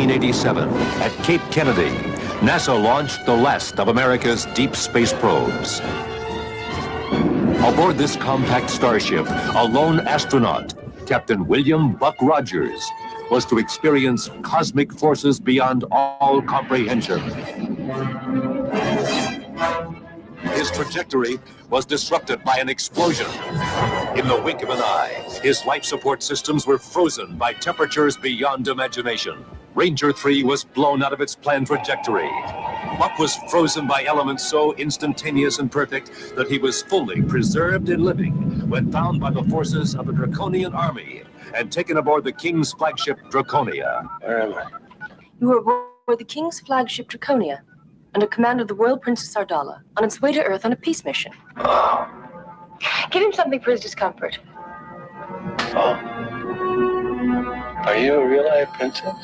1987, at Cape Kennedy, NASA launched the last of America's deep space probes. Aboard this compact starship, a lone astronaut, Captain William Buck Rogers, was to experience cosmic forces beyond all comprehension. His trajectory was disrupted by an explosion. In the wink of an eye, his life support systems were frozen by temperatures beyond imagination. Ranger 3 was blown out of its planned trajectory. Buck was frozen by elements so instantaneous and perfect that he was fully preserved and living when found by the forces of the Draconian army and taken aboard the King's flagship Draconia. Where am I? You were aboard the King's flagship Draconia, under command of the Royal Princess Ardala, on its way to Earth on a peace mission. Oh. Give him something for his discomfort. Oh. Are you a real-life princess?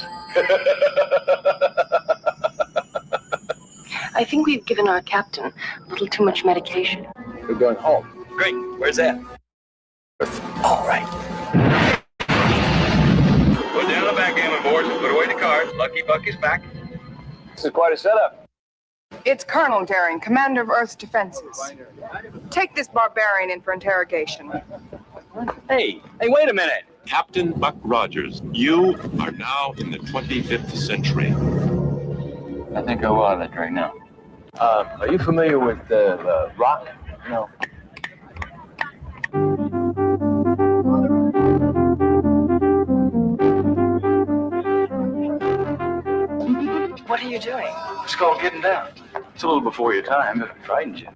I think we've given our captain a little too much medication. We're going home. Great. Where's that? All right. Put down the backgammon boards and put away the cards. Lucky Buck is back. This is quite a setup. It's Colonel Daring, commander of Earth's defenses. Take this barbarian in for interrogation. Hey, wait a minute. Captain Buck Rogers, you are now in the 25th century. I think I will it right now. Are you familiar with the rock? No. What are you doing? It's called getting down. It's a little before your time, if it frightens you.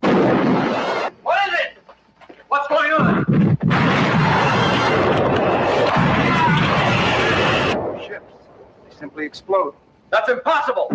What is it? What's going on? Ships. They simply explode. That's impossible.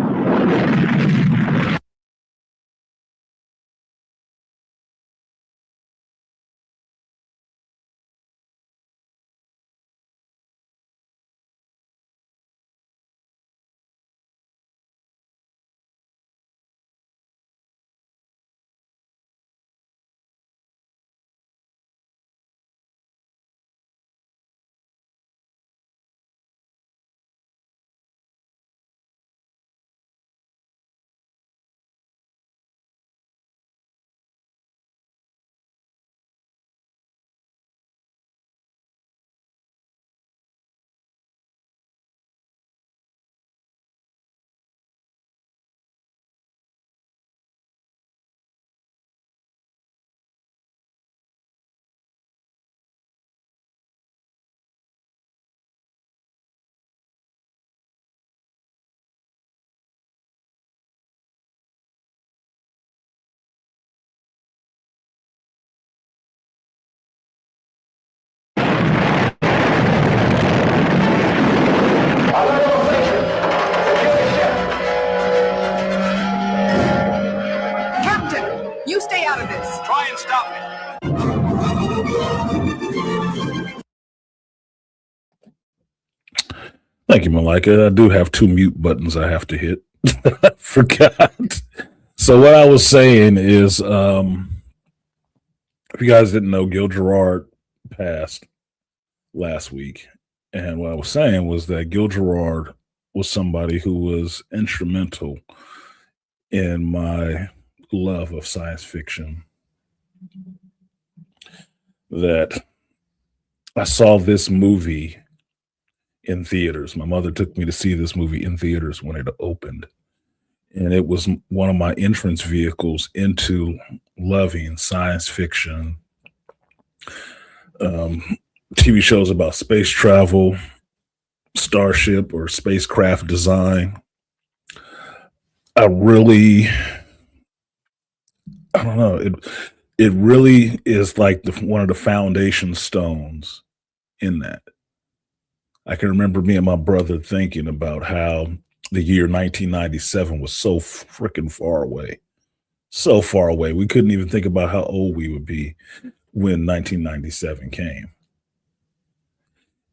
You stay out of this. Try and stop me. Thank you, Malika. I do have two mute buttons I have to hit. I forgot. So what I was saying is, if you guys didn't know, Gil Gerard passed last week. And what I was saying was that Gil Gerard was somebody who was instrumental in my love of science fiction. That I saw this movie in theaters. My mother took me to see this movie in theaters when it opened. And it was one of my entrance vehicles into loving science fiction, TV shows about space travel, starship or spacecraft design. I don't know. It really is like one of the foundation stones in that. I can remember me and my brother thinking about how the year 1997 was so freaking far away. So far away. We couldn't even think about how old we would be when 1997 came.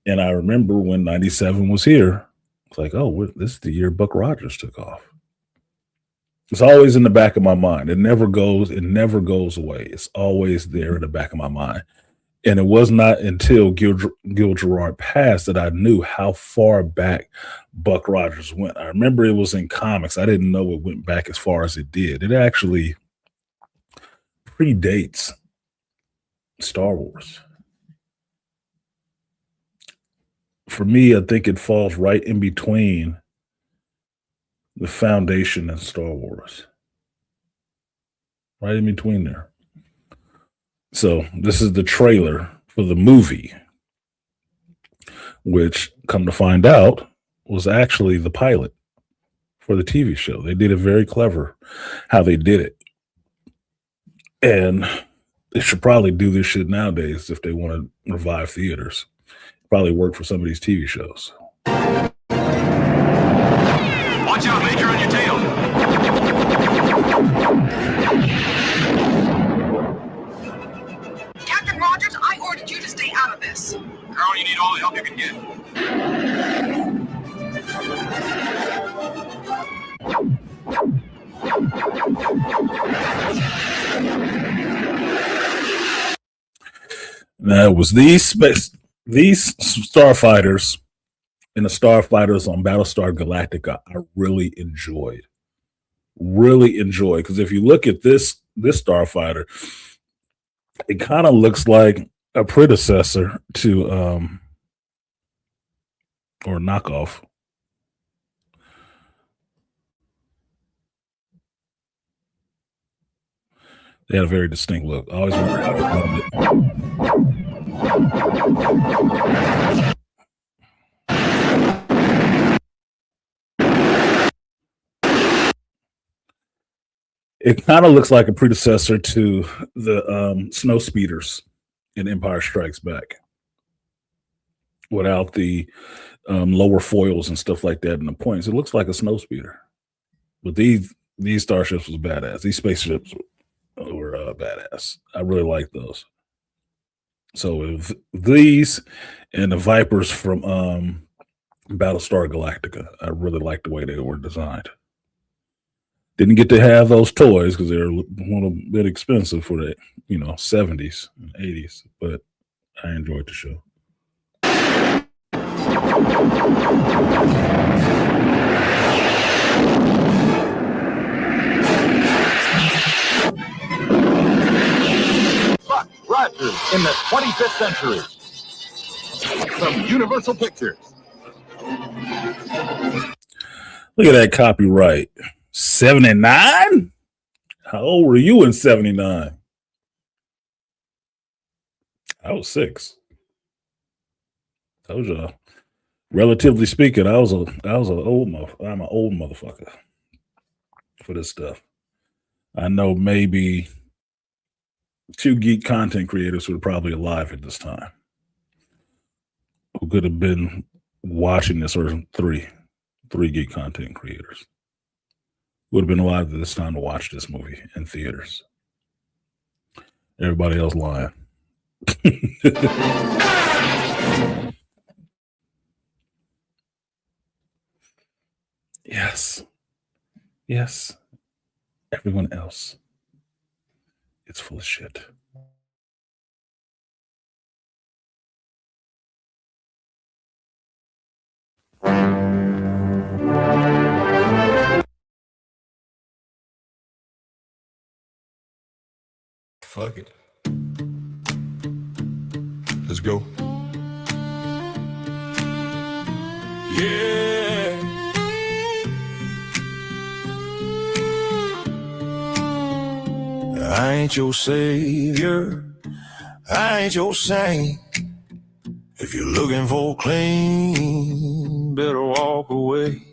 And I remember when 97 was here, it's like, oh, this is the year Buck Rogers took off. It's always in the back of my mind. It never goes away. It's always there in the back of my mind. And it was not until Gil Gerard passed that I knew how far back Buck Rogers went. I remember it was in comics. I didn't know it went back as far as it did. It actually predates Star Wars. For me, I think it falls right in between the Foundation and Star Wars. Right in between there. So this is the trailer for the movie, which, come to find out, was actually the pilot for the TV show. They did it very clever how they did it. And they should probably do this shit nowadays if they want to revive theaters. Probably work for some of these TV shows. Watch out, Major, on your tail. Captain Rogers, I ordered you to stay out of this. Girl, you need all the help you can get. Now, it was these starfighters and the starfighters on Battlestar Galactica I really enjoyed. Because if you look at this starfighter, it kind of looks like a predecessor to or knockoff. They had a very distinct look. I always wondered how they found it. It kind of looks like a predecessor to the snow speeders in Empire Strikes Back, without the lower foils and stuff like that and the points. It looks like a snow speeder, but these starships was badass. These spaceships were badass. I really like those. So if these and the Vipers from Battlestar Galactica, I really like the way they were designed. Didn't get to have those toys because they're a little bit expensive for the 70s and 80s, but I enjoyed the show. Buck Rogers in the 25th century. From Universal Pictures. Look at that copyright. 79? How old were you in 79? I was 6. I was relatively speaking, I'm an old motherfucker for this stuff. I know maybe 2 geek content creators who are probably alive at this time who could have been watching this, or 3 geek content creators would have been alive at this time to watch this movie in theaters. Everybody else lying. Yes. Everyone else, it's full of shit. Fuck it. Let's go. Yeah. I ain't your savior. I ain't your saint. If you're looking for clean, better walk away.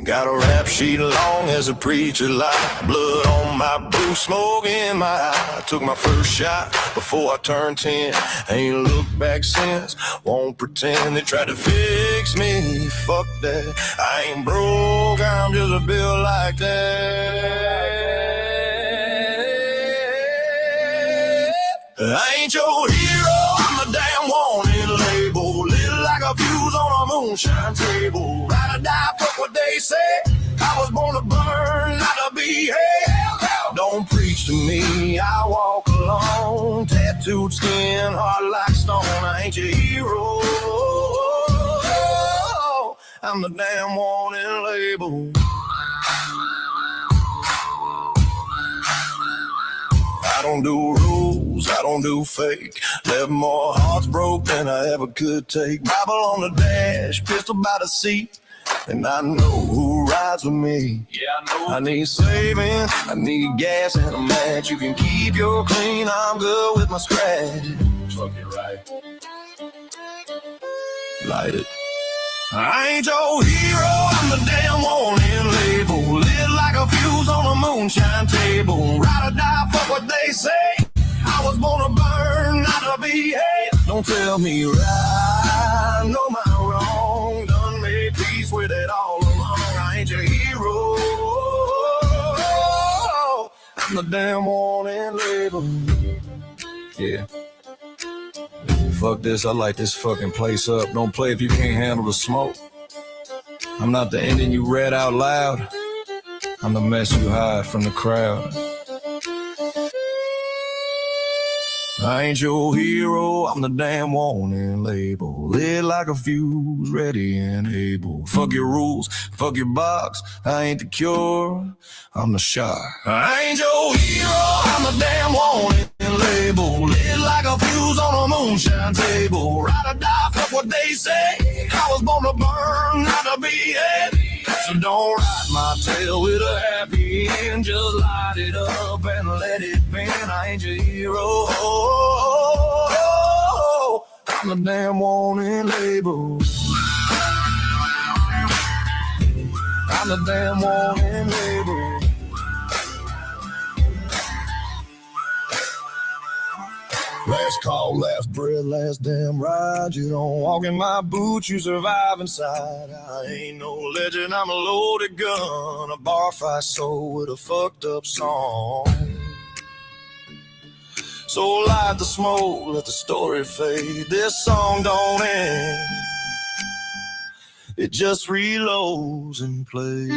Got a rap sheet long as a preacher lie. Blood on my boot, smoke in my eye. Took my first shot before I turned 10. Ain't looked back since. Won't pretend they tried to fix me. Fuck that. I ain't broke, I'm just a bill like that. I ain't your hero, I'm a damn warning label. Little like a fuse on a moonshine table. Ride or die, fuck what they say. I was born to burn, not to be held. Don't preach to me, I walk alone. tattooed skin, hard like stone. I ain't your hero. I'm the damn warning label. I don't do rules, I don't do fake. Left more hearts broke than I ever could take. Bible on the dash, pistol by the seat. And I know who rides with me. Yeah, I know. I need saving, I need gas and a match. You can keep your clean, I'm good with my scratch. Fuck it right. Light it. I ain't your hero, I'm the damn warning label. Lit like a fuse on a moonshine table. Ride or die, fuck what they say. I was born to burn, not to be hate. Don't tell me right, know my wrong. Done made peace with it all along. I ain't your hero, I'm the damn warning label. Yeah. Fuck this, I light this fucking place up. Don't play if you can't handle the smoke. I'm not the ending you read out loud. I'm the mess you hide from the crowd. I ain't your hero, I'm the damn warning label. Lit like a fuse, ready and able. Fuck your rules, fuck your box. I ain't the cure, I'm the shot. I ain't your hero, I'm the damn warning label. Lit like a fuse on a moonshine table. Ride or die, fuck what they say. I was born to burn, not to be heavy. So don't ride my tail with a happy end. Just light it up and let it bend. I ain't your hero, I'm the damn warning label. I'm the damn warning label. Last call, last breath, last damn ride. You don't walk in my boots, you survive inside. I ain't no legend, I'm a loaded gun. A bar fight soul with a fucked up song. So light the smoke, let the story fade. This song don't end, it just reloads and plays.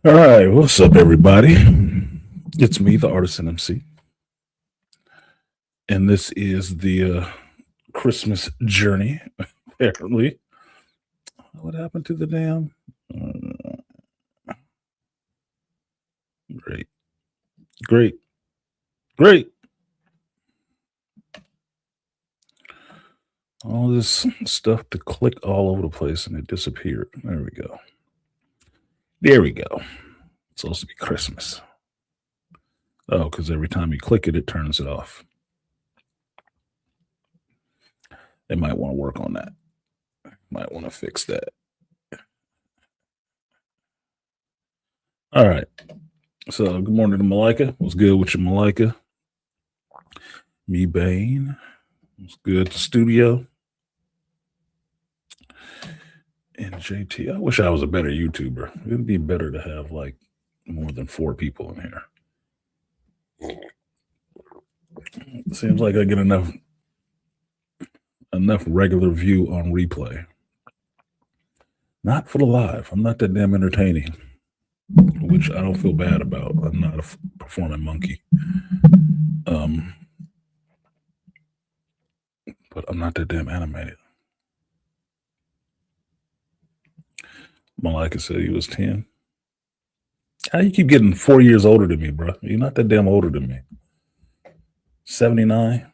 All right, what's up, everybody? It's me, the Artisan MC, and this is the Christmas journey. Apparently, what happened to the damn? Great, great, great. All this stuff to click all over the place, and it disappeared. There we go. There we go. It's supposed to be Christmas. Oh, because every time you click it, it turns it off. They might want to work on that. Might want to fix that. All right. So, good morning to Malika. What's good with you, Malika? Me, Bane. What's good to studio? And JT. I wish I was a better YouTuber. It would be better to have like more than 4 people in here. It seems like I get enough regular view on replay. Not for the live. I'm not that damn entertaining, which I don't feel bad about. I'm not a performing monkey. But I'm not that damn animated. Malika said he was 10. How you keep getting 4 years older than me, bro? You're not that damn older than me. 79.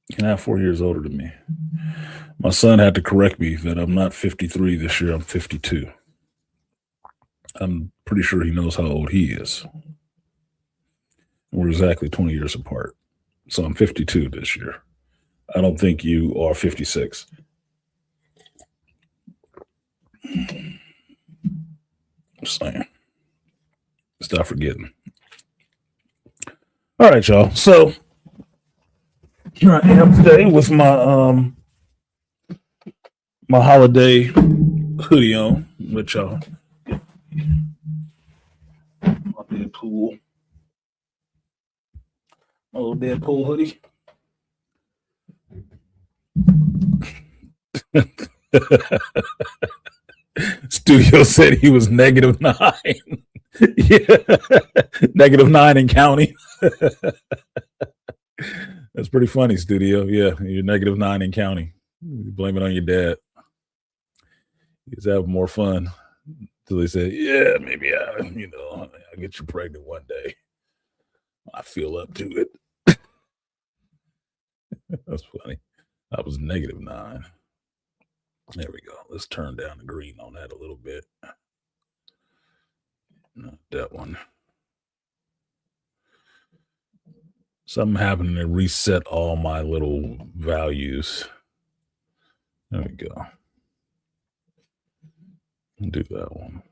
You're not 4 years older than me. My son had to correct me that I'm not 53 this year. I'm 52. I'm pretty sure he knows how old he is. We're exactly 20 years apart. So I'm 52 this year. I don't think you are 56. Just saying. Stop forgetting. All right, y'all. So here I am today with my my holiday hoodie on, with y'all. My Deadpool. My little Deadpool hoodie. Studio said he was -9. Yeah. -9 in county. That's pretty funny, Studio. Yeah, you're -9 in county. You blame it on your dad. He's having more fun. Until they say, yeah, maybe I'll get you pregnant one day. I feel up to it. That's funny. I was -9. There we go. Let's turn down the green on that a little bit. Not that one. Something happened to reset all my little values. There we go. I'll do that one.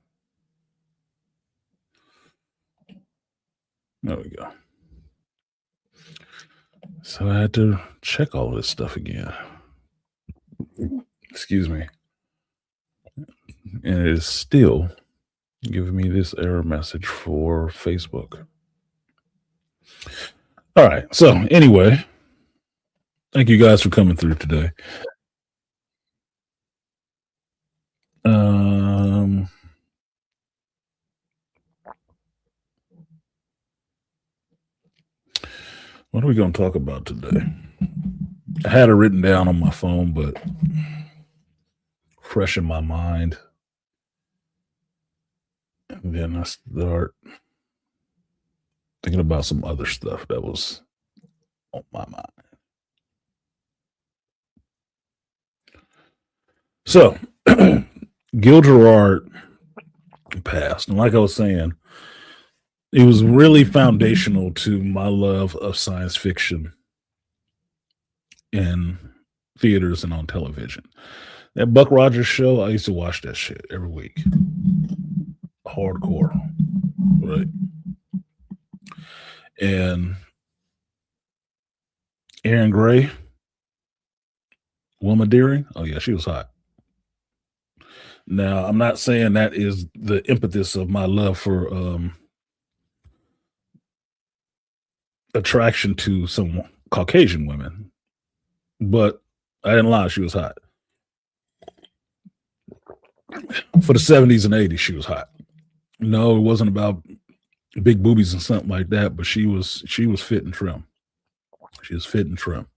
There we go. So I had to check all this stuff again. Excuse me. And it is still giving me this error message for Facebook. All right. So anyway, thank you guys for coming through today. What are we going to talk about today? I had it written down on my phone, but fresh in my mind. And then I start thinking about some other stuff that was on my mind. So, Gil Gerard passed. And like I was saying, it was really foundational to my love of science fiction in theaters and on television. That Buck Rogers show, I used to watch that shit every week. Hardcore. Right. And Erin Gray, Wilma Deering, oh yeah, she was hot. Now, I'm not saying that is the impetus of my love for attraction to some Caucasian women, but I didn't lie, she was hot. For the 70s and 80s, she was hot. No, it wasn't about big boobies and something like that, but she was fit and trim. She was fit and trim.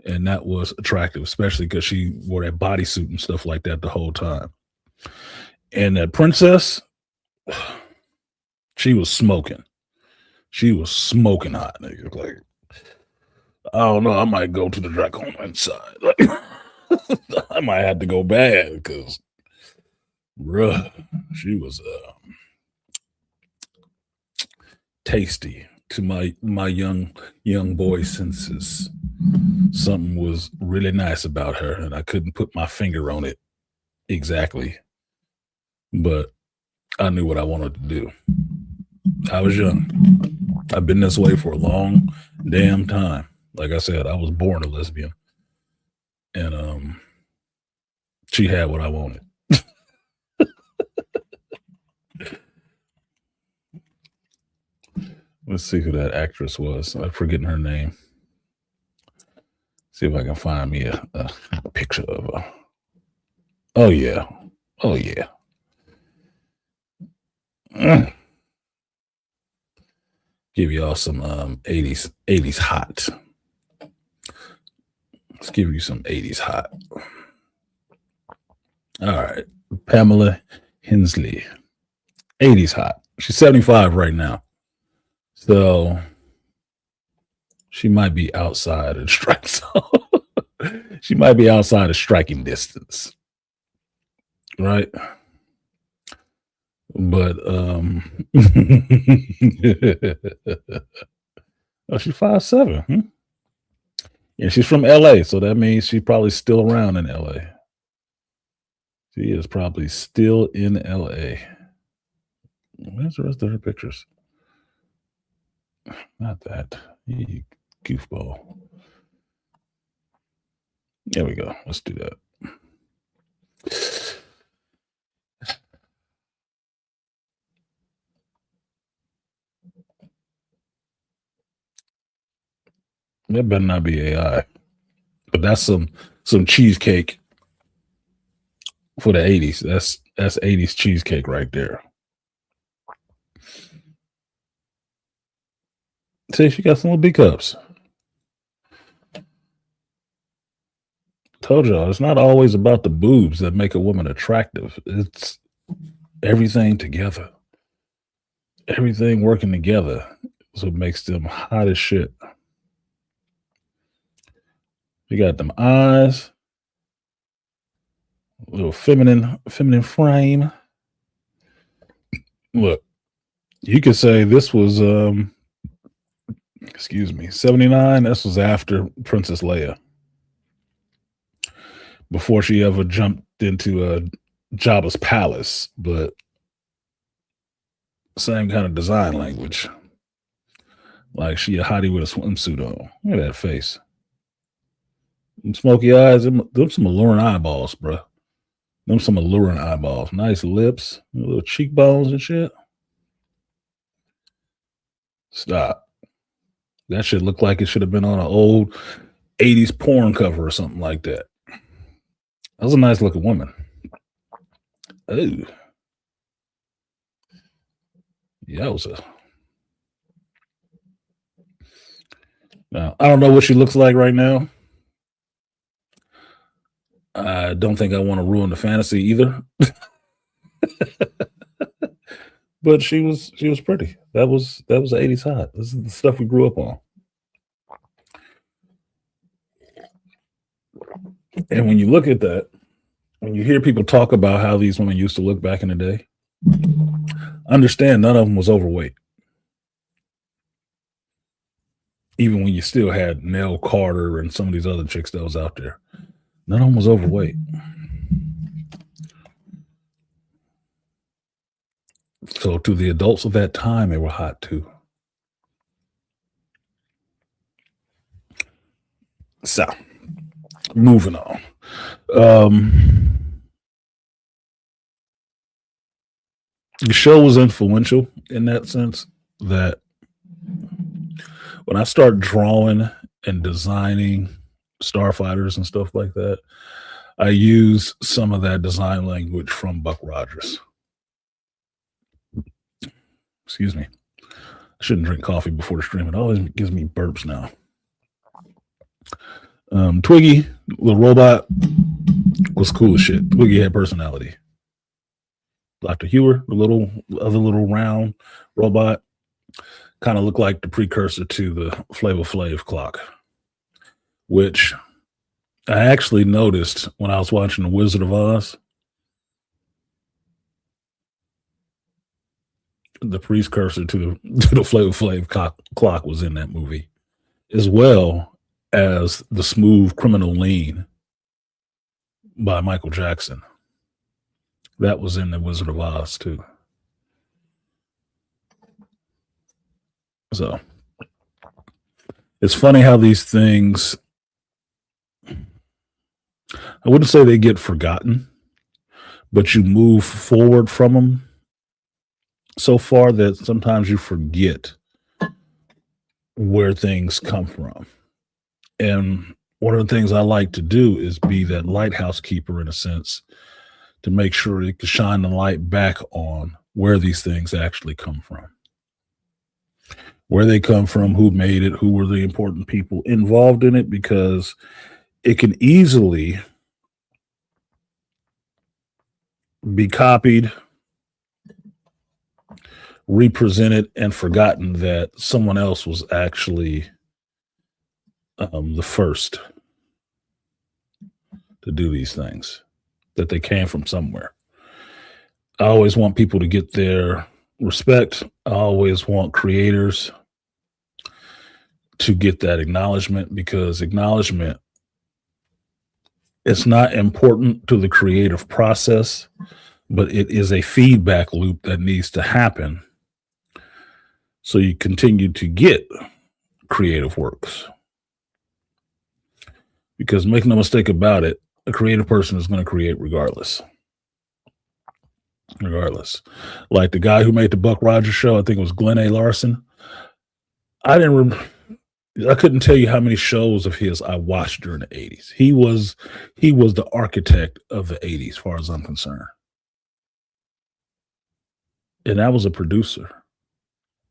And that was attractive, especially because she wore that bodysuit and stuff like that the whole time. And that princess, she was smoking. She was smoking hot, nigga. Like, I don't know, I might go to the Draconian side. Like, I might have to go bad because, bruh, she was tasty to my young boy senses. Something was really nice about her, and I couldn't put my finger on it exactly, but I knew what I wanted to do. I was young. I've been this way for a long damn time. Like I said, I was born a lesbian, and she had what I wanted. Let's see who that actress was. I'm forgetting her name. See if I can find me a picture of her. Oh yeah. Oh yeah. Give y'all some 80s hot. Let's give you some 80s hot. All right. Pamela Hensley. 80s hot. She's 75 right now. So she might be outside of strike zone. She might be outside of striking distance. Right? But oh, she's 5'7". Hmm? Yeah, she's from LA, so that means she's probably still around in LA. She is probably still in LA. Where's the rest of her pictures? Not that. You goofball. There we go. Let's do that. That better not be AI. But that's some cheesecake for the 80s. That's 80s cheesecake right there. See, she got some little B cups. Told y'all, it's not always about the boobs that make a woman attractive. It's everything together. Everything working together is what makes them hot as shit. You got them eyes, a little feminine frame. Look, you could say this was 79. This was after Princess Leia. Before she ever jumped into Jabba's palace, but same kind of design language. Like she a hottie with a swimsuit on. Look at that face. Them smoky eyes, them some alluring eyeballs, bro. Them some alluring eyeballs. Nice lips, little cheekbones and shit. Stop. That shit looked like it should have been on an old 80s porn cover or something like that. That was a nice looking woman. Oh. Yeah, that was a. Now, I don't know what she looks like right now. I don't think I want to ruin the fantasy either. But she was pretty. That was the 80s hot. This is the stuff we grew up on. And when you look at that, when you hear people talk about how these women used to look back in the day, understand none of them was overweight. Even when you still had Nell Carter and some of these other chicks that was out there, none of them was overweight. So to the adults of that time, they were hot too. So, moving on. The show was influential in that sense that when I start drawing and designing starfighters and stuff like that, I use some of that design language from Buck Rogers. Excuse me. I shouldn't drink coffee before the stream. It always gives me burps now. Twiggy, little robot, was cool as shit. Twiggy had personality. Dr. Hewer, the other little round robot, kind of looked like the precursor to the Flavor Flav clock, which I actually noticed when I was watching The Wizard of Oz. The precursor to the Flavor Flav clock was in that movie, as well as The Smooth Criminal Lean by Michael Jackson. That was in The Wizard of Oz too. So it's funny how these things, I wouldn't say they get forgotten, but you move forward from them so far that sometimes you forget where things come from. And one of the things I like to do is be that lighthouse keeper in a sense, to make sure it can shine the light back on where these things actually come from. Where they come from, who made it, who were the important people involved in it, because it can easily be copied, represented, and forgotten that someone else was actually the first to do these things, that they came from somewhere. I always want people to get their respect. I always want creators to get that acknowledgement, because acknowledgement is not important to the creative process, but it is a feedback loop that needs to happen so you continue to get creative works. Because make no mistake about it, a creative person is going to create regardless. Like the guy who made the Buck Rogers show, I think it was Glenn A. Larson. I couldn't tell you how many shows of his I watched during the 80s. He was the architect of the 80s, as far as I'm concerned. And I was a producer.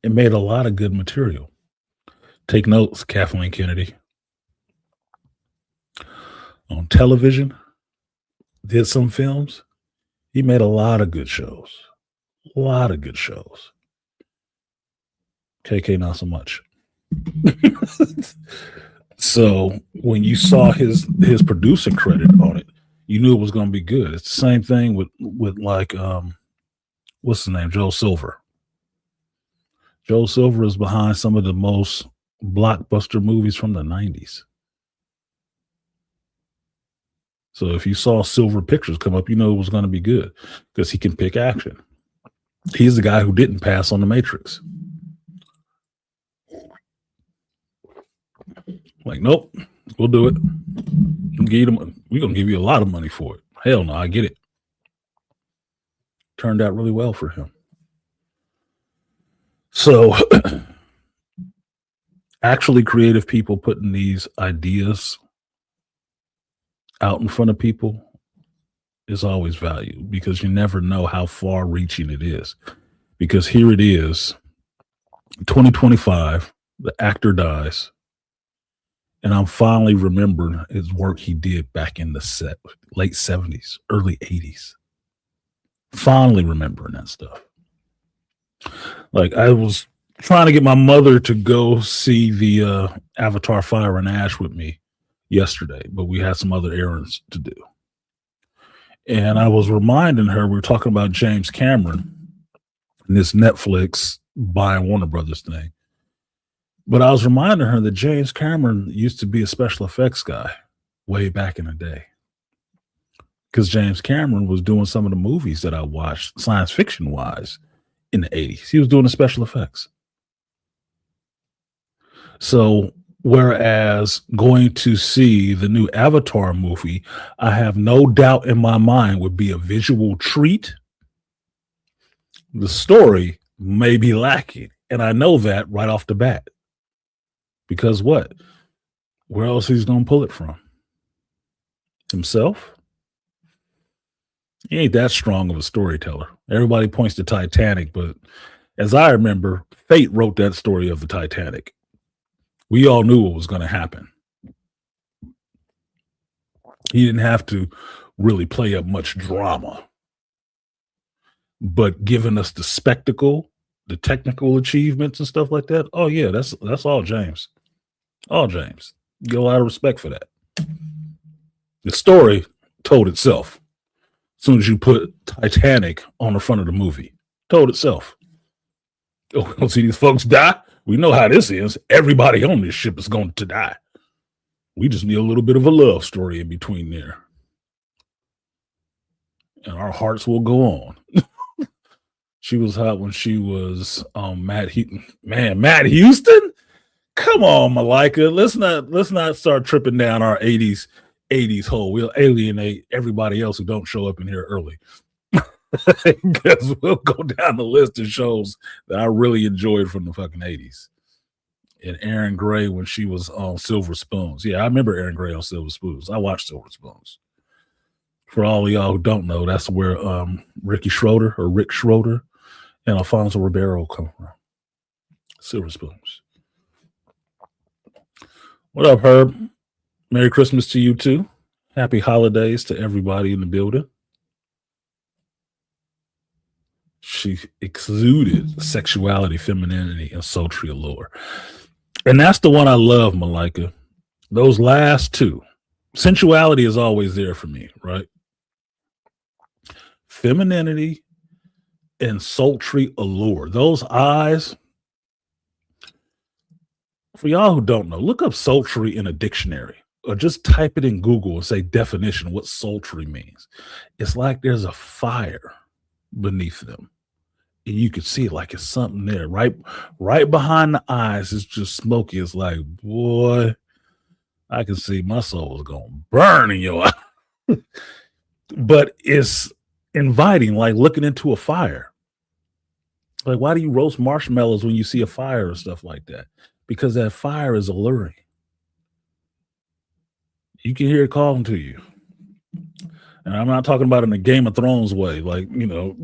It made a lot of good material. Take notes, Kathleen Kennedy. On television, did some films. He made a lot of good shows. KK, not so much. So when you saw his producing credit on it, you knew it was going to be good. It's the same thing with like what's his name, Joe Silver. Joe Silver is behind some of the most blockbuster movies from the 90s. So if you saw Silver Pictures come up, you know it was going to be good, because he can pick action. He's the guy who didn't pass on The Matrix. Like, nope, we'll do it. We're going to give you a lot of money for it. Hell no, I get it. Turned out really well for him. So actually creative people putting these ideas out in front of people is always valued, because you never know how far reaching it is. Because here it is, 2025, the actor dies, and I'm finally remembering his work he did back in the late 70s, early 80s. Finally remembering that stuff. Like, I was trying to get my mother to go see the Avatar Fire and Ash with me yesterday, but we had some other errands to do. And I was reminding her, we were talking about James Cameron and this Netflix buying Warner Brothers thing. But I was reminding her that James Cameron used to be a special effects guy way back in the day. Because James Cameron was doing some of the movies that I watched, science fiction wise, in the 80s. He was doing the special effects. So whereas going to see the new Avatar movie, I have no doubt in my mind would be a visual treat, the story may be lacking. And I know that right off the bat. Because what? Where else he's going to pull it from? Himself? He ain't that strong of a storyteller. Everybody points to Titanic, but as I remember, fate wrote that story of the Titanic. We all knew what was going to happen. He didn't have to really play up much drama. But giving us the spectacle, the technical achievements and stuff like that, oh yeah, that's all James. All James. Get a lot of respect for that. The story told itself. As soon as you put Titanic on the front of the movie, told itself. Oh, we don't see these folks die. We know how this is. Everybody on this ship is going to die. We just need a little bit of a love story in between there. And our hearts will go on. She was hot when she was Matt Houston? Come on, Malika. Let's not start tripping down our 80s hole. We'll alienate everybody else who don't show up in here early. Because we'll go down the list of shows that I really enjoyed from the fucking 80s. And Erin Gray when she was on Silver Spoons. Yeah, I remember Erin Gray on Silver Spoons. I watched Silver Spoons. For all of y'all who don't know, that's where Rick Schroeder and Alfonso Ribeiro come from. Silver Spoons. What up, Herb? Merry Christmas to you too. Happy holidays to everybody in the building. she exuded sexuality, femininity, and sultry allure. And that's the one I love, Malika. Those last two. Sensuality is always there for me, right? Femininity and sultry allure. Those eyes, for y'all who don't know, look up sultry in a dictionary or just type it in Google and say definition, what sultry means. It's like there's a fire beneath them. And you can see it like it's something there. Right behind the eyes, it's just smoky. It's like, boy, I can see my soul is going to burn in your eye. But it's inviting, like looking into a fire. Like, why do you roast marshmallows when you see a fire and stuff like that? Because that fire is alluring. You can hear it calling to you. And I'm not talking about in the Game of Thrones way, like, you know,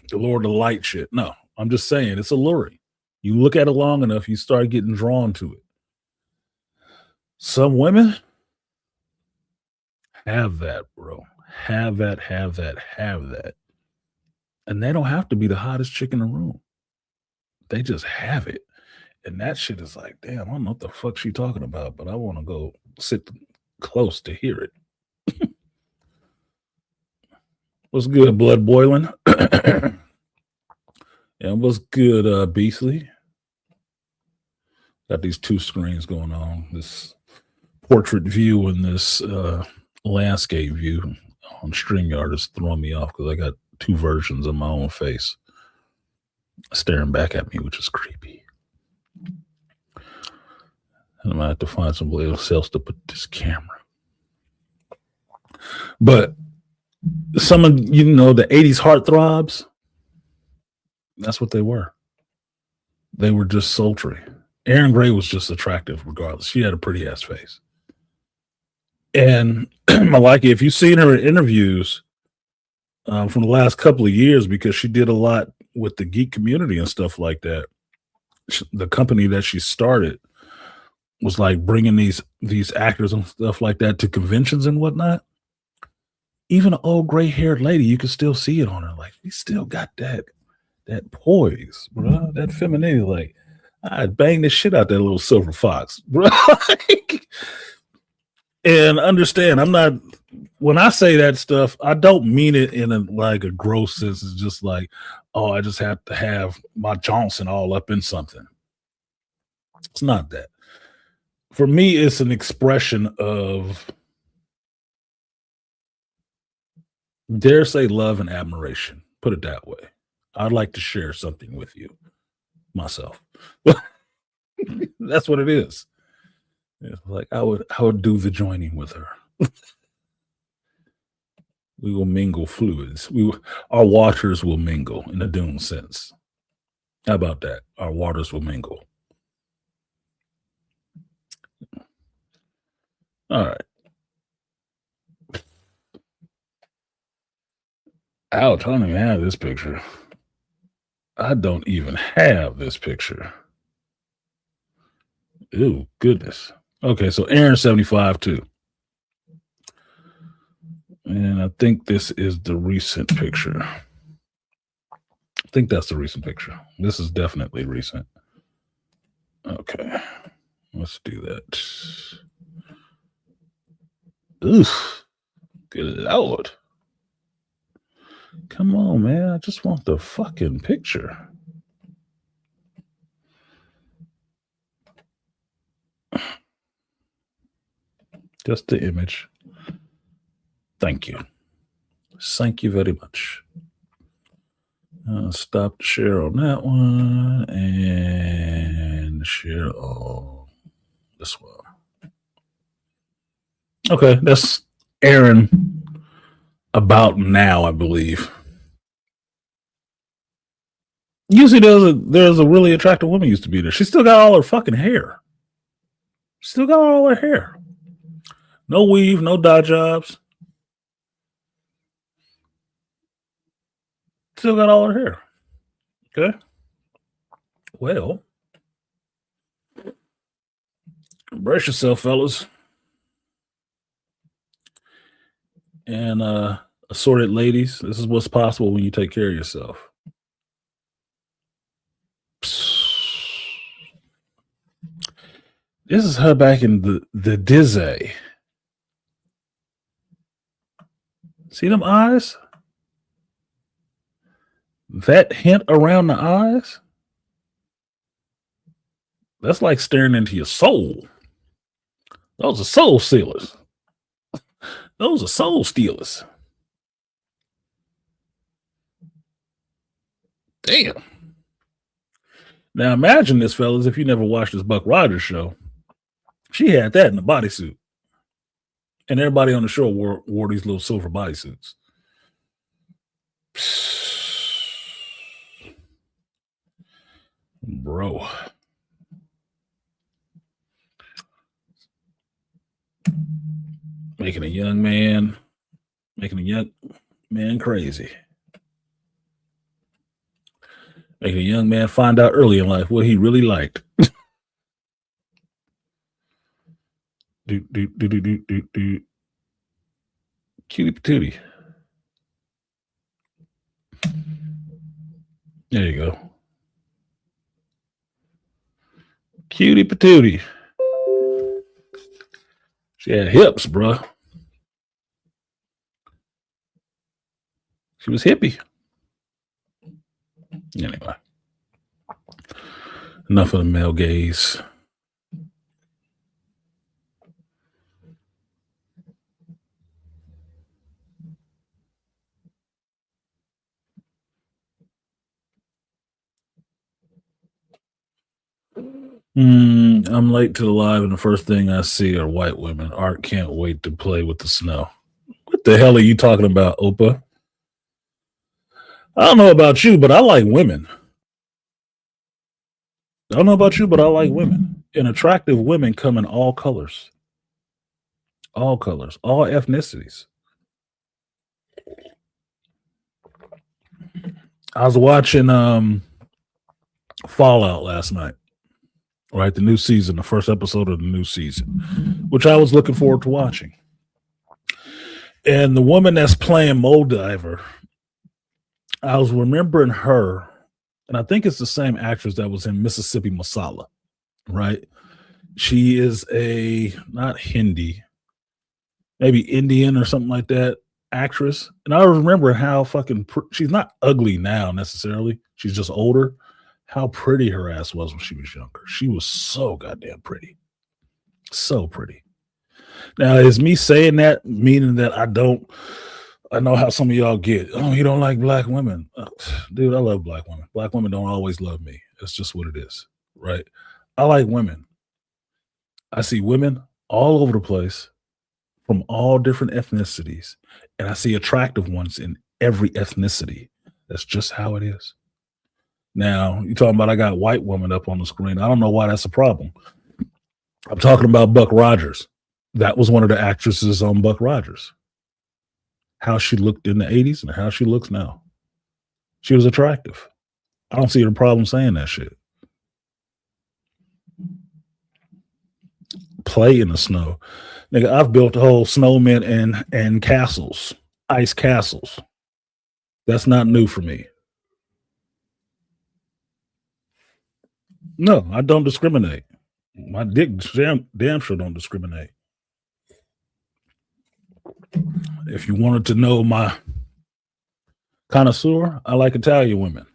the Lord of the Light shit. No, I'm just saying it's alluring. You look at it long enough, you start getting drawn to it. Some women have that, bro. Have that. And they don't have to be the hottest chick in the room. They just have it. And that shit is like, damn, I don't know what the fuck she talking about, but I want to go sit close to hear it. What's good, blood boiling? And what's good, Beasley? Got these two screens going on. This portrait view and this landscape view on StreamYard is throwing me off because I got two versions of my own face staring back at me, which is creepy. And I'm gonna have to find somebody else to put this camera. But some of, you know, the 80s heartthrobs, that's what they were. They were just sultry. Erin Gray was just attractive regardless. She had a pretty ass face. And Malika, if you've seen her in interviews from the last couple of years, because she did a lot with the geek community and stuff like that, the company that she started was like bringing these actors and stuff like that to conventions and whatnot. Even an old gray-haired lady, you can still see it on her. Like, she still got that poise, bro. That femininity. Like, I'd bang the shit out that little silver fox, bro. And understand, I'm not, when I say that stuff, I don't mean it in a gross sense. It's just like, oh, I just have to have my Johnson all up in something. It's not that. For me, it's an expression of, dare say, love and admiration. Put it that way. I'd like to share something with you, myself. That's what it is. It's like I would do the joining with her. We will mingle fluids. Our waters will mingle in a Dune sense. How about that? Our waters will mingle. All right. Ouch, I don't even have this picture. I don't even have this picture. Ew, goodness. Okay, so Aaron 75 too. And I think this is the recent picture. I think that's the recent picture. This is definitely recent. Okay, let's do that. Oof, good Lord. Come on, man. I just want the fucking picture. Just the image. Thank you. Thank you very much. Stop the share on that one and share on this one. Okay, that's Aaron about now, I believe. Usually there's a really attractive woman used to be there. She still got all her fucking hair. Still got all her hair. No weave, no dye jobs. Still got all her hair. Okay. Well, brace yourself, fellas. And assorted ladies, this is what's possible when you take care of yourself. This is her back in the Dizzy. See them eyes? That hint around the eyes? That's like staring into your soul. Those are soul stealers. Those are soul stealers. Damn. Now imagine this, fellas, if you never watched this Buck Rogers show. She had that in a bodysuit. And everybody on the show wore these little silver bodysuits. Bro. Making a young man crazy. Making a young man find out early in life what he really liked. Cutie patootie. There you go. Cutie patootie. She had hips, bruh. She was hippie. Anyway. Enough of the male gaze. I'm late to the live, and the first thing I see are white women. Art can't wait to play with the snow. What the hell are you talking about, Opa? I don't know about you, but I like women. I don't know about you, but I like women. And attractive women come in all colors. All colors, all ethnicities. I was watching Fallout last night. Right, the new season, the first episode of the new season, which I was looking forward to watching. And the woman that's playing Moldiver, I was remembering her, and I think it's the same actress that was in Mississippi Masala, right? She is not Hindi, maybe Indian or something like that actress. And I remember how she's not ugly now necessarily. She's just older. How pretty her ass was when she was younger. She was so goddamn pretty. So pretty. Now, is me saying that meaning that I know how some of y'all get, oh, you don't like black women. Dude, I love black women. Black women don't always love me. It's just what it is, right? I like women. I see women all over the place from all different ethnicities, and I see attractive ones in every ethnicity. That's just how it is. Now, you're talking about I got white women up on the screen. I don't know why that's a problem. I'm talking about Buck Rogers. That was one of the actresses on Buck Rogers. How she looked in the 80s and how she looks now. She was attractive. I don't see the problem saying that shit. Play in the snow. Nigga, I've built a whole snowmen and castles, ice castles. That's not new for me. No, I don't discriminate. My dick damn sure don't discriminate. If you wanted to know my connoisseur, I like Italian women.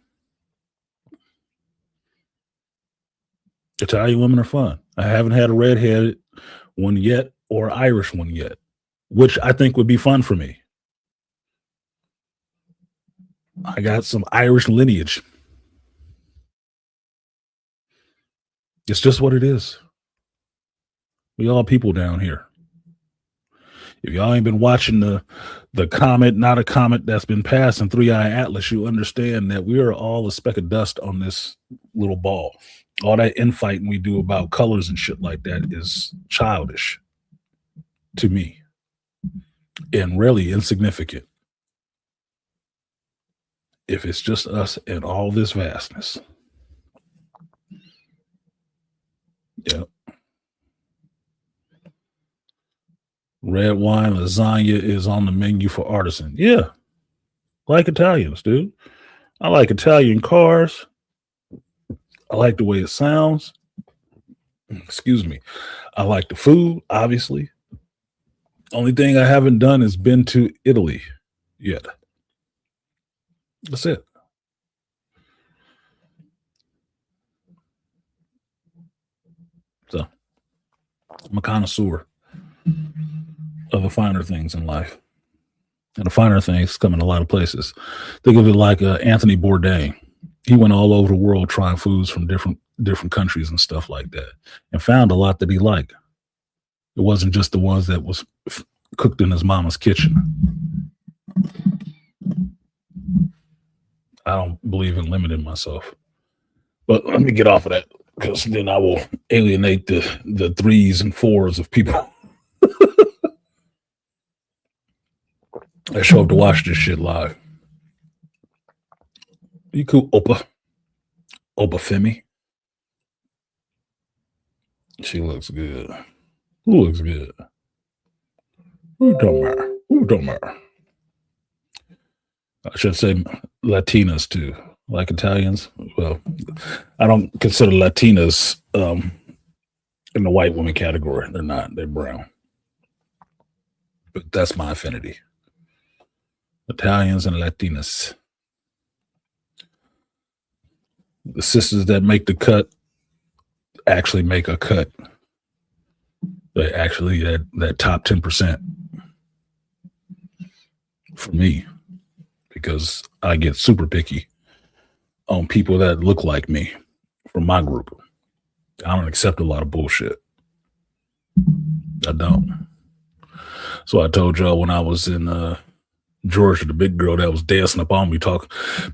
Italian women are fun. I haven't had a redheaded one yet or Irish one yet, which I think would be fun for me. I got some Irish lineage. It's just what it is. We all people down here. If y'all ain't been watching the comet, not a comet that's been passing 3-Eye Atlas, you understand that we are all a speck of dust on this little ball. All that infighting we do about colors and shit like that is childish to me and really insignificant. If it's just us and all this vastness. Yep. Red wine lasagna is on the menu for artisan. Yeah. Like Italians, dude. I like Italian cars. I like the way it sounds. Excuse me. I like the food, obviously. Only thing I haven't done is been to Italy yet. That's it. So I'm a connoisseur of the finer things in life. And the finer things come in a lot of places. Think of it like Anthony Bourdain. He went all over the world trying foods from different countries and stuff like that, and found a lot that he liked. It wasn't just the ones that was cooked in his mama's kitchen. I don't believe in limiting myself. But let me get off of that, because then I will alienate the 3s and 4s of people that show up to watch this shit live. You cool, Opa Femi? She looks good. Who looks good? Who don't matter? I should say Latinas too, like Italians. Well, I don't consider Latinas in the white woman category. They're not. They're brown. But that's my affinity. Italians and Latinas. The sisters that make the cut actually make a cut. They actually that top 10% for me, because I get super picky on people that look like me from my group. I don't accept a lot of bullshit. I don't. So I told y'all when I was in Georgia, the big girl that was dancing up on me,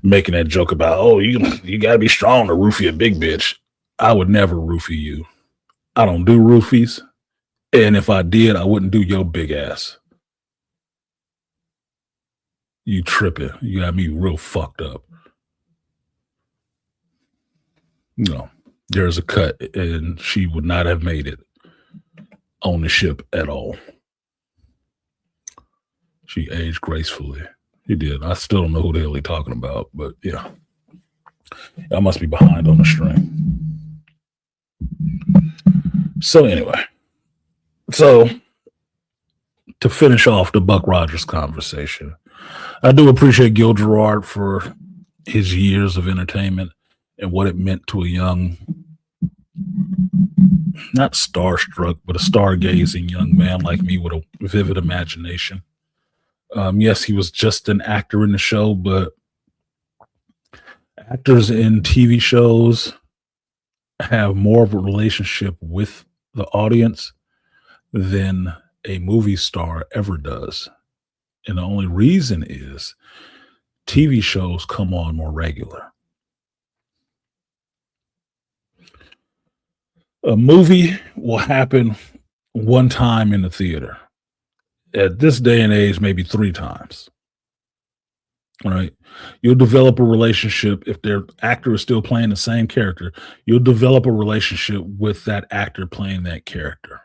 making that joke about, oh, you gotta be strong to roofie a big bitch. I would never roofie you. I don't do roofies. And if I did, I wouldn't do your big ass. You tripping. You got me real fucked up. No, there's a cut, and she would not have made it on the ship at all. She aged gracefully. He did. I still don't know who the hell he's talking about, but yeah. I must be behind on the string. So anyway. So to finish off the Buck Rogers conversation, I do appreciate Gil Gerard for his years of entertainment and what it meant to a young, not starstruck, but a stargazing young man like me with a vivid imagination. Yes, he was just an actor in the show, but actors in TV shows have more of a relationship with the audience than a movie star ever does. And the only reason is TV shows come on more regular. A movie will happen one time in the theater. At this day and age, maybe 3 times. Right? You'll develop a relationship. If their actor is still playing the same character, you'll develop a relationship with that actor playing that character.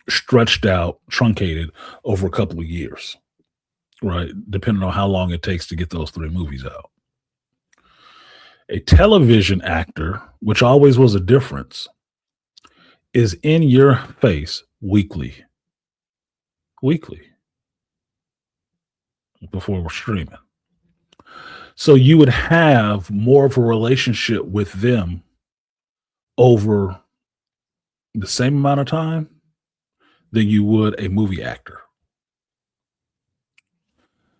Stretched out, truncated over a couple of years. Right? Depending on how long it takes to get those 3 movies out. A television actor, which always was a difference, is in your face weekly. Before we're streaming. So you would have more of a relationship with them over the same amount of time than you would a movie actor.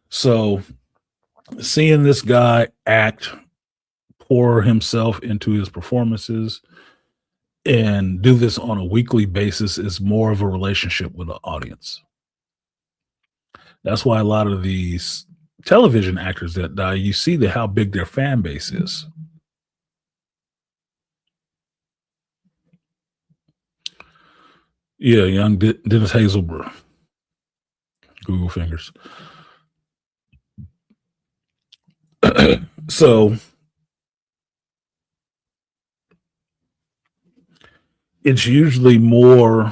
So seeing this guy pour himself into his performances and do this on a weekly basis is more of a relationship with the audience. That's why a lot of these television actors that die, you see how big their fan base is. Yeah, young Dennis Hazelbrook. Google fingers. So it's usually more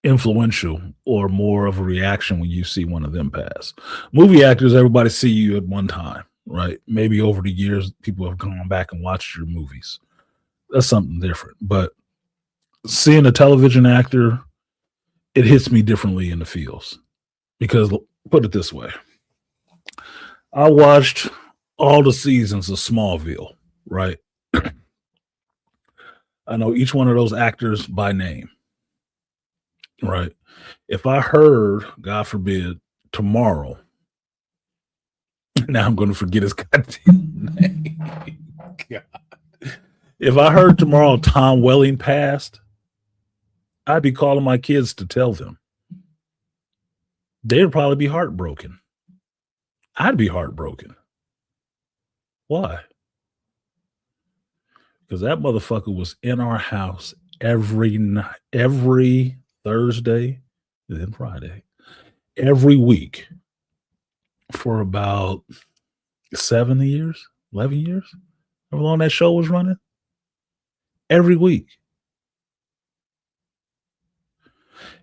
influential or more of a reaction when you see one of them pass. Movie actors, everybody see you at one time. right? Maybe over the years, people have gone back and watched your movies. That's something different. But seeing a television actor, it hits me differently in the feels. Because, put it this way, I watched all the seasons of Smallville, right? I know each one of those actors by name, right? If I heard, God forbid, tomorrow, now I'm going to forget his goddamn name. God. If I heard tomorrow Tom Welling passed, I'd be calling my kids to tell them. They'd probably be heartbroken. I'd be heartbroken. Why? Because that motherfucker was in our house every night, every Thursday, then Friday, every week for about 7 years, 11 years, how long that show was running? Every week.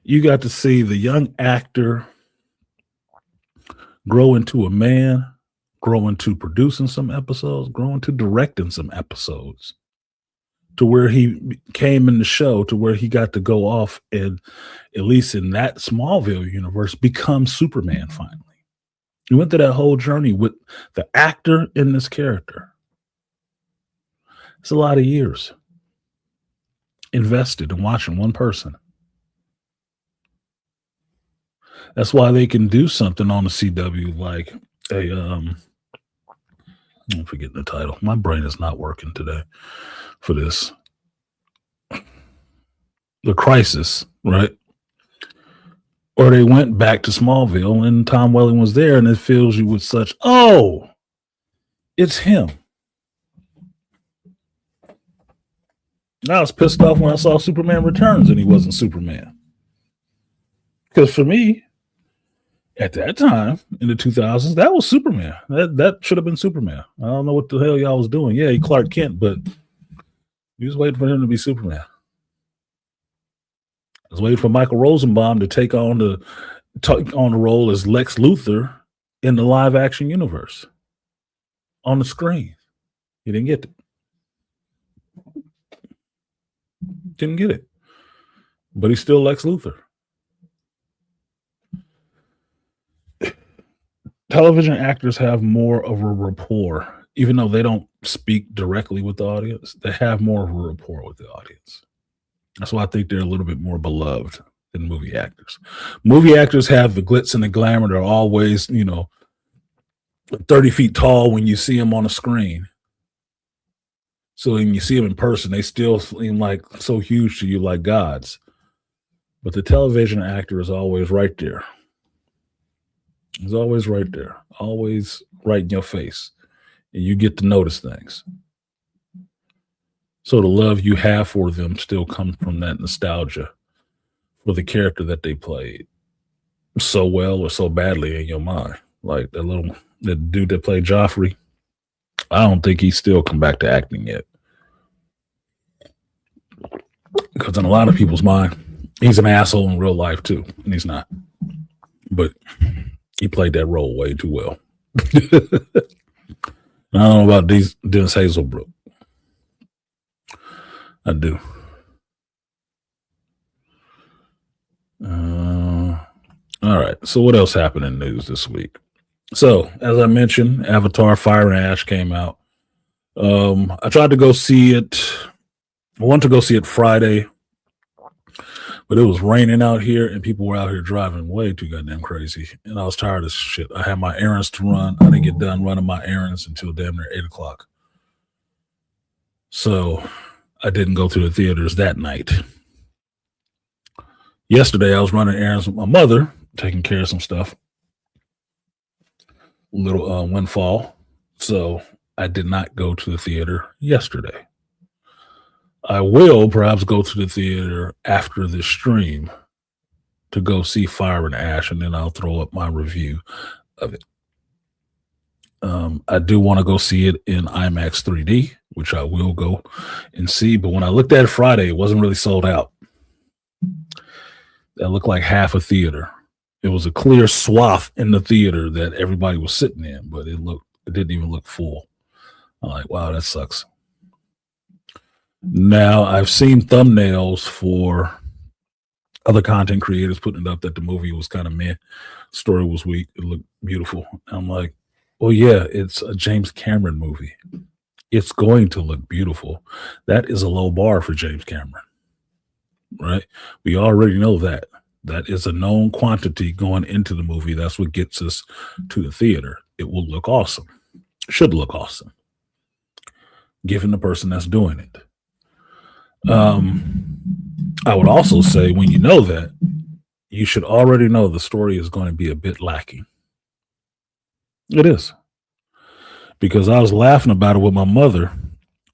You got to see the young actor grow into a man, grow into producing some episodes, grow into directing some episodes, to where he came in the show, to where he got to go off and, at least in that Smallville universe, become Superman finally. He went through that whole journey with the actor in this character. It's a lot of years invested in watching one person. That's why they can do something on the CW like I'm forgetting the title. My brain is not working today for this. The Crisis, right? Or they went back to Smallville and Tom Welling was there, and it fills you with such, oh, it's him. I was pissed off when I saw Superman Returns and he wasn't Superman. Because for me, at that time in the 2000s, that was Superman. That should have been Superman. I don't know what the hell y'all was doing. Yeah, he Clark Kent, but you was waiting for him to be Superman. I was waiting for Michael Rosenbaum to take on the role as Lex Luthor in the live action universe on the screen. He didn't get it. Didn't get it. But he's still Lex Luthor. Television actors have more of a rapport, even though they don't speak directly with the audience. They have more of a rapport with the audience. That's why I think they're a little bit more beloved than movie actors. Movie actors have the glitz and the glamour. They're always, 30 feet tall when you see them on a screen. So when you see them in person, they still seem like so huge to you, like gods. But the television actor is always right there. He's always right there, always right in your face. And you get to notice things. So the love you have for them still comes from that nostalgia for the character that they played so well or so badly in your mind. Like the dude that played Joffrey, I don't think he's still come back to acting yet. Because in a lot of people's mind, he's an asshole in real life too, and he's not. But he played that role way too well. I don't know about Dennis Hazelbrook. I do. All right. So what else happened in news this week? So, as I mentioned, Avatar Fire and Ash came out. I tried to go see it. I wanted to go see it Friday, but it was raining out here and people were out here driving way too goddamn crazy. And I was tired of shit. I had my errands to run. I didn't get done running my errands until damn near 8 o'clock. So I didn't go to the theaters that night. Yesterday, I was running errands with my mother, taking care of some stuff. Little windfall. So I did not go to the theater yesterday. I will perhaps go to the theater after the stream to go see Fire and Ash, and then I'll throw up my review of it. I do want to go see it in IMAX 3D, which I will go and see. But when I looked at it Friday, it wasn't really sold out. That looked like half a theater. It was a clear swath in the theater that everybody was sitting in, but it looked It didn't even look full. I'm like, wow, that sucks. Now, I've seen thumbnails for other content creators putting it up that the movie was kind of meh. Story was weak. It looked beautiful. I'm like, well, yeah, it's a James Cameron movie. It's going to look beautiful. That is a low bar for James Cameron, right? We already know that. That is a known quantity going into the movie. That's what gets us to the theater. It will look awesome. Should look awesome, given the person that's doing it. I would also say when you know that, you should already know the story is going to be a bit lacking. It is. Because I was laughing about it with my mother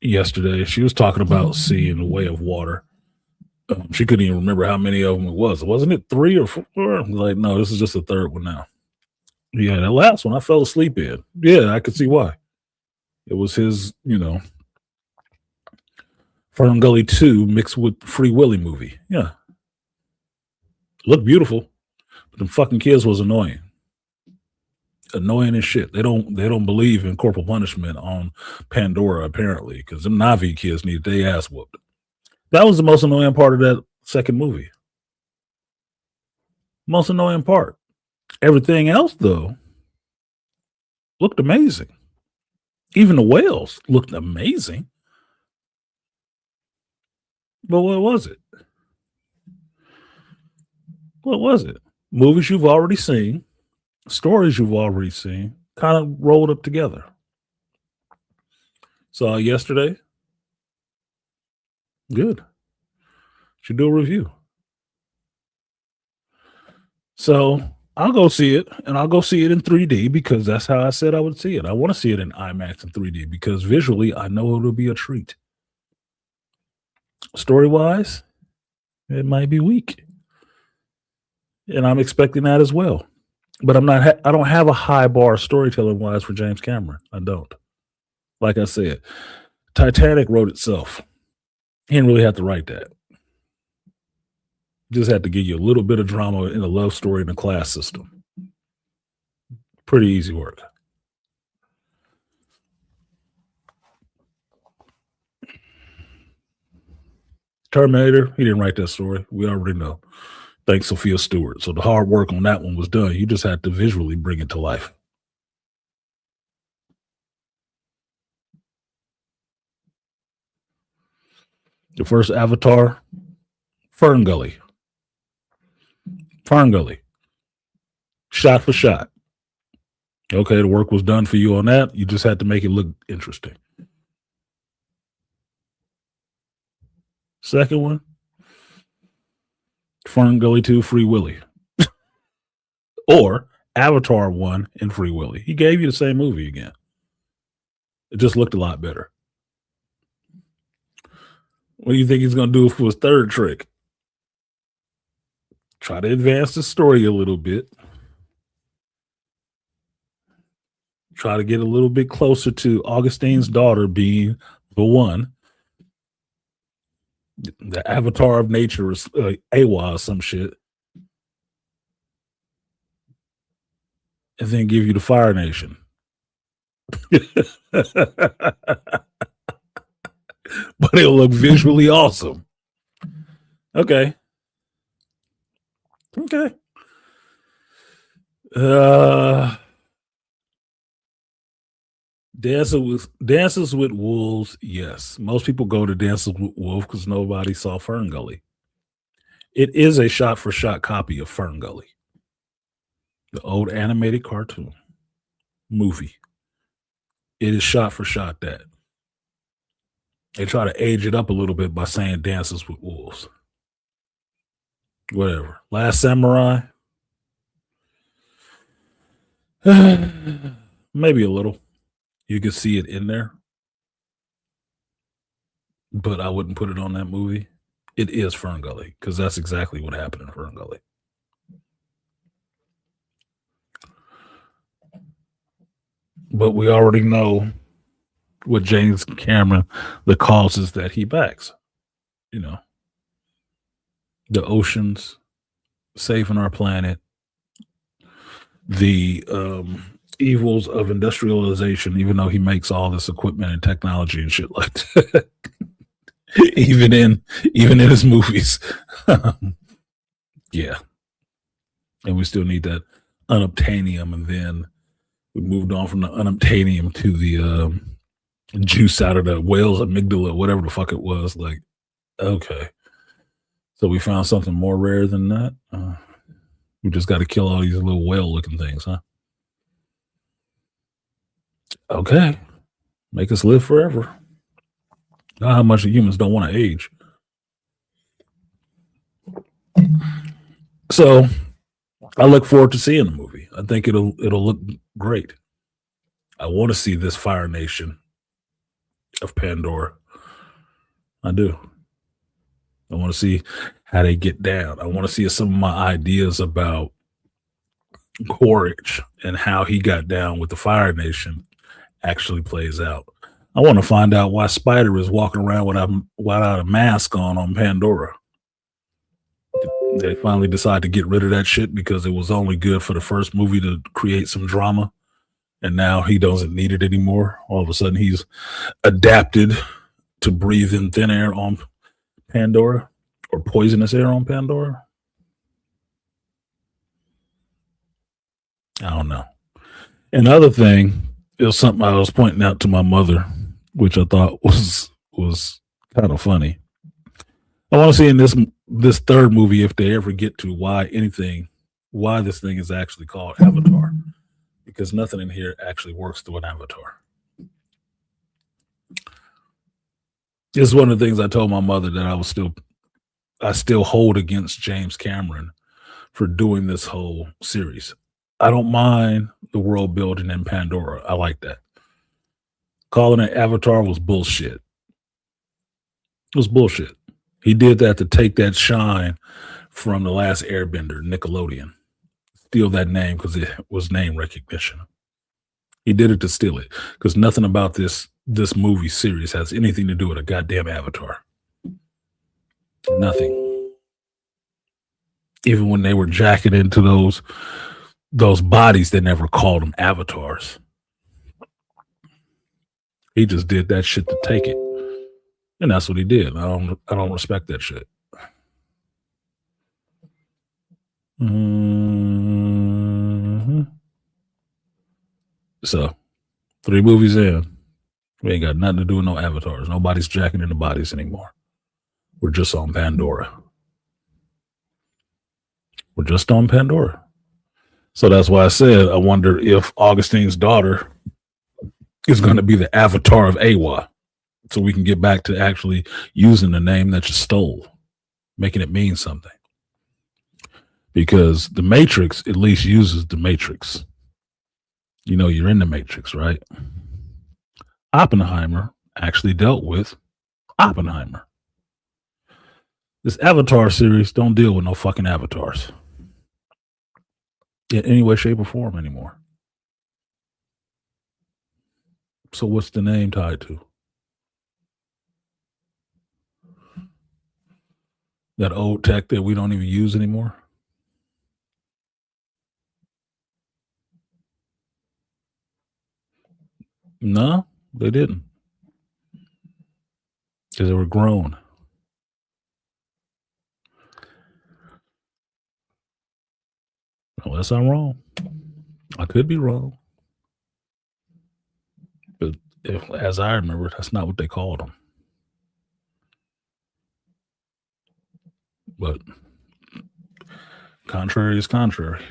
yesterday. She was talking about seeing The Way of Water. She couldn't even remember how many of them it was. Wasn't it 3 or 4? I'm like, no, this is just the third one now. Yeah, that last one I fell asleep in. Yeah, I could see why. It was his, Fern Gully 2 mixed with Free Willy movie. Yeah. Looked beautiful, but them fucking kids was annoying. Annoying as shit. They don't believe in corporal punishment on Pandora, apparently, because them Navi kids need their ass whooped. That was the most annoying part of that second movie. Most annoying part. Everything else, though, looked amazing. Even the whales looked amazing. But what was it? What was it? Movies you've already seen, stories you've already seen, kind of rolled up together. Saw it yesterday. Good. Should do a review. So I'll go see it, and I'll go see it in 3D because that's how I said I would see it. I want to see it in IMAX and 3D because visually I know it'll be a treat. Story-wise, it might be weak. And I'm expecting that as well. But I don't have a high bar storytelling-wise for James Cameron. I don't. Like I said, Titanic wrote itself. He didn't really have to write that. Just had to give you a little bit of drama in a love story in a class system. Pretty easy work. Terminator, he didn't write that story. We already know. Thanks, Sophia Stewart. So the hard work on that one was done. You just had to visually bring it to life. The first Avatar, Fern Gully. Fern Gully. Shot for shot. Okay, the work was done for you on that. You just had to make it look interesting. Second one, Fern Gully 2, Free Willy. Or Avatar 1 and Free Willy. He gave you the same movie again. It just looked a lot better. What do you think he's going to do for his third trick? Try to advance the story a little bit. Try to get a little bit closer to Augustine's daughter being the one. The avatar of nature is AWA or some shit. And then give you the Fire Nation. But it'll look visually awesome. Okay. Dances with Wolves, yes. Most people go to Dances with Wolves because nobody saw Fern Gully. It is a shot-for-shot copy of Fern Gully, the old animated cartoon movie. It is shot-for-shot that. They try to age it up a little bit by saying Dances with Wolves. Whatever. Last Samurai? Maybe a little. You could see it in there. But I wouldn't put it on that movie. It is Fern Gully, because that's exactly what happened in Fern Gully. But we already know with James Cameron, the causes that he backs. You know, the oceans, saving our planet, the evils of industrialization, even though he makes all this equipment and technology and shit like that. even in his movies. Yeah. And we still need that unobtainium, and then we moved on from the unobtainium to the juice out of the whale's amygdala, whatever the fuck it was. Like, okay. So we found something more rare than that. We just got to kill all these little whale-looking things, huh? Okay. Make us live forever. Not how much humans don't want to age. So I look forward to seeing the movie. I think it'll look great. I want to see this Fire Nation of Pandora. I do. I want to see how they get down. I want to see some of my ideas about Quaritch and how he got down with the Fire Nation actually plays out. I want to find out why Spider is walking around without a mask on Pandora. They finally decide to get rid of that shit because it was only good for the first movie to create some drama, and now he doesn't need it anymore. All of a sudden, he's adapted to breathe in thin air on Pandora, or poisonous air on Pandora. I don't know. Another thing is something I was pointing out to my mother, which I thought was kind of funny. I want to see in this third movie, if they ever get to why this thing is actually called Avatar, because nothing in here actually works through an avatar. This is one of the things I told my mother that I still hold against James Cameron for doing this whole series. I don't mind the world building in Pandora. I like that. Calling it Avatar was bullshit. It was bullshit. He did that to take that shine from The Last Airbender, Nickelodeon. Steal that name because it was name recognition. He did it to steal it because nothing about this movie series has anything to do with a goddamn avatar. Nothing. Even when they were jacking into those bodies, they never called them avatars. He just did that shit to take it. And that's what he did. I don't respect that shit. Mm-hmm. So, 3 movies in, we ain't got nothing to do with no avatars. Nobody's jacking into bodies anymore. We're just on Pandora. We're just on Pandora. So that's why I said I wonder if Augustine's daughter is going to be the avatar of Awa, so we can get back to actually using the name that you stole, making it mean something. Because the Matrix at least uses the Matrix. You know you're in the Matrix, right? Oppenheimer actually dealt with Oppenheimer. This Avatar series don't deal with no fucking avatars in any way, shape, or form anymore. So what's the name tied to? That old tech that we don't even use anymore? No, they didn't. Because they were grown. Unless I'm wrong. I could be wrong. But as I remember, that's not what they called them. But contrary is contrary.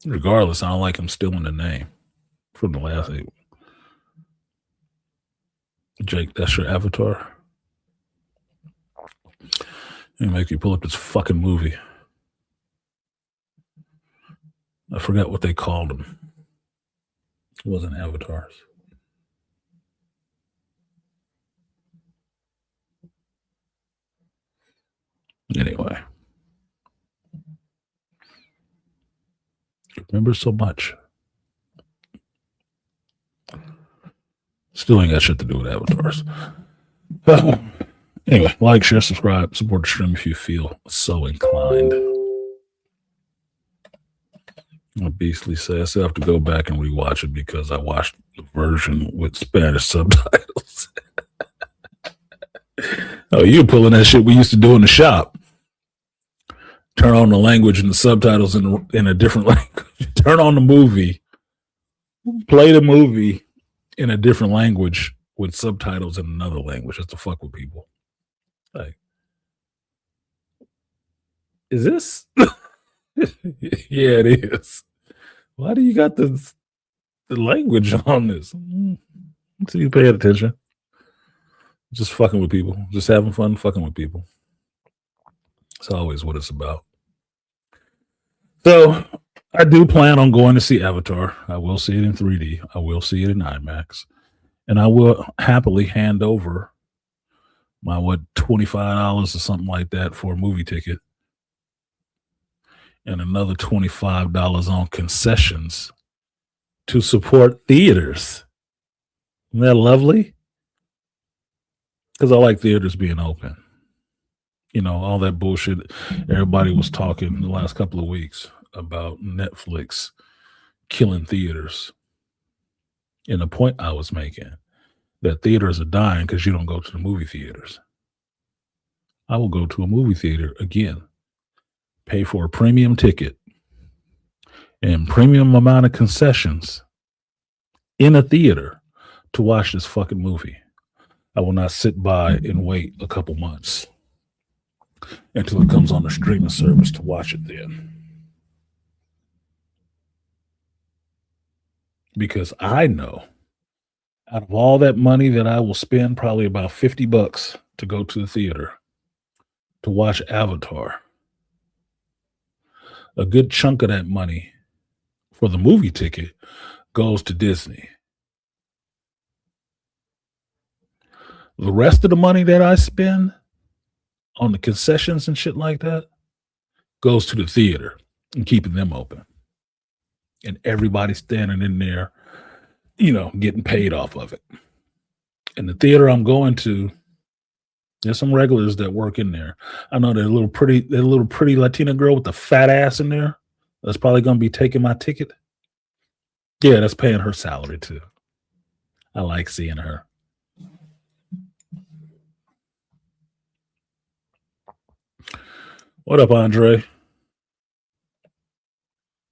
Regardless, I don't like him stealing the name from the last 8. Jake, that's your avatar? Let me make you pull up this fucking movie. I forgot what they called them. It wasn't avatars. Anyway. Remember so much. Still ain't got shit to do with avatars. Anyway, like, share, subscribe, support the stream if you feel so inclined. Beastly says I still have to go back and rewatch it because I watched the version with Spanish subtitles. Oh, you're pulling that shit we used to do in the shop. Turn on the language and the subtitles in a different language. Turn on the movie, play the movie in a different language with subtitles in another language just to fuck with people. Like, is this? Yeah, it is. Why do you got the language on this? So you pay attention. Just fucking with people. Just having fun fucking with people. It's always what it's about. So I do plan on going to see Avatar. I will see it in 3D. I will see it in IMAX. And I will happily hand over my $25 or something like that for a movie ticket. And another $25 on concessions to support theaters. Isn't that lovely? Because I like theaters being open. You know, all that bullshit everybody was talking the last couple of weeks about Netflix killing theaters. And the point I was making, that theaters are dying because you don't go to the movie theaters. I will go to a movie theater again, pay for a premium ticket and premium amount of concessions in a theater to watch this fucking movie. I will not sit by and wait a couple months until it comes on the streaming service to watch it then. Because I know out of all that money that I will spend, probably about $50 to go to the theater to watch Avatar, a good chunk of that money for the movie ticket goes to Disney. The rest of the money that I spend on the concessions and shit like that goes to the theater and keeping them open. And everybody standing in there, you know, getting paid off of it. And the theater I'm going to, there's some regulars that work in there. I know there's a little pretty Latina girl with the fat ass in there that's probably going to be taking my ticket. Yeah, that's paying her salary too. I like seeing her. What up, Andre?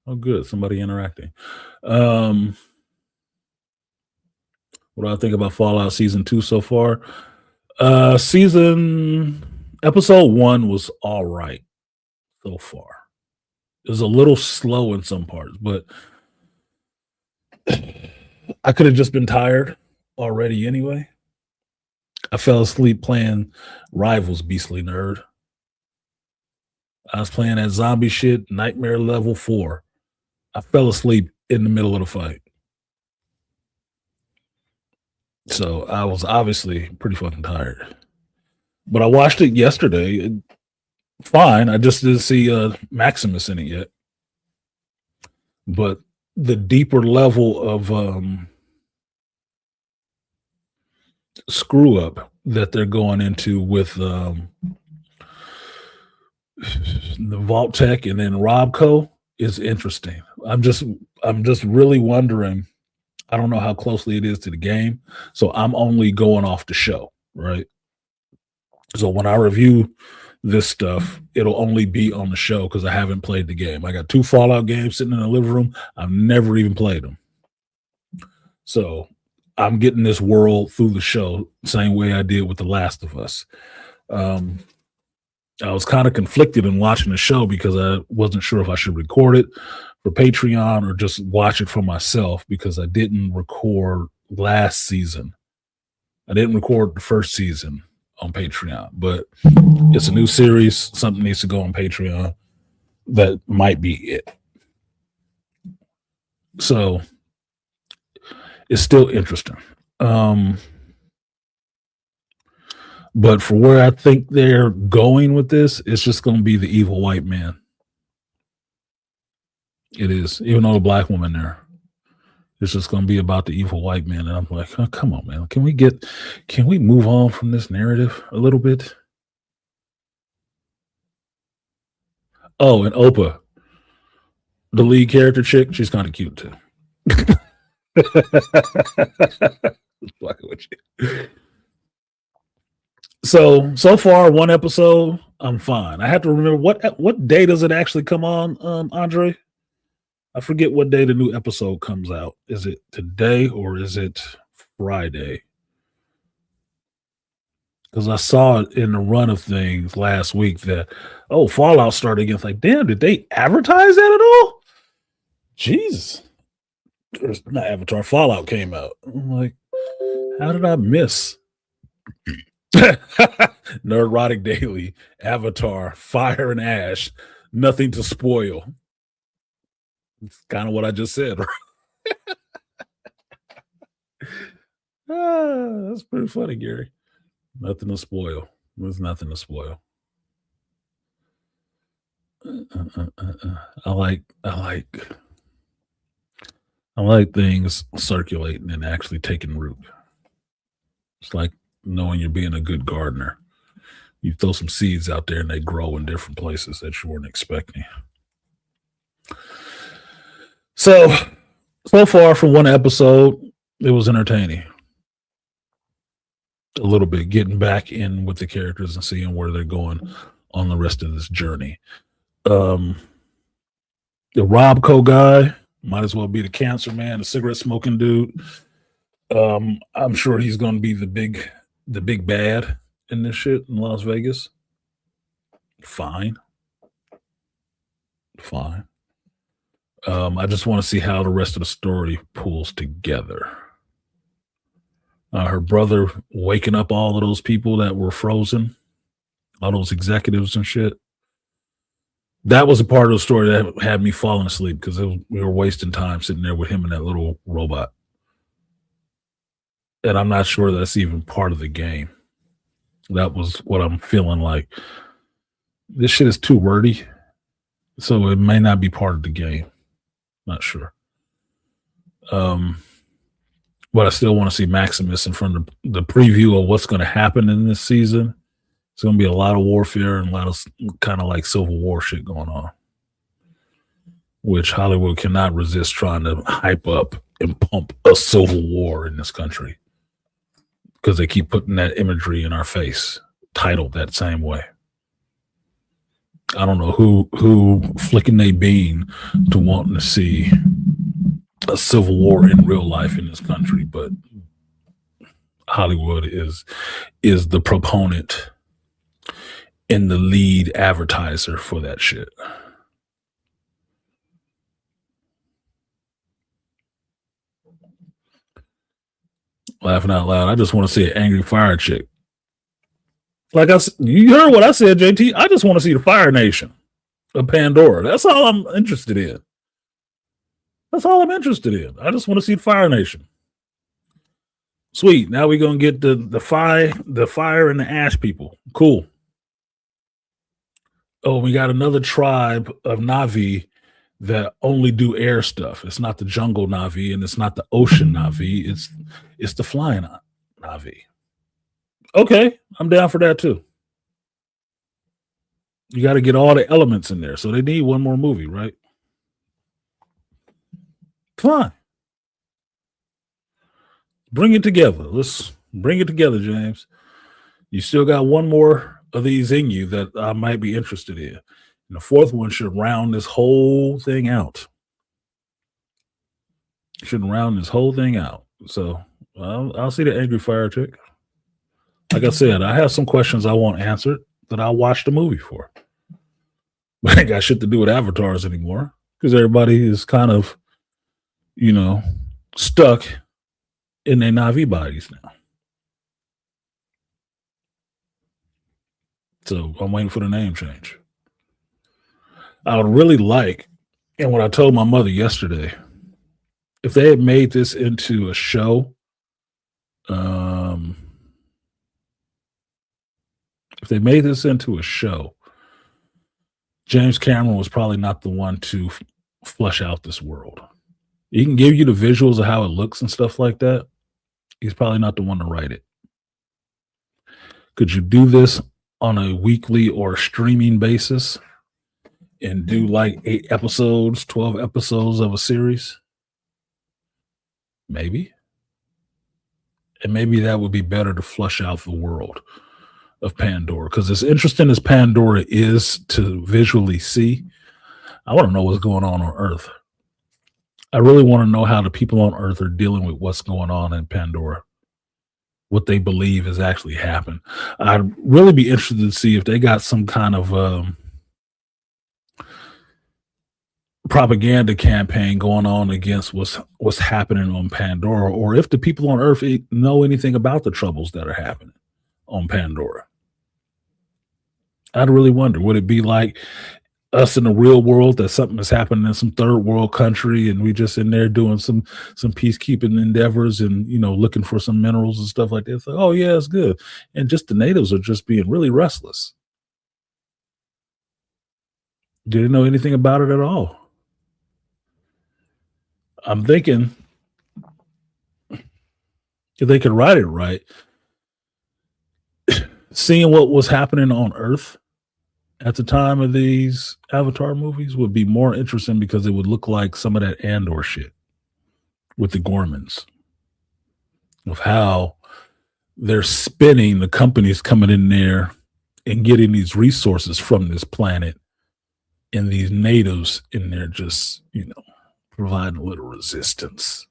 Oh, good. Somebody interacting. What do I think about Fallout Season 2 so far? Episode 1 was all right so far. It was a little slow in some parts, but I could have just been tired already anyway. I fell asleep playing Rivals, beastly nerd. I was playing that zombie shit, Nightmare Level 4. I fell asleep in the middle of the fight. So I was obviously pretty fucking tired. But I watched it yesterday. Fine. I just didn't see Maximus in it yet. But the deeper level of screw up that they're going into with the Vault Tech and then Robco is interesting. I'm just really wondering. I don't know how closely it is to the game, so I'm only going off the show, right? So when I review this stuff, it'll only be on the show because I haven't played the game. I got 2 Fallout games sitting in the living room. I've never even played them. So I'm getting this world through the show, same way I did with The Last of Us. I was kind of conflicted in watching the show because I wasn't sure if I should record it for Patreon or just watch it for myself because I didn't record last season. I didn't record the first season on Patreon, but it's a new series. Something needs to go on Patreon. That might be it. So it's still interesting. But for where I think they're going with this, it's just going to be the evil white man. It is, even though the black woman there. It's just going to be about the evil white man. And I'm like, oh, come on, man. Can we move on from this narrative a little bit? Oh, and Opa. The lead character chick, she's kind of cute too. Fucking with you. So far, one episode, I'm fine. I have to remember what day does it actually come on, Andre? I forget what day the new episode comes out. Is it today or is it Friday? Because I saw it in the run of things last week that, Fallout started again. It's like, damn, did they advertise that at all? Jesus. There's not Avatar, Fallout came out. I'm like, how did I miss? Nerdrotic Daily, Avatar, Fire and Ash, nothing to spoil. It's kind of what I just said. That's pretty funny, Gary. Nothing to spoil. There's nothing to spoil. I like things circulating and actually taking root. It's like knowing you're being a good gardener. You throw some seeds out there and they grow in different places that you weren't expecting. So far from one episode, it was entertaining. A little bit, getting back in with the characters and seeing where they're going on the rest of this journey. The Robco guy might as well be the cancer man, the cigarette smoking dude. I'm sure he's going to be the big bad in this shit in Las Vegas. Fine. I just want to see how the rest of the story pulls together. Her brother waking up all of those people that were frozen, all those executives and shit. That was a part of the story that had me falling asleep because we were wasting time sitting there with him and that little robot. And I'm not sure that's even part of the game. That was what I'm feeling like. This shit is too wordy, so it may not be part of the game. Not sure. But I still want to see Maximus in front of the preview of what's going to happen in this season. It's going to be a lot of warfare and a lot of kind of like Civil War shit going on, which Hollywood cannot resist trying to hype up and pump a civil war in this country because they keep putting that imagery in our face, titled that same way. I don't know who flicking their bean to wanting to see a civil war in real life in this country, but Hollywood is the proponent and the lead advertiser for that shit. Laughing out loud. I just want to see an angry fire chick. Like you heard what I said, JT. I just want to see the Fire Nation of Pandora. That's all I'm interested in. I just want to see the Fire Nation. Sweet. Now we're gonna get the fire and the ash people. Cool. Oh, we got another tribe of Na'vi that only do air stuff. It's not the jungle Na'vi and it's not the ocean Na'vi. It's the flying Na'vi. Okay, I'm down for that too. You got to get all the elements in there. So they need one more movie, right? Fine. Bring it together. Let's bring it together, James. You still got one more of these in you that I might be interested in. And the fourth one should round this whole thing out. So I'll see the angry fire chick. Like I said, I have some questions I want answered that I'll watch the movie for. But I ain't got shit to do with avatars anymore because everybody is kind of, stuck in their Na'vi bodies now. So I'm waiting for the name change. I would really like, and what I told my mother yesterday, if they had made this into a show, James Cameron was probably not the one to flesh out this world. He can give you the visuals of how it looks and stuff like that. He's probably not the one to write it. Could you do this on a weekly or streaming basis and do like 8 episodes, 12 episodes of a series? Maybe. And maybe that would be better to flush out the world of Pandora. Because as interesting as Pandora is to visually see, I want to know what's going on Earth. I really want to know how the people on Earth are dealing with what's going on in Pandora, what they believe has actually happened. I'd really be interested to see if they got some kind of propaganda campaign going on against what's happening on Pandora, or if the people on Earth know anything about the troubles that are happening on Pandora. I'd really wonder, would it be like us in the real world that something is happening in some third world country and we just in there doing some peacekeeping endeavors and, you know, looking for some minerals and stuff like that? It's like, oh yeah, it's good. And just the natives are just being really restless. Didn't know anything about it at all. I'm thinking if they could write it right, seeing what was happening on Earth at the time of these Avatar movies would be more interesting because it would look like some of that Andor shit with the Gormans, of how they're spinning, the companies coming in there and getting these resources from this planet, and these natives in there just, you know, providing a little resistance.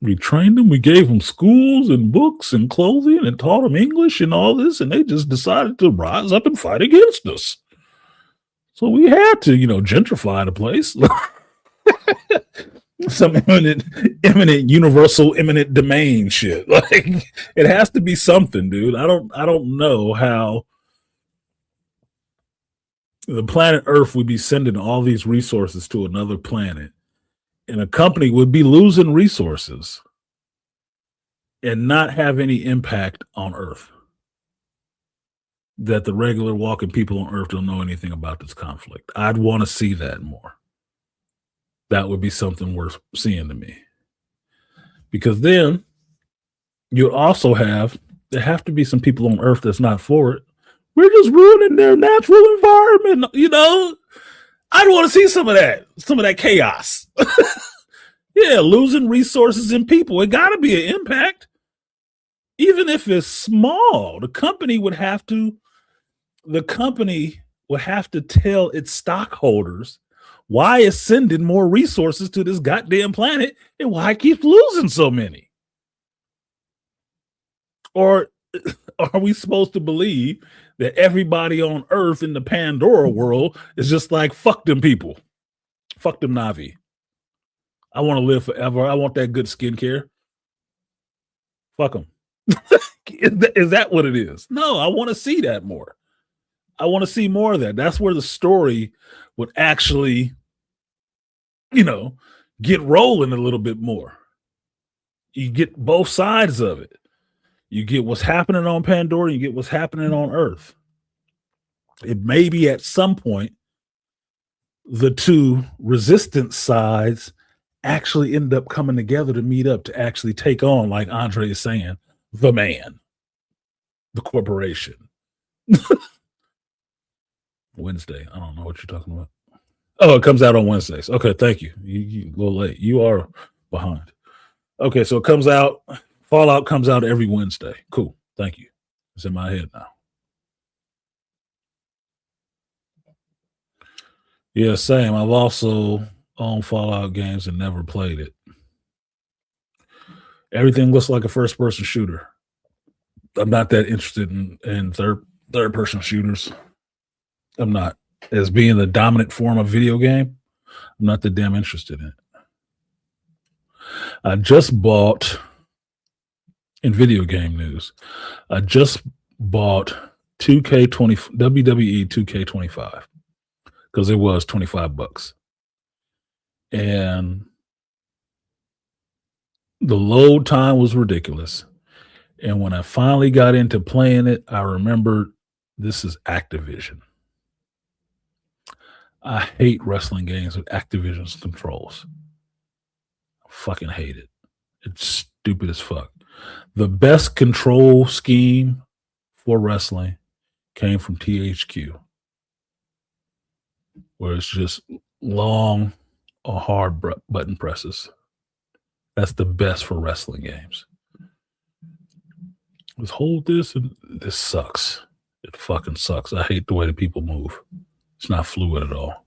We trained them, we gave them schools and books and clothing and taught them English and all this, and they just decided to rise up and fight against us. So we had to, you know, gentrify the place. Some imminent universal eminent domain shit. Like, it has to be something, dude. I don't know how the planet Earth would be sending all these resources to another planet, and a company would be losing resources and not have any impact on Earth, that the regular walking people on Earth don't know anything about this conflict. I'd want to see that more. That would be something worth seeing to me. Because then you also there have to be some people on Earth that's not for it. We're just ruining their natural environment, you know? I'd want to see some of that chaos. Yeah, losing resources and people. It got to be an impact. Even if it's small, the company would have to tell its stockholders why it's sending more resources to this goddamn planet and why it keeps losing so many. Or are we supposed to believe that everybody on Earth in the Pandora world is just like, fuck them people, fuck them Navi, I want to live forever, I want that good skincare, fuck them? Is that what it is? No, I want to see that more. I want to see more of that. That's where the story would actually, you know, get rolling a little bit more. You get both sides of it. You get what's happening on Pandora, you get what's happening on Earth. It may be at some point the two resistance sides actually end up coming together to meet up to actually take on, like Andre is saying, the man, the corporation. Wednesday. I don't know what you're talking about. Oh, it comes out on Wednesdays. Okay, thank you. You a little late. You are behind. Okay, so it comes out. Fallout comes out every Wednesday. Cool. Thank you. It's in my head now. Yeah, same. I've also owned Fallout games and never played it. Everything looks like a first-person shooter. I'm not that interested in third-person shooters. I'm not. As being the dominant form of video game, I'm not that damn interested in it. I just bought, in video game news, I just bought WWE 2K25 because it was $25. And the load time was ridiculous. And when I finally got into playing it, I remembered this is Activision. I hate wrestling games with Activision's controls. I fucking hate it. It's stupid as fuck. The best control scheme for wrestling came from THQ. where it's just long or hard button presses. That's the best for wrestling games. Let's hold this, and this sucks. It fucking sucks. I hate the way that people move. It's not fluid at all.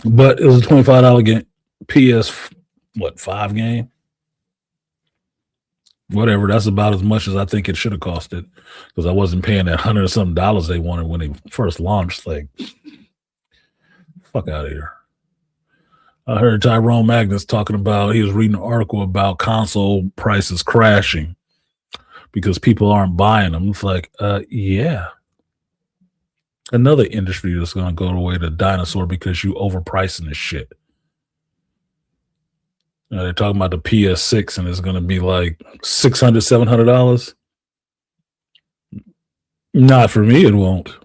But it was a $25 game. PS, 5 game? Whatever. That's about as much as I think it should have costed, because I wasn't paying that $100 or something they wanted when they first launched. Like, fuck out of here. I heard Tyrone Magnus talking about, he was reading an article about console prices crashing because people aren't buying them. It's like, yeah. Another industry that's going to go the way to dinosaur because you overpricing this shit. They're talking about the PS6 and it's going to be like $600, $700. Not for me, it won't.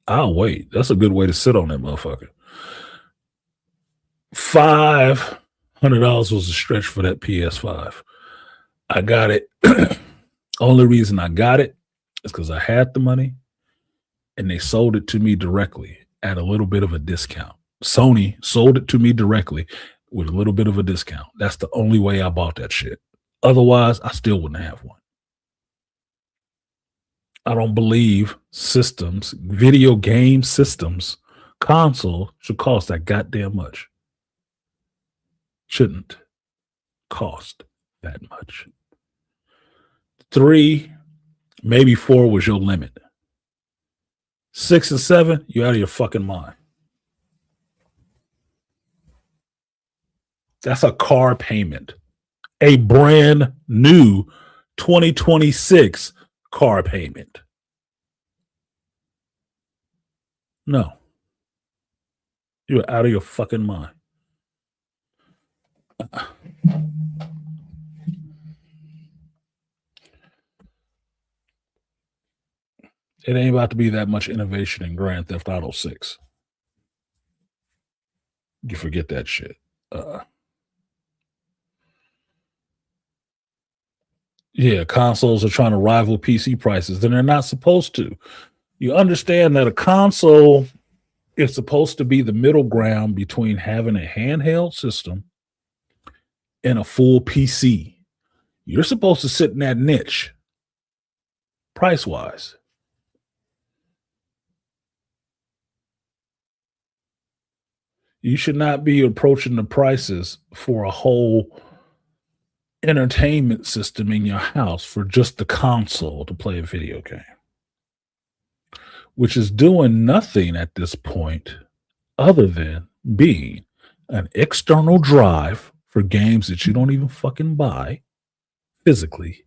I'll wait. That's a good way to sit on that motherfucker. $500 was a stretch for that PS5. I got it. Only reason I got it is because I had the money and they sold it to me directly at a little bit of a discount. Sony sold it to me directly with a little bit of a discount. That's the only way I bought that shit. Otherwise, I still wouldn't have one. I don't believe systems, video game systems, console should cost that goddamn much. Shouldn't cost that much. 3, maybe 4 was your limit. 6 and 7, you're out of your fucking mind. That's a car payment. A brand new 2026 car payment. No. You're out of your fucking mind. It ain't about to be that much innovation in Grand Theft Auto 6. You forget that shit. Yeah, consoles are trying to rival PC prices, then they're not supposed to. You understand that a console is supposed to be the middle ground between having a handheld system and a full PC. You're supposed to sit in that niche, price-wise. You should not be approaching the prices for a whole entertainment system in your house for just the console to play a video game, which is doing nothing at this point other than being an external drive for games that you don't even fucking buy physically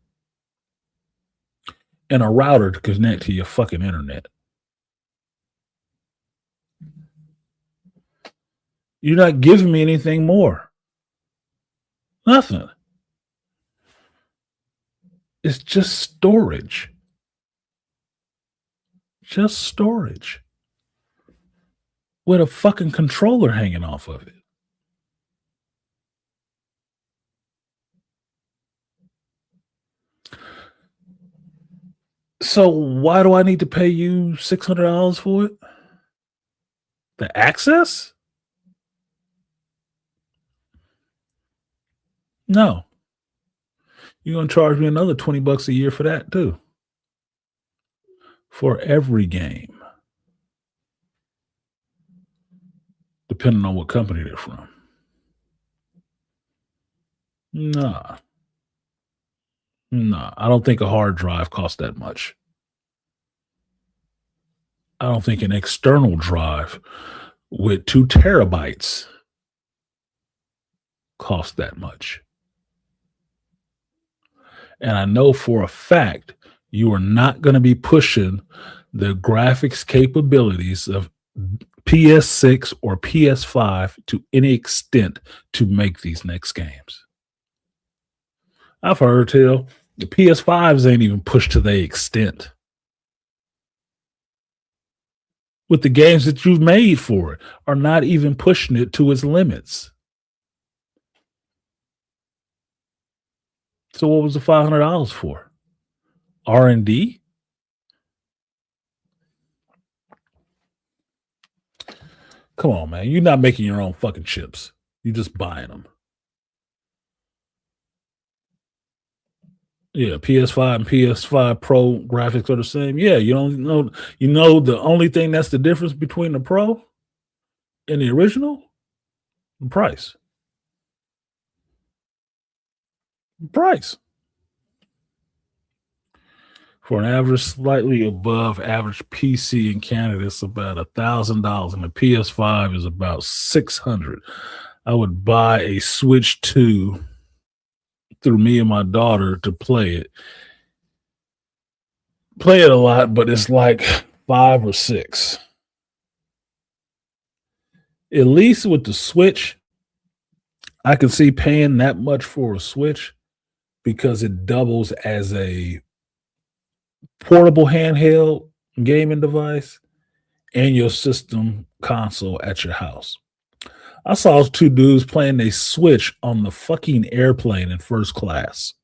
and a router to connect to your fucking internet. You're not giving me anything more. Nothing. It's just storage. Just storage. With a fucking controller hanging off of it. So why do I need to pay you $600 for it? The access? No. You're going to charge me another $20 a year for that too. For every game. Depending on what company they're from. Nah. I don't think a hard drive costs that much. I don't think an external drive with 2 terabytes costs that much. And I know for a fact you are not going to be pushing the graphics capabilities of PS6 or PS5 to any extent to make these next games. I've heard tell the PS5s ain't even pushed to the extent. With the games that you've made for it are not even pushing it to its limits. So what was the $500 for? R&D? Come on, man. You're not making your own fucking chips. You're just buying them. Yeah, PS5 and PS5 Pro graphics are the same. Yeah, you don't know. You know the only thing that's the difference between the Pro and the original? The price. Price. For an average, slightly above average PC in Canada, it's about $1,000, and the PS5 is about $600. I would buy a Switch 2 through me and my daughter to play it. Play it a lot, but it's like 5 or 6. At least with the Switch, I can see paying that much for a Switch because it doubles as a portable handheld gaming device and your system console at your house. I saw 2 dudes playing a Switch on the fucking airplane in first class.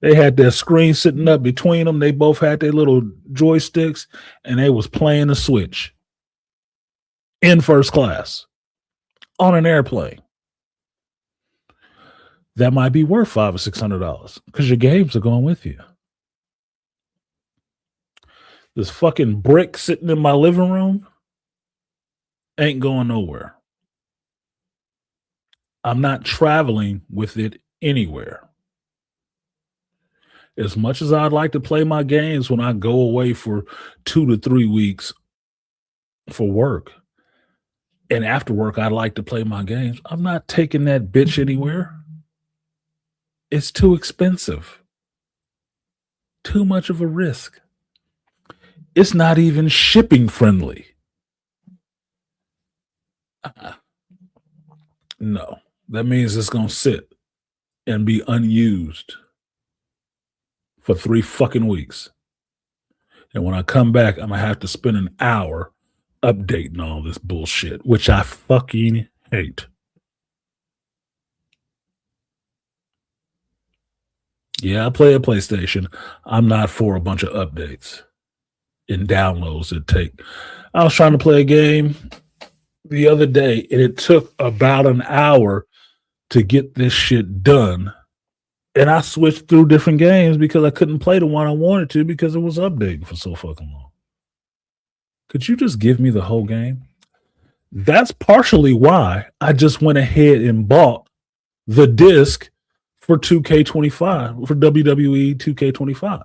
They had their screen sitting up between them. They both had their little joysticks, and they was playing the Switch in first class on an airplane. That might be worth $500 or $600 because your games are going with you. This fucking brick sitting in my living room ain't going nowhere. I'm not traveling with it anywhere. As much as I'd like to play my games when I go away for 2 to 3 weeks for work, and after work, I'd like to play my games, I'm not taking that bitch anywhere. It's too expensive. Too much of a risk. It's not even shipping friendly. No, that means it's going to sit and be unused for 3 fucking weeks. And when I come back, I'm going to have to spend an hour updating all this bullshit, which I fucking hate. Yeah, I play a PlayStation. I'm not for a bunch of updates and downloads that take. I was trying to play a game the other day, and it took about an hour to get this shit done. And I switched through different games because I couldn't play the one I wanted to because it was updating for so fucking long. Could you just give me the whole game? That's partially why I just went ahead and bought the disc for 2K25, for WWE 2K25.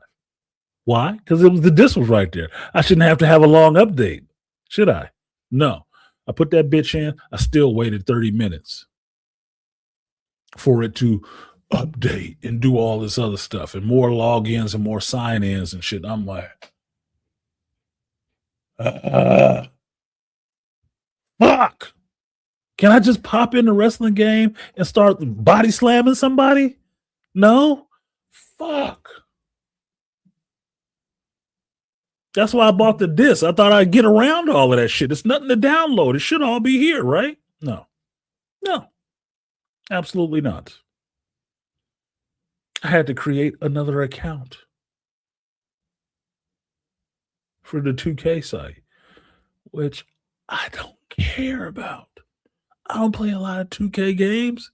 Why? Because the disc was right there. I shouldn't have to have a long update, should I? No. I put that bitch in. I still waited 30 minutes for it to update and do all this other stuff and more logins and more sign-ins and shit. I'm like, fuck. Can I just pop in the wrestling game and start body slamming somebody? No? Fuck. That's why I bought the disc. I thought I'd get around all of that shit. It's nothing to download. It should all be here, right? No. No. Absolutely not. I had to create another account for the 2K site, which I don't care about. I don't play a lot of 2K games.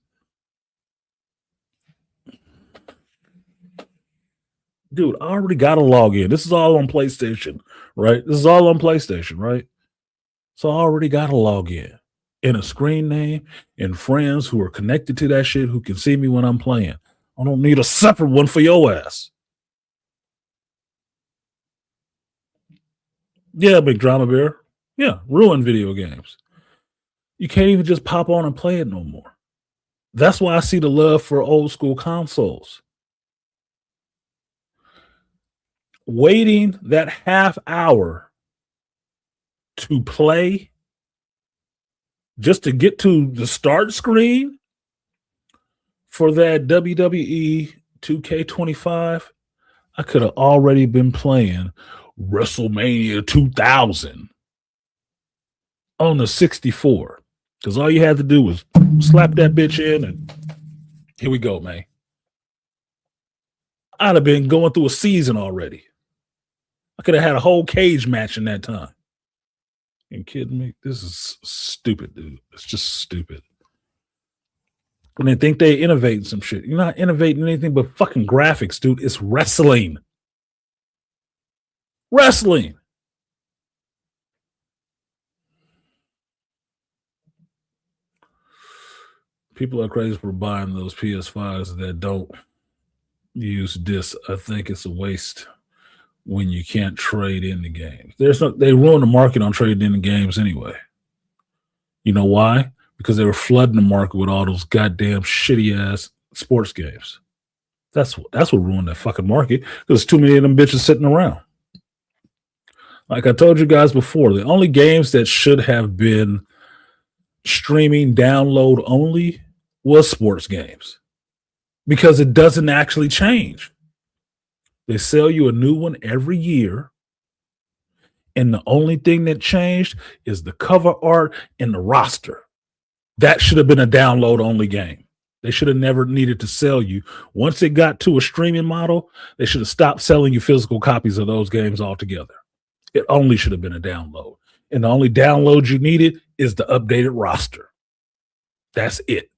Dude, I already got to log in. This is all on PlayStation, right? So I already got to log in a screen name and friends who are connected to that shit who can see me when I'm playing. I don't need a separate one for your ass. Yeah, Big Drama Bear. Yeah, ruin video games. You can't even just pop on and play it no more. That's why I see the love for old school consoles. Waiting that half hour to play just to get to the start screen for that WWE 2K25, I could have already been playing WrestleMania 2000 on the 64 because all you had to do was slap that bitch in and here we go, man. I'd have been going through a season already. I could have had a whole cage match in that time. You kidding me? This is stupid, dude. It's just stupid. And they think they innovate some shit. You're not innovating anything but fucking graphics, dude. It's wrestling. Wrestling. People are crazy for buying those PS5s that don't use discs. I think it's a waste when you can't trade in the games. They ruin the market on trading in the games anyway. You know why? Because they were flooding the market with all those goddamn shitty ass sports games. That's what ruined that fucking market. There's too many of them bitches sitting around. Like I told you guys before, the only games that should have been streaming download only was sports games, because it doesn't actually change. They sell you a new one every year, and the only thing that changed is the cover art and the roster. That should have been a download only game. They should have never needed to sell you. Once it got to a streaming model, they should have stopped selling you physical copies of those games altogether. It only should have been a download. And the only download you needed is the updated roster. That's it.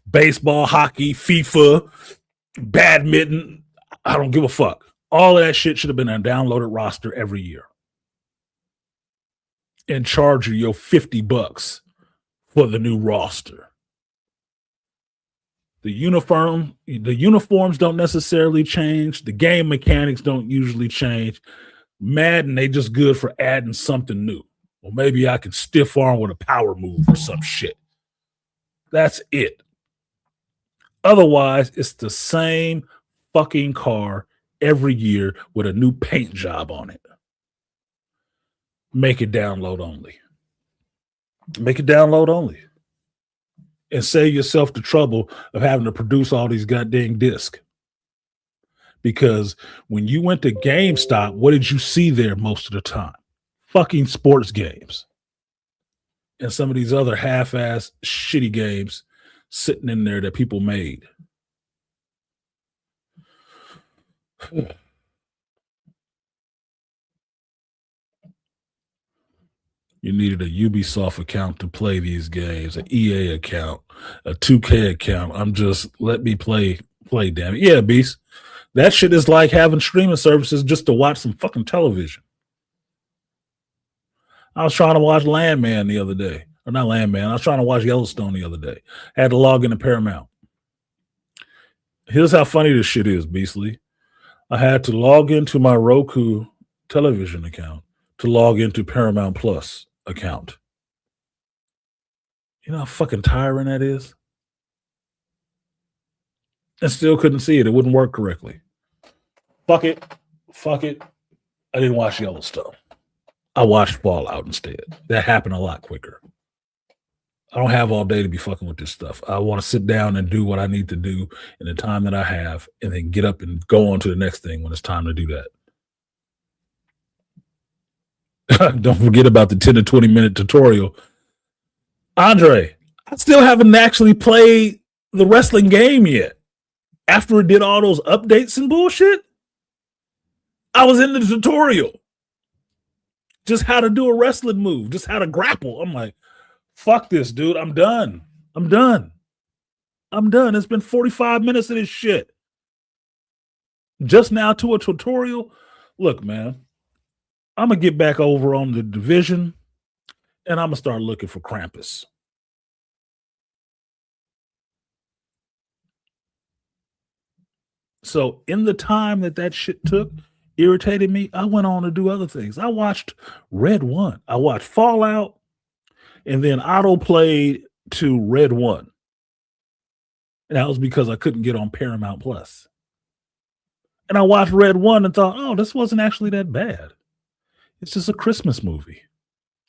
Baseball, hockey, FIFA, badminton, I don't give a fuck. All of that shit should have been a downloaded roster every year. And charge you your $50 for the new roster. The uniforms don't necessarily change. The game mechanics don't usually change. Madden, they just good for adding something new. Or maybe I can stiff arm with a power move or some shit. That's it. Otherwise, it's the same fucking car every year with a new paint job on it. Make it download only. Make it download only. And save yourself the trouble of having to produce all these goddamn discs. Because when you went to GameStop, what did you see there most of the time? Fucking sports games. And some of these other half-ass shitty games sitting in there that people made. You needed a Ubisoft account to play these games, an EA account, a 2K account. Let me play, damn it. Yeah, Beast. That shit is like having streaming services just to watch some fucking television. I was trying to watch Landman the other day. Or not Landman. I was trying to watch Yellowstone the other day. I had to log into Paramount. Here's how funny this shit is, Beastly. I had to log into my Roku television account to log into Paramount Plus account. You know how fucking tiring that is? And still couldn't see it. It wouldn't work correctly. Fuck it. I didn't watch Yellowstone. I watched Fallout instead. That happened a lot quicker. I don't have all day to be fucking with this stuff. I want to sit down and do what I need to do in the time that I have, and then get up and go on to the next thing when it's time to do that. Don't forget about the 10 to 20 minute tutorial. Andre, I still haven't actually played the wrestling game yet. After it did all those updates and bullshit, I was in the tutorial. Just how to do a wrestling move, just how to grapple. I'm like, fuck this, dude. I'm done. It's been 45 minutes of this shit. Just now to a tutorial. Look, man, I'm going to get back over on the division, and I'm going to start looking for Krampus. So in the time that shit took, irritated me, I went on to do other things. I watched Red 1. I watched Fallout, and then auto-played to Red 1. And that was because I couldn't get on Paramount Plus. And I watched Red 1 and thought, oh, this wasn't actually that bad. It's just a Christmas movie.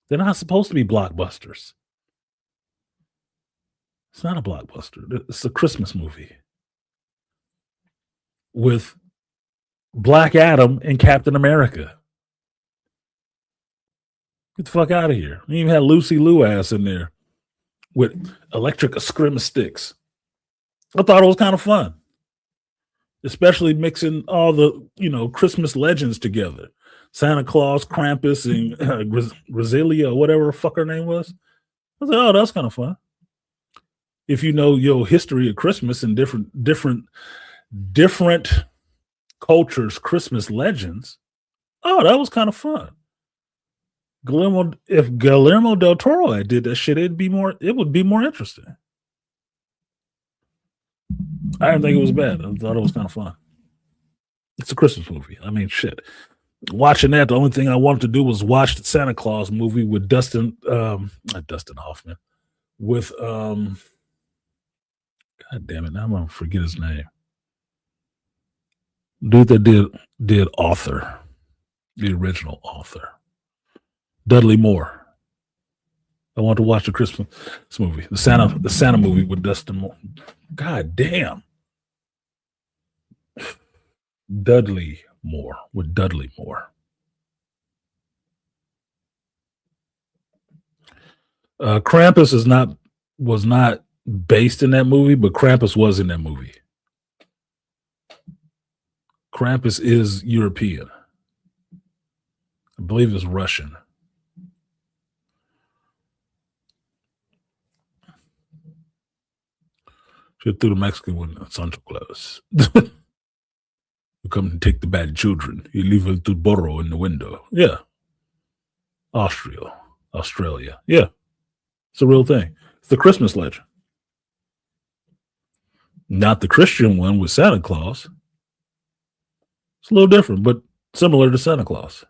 They're not supposed to be blockbusters. It's not a blockbuster. It's a Christmas movie with Black Adam and Captain America. Get the fuck out of here. You even had Lucy Liu ass in there with electric escrima sticks. I thought it was kind of fun, especially mixing all the, Christmas legends together. Santa Claus, Krampus, and Griselia, or whatever the fuck her name was. I was like, oh, that's kind of fun. If you know your history of Christmas and different cultures' Christmas legends, oh, that was kind of fun. If Guillermo del Toro had did that shit, it would be more interesting. I didn't think it was bad. I thought it was kind of fun. It's a Christmas movie. I mean, shit. Watching that, the only thing I wanted to do was watch the Santa Claus movie with not Dustin Hoffman, with God damn it, now I'm gonna forget his name. Dude that did Author, the original Author. Dudley Moore. I want to watch the Christmas movie, the Santa movie with Dustin Moore. God damn. Dudley Moore with Dudley Moore. Krampus was not based in that movie, but Krampus was in that movie. Krampus is European. I believe it's Russian. Should through the Mexican one, Santa Claus. You come and take the bad children. You leave them to borrow in the window. Yeah. Australia. Yeah. It's a real thing. It's the Christmas legend. Not the Christian one with Santa Claus. It's a little different, but similar to Santa Claus.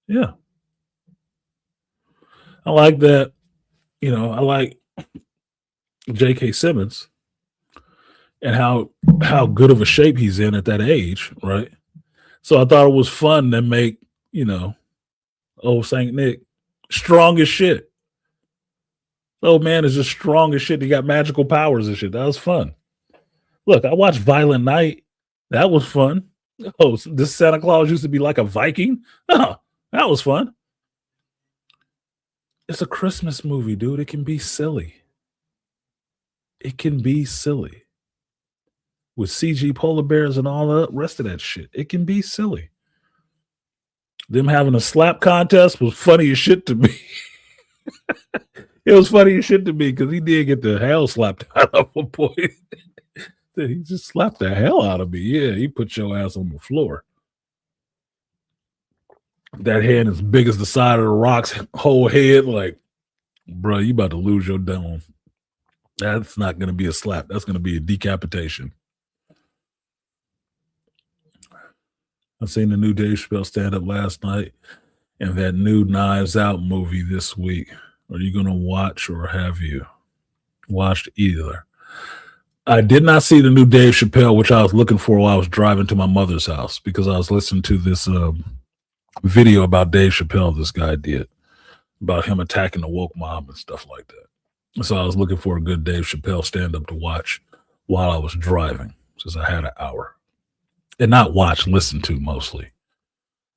Yeah. I like that. You know, I like J.K. Simmons and how good of a shape he's in at that age, right? So I thought it was fun to make, old Saint Nick strong as shit. Old man is just strong as shit. He got magical powers and shit. That was fun. Look, I watched Violent Night. That was fun. Oh, this Santa Claus used to be like a Viking. Oh, that was fun. It's a Christmas movie, dude. It can be silly. It can be silly. With CG polar bears and all the rest of that shit. It can be silly. Them having a slap contest was funny as shit to me. It was funny as shit to me because he did get the hell slapped out of him, boy. He just slapped the hell out of me. Yeah, he put your ass on the floor. That hand as big as the side of the Rock's whole head. Like, bro, you about to lose your dome. That's not going to be a slap. That's going to be a decapitation. I've seen the new Dave Chappelle stand-up last night and that new Knives Out movie this week. Are you going to watch or have you watched either? I did not see the new Dave Chappelle, which I was looking for while I was driving to my mother's house because I was listening to this video about Dave Chappelle this guy did about him attacking the woke mob and stuff like that. So I was looking for a good Dave Chappelle stand-up to watch while I was driving since I had an hour. And not watch, listen to mostly.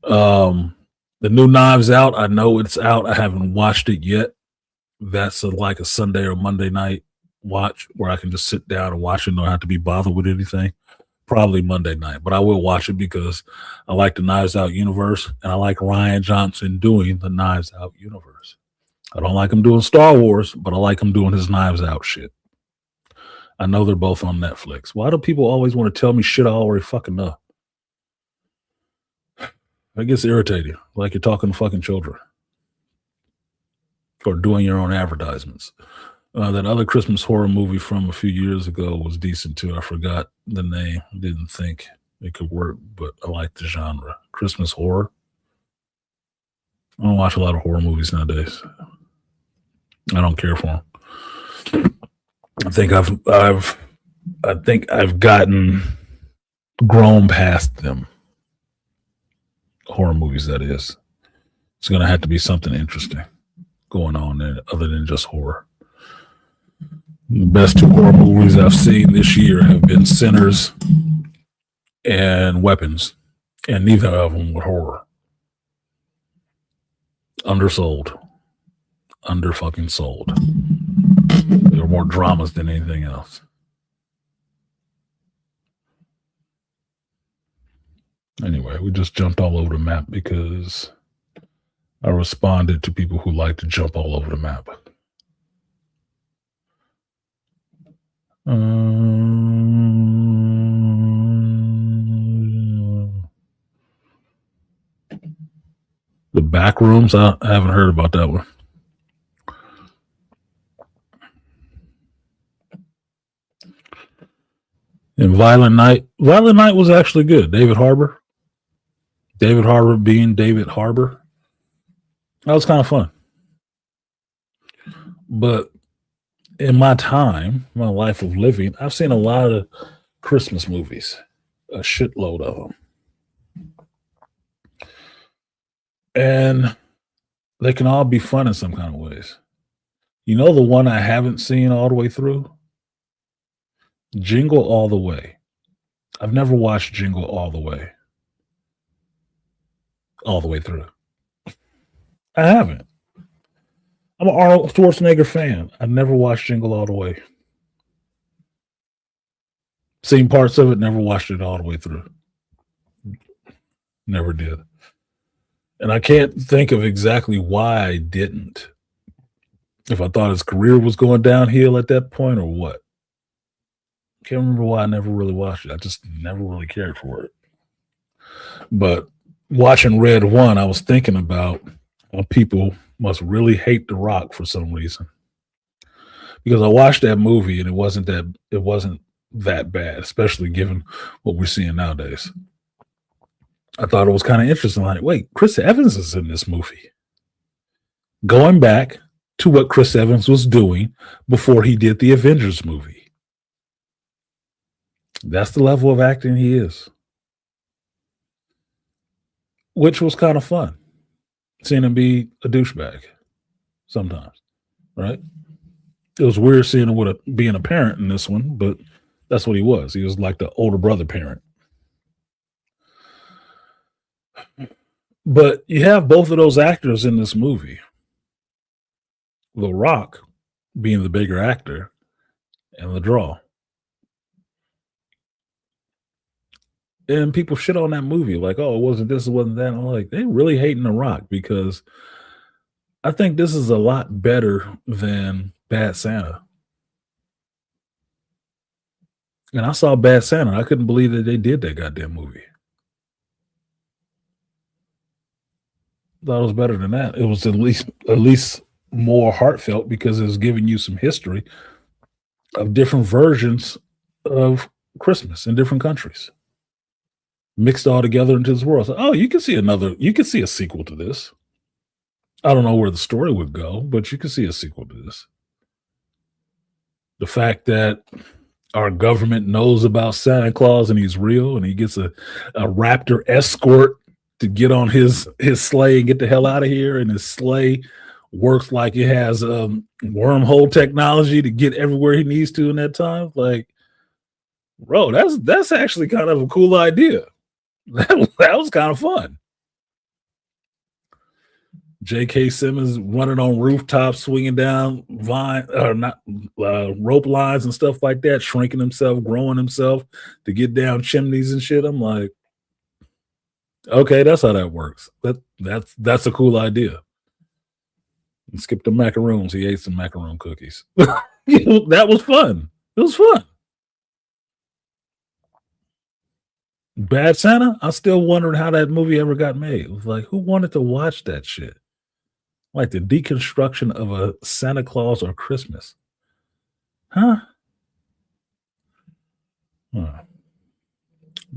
The new Knives Out, I know it's out. I haven't watched it yet. That's like a Sunday or Monday night watch where I can just sit down and watch it and don't have to be bothered with anything. Probably Monday night, but I will watch it because I like the Knives Out universe and I like Rian Johnson doing the Knives Out universe. I don't like him doing Star Wars, but I like him doing his Knives Out shit. I know they're both on Netflix. Why do people always want to tell me shit I already fucking know? That gets irritating, like you're talking to fucking children or doing your own advertisements. That other Christmas horror movie from a few years ago was decent too. I forgot the name. Didn't think it could work, but I like the genre. Christmas horror. I don't watch a lot of horror movies nowadays. I don't care for them. I think I've gotten grown past them. Horror movies, that is. It's going to have to be something interesting going on there other than just horror. The best two horror movies I've seen this year have been Sinners and Weapons, and neither of them were horror. Undersold. Under fucking sold. There were more dramas than anything else. Anyway, we just jumped all over the map because I responded to people who like to jump all over the map. The back rooms, I haven't heard about that one. And Violent Night was actually good. David Harbour being David Harbour. That was kind of fun. But in my time, my life of living, I've seen a lot of Christmas movies, a shitload of them. And they can all be fun in some kind of ways. You know the one I haven't seen all the way through? Jingle All the Way. I've never watched Jingle all the way through. I haven't. I'm an Arnold Schwarzenegger fan. I've never watched Jingle All the Way. Seen parts of it, never watched it all the way through. Never did. And I can't think of exactly why I didn't. If I thought his career was going downhill at that point or what. Can't remember why I never really watched it. I just never really cared for it. But watching Red One, I was thinking about how people must really hate The Rock for some reason. Because I watched that movie and it wasn't that bad, especially given what we're seeing nowadays. I thought it was kind of interesting. Like, wait, Chris Evans is in this movie. Going back to what Chris Evans was doing before he did the Avengers movie. That's the level of acting he is. Which was kind of fun. Seeing him be a douchebag sometimes, right? It was weird seeing him being a parent in this one, but that's what he was. He was like the older brother parent. But you have both of those actors in this movie. The Rock being the bigger actor and the draw. And people shit on that movie like, oh, it wasn't this, it wasn't that. I'm like, they really hating The Rock because I think this is a lot better than Bad Santa. And I saw Bad Santa. I couldn't believe that they did that goddamn movie. Thought it was better than that. It was at least more heartfelt because it was giving you some history of different versions of Christmas in different countries. Mixed all together into this world. So, oh, you can see a sequel to this. I don't know where the story would go, but you can see a sequel to this. The fact that our government knows about Santa Claus and he's real and he gets a raptor escort to get on his sleigh and get the hell out of here, and his sleigh works like it has wormhole technology to get everywhere he needs to in that time. Like, bro, that's actually kind of a cool idea. That was kind of fun. J.K. Simmons running on rooftops, swinging down rope lines and stuff like that, shrinking himself, growing himself to get down chimneys and shit. I'm like, okay, that's how that works. That's a cool idea. And skip the macaroons. He ate some macaroon cookies. That was fun. It was fun. Bad Santa, I'm still wondering how that movie ever got made. It was like, who wanted to watch that shit? Like the deconstruction of a Santa Claus or Christmas. Huh?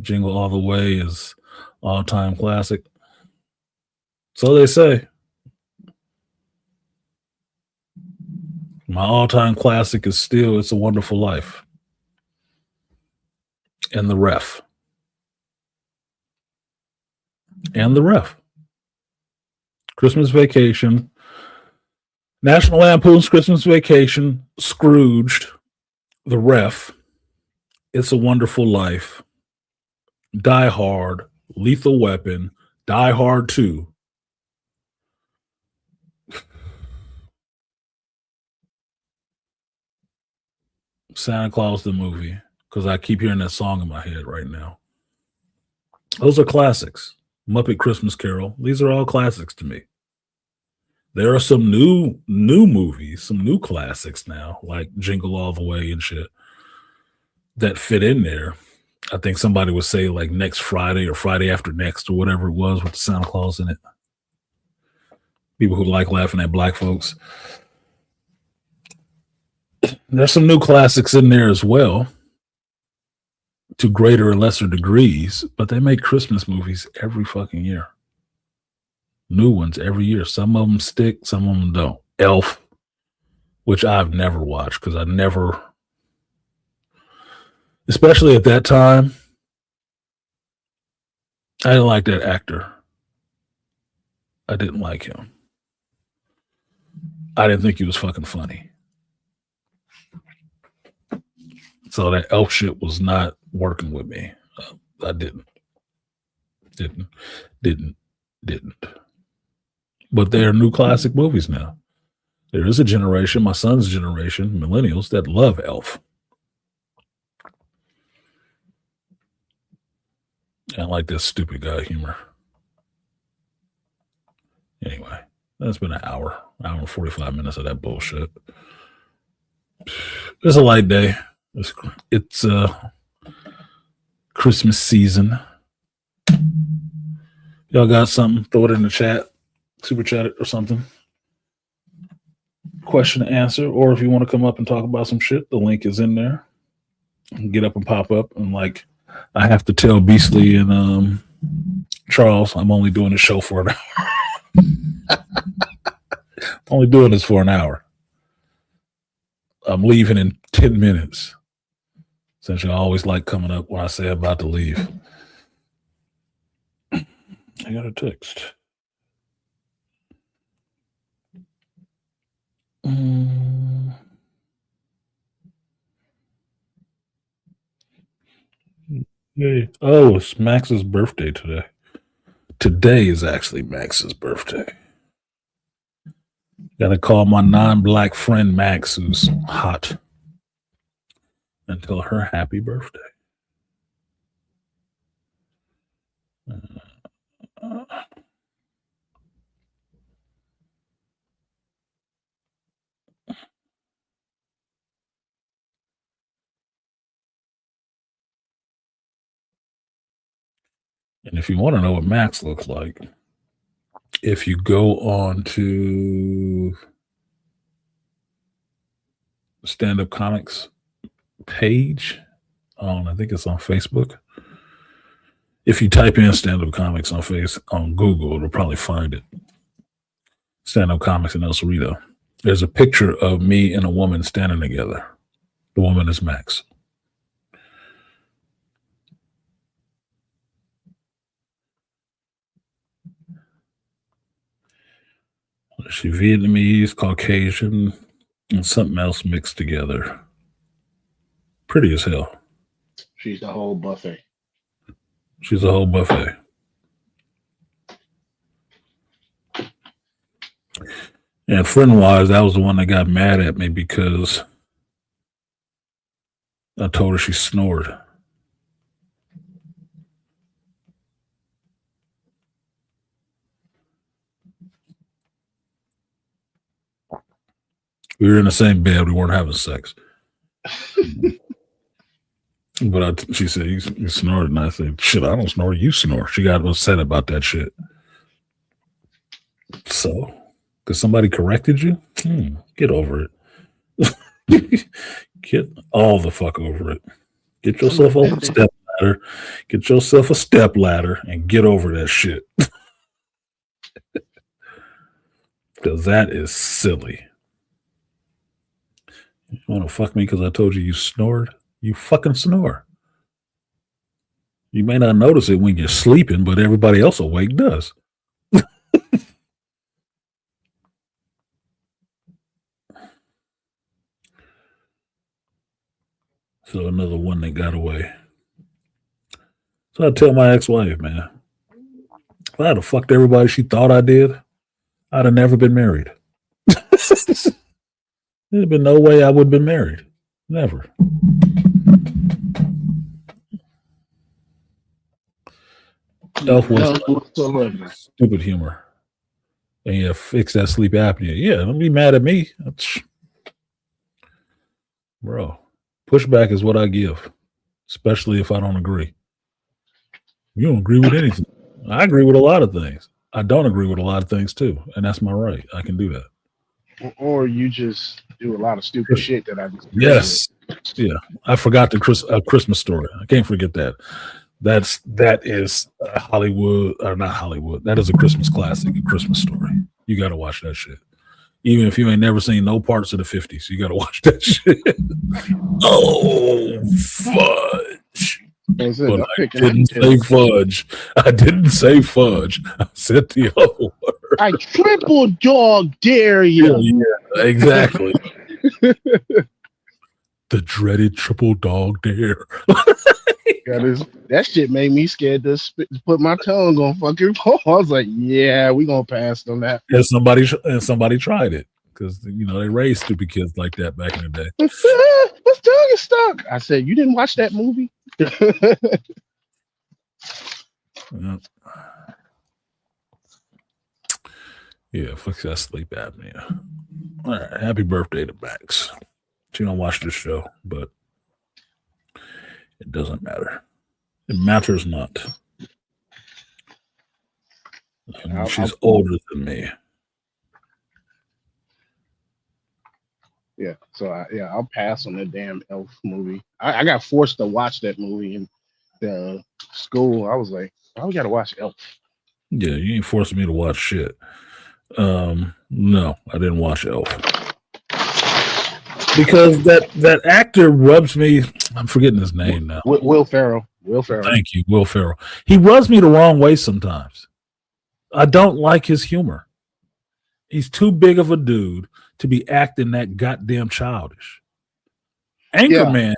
Jingle All the Way is all-time classic. So they say. My all-time classic is still It's a Wonderful Life. And The Ref. Christmas Vacation, National Lampoon's Christmas Vacation, Scrooged, The Ref, It's a Wonderful Life, Die Hard, Lethal Weapon, Die Hard 2. Santa Claus the movie, because I keep hearing that song in my head right now. Those are classics. Muppet Christmas Carol. These are all classics to me. There are some new movies, some new classics now, like Jingle All the Way and shit, that fit in there. I think somebody would say like Next Friday or Friday After Next or whatever it was with the Santa Claus in it. People who like laughing at black folks. There's some new classics in there as well, to greater or lesser degrees, but they make Christmas movies every fucking year. New ones every year. Some of them stick, some of them don't. Elf, which I've never watched because I never, especially at that time, I didn't like that actor. I didn't like him. I didn't think he was fucking funny. So that elf shit was not working with me. I didn't. But they're new classic movies now. There is a generation, my son's generation, millennials, that love Elf. I like this stupid guy humor. Anyway, that's been an hour and 45 minutes of that bullshit. It's a light day. It's Christmas season. Y'all got something? Throw it in the chat, super chat it or something. Question and answer, or if you want to come up and talk about some shit, the link is in there. Get up and pop up, and like I have to tell Beastly and Charles, I'm only doing the show for an hour. Only doing this for an hour. I'm leaving in 10 minutes. Since you always like coming up when I say I'm about to leave. I got a text. Hey. Oh, it's Max's birthday today. Today is actually Max's birthday. Gotta call my non-black friend Max, who's hot, and tell her happy birthday. And if you want to know what Max looks like, if you go on to Stand Up Comics page on, I think it's on Facebook. If you type in Stand Up Comics on Google, it'll probably find it. Stand Up Comics in El Cerrito. There's a picture of me and a woman standing together. The woman is Max. She's Vietnamese, Caucasian, and something else mixed together. Pretty as hell. She's a whole buffet. She's a whole buffet. And friend-wise, that was the one that got mad at me because I told her she snored. We were in the same bed. We weren't having sex. But she said, you snored. And I said, shit, I don't snore. You snore. She got upset about that shit. So, because somebody corrected you? Get over it. Get all the fuck over it. Get yourself over a step ladder. Get yourself a step ladder and get over that shit. Because that is silly. You want to fuck me because I told you snored? You fucking snore. You may not notice it when you're sleeping, but everybody else awake does. So another one that got away. So I tell my ex-wife, man, if I had have fucked everybody she thought I did, I'd have never been married. There'd been no way I would have been married. Never. Elf was Whatsoever. stupid humor. And yeah, fix that sleep apnea. Yeah, don't be mad at me. Bro, pushback is what I give, especially if I don't agree. You don't agree with anything. I agree with a lot of things. I don't agree with a lot of things too, and that's my right. I can do that. Or you just do a lot of stupid shit that I disagree Yes, yeah. I forgot the Christmas Story. I can't forget that. That is Hollywood or not Hollywood. That is a Christmas classic, a Christmas Story. You got to watch that shit. Even if you ain't never seen no parts of the 50s, you got to watch that shit. Oh, fudge. But I didn't say fudge. I didn't say fudge. I said the other word. I triple dog dare you. Yeah, exactly. The dreaded triple dog dare. That shit made me scared to put my tongue on fucking phone. I was like, yeah, we gonna pass on that. And somebody tried it because they raised stupid kids like that back in the day. What's tongue is stuck? I said, you didn't watch that movie? Yeah, fuck that sleep apnea. All right, happy birthday to Max. She don't watch this show, but it doesn't matter. It matters not. She's older than me. Yeah, so I'll pass on that damn Elf movie. I got forced to watch that movie in the school. I was like, oh, we gotta watch Elf. Yeah, you ain't forcing me to watch shit. No, I didn't watch Elf because that actor rubs me. I'm forgetting his name now. Will Ferrell. Thank you, Will Ferrell. He rubs me the wrong way sometimes. I don't like his humor. He's too big of a dude to be acting that goddamn childish. Anchorman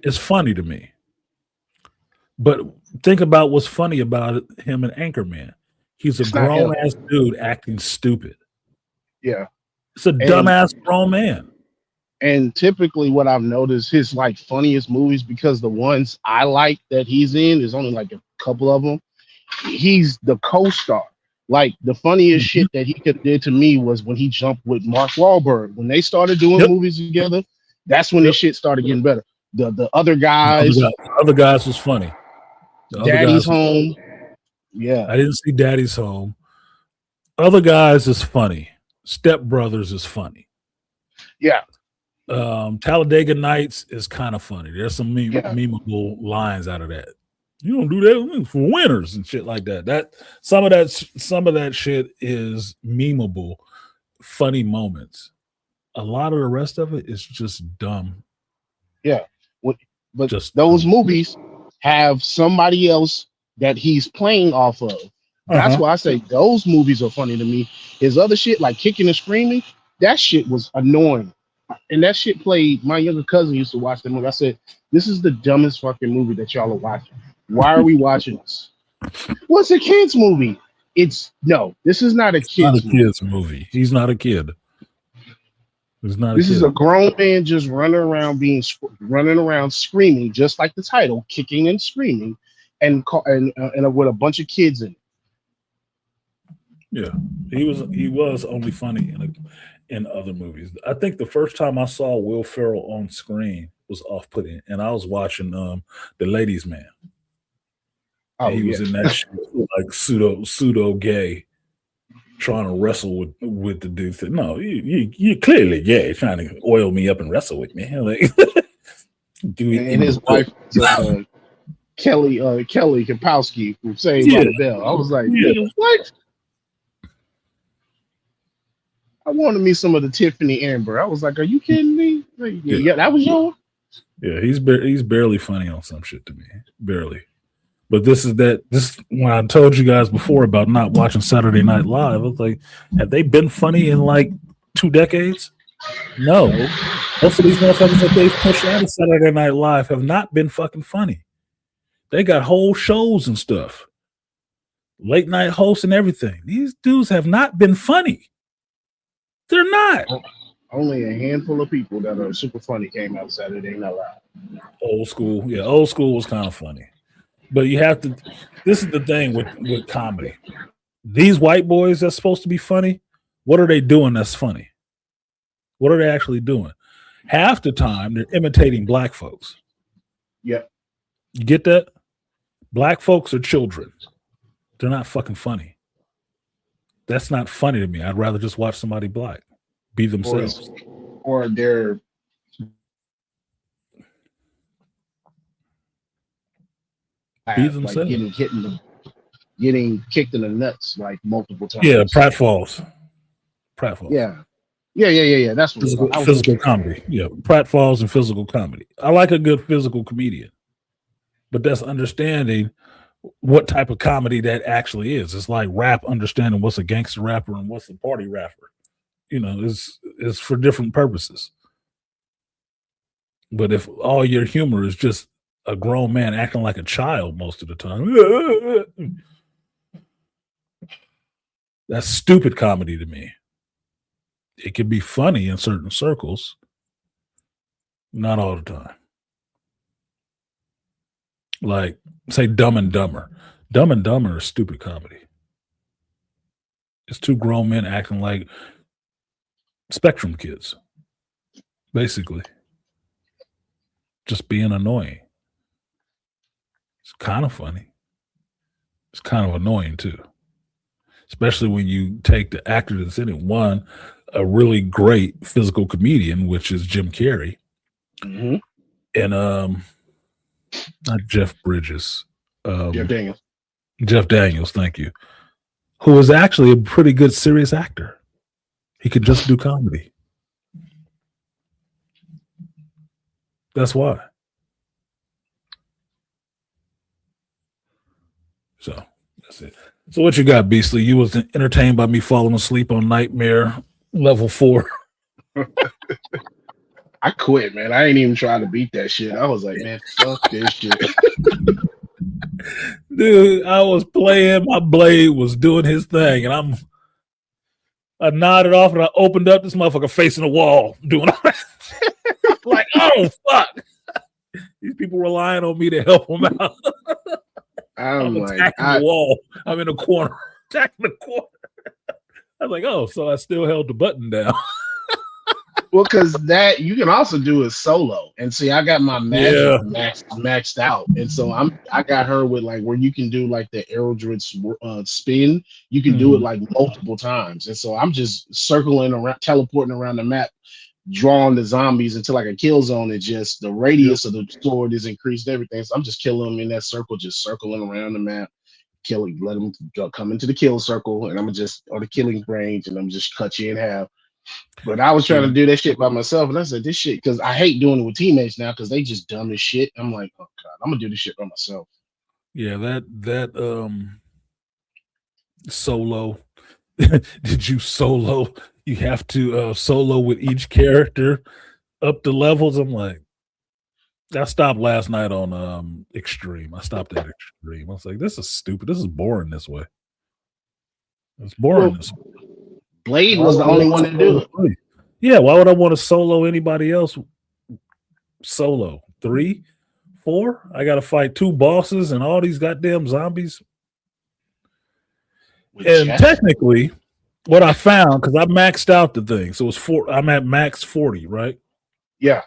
is funny to me. But think about what's funny about him and Anchorman. He's a grown-ass dude acting stupid. Yeah. It's a dumbass grown man. And typically what I've noticed, his like funniest movies, because the ones I like that he's in, is only like a couple of them, he's the co-star. Like the funniest shit that he did to me was when he jumped with Mark Wahlberg. When they started doing movies together, that's when this shit started getting better. The other guys. The other guys was funny. Daddy's Home. Yeah. I didn't see Daddy's Home. Other Guys is funny. Step Brothers is funny. Yeah. Talladega Nights is kind of funny. There's some memeable lines out of that. You don't do that for winners and shit like that. That some of that shit is memeable, funny moments. A lot of the rest of it is just dumb. Yeah, but just those movies have somebody else that he's playing off of. That's why I say those movies are funny to me. His other shit, like Kicking and Screaming, that shit was annoying. And that shit played. My younger cousin used to watch that movie. I said, "This is the dumbest fucking movie that y'all are watching. Why are we watching this? What's a kids movie? This is not a kids movie. He's not a kid. This is a grown man just running around screaming, just like the title, kicking and screaming, and with a bunch of kids in it. Yeah, he was only funny in other movies. I think the first time I saw Will Ferrell on screen was off-putting, and I was watching The Ladies' Man. He was in that shit, like pseudo gay, trying to wrestle with the dude. Said, "No, you're clearly gay, trying to oil me up and wrestle with me." Like, and his wife, Kelly Kapowski from Saved by the Bell. I was like, what? I wanted me some of the Tiffany Amber. I was like, are you kidding me? Like, yeah, that was yours. Yeah, he's barely funny on some shit to me, barely. But this when I told you guys before about not watching Saturday Night Live, I was like, have they been funny in like 2 decades? No. Most of these motherfuckers that they've pushed out of Saturday Night Live have not been fucking funny. They got whole shows and stuff. Late night hosts and everything. These dudes have not been funny. They're not. Only a handful of people that are super funny came out Saturday Night Live. Old School. Yeah, Old School was kind of funny. But you have to. This is the thing with comedy. These white boys that's supposed to be funny, what are they doing that's funny? What are they actually doing? Half the time they're imitating black folks. Yep. You get that? Black folks are children. They're not fucking funny. That's not funny to me. I'd rather just watch somebody black be themselves. Or they're be like themselves. getting kicked in the nuts like multiple times. Yeah, pratfalls. Yeah. That's what physical comedy. Yeah, pratfalls and physical comedy. I like a good physical comedian, but that's understanding what type of comedy that actually is. It's like rap, understanding what's a gangster rapper and what's a party rapper. You know, it's for different purposes. But if all your humor is just a grown man acting like a child most of the time, that's stupid comedy to me. It can be funny in certain circles, not all the time. Like, say, Dumb and Dumber. Dumb and Dumber is stupid comedy. It's two grown men acting like Spectrum kids, basically. Just being annoying. It's kind of funny. It's kind of annoying, too. Especially when you take the actor that's in it. One, a really great physical comedian, which is Jim Carrey. Mm-hmm. And not Jeff Bridges. Jeff Daniels. Jeff Daniels, thank you. Who is actually a pretty good serious actor. He could just do comedy. That's why. So that's it. So what you got, Beastly? You was entertained by me falling asleep on Nightmare Level 4. I quit, man. I ain't even trying to beat that shit. I was like, man, fuck this shit. Dude, I was playing, my blade was doing his thing, and I nodded off and I opened up, this motherfucker facing the wall doing all that. Like, oh fuck. These people relying on me to help them out. I'm attacking the wall. I'm in a corner. Attacking the corner. I was like, oh, so I still held the button down. Well, because that you can also do it solo, and see, I got my magic maxed out, and so I got her with like where you can do like the Aerodrit spin. You can do it like multiple times, and so I'm just circling around, teleporting around the map, drawing the zombies until like a kill zone. And just the radius of the sword is increased everything. So I'm just killing them in that circle, just circling around the map, killing, let them come into the kill circle, and I'm just on the killing range, and I'm just cut you in half. But I was trying to do that shit by myself, and I said this shit because I hate doing it with teammates now because they just dumb as shit. I'm like, oh god, I'm gonna do this shit by myself. Yeah, that solo. Did you solo? You have to solo with each character up the levels. I'm like, I stopped last night on extreme. I stopped at extreme. I was like, this is stupid. This is boring this way. It's boring this way. Blade was the only one to do it. Yeah, why would I want to solo anybody else? Solo 3, 4. I got to fight 2 bosses and all these goddamn zombies. And technically, what I found, because I maxed out the thing, so it's 4. I'm at max 40, right? Yeah.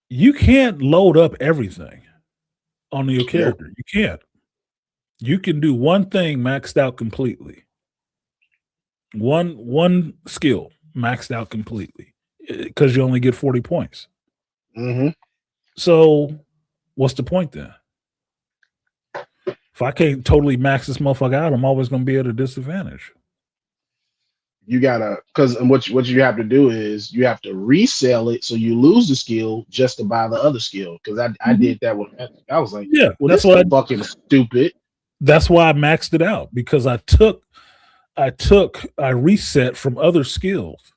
You can't load up everything on your character. You can't. You can do one thing maxed out completely. One skill maxed out completely because you only get 40 points. Mm-hmm. So what's the point then? If I can't totally max this motherfucker out, I'm always going to be at a disadvantage. You gotta, because what you have to do is you have to resell it so you lose the skill just to buy the other skill. Because I did that with, I was like, yeah, well, that's what fucking stupid. That's why I maxed it out, because I reset from other skills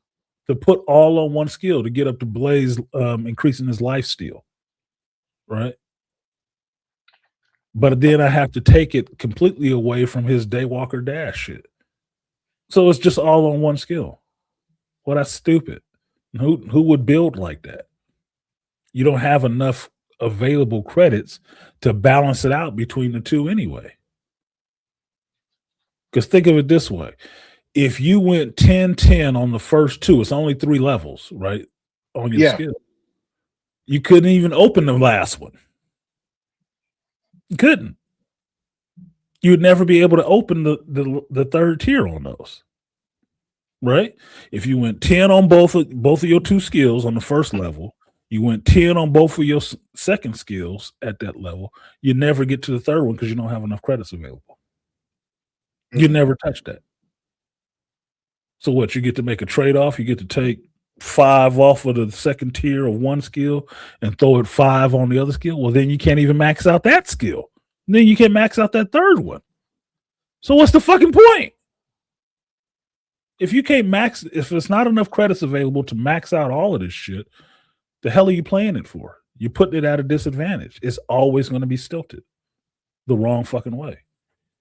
to put all on one skill to get up to Blaze, increasing his life steal. Right. But then I have to take it completely away from his Daywalker dash shit. So it's just all on one skill. Well, that's stupid. Who would build like that? You don't have enough available credits to balance it out between the two anyway. Because think of it this way. If you went 10-10 on the first two, it's only 3 levels, right? On your skill. You couldn't even open the last one. You couldn't. You would never be able to open the third tier on those. Right? If you went 10 on both of your 2 skills on the first level, you went 10 on both of your second skills at that level, you never get to the third one because you don't have enough credits available. You never touch that. So what? You get to make a trade-off. You get to take 5 off of the second tier of one skill and throw it 5 on the other skill. Well, then you can't even max out that skill. And then you can't max out that third one. So what's the fucking point? If you can't max, if there's not enough credits available to max out all of this shit, the hell are you playing it for? You're putting it at a disadvantage. It's always going to be stilted the wrong fucking way.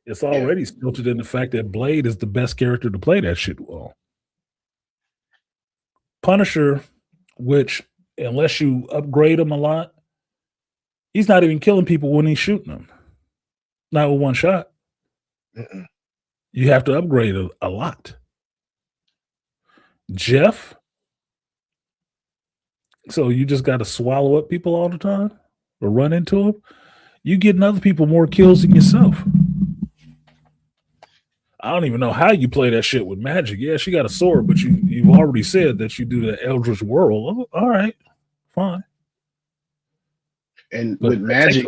It's already stilted in the fact that Blade is the best character to play that shit well. Punisher, which unless you upgrade him a lot, he's not even killing people when he's shooting them. Not with one shot. You have to upgrade a lot. Jeff, so you just got to swallow up people all the time or run into them. You getting other people more kills than yourself. I don't even know how you play that shit with magic. Yeah, she got a sword, but you've already said that you do the Eldritch Whirl. Oh, all right, fine. And with magic,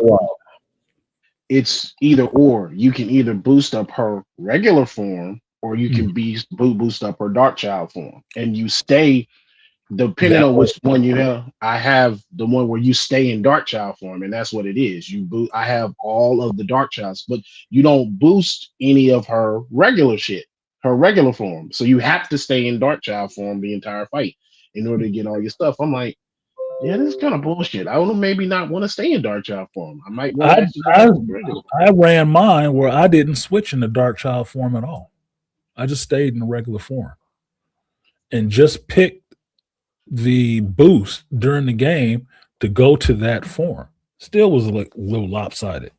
it's either or. You can either boost up her regular form, or you can boost up her Dark Child form, and you stay. Depending on which one you have, I have the one where you stay in Dark Child form, and that's what it is. I have all of the Dark Childs, but you don't boost any of her regular shit, her regular form. So you have to stay in Dark Child form the entire fight in order to get all your stuff. I'm like, yeah, this is kind of bullshit. I don't maybe not want to stay in Dark Child form. I might want to. I ran mine where I didn't switch into Dark Child form at all. I just stayed in the regular form and just picked the boost during the game to go to that form. Still was like a little lopsided.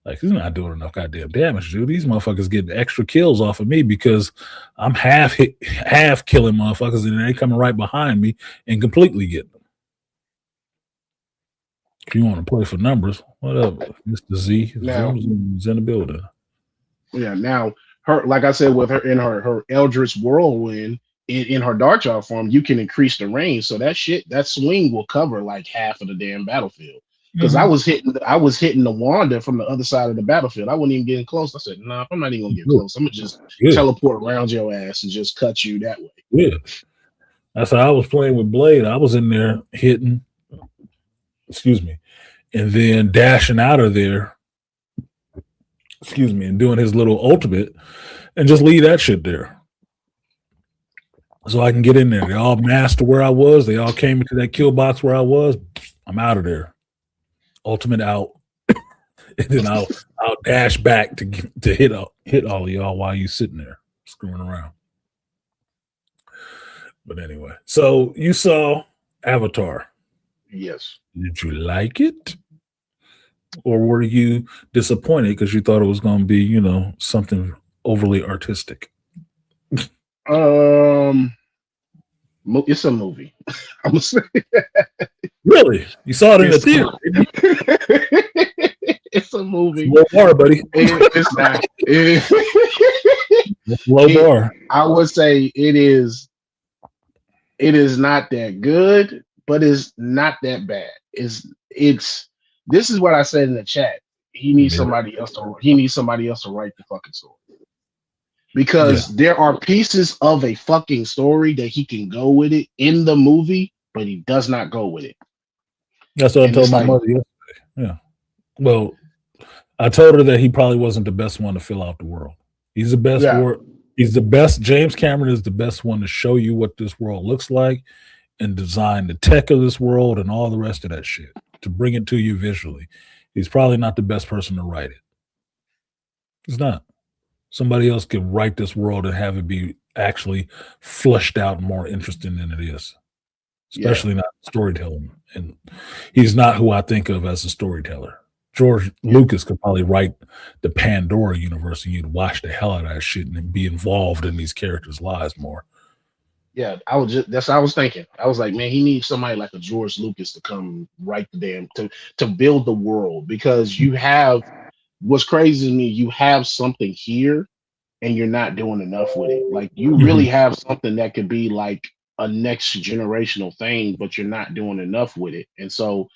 Like, he's not doing enough goddamn damage, dude. These motherfuckers getting extra kills off of me because I'm half killing motherfuckers and they coming right behind me and completely getting them. If you want to play for numbers, whatever. Mr. Z is in the building. Yeah, now her, like I said, with her in her Eldritch Whirlwind, in her Dark Child form, you can increase the range. So that swing will cover like half of the damn battlefield. Because I was hitting the Wanda from the other side of the battlefield. I wasn't even getting close. I said, nah, I'm not even gonna get close. I'm gonna just teleport around your ass and just cut you that way. Yeah. That's how I was playing with Blade. I was in there hitting, and then dashing out of there, and doing his little ultimate and just leave that shit there. So I can get in there. They all masked where I was. They all came into that kill box where I was. I'm out of there. Ultimate out. And then I'll dash back to hit all of y'all while you sitting there screwing around. But anyway, so you saw Avatar. Yes. Did you like it? Or were you disappointed because you thought it was going to be, something overly artistic? It's a movie. I'm gonna say. Really? You saw it in the theater? It's a movie. Low bar, buddy. It's not. Low bar. I would say it is. It is not that good, but it's not that bad. It's. This is what I said in the chat. He needs somebody else to. He needs somebody else to write the fucking story. Because there are pieces of a fucking story that he can go with it in the movie, but he does not go with it. That's what I told my mother yesterday. Yeah. Well, I told her that he probably wasn't the best one to fill out the world. He's the best. He's the best. James Cameron is the best one to show you what this world looks like and design the tech of this world and all the rest of that shit to bring it to you visually. He's probably not the best person to write it. He's not. Somebody else could write this world and have it be actually fleshed out and more interesting than it is. especially not storytelling. And he's not who I think of as a storyteller. George Lucas could probably write the Pandora universe and you'd watch the hell out of that shit and be involved in these characters' lives more. Yeah, that's what I was thinking. I was like, man, he needs somebody like a George Lucas to come write the damn to build the world, because you have what's crazy to me, you have something here and you're not doing enough with it. Like you really have something that could be like a next generational thing, but you're not doing enough with it. And so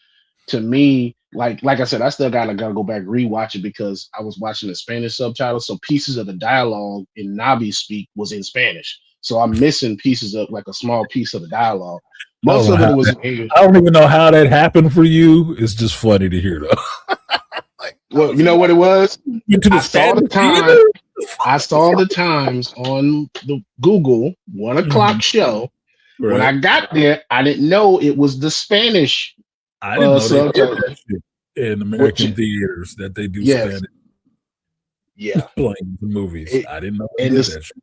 to me, like I said, I still gotta go back rewatch it because I was watching the Spanish subtitles, so pieces of the dialogue in Navi speak was in Spanish. So I'm missing pieces of like a small piece of the dialogue. Most of it was in English. I don't even know how that happened for you. It's just funny to hear though. Well, you know what it was? I saw the times on the Google 1 o'clock show. Right. When I got there, I didn't know it was the Spanish. I didn't know they did that shit in American theaters that they do Spanish. Yeah, playing the movies. I didn't know they did that shit.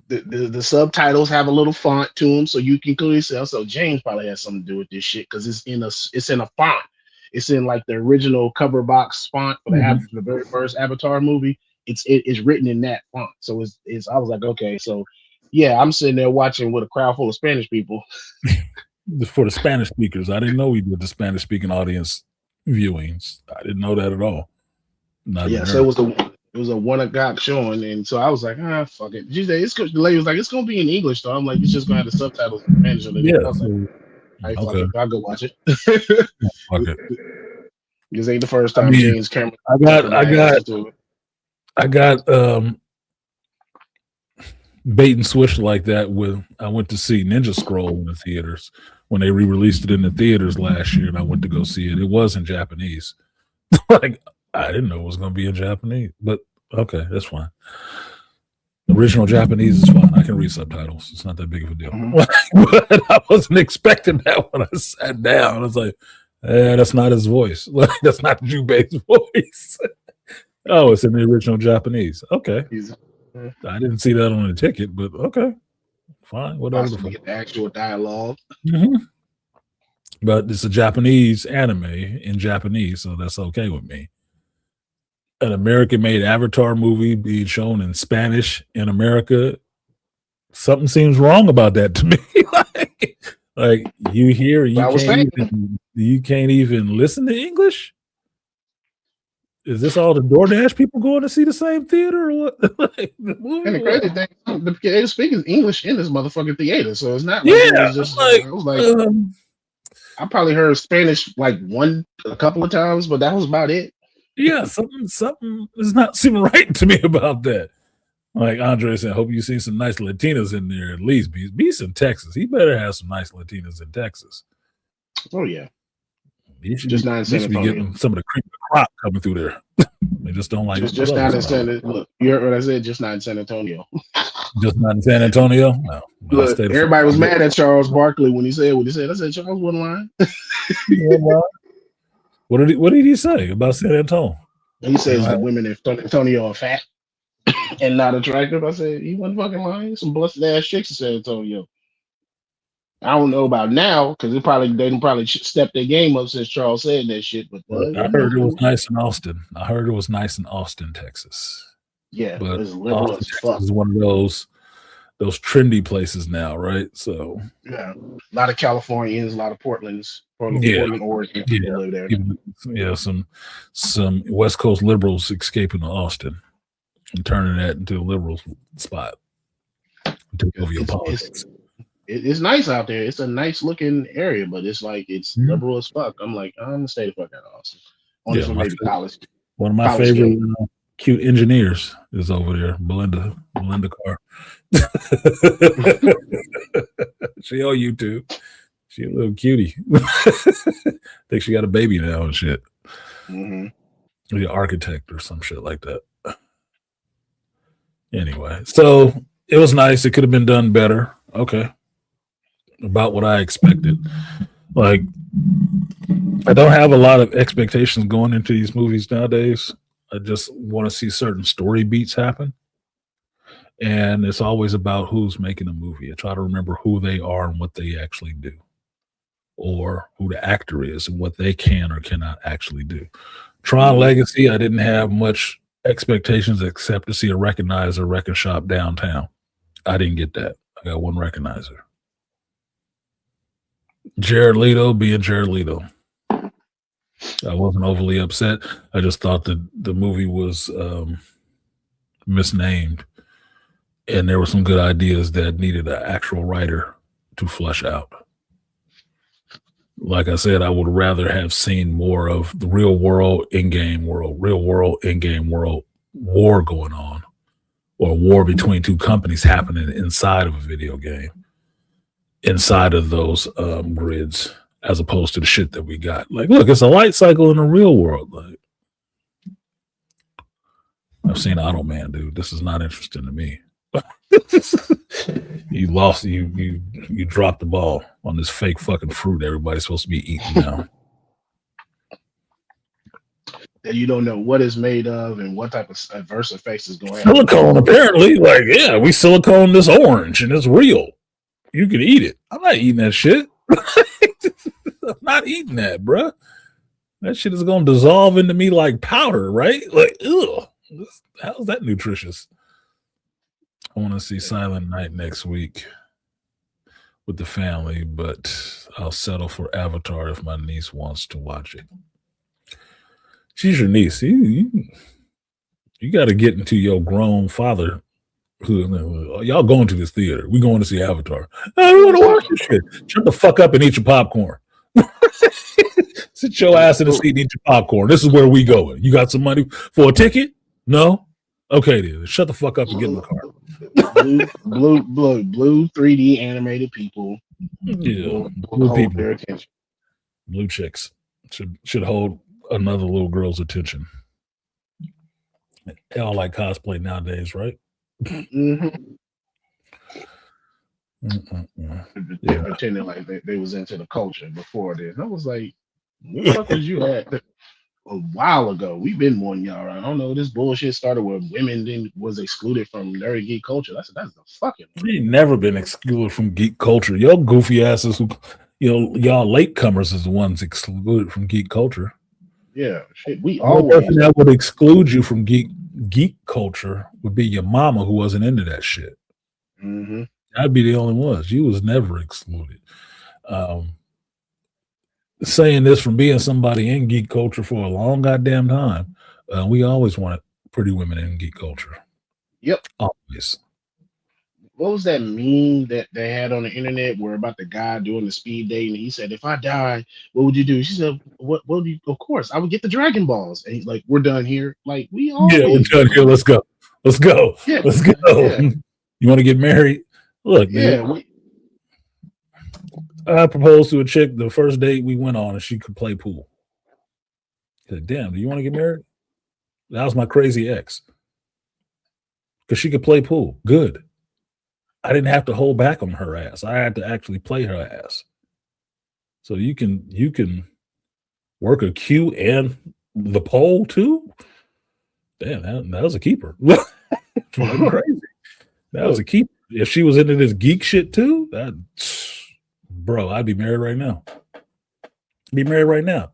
The subtitles have a little font to them, so you can clearly see. So James probably has something to do with this shit because it's in a font. It's in like the original cover box font for the very first Avatar movie. It's written in that font. So it's I was like, okay, so yeah, I'm sitting there watching with a crowd full of Spanish people. For the Spanish speakers, I didn't know we did the Spanish speaking audience viewings. I didn't know that at all. So it was a 1 o'clock showing, and so I was like, fuck it. She said, the lady was like, it's gonna be in English though. I'm like, it's just gonna have the subtitles in Spanish. Okay, I'll go watch it. Fuck it. This ain't the first time James Cameron. I got bait and switch like that with. I went to see Ninja Scroll in the theaters when they re-released it in the theaters last year, and I went to go see it. It was in Japanese. Like I didn't know it was going to be in Japanese, but okay, that's fine. The original Japanese is fine. I can read subtitles. It's not that big of a deal. But I wasn't expecting that when I sat down. I was like, that's not his voice. That's not Jubei's voice. Oh, it's in the original Japanese. Okay. I didn't see that on the ticket, but okay. Fine. Whatever. Get the actual dialogue. But it's a Japanese anime in Japanese, so that's okay with me. An American-made Avatar movie being shown in Spanish in America, something seems wrong about that to me. like you hear, you can't even listen to English. Is this all the DoorDash people going to see the same theater or what? And the crazy thing, they're speaking English in this motherfucking theater, so it's not like it was just I probably heard Spanish like a couple of times, but that was about it. Yeah, something is not seeming right to me about that. Like Andre said, hope you see some nice Latinas in there at least. Beast in Texas. He better have some nice Latinas in Texas. Oh yeah. He should just not in San Antonio. Be getting some of the cream of the crop coming through there. They just don't like just not in San Antonio. Look, you heard what I said, just not in San Antonio. Just not in San Antonio? No. Look, everybody was mad at Charles Barkley when he said what he said. I said Charles wasn't lying. What did he say about San Antonio? He says that women in San Antonio are fat and not attractive. I said he wasn't fucking lying. Some busted ass chicks in San Antonio. I don't know about now because they probably stepped their game up since Charles said that shit. But I heard it was nice in Austin. I heard it was nice in Austin, Texas. Yeah, but it's liberal as fuck. Is one of those trendy places now, right? So yeah, a lot of Californians, a lot of Portland, Oregon people live there. Some West Coast liberals escaping to Austin and turning that into a liberal spot. It's nice out there. It's a nice looking area, but it's like it's liberal as fuck. I'm like, I'm gonna stay the fuck out of Austin. Only for maybe college. One of my favorite cute engineers is over there, Belinda Carr. She on YouTube. She a little cutie. Think she got a baby now and shit. Maybe an architect or some shit like that. Anyway, so it was nice. It could have been done better. Okay. About what I expected. Like, I don't have a lot of expectations going into these movies nowadays. I just want to see certain story beats happen. And it's always about who's making a movie. I try to remember who they are and what they actually do. or who the actor is and what they can or cannot actually do. Tron Legacy, I didn't have much expectations except to see a recognizer record shop downtown. I didn't get that. I got one recognizer. Jared Leto being Jared Leto. I wasn't overly upset. I just thought that the movie was misnamed, and there were some good ideas that needed an actual writer to flesh out. Like I said, I would rather have seen more of the real world, in-game world war going on, or war between two companies happening inside of a video game, inside of those grids, as opposed to the shit that we got. Like, look, it's a light cycle in the real world. Like, I've seen Auto Man, dude. This is not interesting to me. You lost. You dropped the ball on this fake fucking fruit everybody's supposed to be eating now. And you don't know what it's made of and what type of adverse effects is going on. Silicone, apparently. Like, yeah, we silicone this orange and it's real. You can eat it. I'm not eating that shit. I'm not eating that, bruh. That shit is going to dissolve into me like powder, right? Like, ugh. How's that nutritious? I want to see Silent Night next week with the family, but I'll settle for Avatar if my niece wants to watch it. She's your niece. You got to get into your grown father. Y'all going to this theater. We going to see Avatar. I don't want to watch this shit. Shut the fuck up and eat your popcorn. Sit your ass in the seat and eat your popcorn. This is where we going. You got some money for a ticket? No? Okay, then. Shut the fuck up and get in the car. Blue 3D animated people. Yeah, blue hold their attention. Blue chicks should hold another little girl's attention. They all like cosplay nowadays, right? Mm-hmm. Yeah. Pretending like they was into the culture before this. I was like, what the fuck was you at a while ago? We've been more than y'all. I don't know. This bullshit started where women then was excluded from nerd geek culture. That's the fucking. We ain't never been excluded from geek culture. Y'all goofy asses who, y'all latecomers is the ones excluded from geek culture. Yeah, shit. We The only person that would exclude you from geek culture would be your mama, who wasn't into that shit. Mm-hmm. I'd be the only one. You was never excluded. Saying this from being somebody in geek culture for a long goddamn time, we always wanted pretty women in geek culture. Yep. Always. What was that meme that they had on the internet where about the guy doing the speed dating? He said, if I die, what would you do? She said, what would you? Of course, I would get the Dragon Balls. And he's like, we're done here. Like, we always. Yeah, we're done here. Let's go. Yeah. Let's go. Yeah. You want to get married? Look, man. I proposed to a chick the first date we went on, and she could play pool. I said, damn, do you want to get married? That was my crazy ex. Because she could play pool. Good. I didn't have to hold back on her ass. I had to actually play her ass. So you can work a cue and the pole too? Damn, that was a keeper. Crazy. That was a keeper. If she was into this geek shit too, bro, I'd be married right now.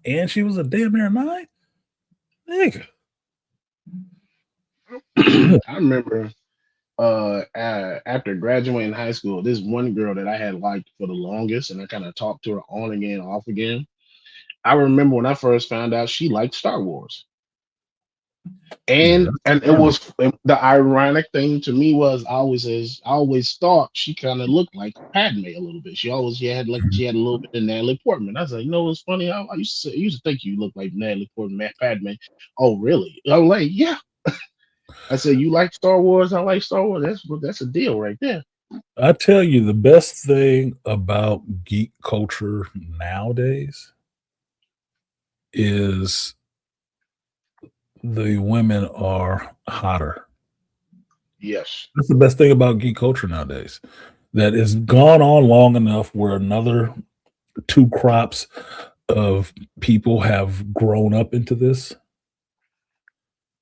And she was a damn near 9? Nigga. I remember after graduating high school, this one girl that I had liked for the longest, and I kind of talked to her on again, off again. I remember when I first found out she liked Star Wars. And it was the ironic thing to me was I always thought she kind of looked like Padme a little bit. She had a little bit of Natalie Portman. I was like, what's funny? I used to think you looked like Natalie Portman, Padme. Oh, really? I'm like, yeah. I said, you like Star Wars? I like Star Wars. That's a deal right there. I tell you, the best thing about geek culture nowadays is the women are hotter. Yes. That's the best thing about geek culture nowadays. That it's gone on long enough where another 2 crops of people have grown up into this,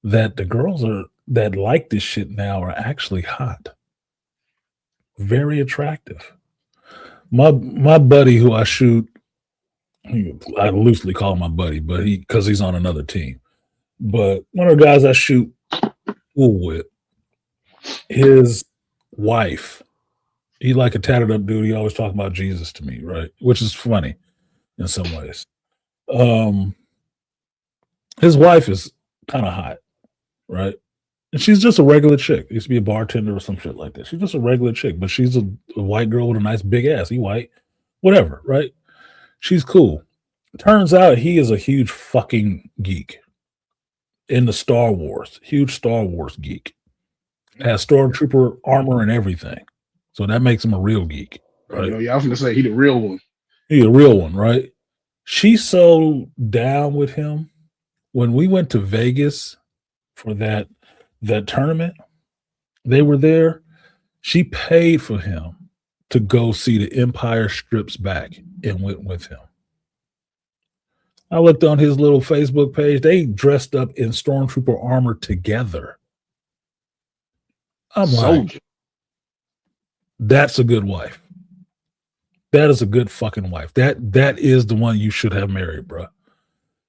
that the girls that like this shit now are actually hot. Very attractive. My buddy who I shoot I loosely call him my buddy, but because he's on another team. But one of the guys I shoot pool with, his wife, he like a tatted up dude. He always talk about Jesus to me, right? Which is funny in some ways. His wife is kind of hot, right? And she's just a regular chick. Used to be a bartender or some shit like that. She's just a regular chick, but she's a white girl with a nice big ass. He white, whatever, right? She's cool. Turns out he is a huge fucking geek in the Star Wars. Huge Star Wars geek. Has stormtrooper armor and everything. So that makes him a real geek, right? Yeah, I was gonna say he the real one. He a real one, right? She's so down with him. When we went to Vegas for that tournament, they were there. She paid for him to go see the Empire Strips Back and went with him. I looked on his little Facebook page. They dressed up in stormtrooper armor together. I'm like, that's a good wife. That is a good fucking wife. That is the one you should have married, bro.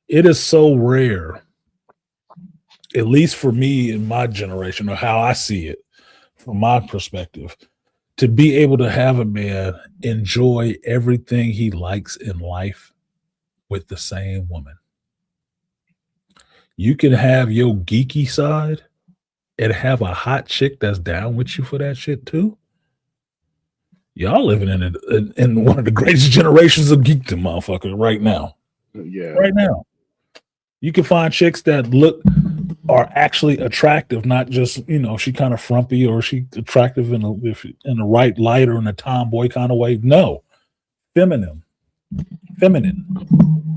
It is so rare, at least for me in my generation, or how I see it from my perspective, to be able to have a man enjoy everything he likes in life with the same woman. You can have your geeky side and have a hot chick that's down with you for that shit too. Y'all living in one of the greatest generations of geekdom, motherfucker, right now. Yeah. Right now. You can find chicks that are actually attractive, not just, she kind of frumpy or she attractive in the right light or in a tomboy kind of way. No. Feminine.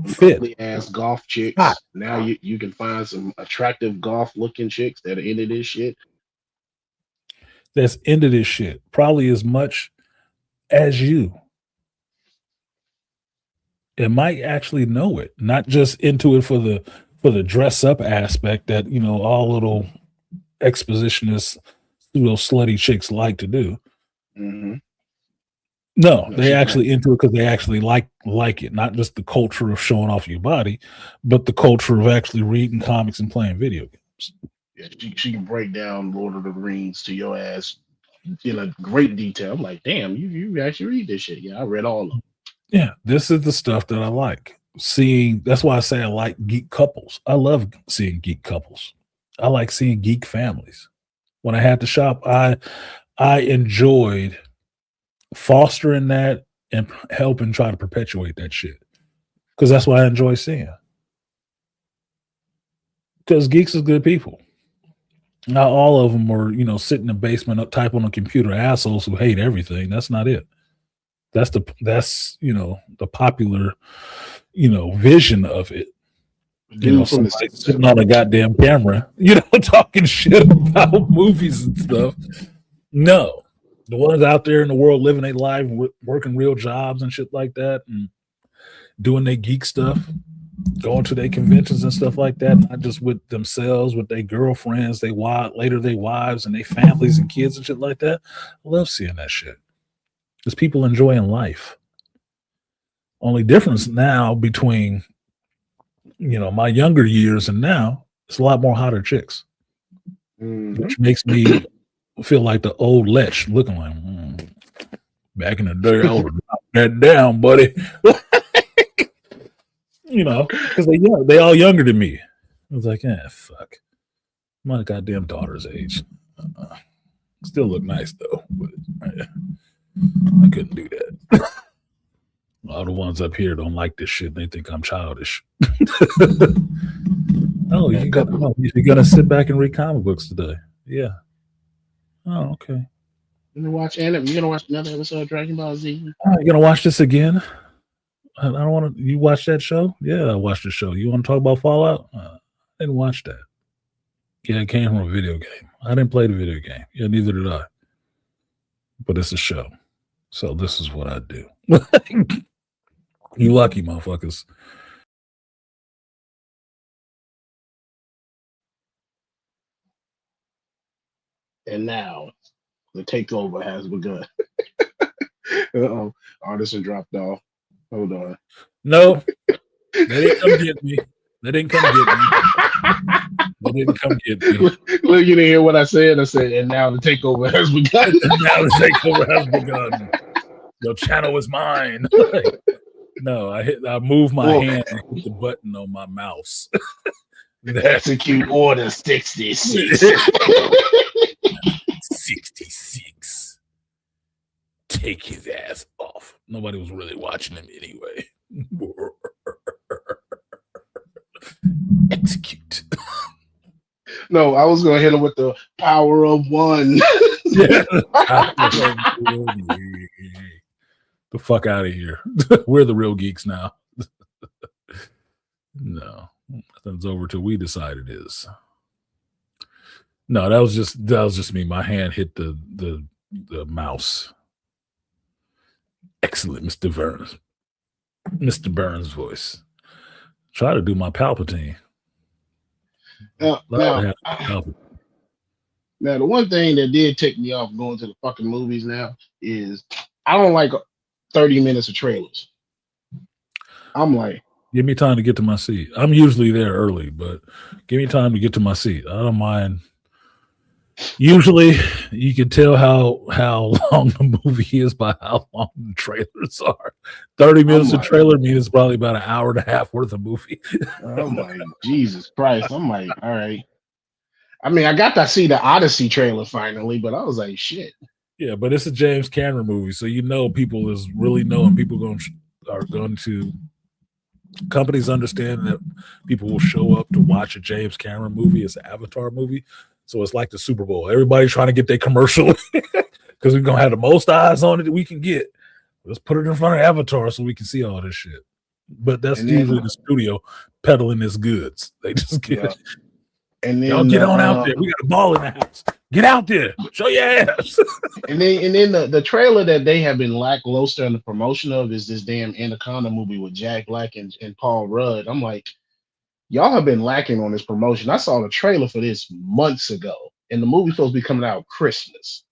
Fit. Ass golf chicks. Now you can find some attractive golf looking chicks that are into this shit. That's into this shit. Probably as much as you. It might actually know it, not just into it for the dress up aspect that all little expositionists, little slutty chicks like to do. Mm-hmm. No, they actually into it because they actually like it, not just the culture of showing off your body, but the culture of actually reading comics and playing video games. Yeah, she can break down Lord of the Rings to your ass in great detail. I'm like, damn, you actually read this shit. Yeah, I read all of them. Yeah, this is the stuff that I like seeing. That's why I say I like geek couples. I love seeing geek couples. I like seeing geek families. When I had to shop, I enjoyed fostering that and helping try to perpetuate that shit, because that's what I enjoy seeing. Because geeks are good people. Not all of them are, sit in the basement, type on a computer, assholes who hate everything. That's not it. That's the popular, vision of it. Somebody sitting on a goddamn camera, talking shit about movies and stuff. No, the ones out there in the world living their life, working real jobs and shit like that, and doing their geek stuff, going to their conventions and stuff like that, not just with themselves, with their girlfriends, their wives and their families and kids and shit like that. I love seeing that shit. There's people enjoying life. Only difference now between, my younger years and now, it's a lot more hotter chicks, which makes me feel like the old lech, looking like, back in the day, I would knock that down, buddy. Because they all younger than me. I was like, fuck. My goddamn daughter's age. Still look nice though, but I couldn't do that. All the ones up here don't like this shit. They think I'm childish. Oh, you're gonna sit back and read comic books today? Yeah. Oh, okay. You're gonna watch another episode of Dragon Ball Z? You're gonna watch this again? I don't want to. You watch that show? Yeah, I watched the show. You want to talk about Fallout? I didn't watch that. Yeah, it came from a video game. I didn't play the video game. Yeah, neither did I. But it's a show. So this is what I do. You lucky motherfuckers. And now the takeover has begun. Uh-oh. Artisan dropped off. Hold on. No, they didn't come get me. They didn't come get me. They didn't come get me. Look, you didn't hear what I said. I said, and now the takeover has begun. Now the takeover has begun. Your channel is mine. No, I moved my hand and hit the button on my mouse. Execute order 66. 66. Take his ass off. Nobody was really watching him anyway. Execute. No, I was gonna hit him with the power of one. The fuck out of here. We're the real geeks now. No, nothing's over till we decide it is. No, that was just me. My hand hit the mouse. Excellent, Mr. Burns. Mr. Burns' voice. Try to do my Palpatine. Now, the one thing that did take me off going to the fucking movies now is I don't like 30 minutes of trailers. I'm like, give me time to get to my seat. I'm usually there early, but give me time to get to my seat. I don't mind. Usually, you can tell how long the movie is by how long the trailers are. 30 minutes of trailer means it's probably about an hour and a half worth of movie. I'm like, Jesus Christ. I'm like, all right. I mean, I got to see the Odyssey trailer finally, but I was like, shit. Yeah, but it's a James Cameron movie, so you know people is really knowing people are going to. Companies understand that people will show up to watch a James Cameron movie. It's an Avatar movie. So it's like the Super Bowl. Everybody's trying to get their commercial because we're going to have the most eyes on it that we can get. Let's put it in front of Avatar so we can see all this shit. But that's usually the studio peddling his goods. They just get it. And then y'all get on out there. We got a ball in the house. Get out there. Show your ass. and then the trailer that they have been lackluster in the promotion of is this damn Anaconda movie with Jack Black and Paul Rudd. I'm like, y'all have been lacking on this promotion. I saw the trailer for this months ago, and the movie's supposed to be coming out Christmas.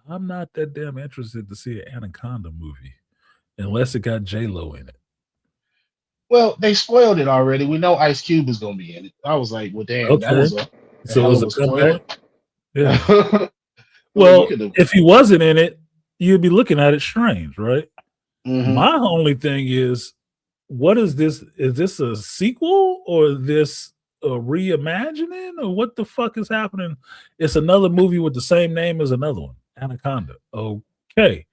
I'm not that damn interested to see an Anaconda movie unless it got J-Lo in it. Well, they spoiled it already. We know Ice Cube is going to be in it. I was like, well, damn, that was a hell of a spoiler. Yeah. Well, if he wasn't in it, you'd be looking at it strange, right? Mm-hmm. My only thing is, what is this? Is this a sequel or is this a reimagining or what the fuck is happening? It's another movie with the same name as another one, Anaconda. Okay.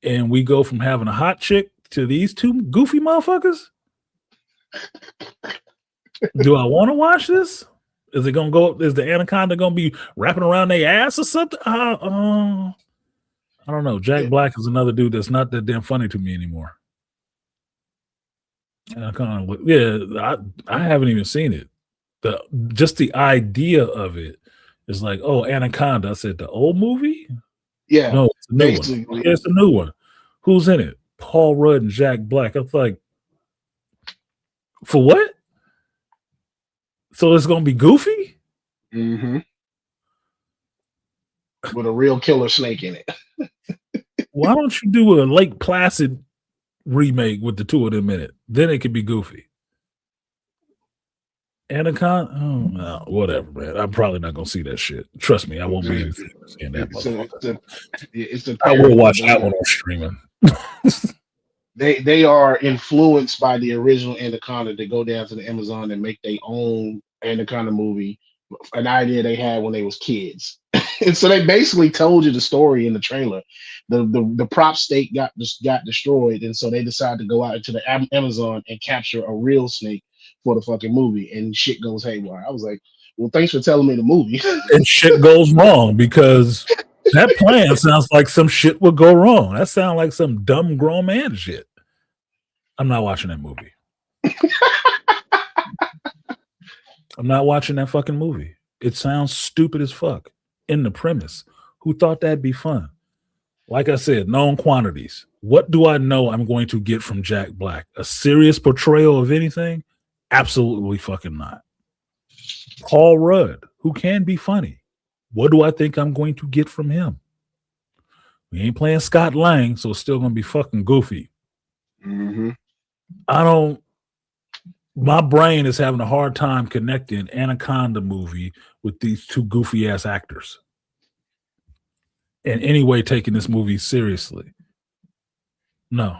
And we go from having a hot chick to these two goofy motherfuckers? Do I want to watch this? Is it gonna go? Is the Anaconda gonna be wrapping around their ass or something? I don't know. Jack Black is another dude that's not that damn funny to me anymore. Anaconda, yeah, I haven't even seen it. Just the idea of it is like, oh, Anaconda. I said the old movie. Yeah, no, it's a new one. Yeah, it's a new one. Who's in it? Paul Rudd and Jack Black. I was like, for what? So it's gonna be goofy? Mm-hmm. With a real killer snake in it. Why don't you do a Lake Placid remake with the two of them in it? Then it could be goofy. Anaconda? Oh, no, whatever, man. I'm probably not gonna see that shit. Trust me, I won't be seeing that. I will watch that one on streaming. They are influenced by the original Anaconda to go down to the Amazon and make their own Anaconda movie, an idea they had when they was kids. And so they basically told you the story in the trailer. The prop stake got destroyed, and so they decided to go out into the Amazon and capture a real snake for the fucking movie, and shit goes haywire. I was like, well, thanks for telling me the movie. And shit goes wrong because that plan sounds like some shit would go wrong. That sounds like some dumb grown man shit. I'm not watching that movie. I'm not watching that fucking movie. It sounds stupid as fuck in the premise. Who thought that'd be fun? Like I said, known quantities. What do I know I'm going to get from Jack Black? A serious portrayal of anything? Absolutely fucking not. Paul Rudd, who can be funny. What do I think I'm going to get from him? We ain't playing Scott Lang, so it's still going to be fucking goofy. Mm-hmm. My brain is having a hard time connecting Anaconda movie with these two goofy ass actors. In any way, taking this movie seriously. No.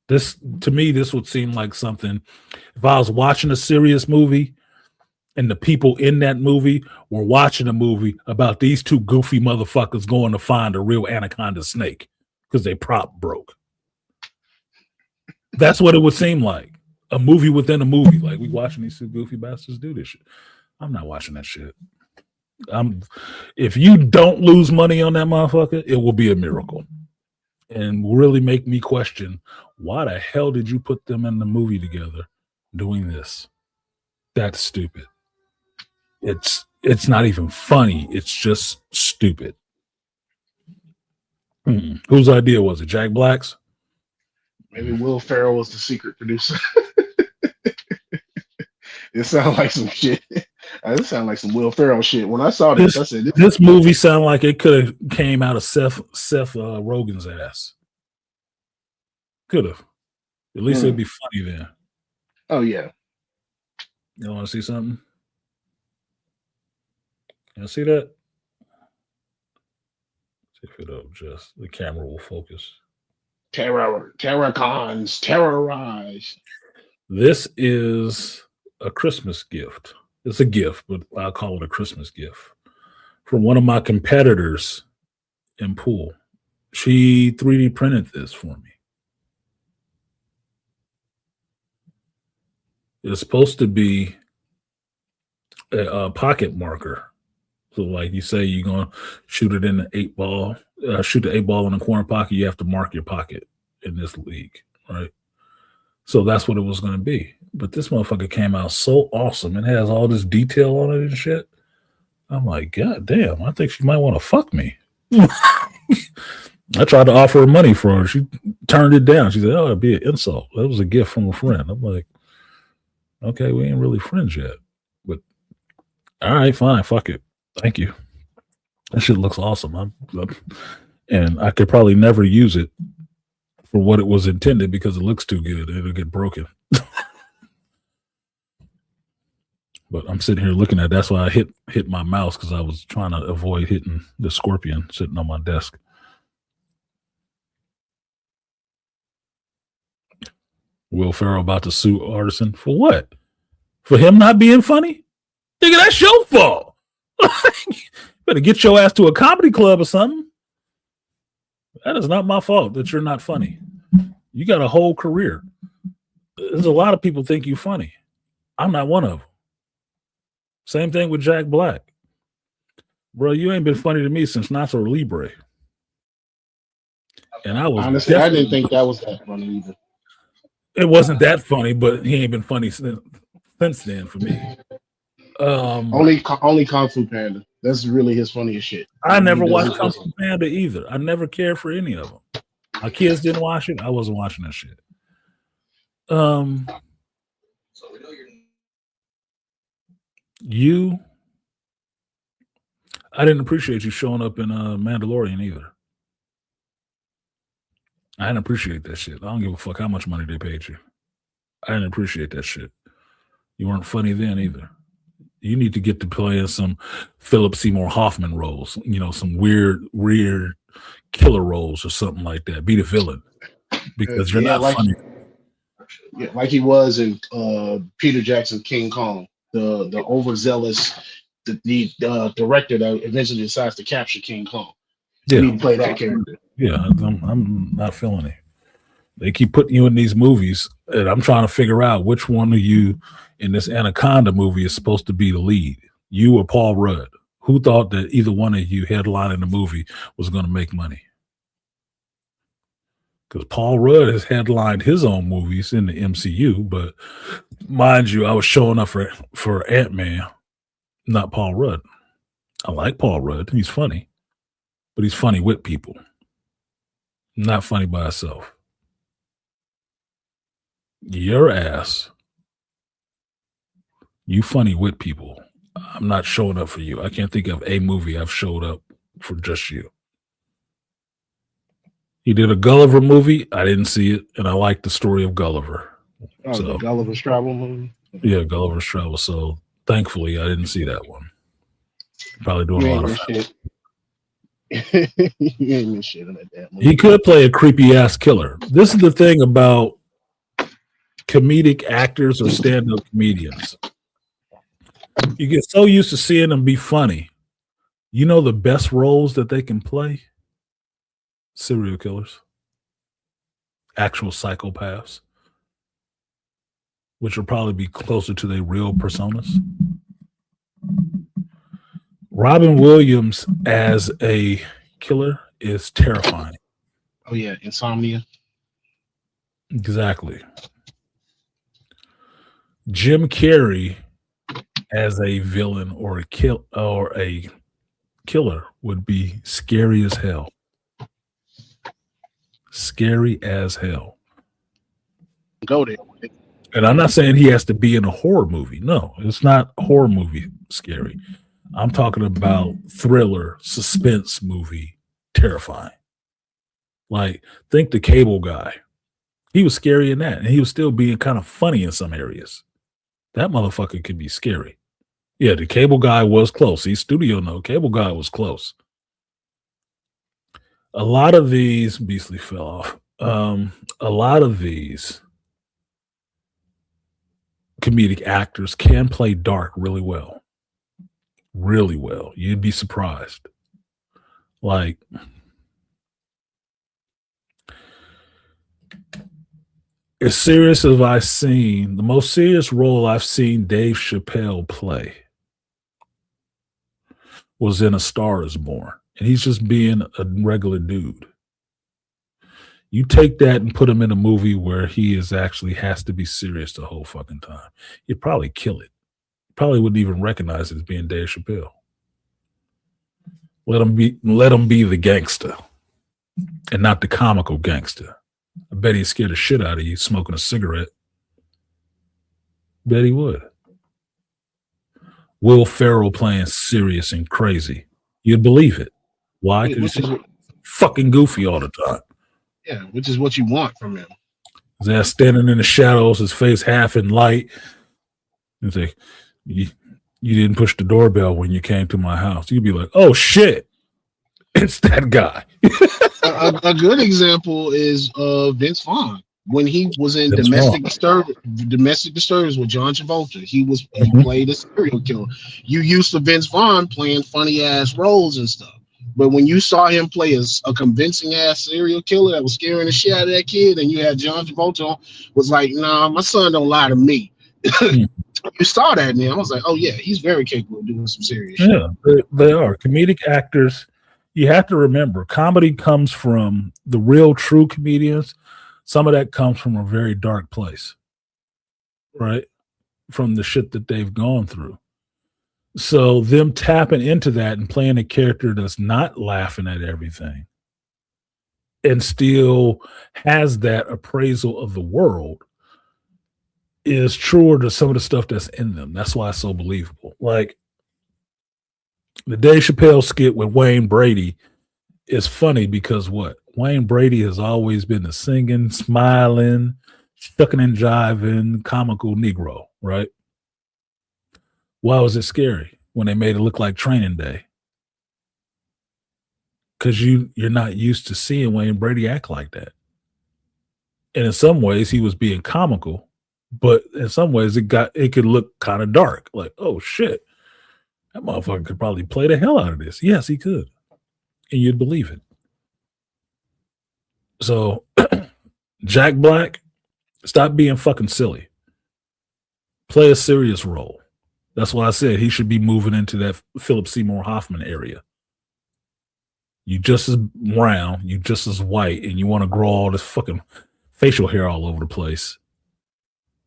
To me, this would seem like something. If I was watching a serious movie and the people in that movie were watching a movie about these two goofy motherfuckers going to find a real anaconda snake because they prop broke. That's what it would seem like. A movie within a movie. Like, we watching these two goofy bastards do this shit. I'm not watching that shit. If you don't lose money on that motherfucker, it will be a miracle. And really make me question, why the hell did you put them in the movie together doing this? That's stupid. It's not even funny. It's just stupid. Whose idea was it? Jack Black's? Maybe Will Ferrell was the secret producer. It sounds like some shit. It sounds like some Will Ferrell shit. When I saw this, I said, "This movie sounded like it could have came out of Seth Rogen's ass. Could have. At least it'd be funny then." Oh yeah. You want to see something? You see that? See if it'll just the camera will focus. Terracons terrorize. This is a Christmas gift. It's a gift, but I'll call it a Christmas gift from one of my competitors in pool. She 3D printed this for me. It's supposed to be a pocket marker. So, like you say, you're going to shoot it in the 8-ball, shoot the 8-ball in the corner pocket. You have to mark your pocket in this league, right? So that's what it was going to be. But this motherfucker came out so awesome and has all this detail on it and shit. I'm like, God damn, I think she might want to fuck me. I tried to offer her money for her. She turned it down. She said, oh, it'd be an insult. That was a gift from a friend. I'm like, okay, we ain't really friends yet. But all right, fine, fuck it. Thank you. That shit looks awesome. And I could probably never use it for what it was intended because it looks too good. It'll get broken. But I'm sitting here looking at it. That's why I hit my mouse, because I was trying to avoid hitting the scorpion sitting on my desk. Will Ferrell about to sue Artisan for what? For him not being funny? Nigga, that's your fault. Better get your ass to a comedy club or something. That is not my fault that you're not funny. You got a whole career. There's a lot of people think you funny. I'm not one of them. Same thing with Jack Black. Bro, you ain't been funny to me since Nacho Libre. And I was honestly, I didn't think that was that funny either. It wasn't that funny, but he ain't been funny since then for me. Only Kung Fu Panda. That's really his funniest shit. I never watched Kung Fu Panda either. I never cared for any of them. My kids didn't watch it. I wasn't watching that shit. I didn't appreciate you showing up in Mandalorian either. I didn't appreciate that shit. I don't give a fuck how much money they paid you. I didn't appreciate that shit. You weren't funny then either. You need to get to play in some Philip Seymour Hoffman roles, some weird killer roles or something like that. Be the villain, because you're not funny. Yeah, like he was in Peter Jackson's King Kong, the overzealous the director that eventually decides to capture King Kong. Yeah, you need to play that character. Yeah, I'm not feeling it. They keep putting you in these movies, and I'm trying to figure out which one of you in this Anaconda movie is supposed to be the lead. You or Paul Rudd? Who thought that either one of you headlining the movie was going to make money? Because Paul Rudd has headlined his own movies in the MCU, but mind you, I was showing up for Ant-Man, not Paul Rudd. I like Paul Rudd. He's funny, but he's funny with people. Not funny by himself. Your ass, you funny with people. I'm not showing up for you. I can't think of a movie I've showed up for just you. He did a Gulliver movie. I didn't see it, and I like the story of Gulliver. Oh, So, the Gulliver's Travel movie. yeah, Gulliver's Travel. So thankfully, I didn't see that one. Probably doing You a ain't lot miss of. shit. You ain't miss shit in that damn movie. He could play a creepy ass killer. This is the thing about comedic actors or stand-up comedians. You get so used to seeing them be funny. You know the best roles that they can play? Serial killers. Actual psychopaths. Which will probably be closer to their real personas. Robin Williams as a killer is terrifying. Oh yeah, Insomnia. Exactly. Jim Carrey as a villain or a killer would be scary as hell. Scary as hell. Go there. And I'm not saying he has to be in a horror movie. No, it's not a horror movie scary. I'm talking about thriller, suspense movie, terrifying. Like, think the Cable Guy. He was scary in that, and he was still being kind of funny in some areas. That motherfucker could be scary. Yeah, the Cable Guy was close. He's studio no. Cable Guy was close. A lot of these Beastly fell off. A lot of these comedic actors can play dark really well. Really well. You'd be surprised. Like, as serious as I've seen, the most serious role I've seen Dave Chappelle play was in A Star Is Born. And he's just being a regular dude. You take that and put him in a movie where he is actually has to be serious the whole fucking time. You'd probably kill it. Probably wouldn't even recognize it as being Dave Chappelle. Let him be the gangster and not the comical gangster. I bet he'd scare the shit out of you smoking a cigarette. Bet he would. Will Ferrell playing serious and crazy. You'd believe it. Why? Because he's fucking goofy all the time. Yeah, which is what you want from him. His ass standing in the shadows, his face half in light. And say, you didn't push the doorbell when you came to my house. You'd be like, oh shit, it's that guy. a good example is Vince Vaughn. When he was in Domestic Disturbance with John Travolta, he played a serial killer. You used to Vince Vaughn playing funny ass roles and stuff. But when you saw him play a convincing ass serial killer that was scaring the shit out of that kid, and you had John Travolta was like, nah, my son don't lie to me. You saw that in him. I was like, oh yeah, he's very capable of doing some serious shit. Yeah, they are. Comedic actors, you have to remember, comedy comes from the real true comedians. Some of that comes from a very dark place, right? From the shit that they've gone through. So them tapping into that and playing a character that's not laughing at everything and still has that appraisal of the world is truer to some of the stuff that's in them. That's why it's so believable. Like the Dave Chappelle skit with Wayne Brady is funny because what? Wayne Brady has always been the singing, smiling, shucking and jiving, comical Negro, right? Why was it scary when they made it look like Training Day? Because you're not used to seeing Wayne Brady act like that. And in some ways, he was being comical, but in some ways, it could look kind of dark. Like, oh shit, that motherfucker could probably play the hell out of this. Yes, he could, and you'd believe it. So, Jack Black, stop being fucking silly. Play a serious role. That's why I said he should be moving into that Philip Seymour Hoffman area. You just as brown, you just as white, and you want to grow all this fucking facial hair all over the place.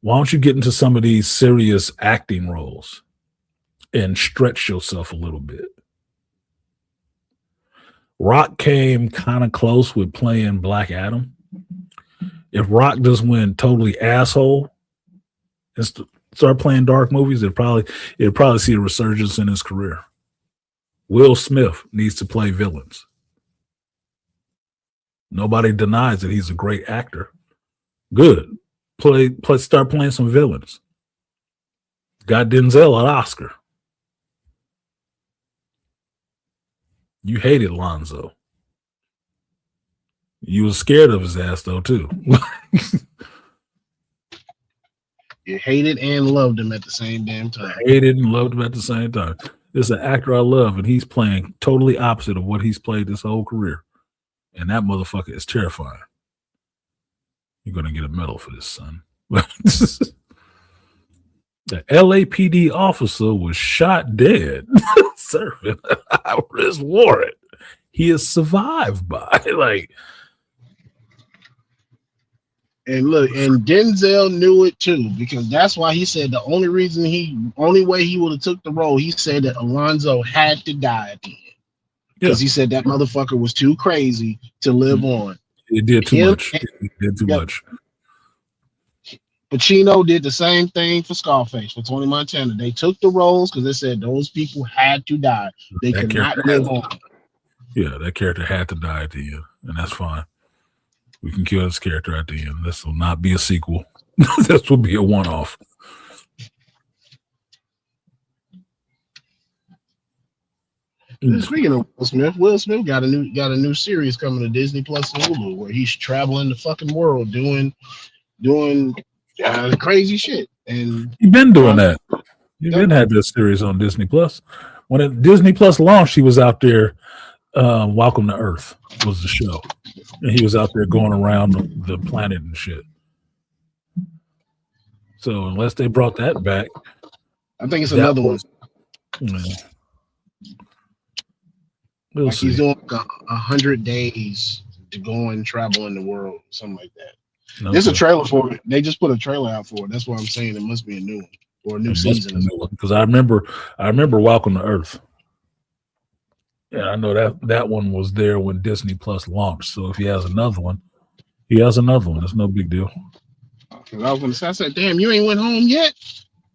Why don't you get into some of these serious acting roles and stretch yourself a little bit? Rock came kind of close with playing Black Adam. If Rock just went totally asshole and start playing dark movies, it'd probably see a resurgence in his career. Will Smith needs to play villains. Nobody denies that he's a great actor. Good. Start playing some villains. Got Denzel an Oscar. You hated Lonzo. You was scared of his ass though too. You hated and loved him at the same damn time. Hated and loved him at the same time. This is an actor I love, and he's playing totally opposite of what he's played this whole career. And that motherfucker is terrifying. You're gonna get a medal for this, son. The LAPD officer was shot dead serving an arrest warrant. He is survived by like. And look, and Denzel knew it too, because that's why he said the only way he would have took the role, he said that Alonzo had to die at the end. Because he said that motherfucker was too crazy to live on. It did too much. It did too much. Pacino did the same thing for Scarface, for Tony Montana. They took the roles because they said those people had to die. They could not live on. Yeah, that character had to die at the end, and that's fine. We can kill this character at the end. This will not be a sequel. This will be a one-off. Speaking of Will Smith got a new series coming to Disney Plus and Hulu where he's traveling the fucking world doing crazy shit. And you've been doing that. You've been had this series on Disney Plus. When Disney Plus launched, he was out there. Welcome to Earth was the show, and he was out there going around the planet and shit. So unless they brought that back, I think it's another one. Yeah. Like he's doing 100 days to go and travel in the world, something like that. Okay. There's a trailer for it. They just put a trailer out for it. That's why I'm saying it must be a new one or a new season. Because I remember Welcome to Earth. Yeah, I know that one was there when Disney Plus launched. So if he has another one, he has another one. It's no big deal. I said, damn, you ain't went home yet?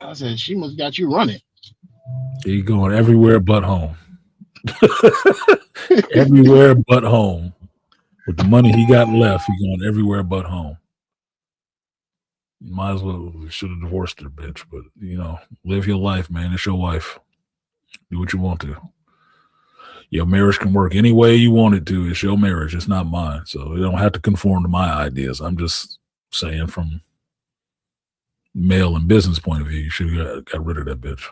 I said, she must got you running. He's going everywhere but home. Everywhere but home. With the money he got left, he's going everywhere but home. You might as well should have divorced her, bitch. But live your life, man. It's your wife. Do what you want to. Your marriage can work any way you want it to. It's your marriage. It's not mine. So you don't have to conform to my ideas. I'm just saying from male and business point of view, you should have got rid of that bitch.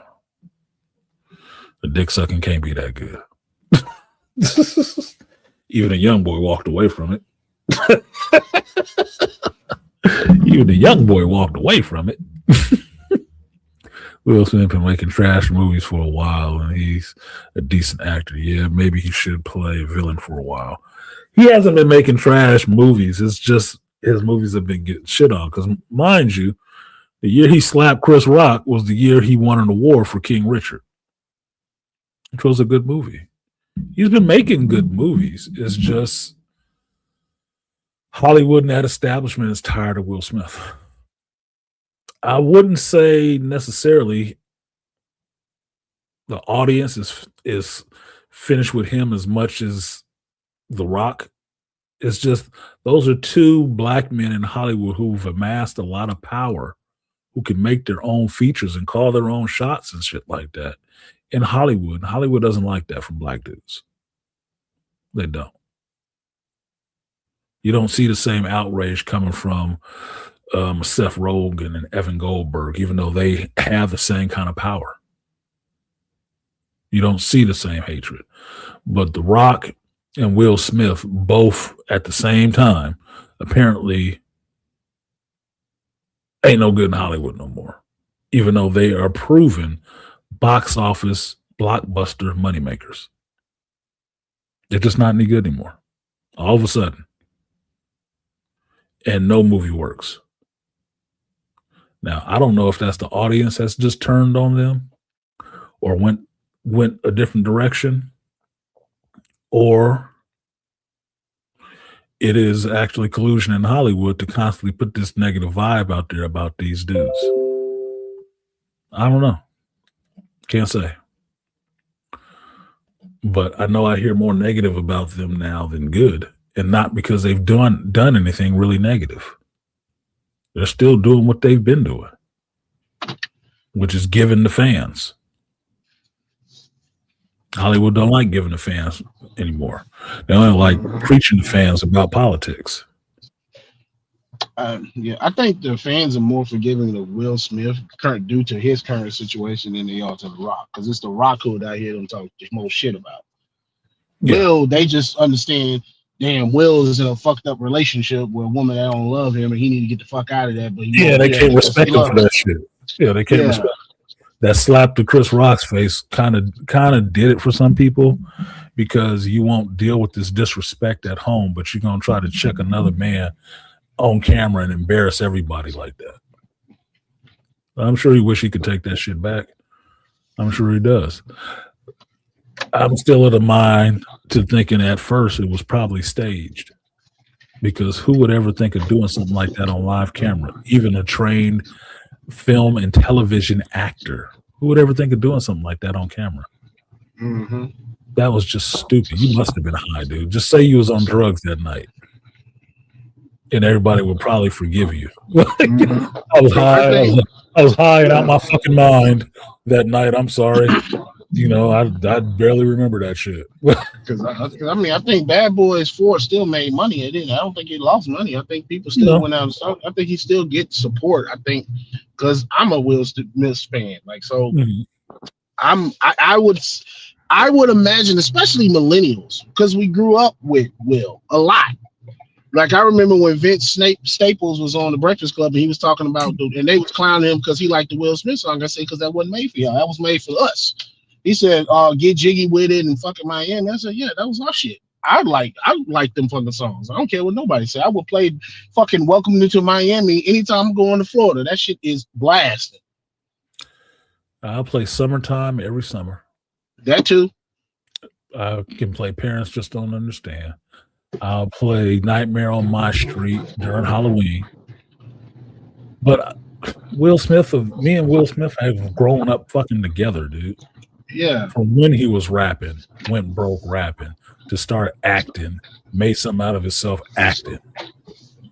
The dick sucking can't be that good. Even a young boy walked away from it. Even the young boy walked away from it. Will Smith been making trash movies for a while, and he's a decent actor. Yeah, maybe he should play a villain for a while. He hasn't been making trash movies. It's just his movies have been getting shit on. Because, mind you, the year he slapped Chris Rock was the year he won an award for King Richard, which was a good movie. He's been making good movies. It's just Hollywood and that establishment is tired of Will Smith. I wouldn't say necessarily the audience is finished with him as much as The Rock. It's just those are two black men in Hollywood who've amassed a lot of power, who can make their own features and call their own shots and shit like that. In Hollywood, Hollywood doesn't like that from black dudes. They don't. You don't see the same outrage coming from Seth Rogen and Evan Goldberg, even though they have the same kind of power. You don't see the same hatred. But The Rock and Will Smith, both at the same time, apparently ain't no good in Hollywood no more, even though they are proven box office blockbuster moneymakers. They're just not any good anymore. All of a sudden. And no movie works. Now, I don't know if that's the audience that's just turned on them or went a different direction, or it is actually collusion in Hollywood to constantly put this negative vibe out there about these dudes. I don't know. Can't say. But I know I hear more negative about them now than good. and not because they've done anything really negative. They're still doing what they've been doing, which is giving the fans. Hollywood don't like giving the fans anymore. They only like preaching to fans about politics. Yeah, I think the fans are more forgiving of Will Smith due to his current situation than they are to The Rock, because it's The Rock who I hear them talk the most shit about. Yeah. Will, they just understand, damn, Will is in a fucked up relationship with a woman that don't love him, and he need to get the fuck out of that. But they can't respect him for that shit. Yeah, they can't respect. That slap to Chris Rock's face kind of did it for some people, because you won't deal with this disrespect at home, but you're gonna try to check another man on camera and embarrass everybody like that. I'm sure he wish he could take that shit back. I'm sure he does. I'm still of the mind to thinking at first it was probably staged, because who would ever think of doing something like that on live camera? Even a trained film and television actor, who would ever think of doing something like that on camera? Mm-hmm. That was just stupid. You must have been high, dude. Just say you was on drugs that night, and everybody would probably forgive you. I was high. I was high and out my fucking mind that night. I'm sorry. I barely remember that shit. Because I think Bad Boys 4 still made money. It didn't. I don't think it lost money. I think people still went out and saw. I think he still gets support. I think because I'm a Will Smith fan. I would imagine, especially millennials, because we grew up with Will a lot. Like, I remember when Vince Staples was on the Breakfast Club and he was talking about, and they was clowning him because he liked the Will Smith song. I said, because that wasn't made for y'all. That was made for us. He said, get jiggy with it and fucking Miami. I said, yeah, that was our shit. I like them fucking songs. I don't care what nobody said. I would play fucking Welcome to Miami anytime I'm going to Florida. That shit is blasting. I'll play Summertime every summer. That too. I can play Parents Just Don't Understand. I'll play Nightmare on My Street during Halloween. But me and Will Smith have grown up fucking together, dude. Yeah. From when he was rapping, went broke rapping, to start acting, made something out of himself acting,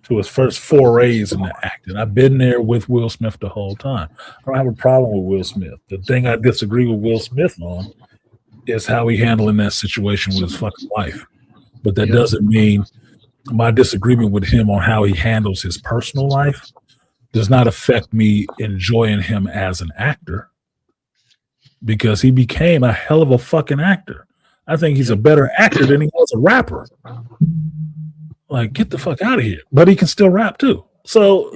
to his first forays into acting. I've been there with Will Smith the whole time. I don't have a problem with Will Smith. The thing I disagree with Will Smith on is how he handling that situation with his fucking wife. But that doesn't mean my disagreement with him on how he handles his personal life does not affect me enjoying him as an actor, because he became a hell of a fucking actor. I think he's a better actor than he was a rapper. Like, get the fuck out of here. But he can still rap too. So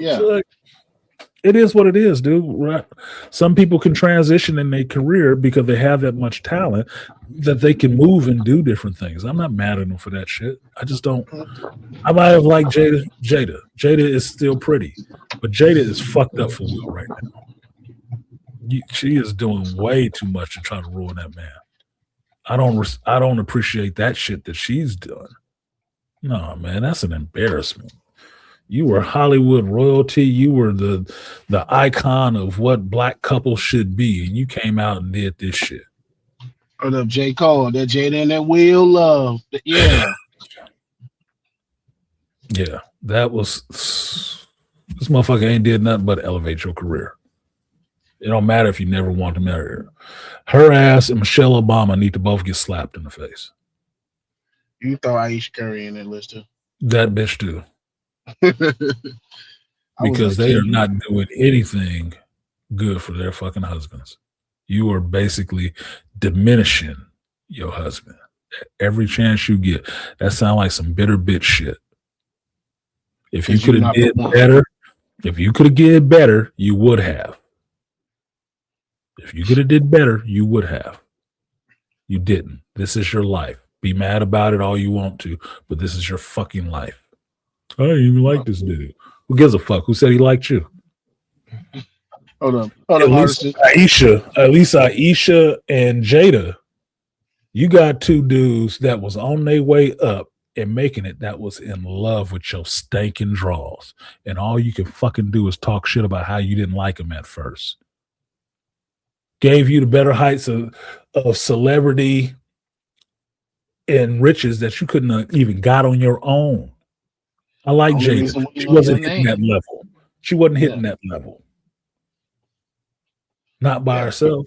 it is what it is, dude. Some people can transition in their career because they have that much talent that they can move and do different things. I'm not mad at them for that shit. I just don't. I might have liked Jada. Jada is still pretty, but Jada is fucked up for Will right now. She is doing way too much to try to ruin that man. I don't appreciate that shit that she's doing. No, man, that's an embarrassment. You were Hollywood royalty. You were the icon of what black couples should be, and you came out and did this shit. What up, J. Cole? That Jada and that Will Love. Yeah. Yeah, that was... This motherfucker ain't did nothing but elevate your career. It don't matter if you never want to marry her. Her ass and Michelle Obama need to both get slapped in the face. You throw Aisha Curry in that list too? That bitch too. Because they are not doing anything good for their fucking husbands. You are basically diminishing your husband every chance you get. That sounds like some bitter bitch shit. If you could have did better, you would have. If you could have did better, you would have. You didn't. This is your life. Be mad about it all you want to, but this is your fucking life. I don't even like this dude. Who gives a fuck? Who said he liked you? Hold on. At least Aisha and Jada, you got two dudes that was on their way up and making it, that was in love with your stinking draws. And all you can fucking do is talk shit about how you didn't like them at first. Gave you the better heights of celebrity and riches that you couldn't have even got on your own. I like Only Jada. reason we She know your wasn't hitting that name. level. She wasn't hitting Yeah. that level. Not by Yeah. herself.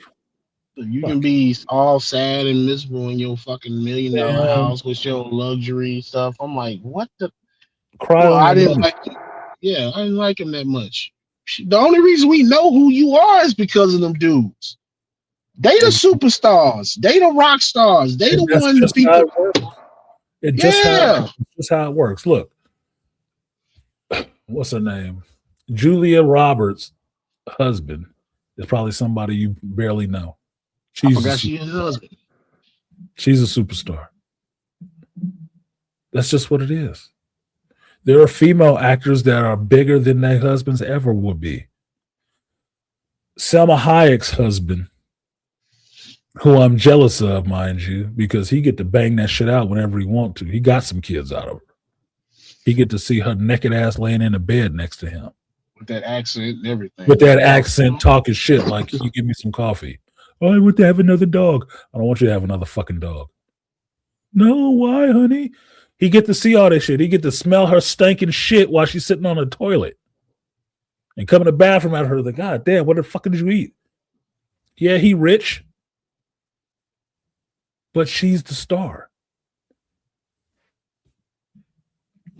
You Fuck. can be all sad and miserable in your fucking $1 million house with your luxury stuff. I'm like, what the? Cry Well, on I your didn't money. like. Yeah, I didn't like him that much. The only reason we know who you are is because of them dudes. They the superstars. They the rock stars. They the And that's one the just how people. it works. Yeah. Just how it works. Look, what's her name? Julia Roberts' husband is probably somebody you barely know. I forgot she is his husband. She's a superstar. That's just what it is. There are female actors that are bigger than their husbands ever would be. Selma Hayek's husband, who I'm jealous of, mind you, because he get to bang that shit out whenever he want to. He got some kids out of her. He get to see her naked ass laying in a bed next to him. With that accent and everything. With that accent, talking shit like, you give me some coffee. Oh, I want to have another dog. I don't want you to have another fucking dog. No, why, honey? He get to see all this shit. He get to smell her stinking shit while she's sitting on the toilet. And come in the bathroom at her, like, God damn, what the fuck did you eat? Yeah, he rich. But she's the star.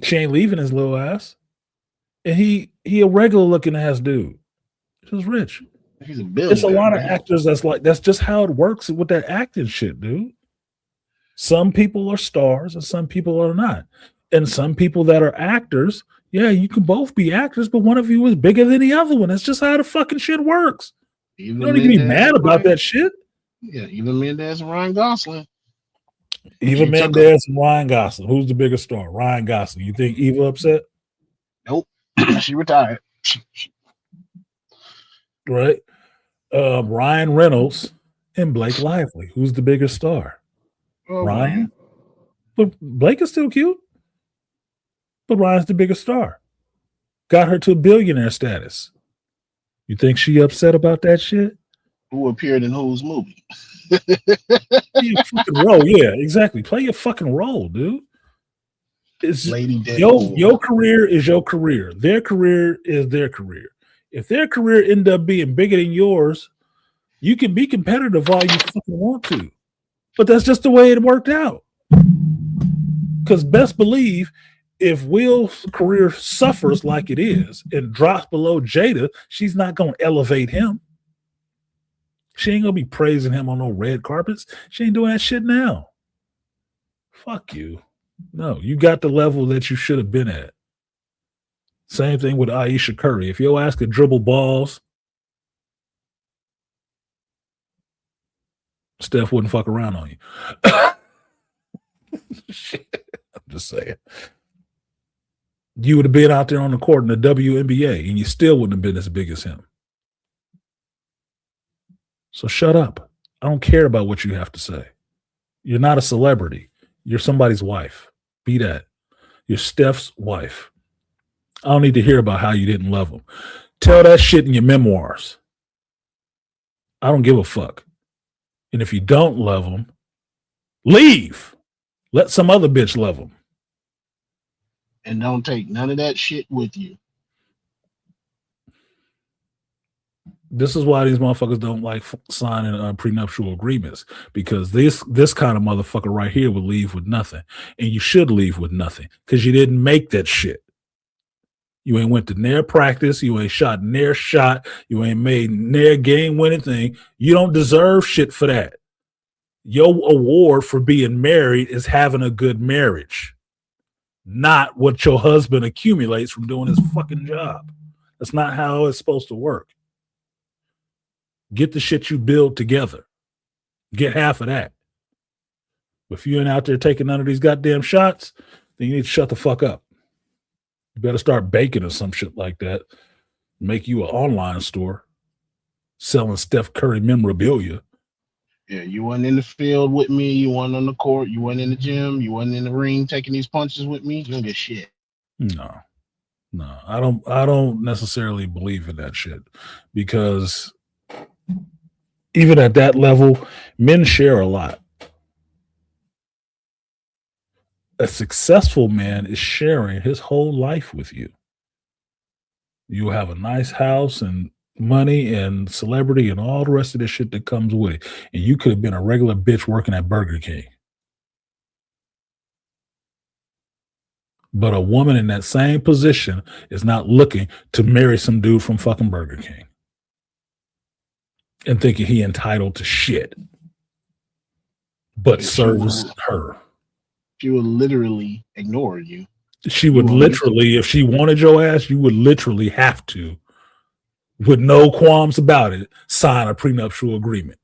She ain't leaving his little ass. And he a regular looking ass dude. She's rich. He's a billionaire. There's a lot of actors that's just how it works with that acting shit, dude. Some people are stars and some people are not. And some people that are actors, yeah, you can both be actors, but one of you is bigger than the other one. That's just how the fucking shit works. You don't need to be mad about that shit. Yeah, even Mendez and Ryan Gosling. Even Mendez and Ryan Gosling. Who's the bigger star? Ryan Gosling. You think Eva upset? Nope. She retired. Right. Ryan Reynolds and Blake Lively. Who's the bigger star? Ryan? But Blake is still cute. But Ryan's the bigger star. Got her to billionaire status. You think she upset about that shit? Who appeared in whose movie? Play your fucking role. Yeah, exactly. Play your fucking role, dude. It's your career is your career. Their career is their career. If their career end up being bigger than yours, you can be competitive all you fucking want to. But that's just the way it worked out. Because best believe, if Will's career suffers like it is and drops below Jada, she's not going to elevate him. She ain't going to be praising him on no red carpets. She ain't doing that shit now. Fuck you. No, you got the level that you should have been at. Same thing with Aisha Curry. If your ass could dribble balls, Steph wouldn't fuck around on you. Shit, I'm just saying. You would have been out there on the court in the WNBA, and you still wouldn't have been as big as him. So shut up. I don't care about what you have to say. You're not a celebrity. You're somebody's wife. Be that. You're Steph's wife. I don't need to hear about how you didn't love him. Tell that shit in your memoirs. I don't give a fuck. And if you don't love him, leave. Let some other bitch love him. And don't take none of that shit with you. This is why these motherfuckers don't like signing prenuptial agreements, because this kind of motherfucker right here would leave with nothing. And you should leave with nothing because you didn't make that shit. You ain't went to near practice. You ain't shot near shot. You ain't made near game winning thing. You don't deserve shit for that. Your award for being married is having a good marriage, not what your husband accumulates from doing his fucking job. That's not how it's supposed to work. Get the shit you build together. Get half of that. If you ain't out there taking none of these goddamn shots, then you need to shut the fuck up. You better start baking or some shit like that. Make you an online store selling Steph Curry memorabilia. Yeah, you wasn't in the field with me. You wasn't on the court. You wasn't in the gym. You wasn't in the ring taking these punches with me. You don't get shit. No, I don't necessarily believe in that shit, because even at that level, men share a lot. A successful man is sharing his whole life with you. You have a nice house and money and celebrity and all the rest of the shit that comes with it. And you could have been a regular bitch working at Burger King. But a woman in that same position is not looking to marry some dude from fucking Burger King and thinking he entitled to shit, but service her. She would literally ignore you. She would literally, if she wanted your ass, you would literally have to, with no qualms about it, sign a prenuptial agreement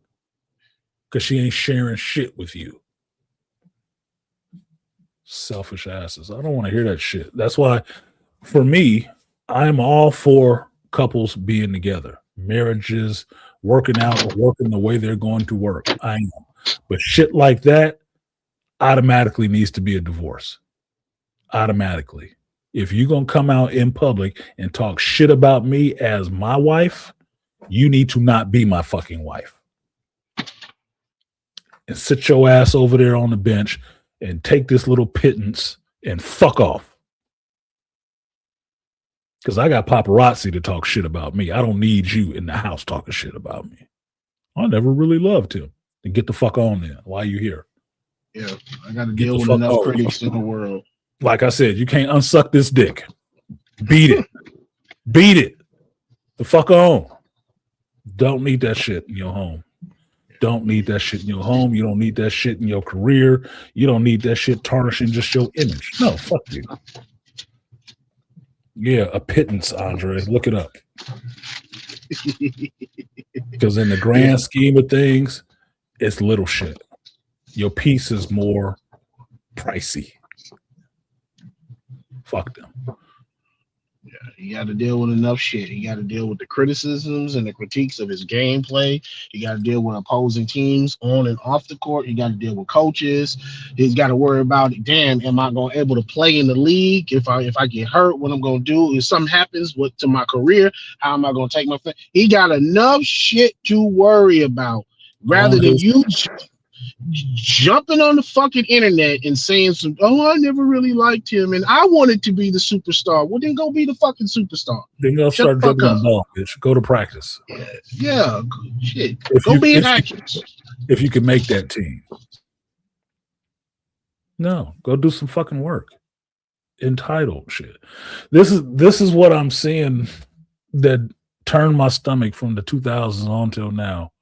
because she ain't sharing shit with you. Selfish asses. I don't want to hear that shit. That's why, for me, I'm all for couples being together, marriages, working out, or working the way they're going to work. I am. But shit like that automatically needs to be a divorce. Automatically. If you're going to come out in public and talk shit about me as my wife, you need to not be my fucking wife. And sit your ass over there on the bench and take this little pittance and fuck off. Because I got paparazzi to talk shit about me. I don't need you in the house talking shit about me. I never really loved him. And get the fuck on then. Why are you here? Yeah, I got to deal with enough critics in the world. Like I said, you can't unsuck this dick. Beat it. Beat it. The fuck on. Don't need that shit in your home. Don't need that shit in your home. You don't need that shit in your career. You don't need that shit tarnishing just your image. No, fuck you. Yeah, a pittance, Andre. Look it up. Because in the grand scheme of things, it's little shit. Your piece is more pricey. Fuck them. Yeah, he got to deal with enough shit. He got to deal with the criticisms and the critiques of his gameplay. He got to deal with opposing teams on and off the court. He got to deal with coaches. He's got to worry about, damn, am I going to able to play in the league? If I get hurt, what I'm going to do? If something happens to my career, how am I going to take my? He got enough shit to worry about rather than you jumping on the fucking internet and saying I never really liked him and I wanted to be the superstar. Well, then go be the fucking superstar. Then go start dribbling the ball, bitch. Go to practice. Yeah, shit. Go be an actress. If you can make that team. No, go do some fucking work. Entitled shit. This is what I'm seeing that turned my stomach from the 2000s on till now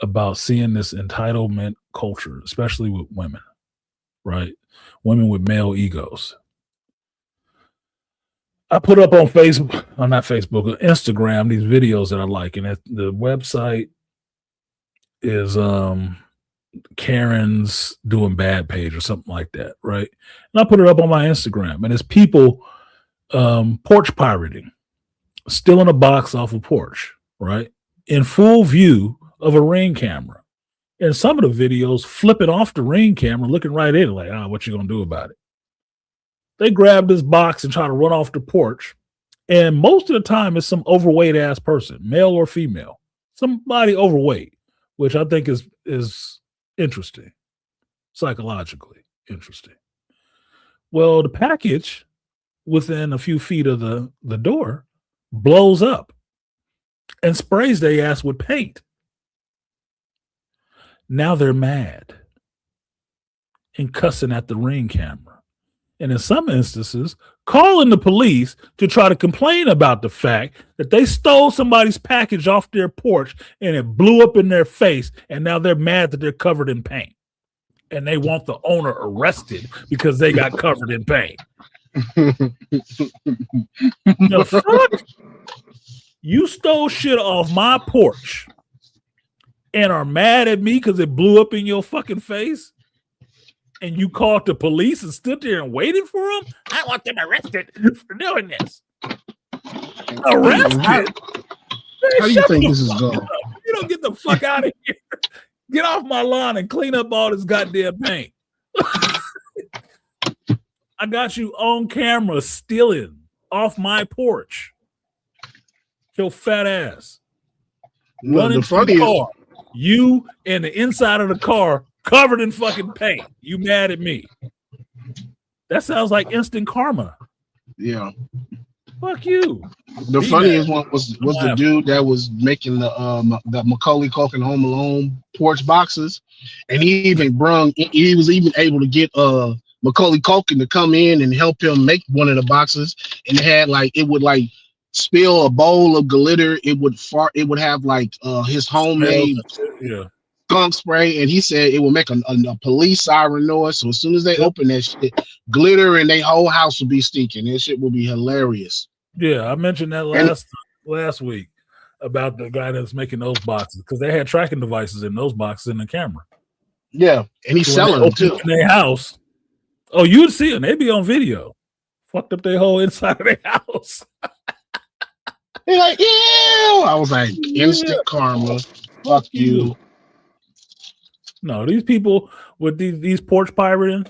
about seeing this entitlement culture, especially with women, right? Women with male egos. I put up on Facebook, not Facebook, Instagram, these videos that I like, and the website is Karen's Doing Bad page or something like that, right? And I put it up on my Instagram, and it's people porch pirating, stealing a box off a porch, right? In full view of a Ring camera. And some of the videos flipping off the Ring camera, looking right in it, like, what you gonna do about it? They grab this box and try to run off the porch. And most of the time it's some overweight ass person, male or female, somebody overweight, which I think is interesting, psychologically interesting. Well, the package within a few feet of the door blows up and sprays their ass with paint. Now they're mad and cussing at the Ring camera. And in some instances, calling the police to try to complain about the fact that they stole somebody's package off their porch and it blew up in their face. And now they're mad that they're covered in paint. And they want the owner arrested because they got covered in paint. The fuck? You stole shit off my porch and are mad at me because it blew up in your fucking face, and you called the police and stood there and waited for them? I want them arrested for doing this. Arrested? How do you think this is going? You don't get the fuck out of here. Get off my lawn and clean up all this goddamn paint. I got you on camera stealing off my porch. Your fat ass. Well, Running to the car. You and the inside of the car covered in fucking paint. You mad at me? That sounds like instant karma. Yeah. Fuck you. The Be funniest mad. one was the dude that was making the Macaulay Culkin Home Alone porch boxes, and he was even able to get Macaulay Culkin to come in and help him make one of the boxes, and it would like spill a bowl of glitter. It would fart. It would have like his homemade skunk spray, and he said it would make a police siren noise. So as soon as they open that shit, glitter and their whole house would be stinking. That shit would be hilarious. Yeah, I mentioned that last week about the guy that's making those boxes because they had tracking devices in those boxes in the camera. Yeah, and he's selling them too in their house. Oh, you'd see them; they'd be on video. Fucked up their whole inside of their house. They're like, "Ew!" I was like, "Instant karma, fuck you." No, these people with these porch pirating.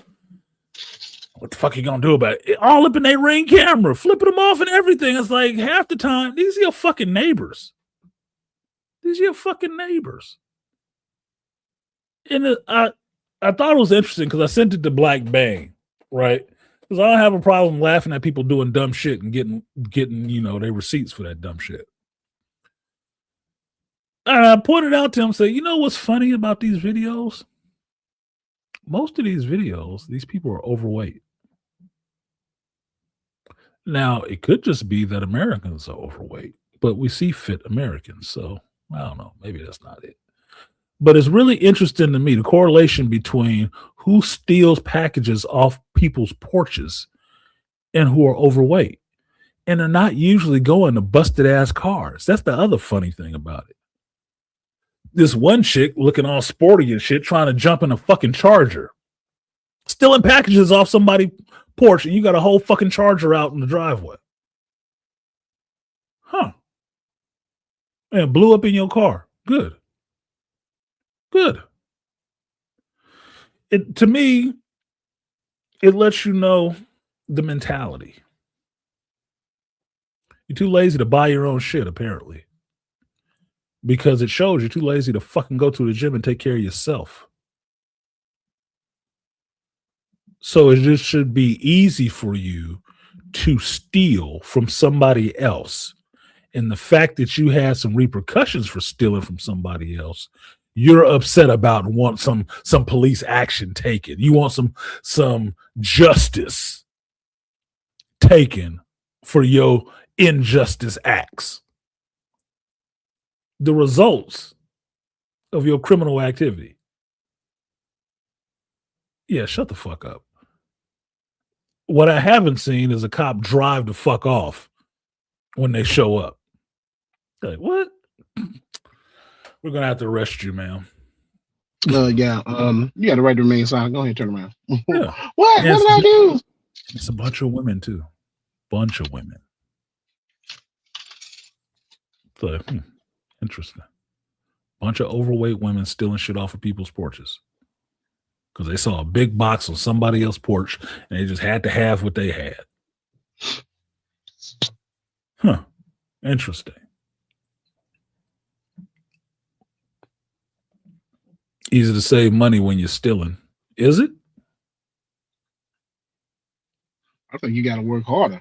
What the fuck are you gonna do about it? All up in their Ring camera, flipping them off and everything. It's like half the time, these are your fucking neighbors. These are your fucking neighbors. And I thought it was interesting because I sent it to Black Bang, right? Because I don't have a problem laughing at people doing dumb shit and getting their receipts for that dumb shit. And I pointed out to him, say, you know what's funny about these videos? Most of these videos, these people are overweight. Now, it could just be that Americans are overweight, but we see fit Americans. So I don't know. Maybe that's not it. But it's really interesting to me, the correlation between who steals packages off people's porches and who are overweight. And they're not usually going to busted ass cars. That's the other funny thing about it. This one chick looking all sporty and shit, trying to jump in a fucking Charger, stealing packages off somebody's porch, and you got a whole fucking Charger out in the driveway. Huh. And blew up in your car. Good. To me, it lets you know the mentality. You're too lazy to buy your own shit, apparently. Because it shows you're too lazy to fucking go to the gym and take care of yourself. So it just should be easy for you to steal from somebody else. And the fact that you had some repercussions for stealing from somebody else, you're upset about and want some police action taken. You want some justice taken for your injustice acts. The results of your criminal activity. Yeah, shut the fuck up. What I haven't seen is a cop drive the fuck off when they show up. They're like, what? We're gonna have to arrest you, ma'am. Yeah. You got the right to remain silent. Go ahead, turn around. Yeah. What did I do? It's a bunch of women too. Bunch of women. So, interesting. Bunch of overweight women stealing shit off of people's porches because they saw a big box on somebody else's porch and they just had to have what they had. Huh. Interesting. Easy to save money when you're stealing. Is it? I think you got to work harder.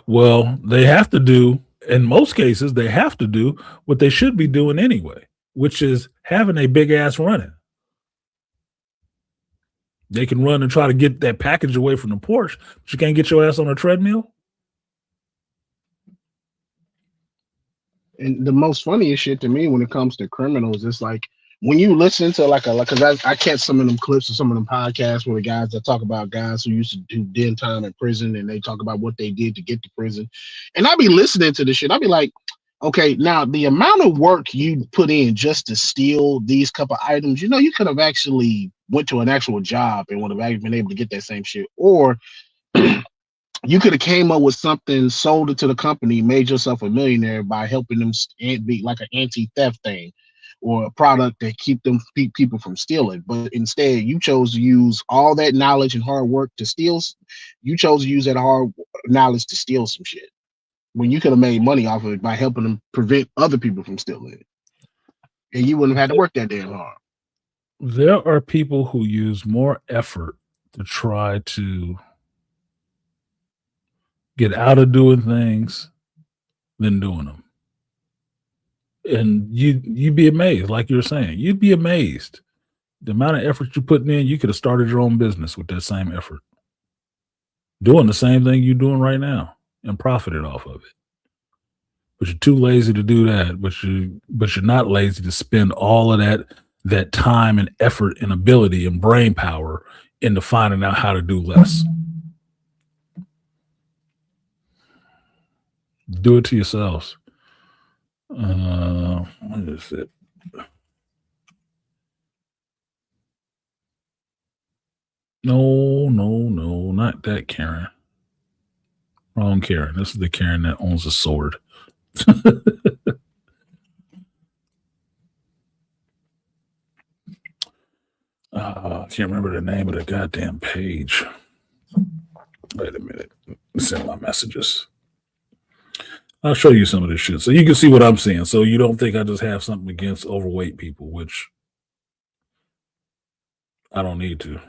Well, they have to do, in most cases, they have to do what they should be doing anyway, which is having a big ass running. They can run and try to get that package away from the porch, but you can't get your ass on a treadmill. And the most funniest shit to me when it comes to criminals, it's like when you listen to because I catch some of them clips of some of them podcasts where the guys that talk about guys who used to do den time in prison and they talk about what they did to get to prison. And I be listening to this shit. I be like, okay, now the amount of work you put in just to steal these couple items, you could have actually went to an actual job and would have been able to get that same shit. Or you could have came up with something, sold it to the company, made yourself a millionaire by helping them be like an anti-theft thing or a product that keep people from stealing. But instead, you chose to use all that knowledge and hard work to steal. You chose to use that hard knowledge to steal some shit when you could have made money off of it by helping them prevent other people from stealing it. And you wouldn't have had to work that damn hard. There are people who use more effort to try to get out of doing things than doing them. And you'd be amazed, like you're saying. You'd be amazed. The amount of effort you're putting in, you could have started your own business with that same effort. Doing the same thing you're doing right now and profited off of it. But you're too lazy to do that. But you're not lazy to spend all of that time and effort and ability and brain power into finding out how to do less. Do it to yourselves. What is it? No, not that Karen. Wrong Karen. This is the Karen that owns a sword. I can't remember the name of the goddamn page. Wait a minute. Send my messages. I'll show you some of this shit so you can see what I'm seeing. So you don't think I just have something against overweight people, which I don't need to.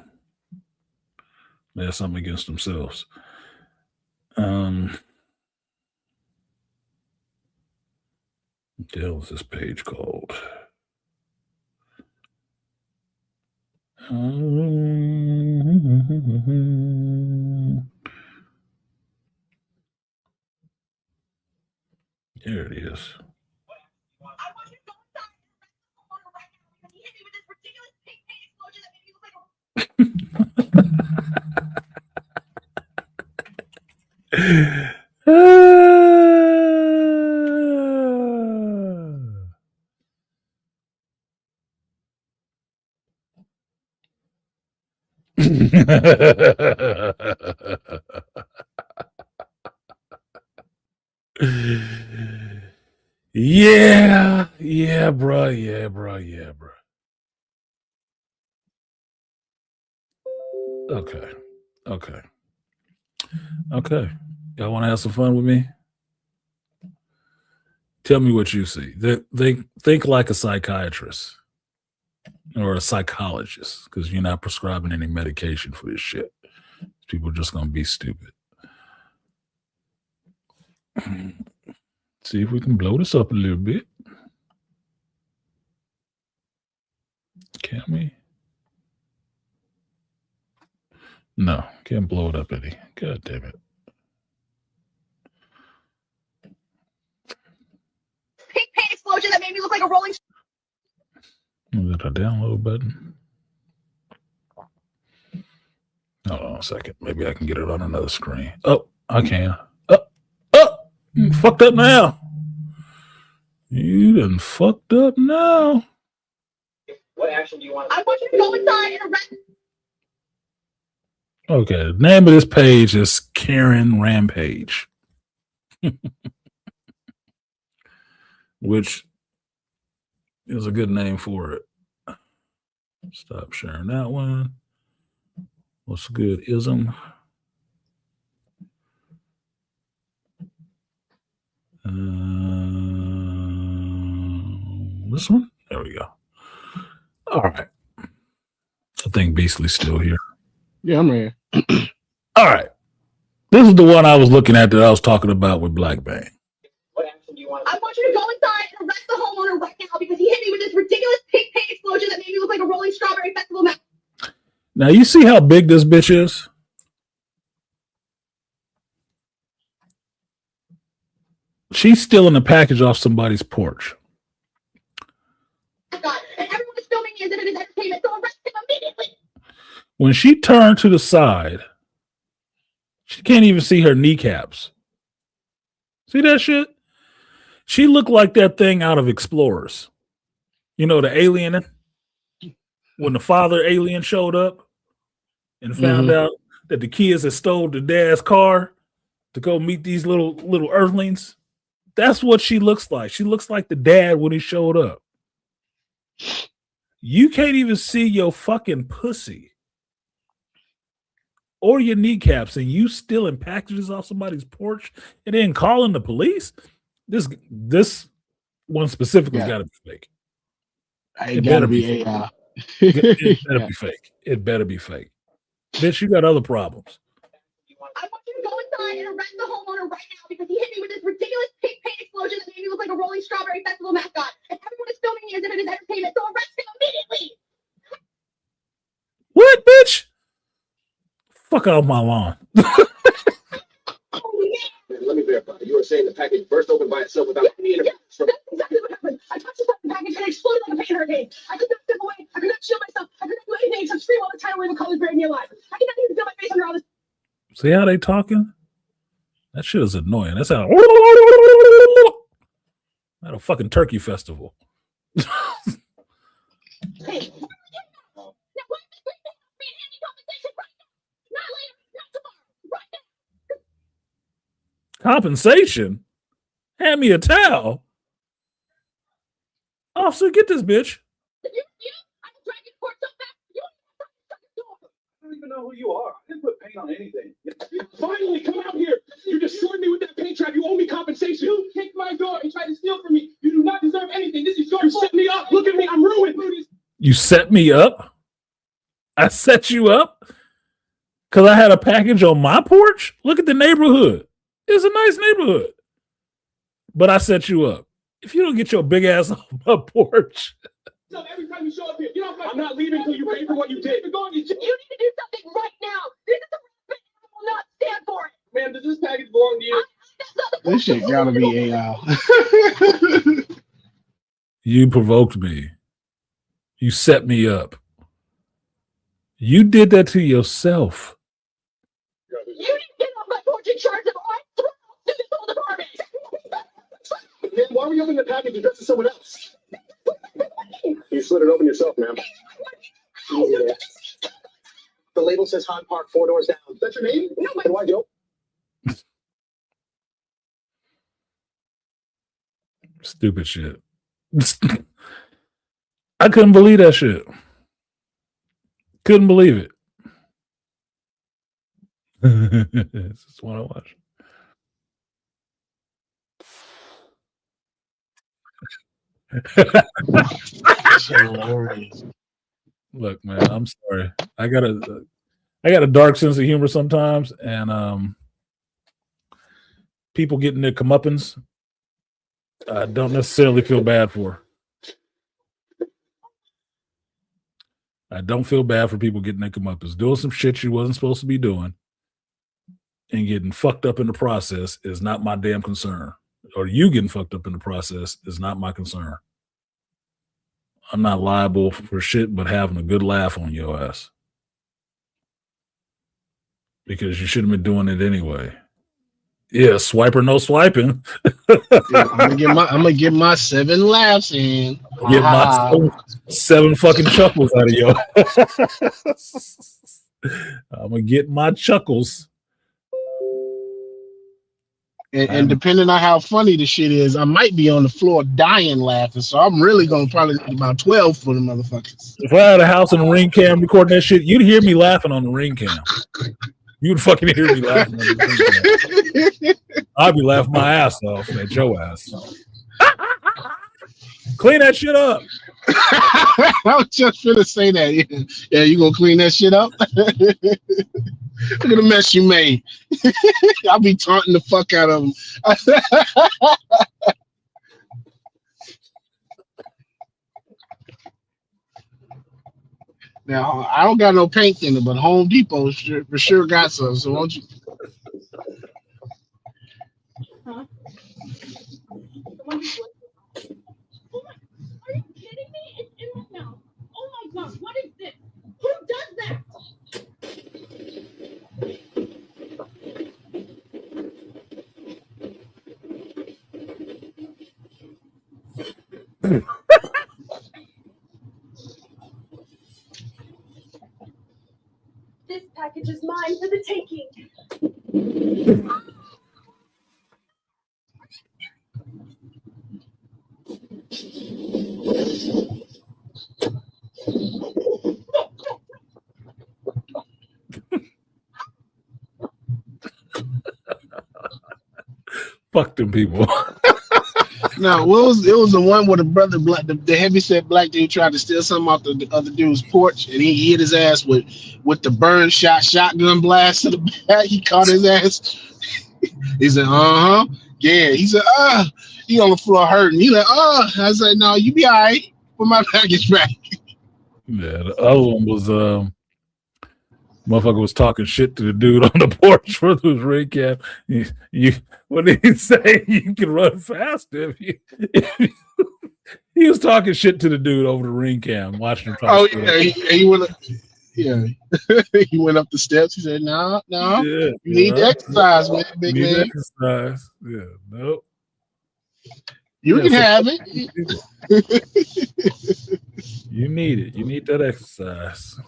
They have something against themselves. What the hell is this page called? There it is. Yeah, bro. Okay. Y'all want to have some fun with me? Tell me what you see. They think like a psychiatrist or a psychologist, because you're not prescribing any medication for this shit. People are just gonna be stupid. See if we can blow this up a little bit. Can we? No, can't blow it up any. God damn it. Pink paint explosion that made me look like a rolling. Is it a download button? Hold on a second. Maybe I can get it on another screen. Oh, I can. Fucked up now. You done fucked up now. What action do you want? I want you to go inside and arrest. Okay, the name of this page is Karen Rampage. Which is a good name for it. Stop sharing that one. What's a good ism? This one? There we go. All right. I think Beastly's still here. Yeah, I'm here. All right. This is the one I was looking at that I was talking about with Black Bang. What action do you want? I want you to go inside and arrest the homeowner right now because he hit me with this ridiculous pink paint explosion that made me look like a rolling strawberry festival mouse. Now, you see how big this bitch is? She's stealing a package off somebody's porch. God, and everyone is filming me as if it is entertainment, so arrest him immediately. When she turned to the side, she can't even see her kneecaps. See that shit? She looked like that thing out of Explorers. You know, the alien, when the father alien showed up and found out that the kids had stole the dad's car to go meet these little earthlings. That's what she looks like. She looks like the dad when he showed up. You can't even see your fucking pussy or your kneecaps, and you stealing packages off somebody's porch and then calling the police. This one specifically got to be fake. It got to be AI. It better be fake. It better be fake. Bitch, you got other problems. I want you to go inside and arrest the homeowner right now because he hit me with this ridiculous pink paint explosion that made me look like a rolling strawberry festival mascot. And everyone is filming me as if it is entertainment, so arrest him immediately. What, bitch? Fuck off my lawn. Let me verify. You were saying the package burst open by itself without any interference from... That's exactly what happened. I touched the fucking package and it exploded like a paint hurricane. I could not step away. I could not shield myself. I could not do anything except scream while the tidal wave of colors buried me alive. I could not even feel my face under all this. See how they talking? That shit is annoying. That's how at a fucking turkey festival. Hey. Now, why is this thing being any compensation right now? Not later, not tomorrow, right now. Compensation? Hand me a towel. Officer, get this bitch. If you refuse, I will drag you to court so fast you won't even door. I don't even know who you are. I didn't put paint on anything. Finally, come out here. You destroyed me with that paint trap. You owe me compensation. You kicked my door and tried to steal from me. You do not deserve anything. This is your fault. You set me up. Look at me. I'm ruined. You set me up? I set you up? Because I had a package on my porch? Look at the neighborhood. It's a nice neighborhood. But I set you up. If you don't get your big ass off my porch. Every time you show up here, get off my... I'm not leaving until you pay for what you did. You're going to jail. You need to do something right now. This is a I will not stand for it. Man, does this package belong to you? This shit gotta be AI. You provoked me. You set me up. You did that to yourself. You need to get off my porch and charge them all to this whole department. Man, why were you opening the package addressed to someone else? You slid it open yourself, ma'am. The label says Hot Park, 4 doors down. Is that your name? No, but why, Joe? Stupid shit. I couldn't believe that shit. Couldn't believe it. This is what I watch. Look, man, I'm sorry. I got a dark sense of humor sometimes, and people getting their comeuppance, I don't necessarily feel bad for. I don't feel bad for people getting their comeuppance. Doing some shit you wasn't supposed to be doing and getting fucked up in the process is not my damn concern. Or you getting fucked up in the process is not my concern. I'm not liable for shit but having a good laugh on your ass. Because you shouldn't have been doing it anyway. Yeah, swiper, no swiping. I'm gonna get my 7 laughs in. Get my 7 fucking chuckles out of you. I'm gonna get my chuckles. And depending on how funny the shit is, I might be on the floor dying laughing. So I'm really gonna probably get about 12 for the motherfuckers. If I had a house and a ring cam recording that shit, you'd hear me laughing on the ring cam. You'd fucking hear me laughing on the ring cam. I'd be laughing my ass off at your ass. Clean that shit up. I was just gonna say that. Yeah, you gonna clean that shit up? Look at the mess you made. I'll be taunting the fuck out of them. Now, I don't got no paint thinner, but Home Depot for sure got some. So won't you? Huh? Are you kidding me? It's in my mouth. Oh my god, what is this? Who does that? This package is mine for the taking. Fuck them people. No, it was the one where the brother black, the heavyset black dude tried to steal something off the other dude's porch, and he hit his ass with the burn shotgun blast to the back. He caught his ass. He said, yeah. He said, he on the floor hurting. He like, I said, no, you be all right. Put my package back. Yeah, the other one was motherfucker was talking shit to the dude on the porch for the ring cam. What did he say? You can run faster if you he was talking shit to the dude over the ring cam, watching him. He went. Yeah, he went up the steps. He said, "No, you need to exercise, man, big man. Exercise. Yeah, nope. You can have it. You need it. You need that exercise.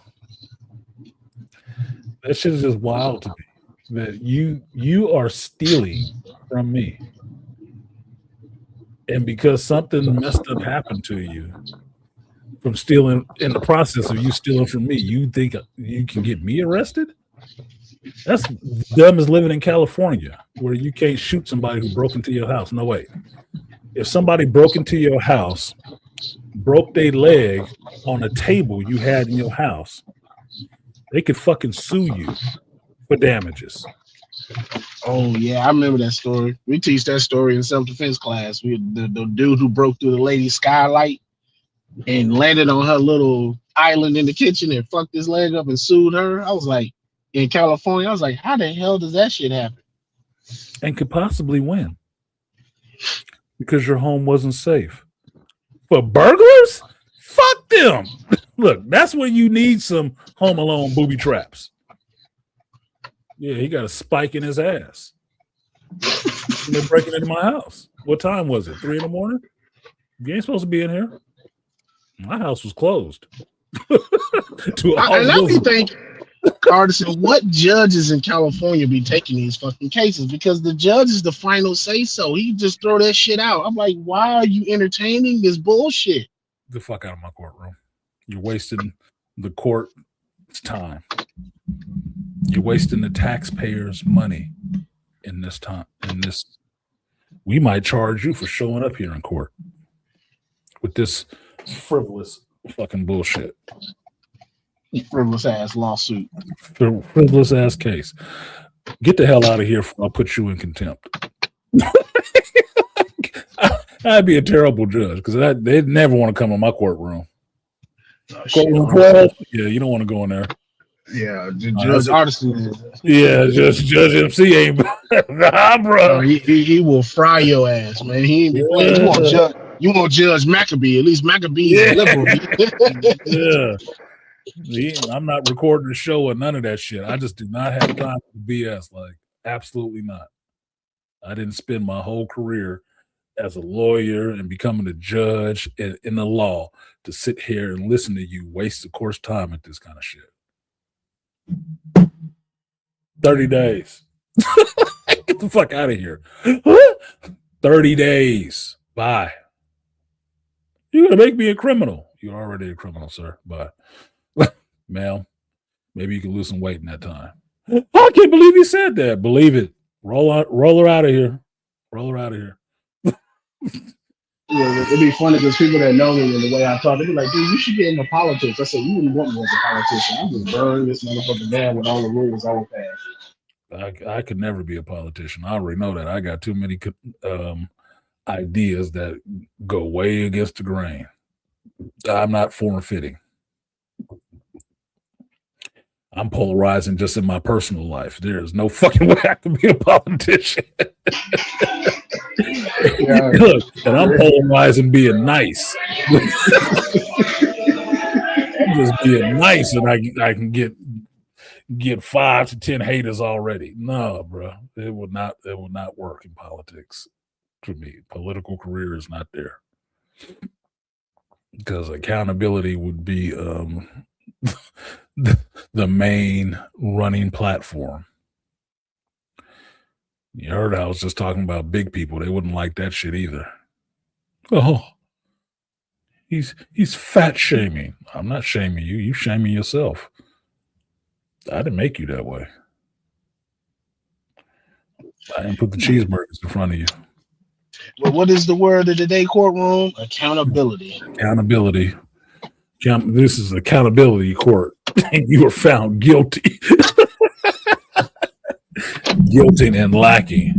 That shit is just wild to me. That you are stealing from me, and because something messed up happened to you from stealing, in the process of you stealing from me, you think you can get me arrested? That's dumb as living in California, where you can't shoot somebody who broke into your house. No way. If somebody broke into your house, broke their leg on a table you had in your house, they could fucking sue you for damages. Oh yeah, I remember that story. We teach that story in self-defense class. The dude who broke through the lady's skylight and landed on her little island in the kitchen and fucked his leg up and sued her. I was like, in California, I was like, how the hell does that shit happen? And could possibly win because your home wasn't safe. For burglars? Fuck them. Look, that's when you need some Home Alone booby traps. Yeah, he got a spike in his ass. They're breaking into my house. What time was it? 3 a.m? You ain't supposed to be in here. My house was closed. And I be thinking, Artisan, what judges in California be taking these fucking cases? Because the judge is the final say so. He just throw that shit out. I'm like, why are you entertaining this bullshit? Get the fuck out of my courtroom. You're wasting the court's time. You're wasting the taxpayers' money in this time. We might charge you for showing up here in court with this frivolous fucking bullshit. Frivolous ass lawsuit. Frivolous ass case. Get the hell out of here before I'll put you in contempt. I'd be a terrible judge because they'd never want to come in my courtroom. Courtroom 12? Yeah, you don't want to go in there. Yeah, Judge Artisan. Yeah, Judge MC ain't. Nah, bro. He will fry your ass, man. He ain't be playing. You won't judge Maccabee. At least Maccabee is liberal. Yeah. I'm not recording the show or none of that shit. I just do not have time for BS. Like, absolutely not. I didn't spend my whole career as a lawyer and becoming a judge in the law to sit here and listen to you waste the course time at this kind of shit. 30 days. Get the fuck out of here. 30 days. Bye. You're going to make me a criminal. You're already a criminal, sir. Bye. Ma'am, maybe you can lose some weight in that time. I can't believe you said that. Believe it. Roll her out of here. Roll her out of here. Yeah, it'd be funny because people that know me and the way I talk, they'd be like, dude, you should get into politics. I said, you wouldn't want me as a politician. I'm just burn this motherfucker down with all the rules I would pass. I could never be a politician. I already know that. I got too many ideas that go way against the grain. I'm not form-fitting. I'm polarizing just in my personal life. There's no fucking way I can be a politician. Look, and I'm polarizing being nice. I'm just being nice, and I can get 5 to 10 haters already. No, bro, it would not work in politics for me. Political career is not there because accountability would be the main running platform. You heard I was just talking about big people. They wouldn't like that shit either. Oh, he's fat shaming. I'm not shaming you. You shaming yourself. I didn't make you that way. I didn't put the cheeseburgers in front of you. Well, what is the word of the day, courtroom? Accountability. Accountability. This is accountability court. You were found guilty. Guilty and lacking.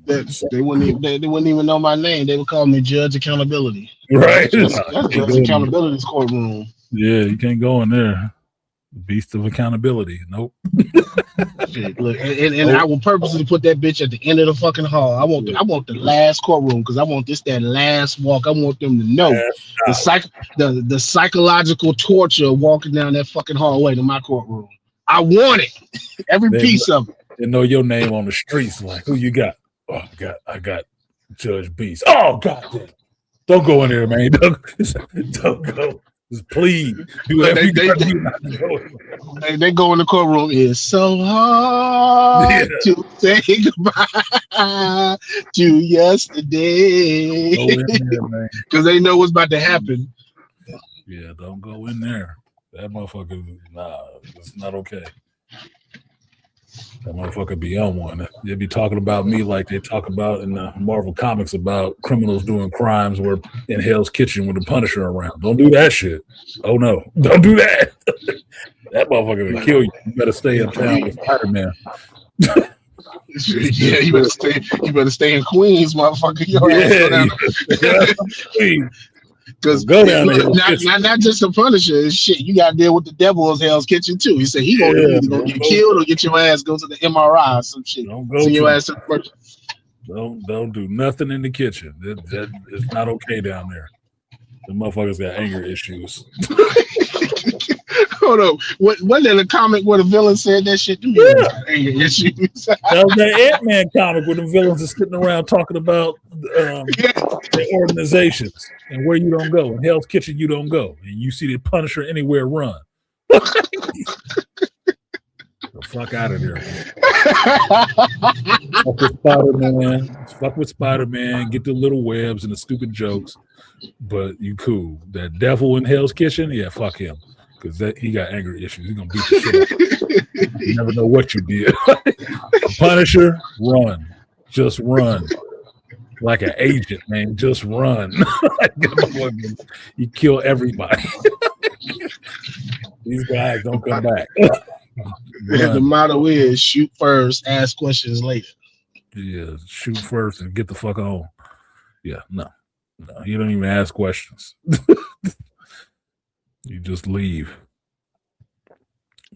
They wouldn't even know my name. They would call me Judge Accountability. Right. That's Judge Accountability's courtroom. Yeah, you can't go in there. Beast of accountability. Nope. Shit, look, and I will purposely put that bitch at the end of the fucking hall. I want the last courtroom because I want that last walk. I want them to know the psychological torture of walking down that fucking hallway to my courtroom. I want it. Every piece of it. They know your name on the streets. Like, who you got? Oh, I got Judge Beast. Oh, goddamn. Don't go in there, man. Don't go. Just please. Do whatever you gotta do not to go. They go in the courtroom. It's so hard to say goodbye to yesterday. Go in there, man. Because they know what's about to happen. Yeah, don't go in there. That motherfucker, nah, it's not okay. That motherfucker be on one. They be talking about me like they talk about in the Marvel comics about criminals doing crimes where in Hell's Kitchen with the Punisher around. Don't do that shit. Oh no, don't do that. That motherfucker will kill you. You better stay uptown with Spider-Man. Yeah, you better stay in Queens, motherfucker. Because go down there. Not just the Punisher, it's shit. You got to deal with the devil of Hell's Kitchen too. He said he gonna either go get killed or get your ass go to the MRI or some shit. Don't go. Your ass don't do nothing in the kitchen. That is not okay down there. The motherfuckers got anger issues. Hold on. Wasn't there a comic where the villain said that shit to me? Yeah. Anger issues. That was that Ant-Man comic where the villains are sitting around talking about their organizations and where you don't go. In Hell's Kitchen, you don't go. And you see the Punisher anywhere run. The fuck out of there. Fuck with Spider-Man. Fuck with Spider-Man. Get the little webs and the stupid jokes. But you cool. That devil in Hell's Kitchen, yeah, fuck him. Because he got anger issues. He's going to beat the shit out of you. You never know what you did. Punisher, run. Just run. Like an agent, man. Just run. You kill everybody. These guys don't come back. The motto is shoot first, ask questions later. Yeah, shoot first and get the fuck on. Yeah, no, you don't even ask questions. You just leave.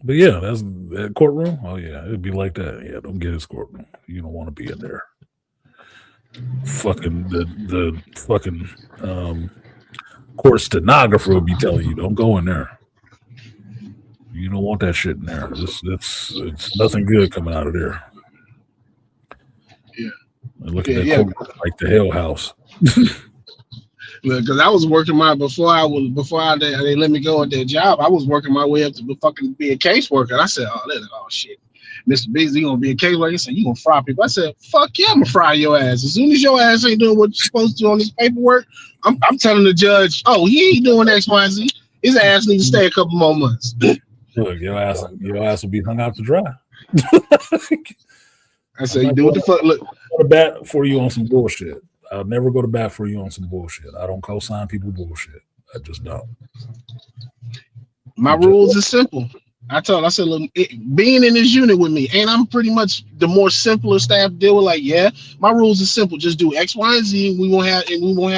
But yeah, that's that courtroom. Oh yeah, it'd be like that. Yeah, don't get his courtroom. You don't want to be in there. Fucking the fucking court stenographer will be telling you don't go in there. You don't want that shit in there. It's nothing good coming out of there. Yeah. Look at that court, like the Hell House. Because I was working before they let me go at that job. I was working my way up to fucking be a caseworker. And I said, oh shit, Mr. Beasley, you gonna be a caseworker? He said, you gonna fry people? I said, fuck yeah, I'm gonna fry your ass. As soon as your ass ain't doing what you're supposed to do on this paperwork, I'm telling the judge, oh, he ain't doing X, Y, Z. His ass needs to stay a couple more months. Look, your ass will be hung out to dry. I said, you do what the fuck? Look, go to bat for you on some bullshit. I'll never go to bat for you on some bullshit. I don't co-sign people bullshit. I just don't. My rules are simple. I said, look, being in this unit with me, and I'm pretty much the more simpler staff deal with. Like, yeah, my rules are simple. Just do X, Y, and Z. We won't have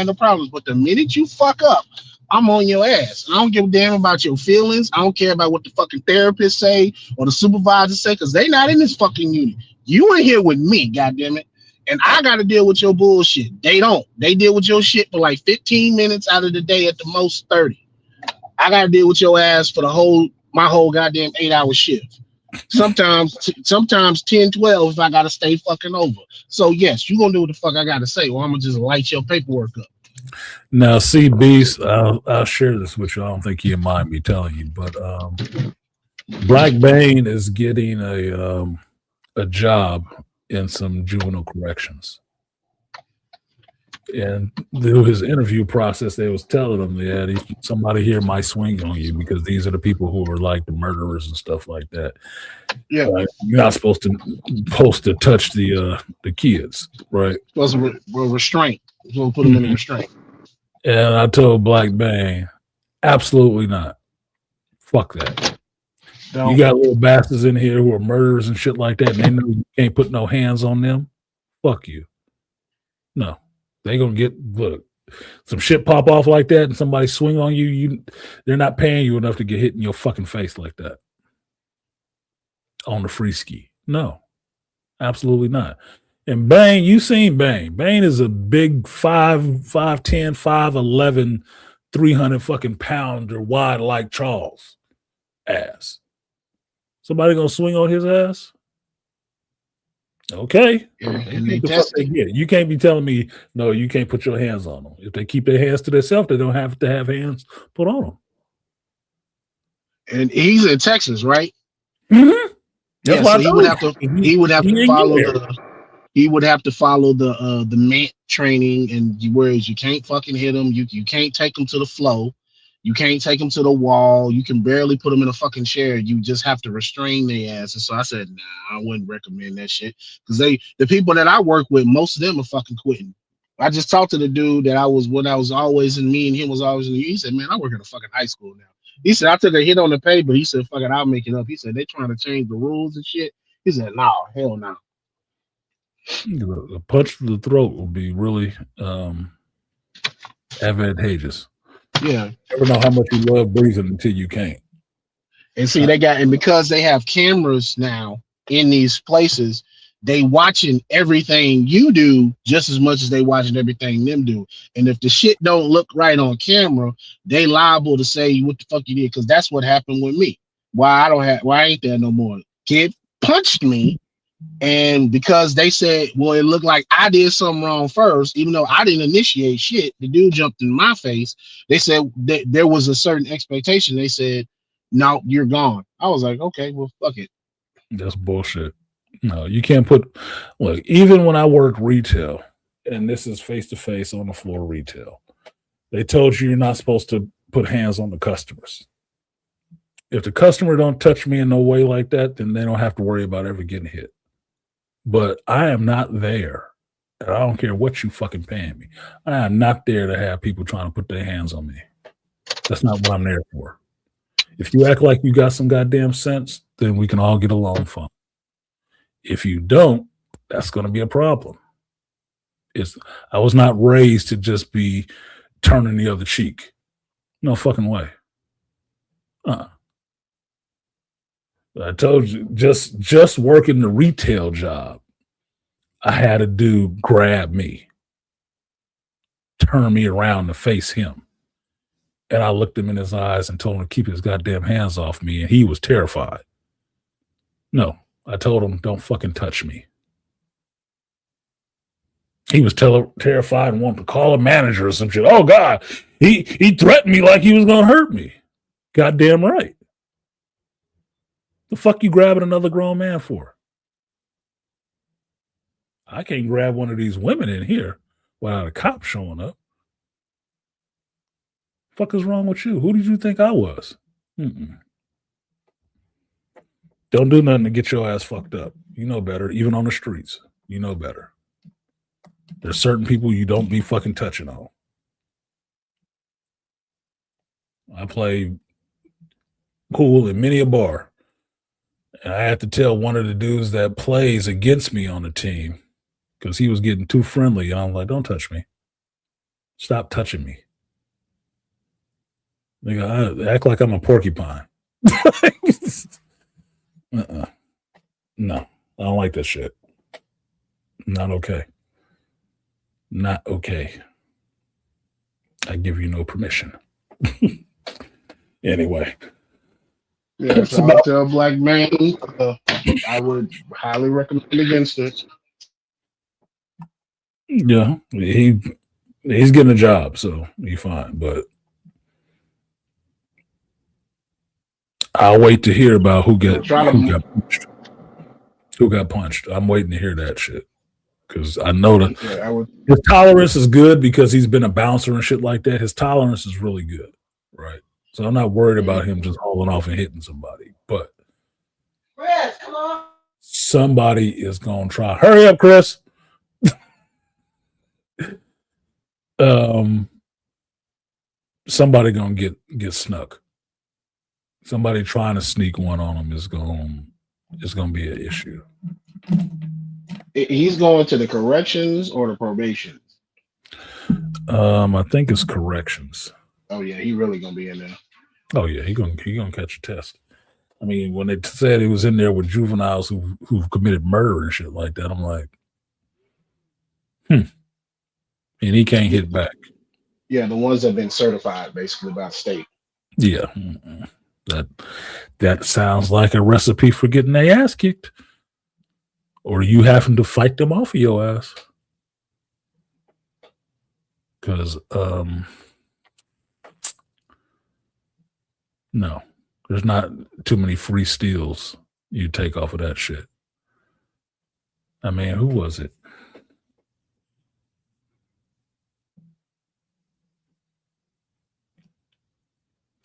no problems. But the minute you fuck up, I'm on your ass. I don't give a damn about your feelings. I don't care about what the fucking therapists say or the supervisors say, because they not in this fucking unit. You in here with me, goddammit. And I got to deal with your bullshit. They don't. They deal with your shit for like 15 minutes out of the day, at the most 30. I got to deal with your ass for my whole goddamn 8-hour shift. Sometimes 10, 12 if I got to stay fucking over. So yes, you going to do what the fuck I got to say, or I'm going to just light your paperwork up. Now, see, Beast, I'll share this with you. I don't think you mind me telling you, but Black Bane is getting a job in some juvenile corrections. And through his interview process, they was telling him, yeah, somebody here might swing on you because these are the people who are like the murderers and stuff like that. Yeah, you're not supposed to touch the kids, right? Supposed to restraint. We'll put them in restraint. And I told Black Bang, absolutely not. Fuck that. You got little bastards in here who are murderers and shit like that, and they know you can't put no hands on them. Fuck you. No, they gonna get some shit pop off like that, and somebody swing on you. They're not paying you enough to get hit in your fucking face like that on the free ski. No, absolutely not. And Bang, you seen Bang. Bang is a big 5'10", 5'11", 300 fucking pounder wide like Charles ass. Somebody gonna swing on his ass? Okay. You can't be telling me, no, you can't put your hands on them. If they keep their hands to themselves, they don't have to have hands put on them. And he's in Texas, right? Mm-hmm. Yeah, so he would have to follow the MANT training, and whereas you can't fucking hit them, you can't take them to the flow, you can't take them to the wall, you can barely put them in a fucking chair. You just have to restrain their ass. And so I said, nah, I wouldn't recommend that shit because the people that I work with, most of them are fucking quitting. I just talked to the dude that I was always in. Me and him was always in. He said, man, I work at a fucking high school now. He said, I took a hit on the pay, but he said, fuck it, I'll make it up. He said, they trying to change the rules and shit. He said, no, hell no. A punch to the throat will be really advantageous. Yeah. You never know how much you love breathing until you can't. And see, and because they have cameras now in these places, they watching everything you do just as much as they watching everything them do. And if the shit don't look right on camera, they liable to say what the fuck you did, because that's what happened with me. Why I ain't there no more. Kid punched me, and because they said, well, it looked like I did something wrong first, even though I didn't initiate shit. The dude jumped in my face. They said that there was a certain expectation. They said, no, you're gone. I was like, okay, well, fuck it. That's bullshit. No, you can't look, even when I worked retail, and this is face-to-face on the floor retail, they told you you're not supposed to put hands on the customers. If the customer don't touch me in no way like that, then they don't have to worry about ever getting hit. But I am not there. And I don't care what you fucking paying me. I am not there to have people trying to put their hands on me. That's not what I'm there for. If you act like you got some goddamn sense, then we can all get along fine. If you don't, that's going to be a problem. I was not raised to just be turning the other cheek. No fucking way. I told you, just working the retail job, I had a dude grab me, turn me around to face him. And I looked him in his eyes and told him to keep his goddamn hands off me, and he was terrified. No, I told him, don't fucking touch me. He was terrified and wanted to call a manager or some shit. Oh, God, he threatened me like he was going to hurt me. Goddamn right. The fuck you grabbing another grown man for? I can't grab one of these women in here without a cop showing up. Fuck is wrong with you? Who did you think I was? Don't do nothing to get your ass fucked up. You know better, even on the streets. You know better. There's certain people you don't be fucking touching on. I play pool in many a bar. And I had to tell one of the dudes that plays against me on the team because he was getting too friendly. And I'm like, don't touch me. Stop touching me. Nigga, I act like I'm a porcupine. No, I don't like that shit. Not okay. Not okay. I give you no permission. Anyway. Yeah, so I'll tell Black Man, I would highly recommend against it. Yeah, he's getting a job, so he's fine. But I'll wait to hear about who got punched. I'm waiting to hear that shit. because I know that Yeah, I would. his tolerance is good because he's been a bouncer and shit like that. His tolerance is really good, right? So I'm not worried about him just hauling off and hitting somebody. But Chris, come on. somebody is gonna try. Hurry up, Chris. Somebody gonna get snuck. Somebody trying to sneak one on him is gonna be an issue. He's going to the corrections or the probation. I think it's corrections. Oh yeah, he really gonna be in there. Oh yeah, he gonna catch a test. I mean, when they said he was in there with juveniles who've committed murder and shit like that, I'm like, and he can't hit back. Yeah, the ones that have been certified basically by the state. Yeah, that sounds like a recipe for getting their ass kicked, or you having to fight them off of your ass. Because no, there's not too many free steals you take off of that shit. I mean, who was it?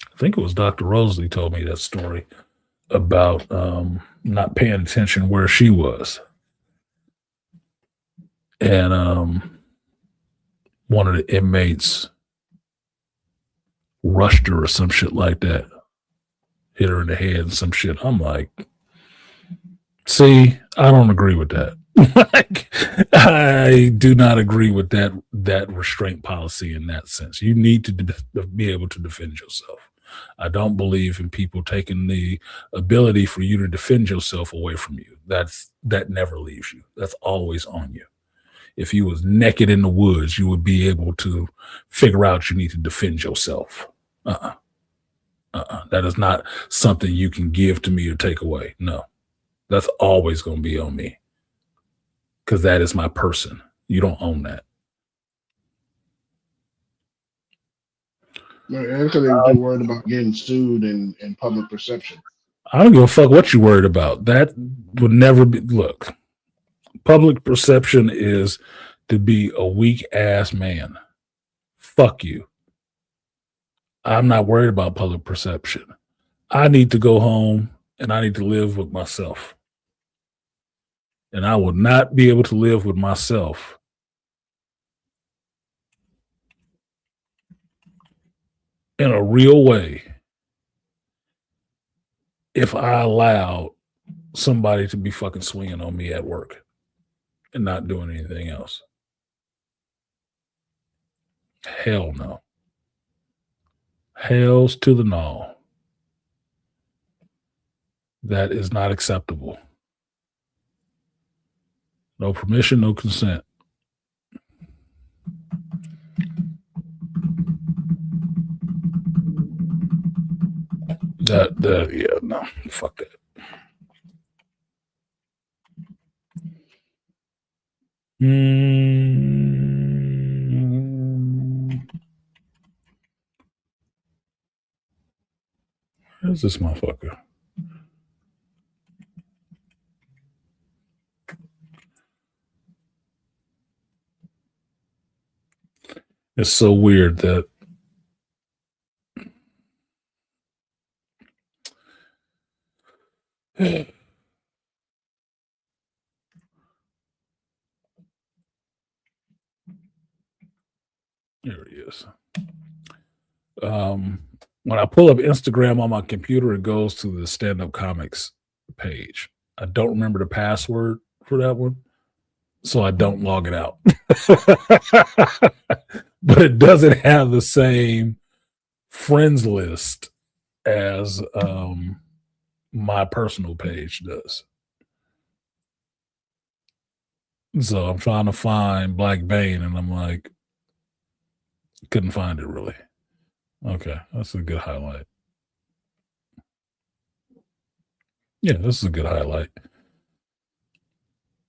I think it was Dr. Rosalie told me that story about not paying attention where she was. And one of the inmates rushed her or some shit like that. Hit her in the head and some shit. I'm like, see, I don't agree with that. Like, I do not agree with that restraint policy in that sense. You need to be able to defend yourself. I don't believe in people taking the ability for you to defend yourself away from you. That never leaves you. That's always on you. If you was naked in the woods, you would be able to figure out you need to defend yourself. That is not something you can give to me or take away. No, that's always going to be on me because that is my person. You don't own that. That's because they're worried about getting sued and public perception. I don't give a fuck what you're worried about. That would never be. Look, public perception is to be a weak ass man. Fuck you. I'm not worried about public perception. I need to go home and I need to live with myself. And I will not be able to live with myself in a real way if I allow somebody to be fucking swinging on me at work and not doing anything else. Hell no. Hells to the no. That is not acceptable. No permission, no consent. Yeah, no, fuck that. Where's this motherfucker? It's so weird that there he is. When I pull up Instagram on my computer, it goes to the stand-up comics page. I don't remember the password for that one, so I don't log it out. But it doesn't have the same friends list as my personal page does. So I'm trying to find Black Bane, and I'm like, couldn't find it really. Okay, that's a good highlight. Yeah, this is a good highlight.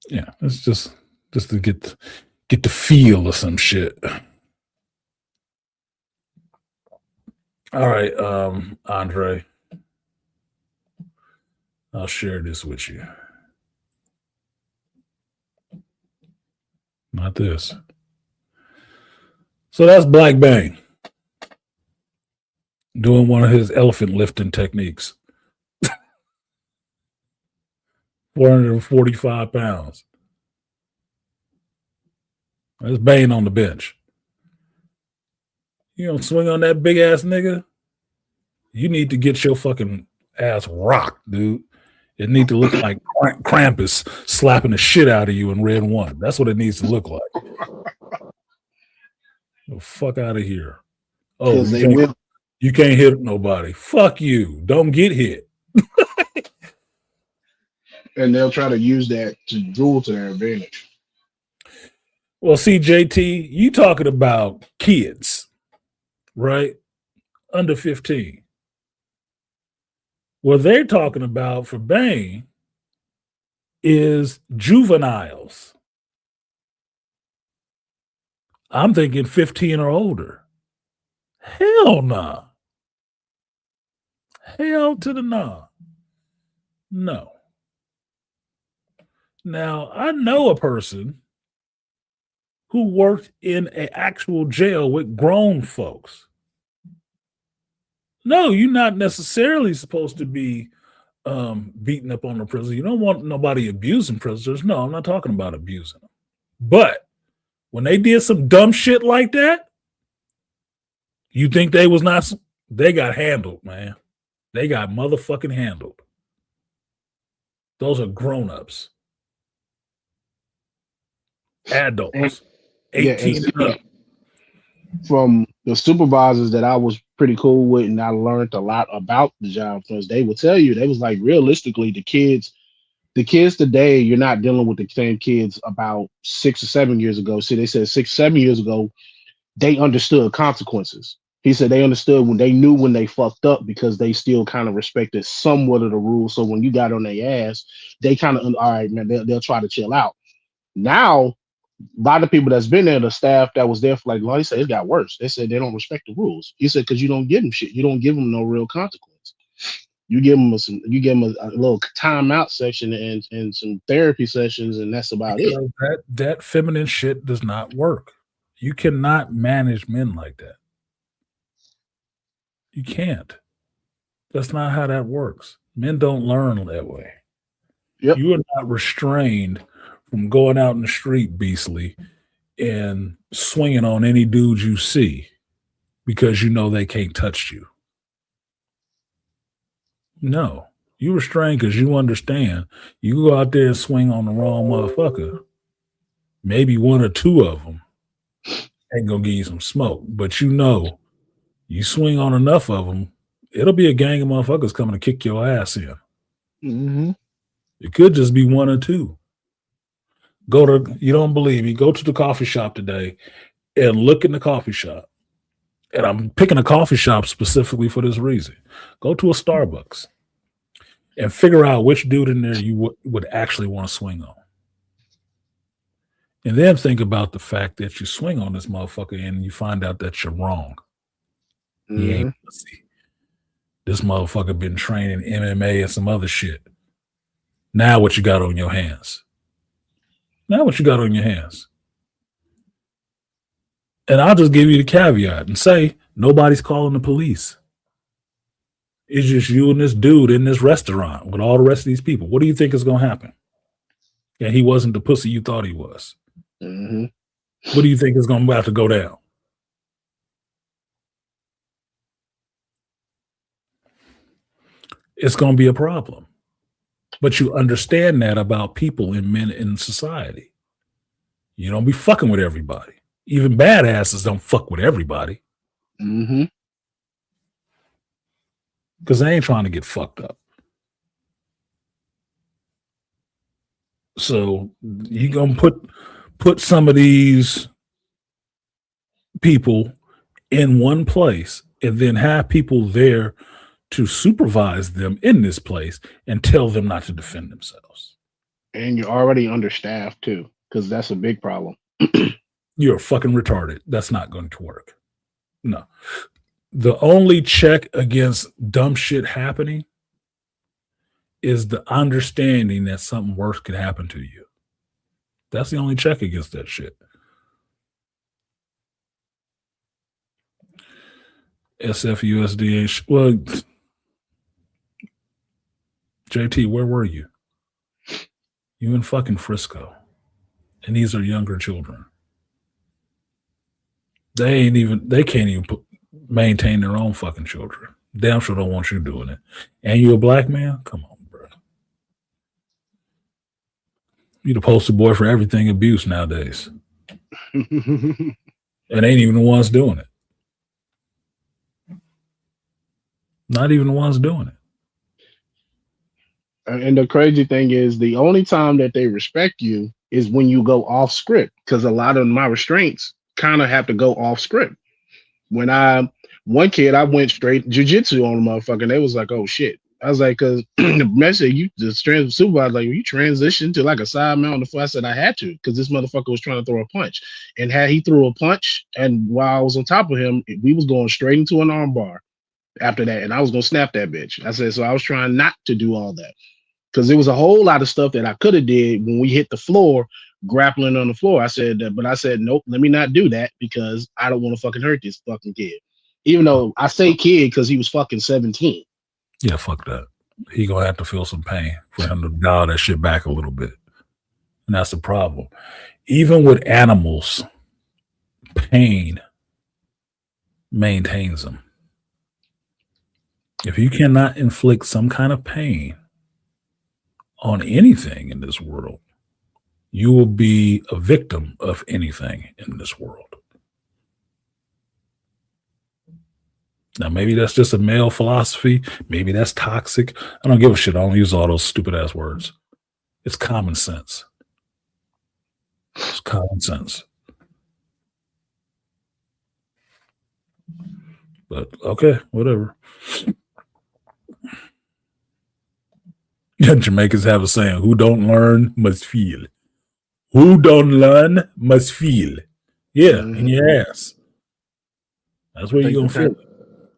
Yeah, it's just to get the feel of some shit. All right, Andre, I'll share this with you. Not this. So that's Black Bang doing one of his elephant lifting techniques. 445 pounds. That's Bane on the bench. You don't swing on that big ass nigga. You need to get your fucking ass rocked, dude. It need to look like Krampus slapping the shit out of you in Red One. That's what it needs to look like. The fuck out of here. Oh, you can't hit nobody. Fuck you. Don't get hit. And they'll try to use that to duel to their advantage. Well, see, JT, you talking about kids, right? Under 15. What they're talking about for Bane is juveniles. I'm thinking 15 or older. Hell nah. Hell to the nah. No. Now, I know a person who worked in an actual jail with grown folks. No, you're not necessarily supposed to be beating up on the prisoner. You don't want nobody abusing prisoners. No, I'm not talking about abusing them. But when they did some dumb shit like that, you think they was not? They got handled, man. They got motherfucking handled. Those are grown-ups. Adults. 18 and up. From the supervisors that I was pretty cool with, and I learned a lot about the job because they would tell you, they was like, realistically, the kids today, you're not dealing with the same kids about 6 or 7 years ago. See, they said 6, 7 years ago, they understood consequences. He said they understood when they knew when they fucked up because they still kind of respected somewhat of the rules. So when you got on their ass, they kind of, all right, man, they'll try to chill out. Now, a lot of people that's been there, the staff that was there for he said it got worse. They said they don't respect the rules. He said because you don't give them shit. You don't give them no real consequence. You give them a little timeout section and some therapy sessions, and that's about it. That feminine shit does not work. You cannot manage men like that. You can't. That's not how that works. Men don't learn that way. Yep. You are not restrained from going out in the street, beastly, and swinging on any dude you see because you know they can't touch you. No. You restrained because you understand you go out there and swing on the wrong motherfucker. Maybe one or two of them ain't going to give you some smoke, but you know you swing on enough of them, it'll be a gang of motherfuckers coming to kick your ass in. Mm-hmm. It could just be one or two. You don't believe me, go to the coffee shop today and look in the coffee shop. And I'm picking a coffee shop specifically for this reason. Go to a Starbucks and figure out which dude in there you would actually want to swing on. And then think about the fact that you swing on this motherfucker and you find out that you're wrong. Mm-hmm. He ain't pussy. This motherfucker been training MMA and some other shit. Now what you got on your hands? And I'll just give you the caveat and say nobody's calling the police. It's just you and this dude in this restaurant with all the rest of these people. What do you think is going to happen? And he wasn't the pussy you thought he was. Mm-hmm. What do you think is going to have to go down? It's going to be a problem. But you understand that about people and men in society. You don't be fucking with everybody. Even badasses don't fuck with everybody. Mm-hmm. Because they ain't trying to get fucked up. So you gonna put some of these people in one place and then have people there to supervise them in this place and tell them not to defend themselves. And you're already understaffed too, because that's a big problem. You're fucking retarded. That's not going to work. No. The only check against dumb shit happening is the understanding that something worse could happen to you. That's the only check against that shit. SFUSDH. Well, JT, where were you? You in fucking Frisco. And these are younger children. They can't even maintain their own fucking children. Damn sure don't want you doing it. And you a black man? Come on, bro. You the poster boy for everything abuse nowadays. And ain't even the ones doing it. Not even the ones doing it. And the crazy thing is, the only time that they respect you is when you go off script, because a lot of my restraints kind of have to go off script. When one kid, I went straight jujitsu on the motherfucker, and they was like, "Oh shit." I was like, "Cause the message the supervisor like, you transitioned to like a side mount on the floor." I said I had to, because this motherfucker was trying to throw a punch, and had he threw a punch, and while I was on top of him, we was going straight into an arm bar after that, and I was gonna snap that bitch. I said, so I was trying not to do all that, because there was a whole lot of stuff that I could have did when we hit the floor, grappling on the floor. I said, but I said, nope, let me not do that, because I don't want to fucking hurt this fucking kid. Even though I say kid because he was fucking 17. Yeah, fuck that. He gonna have to feel some pain for him to dial that shit back a little bit. And that's the problem. Even with animals, pain maintains them. If you cannot inflict some kind of pain on anything in this world, you will be a victim of anything in this world. Now, maybe that's just a male philosophy. Maybe that's toxic. I don't give a shit. I don't use all those stupid ass words. It's common sense. It's common sense. But okay, whatever. Jamaicans have a saying, who don't learn must feel. Who don't learn must feel. Yeah, in your ass. That's where you're going to feel it.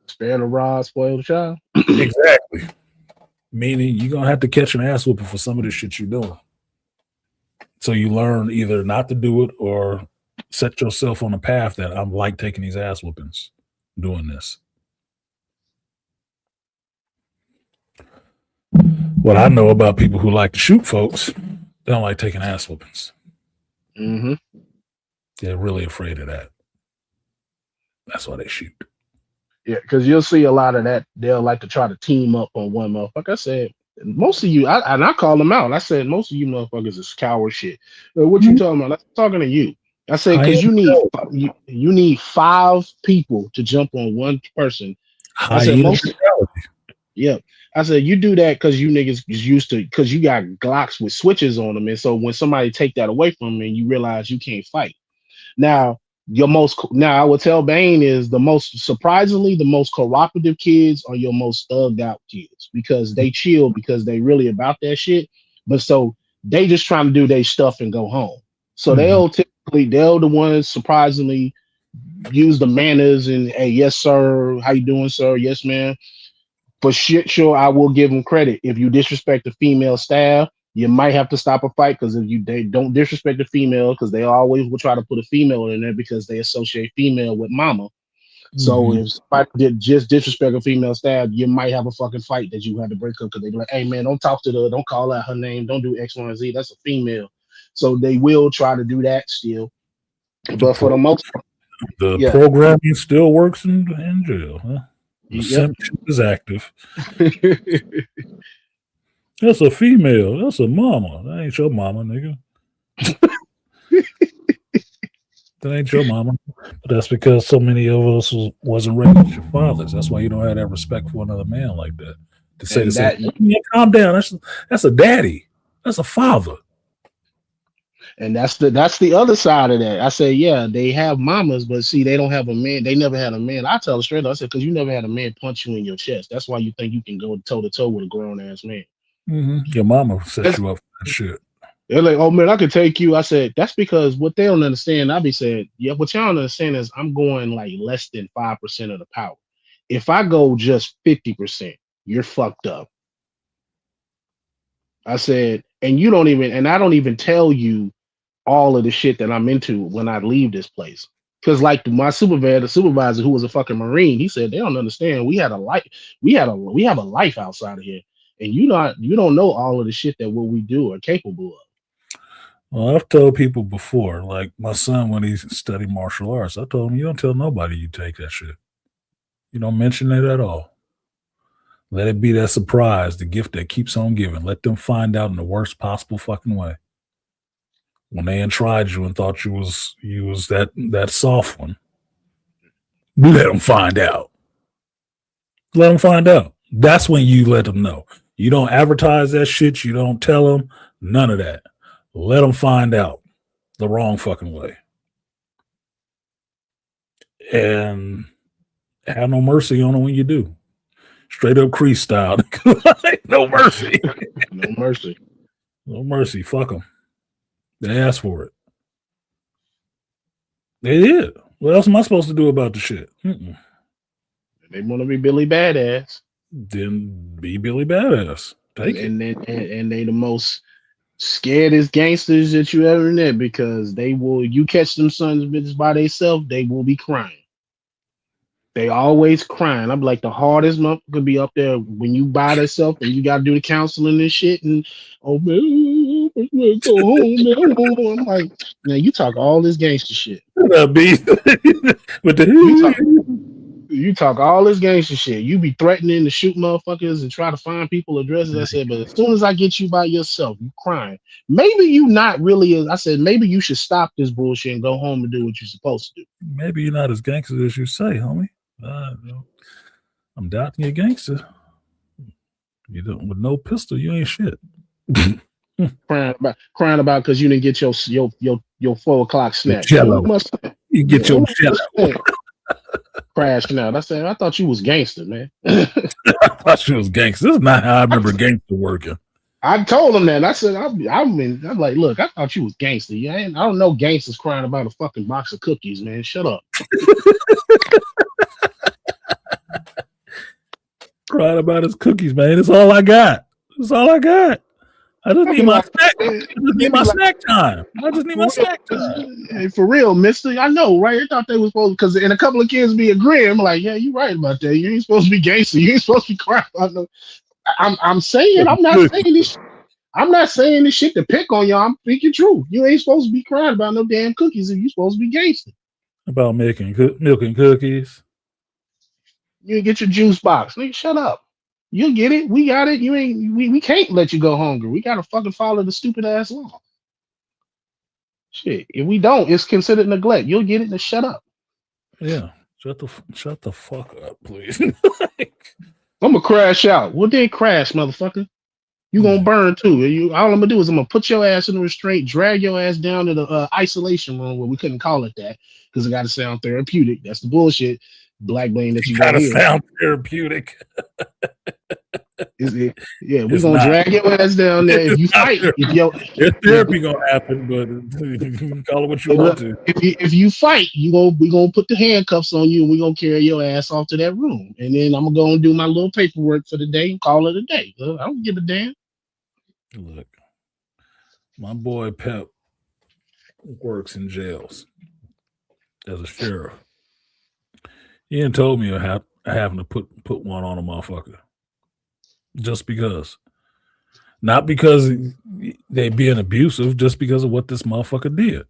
Spare the rod, spoil the child. Exactly. Meaning you're going to have to catch an ass whooping for some of this shit you're doing. So you learn either not to do it or set yourself on a path that I'm like taking these ass whoopings, doing this. What I know about people who like to shoot folks, they don't like taking ass whoopings. Mm-hmm. They're really afraid of that. That's why they shoot. Yeah, because you'll see a lot of that. They'll like to try to team up on one motherfucker. I said, most of you, I call them out. I said, most of you motherfuckers is coward shit. What you talking about? I'm talking to you. I said, because you need 5 people to jump on one person. I said, yeah. I said, you do that because you niggas is used to, because you got Glocks with switches on them. And so when somebody take that away from them and you realize you can't fight. Now, I would tell Bane is the most cooperative kids are your most thugged out kids, because they chill, because they really about that shit. But so they just trying to do their stuff and go home. So they'll the ones surprisingly use the manners and, hey, yes, sir. How you doing, sir? Yes, ma'am. For shit, sure, I will give them credit. If you disrespect the female staff, you might have to stop a fight, because if they don't disrespect the female, because they always will try to put a female in there because they associate female with mama. So if somebody did just disrespect a female staff, you might have a fucking fight that you have to break up, because they be like, hey man, don't talk to her, don't call out her name, don't do X, Y, and Z. That's a female. So they will try to do that still. But for the most part, the programming still works in jail, huh? The simp is active. That's a female. That's a mama. That ain't your mama, nigga. That ain't your mama. But that's because so many of us wasn't raised with your fathers. That's why you don't have that respect for another man like that. To say, calm down. That's a daddy. That's a father. And that's the other side of that. I say, yeah, they have mamas, but see, they don't have a man. They never had a man. I tell her straight up, I said, because you never had a man punch you in your chest. That's why you think you can go toe to toe with a grown ass man. Your mama set you up for that shit. They're like, oh man, I could take you. I said, that's because what they don't understand. I be saying, yeah, what y'all don't understand is I'm going like less than 5% of the power. If I go just 50%, you're fucked up. I said, and I don't even tell you all of the shit that I'm into when I leave this place. Because like my supervisor who was a fucking Marine, he said they don't understand. We had a life, we have a life outside of here, and you don't know all of the shit that what we do are capable of. Well, I've told people before, like my son when he studied martial arts, I told him you don't tell nobody you take that shit. You don't mention it at all. Let it be that surprise, the gift that keeps on giving. Let them find out in the worst possible fucking way. When they tried you and thought you was that soft one, let them find out. Let them find out. That's when you let them know. You don't advertise that shit. You don't tell them none of that. Let them find out the wrong fucking way. And have no mercy on them when you do. Straight up Crease style. No mercy. No mercy. No mercy. Fuck them. They asked for it. They did. What else am I supposed to do about the shit? Mm-mm. They want to be Billy Badass. Then be Billy Badass. Take it. And they the most scaredest gangsters that you ever met because you catch them sons of bitches by themselves, they will be crying. They always crying. I'm like the hardest month could be up there when you by yourself and you got to do the counseling and shit. And oh man, go home, man. I'm like, man, you talk all this gangster shit. You talk all this gangster shit. You be threatening to shoot motherfuckers and try to find people addresses. I said, but as soon as I get you by yourself, you crying. Maybe you not really. I said, maybe you should stop this bullshit and go home and do what you're supposed to do. Maybe you're not as gangster as you say, homie. I'm doubting you're gangster. You don't with no pistol, you ain't shit. crying about because you didn't get your 4:00 snack. You get your jello. Crashing out. I said, I thought you was gangster, man. I thought you was gangster. This is not how I remember gangster working. I told him that. I said, I'm like, look, I thought you was gangster. I don't know gangsters crying about a fucking box of cookies, man. Shut up. Crying about his cookies, man. It's all I got. It's all I got. I just need my snack. I just need my snack time. I just need my snack time. Hey, for real, mister. I know, right? I thought they was supposed because and a couple of kids be agreeing. I'm like, yeah, you're right about that. You ain't supposed to be gangster. You ain't supposed to be crying about no. I'm saying I'm not saying this. I'm not saying this shit to pick on y'all. I'm speaking true. You ain't supposed to be crying about no damn cookies if you supposed to be gangster. About milking cookies. You get your juice box. Nigga, shut up. You'll get it. We got it. You ain't. We can't let you go hungry. We gotta fucking follow the stupid ass law. Shit. If we don't, it's considered neglect. You'll get it. And shut up. Yeah. Shut the fuck up, please. I'm gonna crash out. Well, then crash, motherfucker. You gonna burn too. All I'm gonna do is I'm gonna put your ass in the restraint, drag your ass down to the isolation room where we couldn't call it that because it got to sound therapeutic. That's the bullshit. Black blame that you gotta hear. Sound therapeutic. Yeah, we're gonna drag your ass down there. If you fight, there's therapy gonna happen, but you can call it what you want to. If you fight, we gonna put the handcuffs on you and we're gonna carry your ass off to that room. And then I'm gonna go and do my little paperwork for the day and call it a day. I don't give a damn. Look, my boy Pep works in jails as a sheriff. He ain't told me having to put one on a motherfucker. Just because. Not because they being abusive, just because of what this motherfucker did.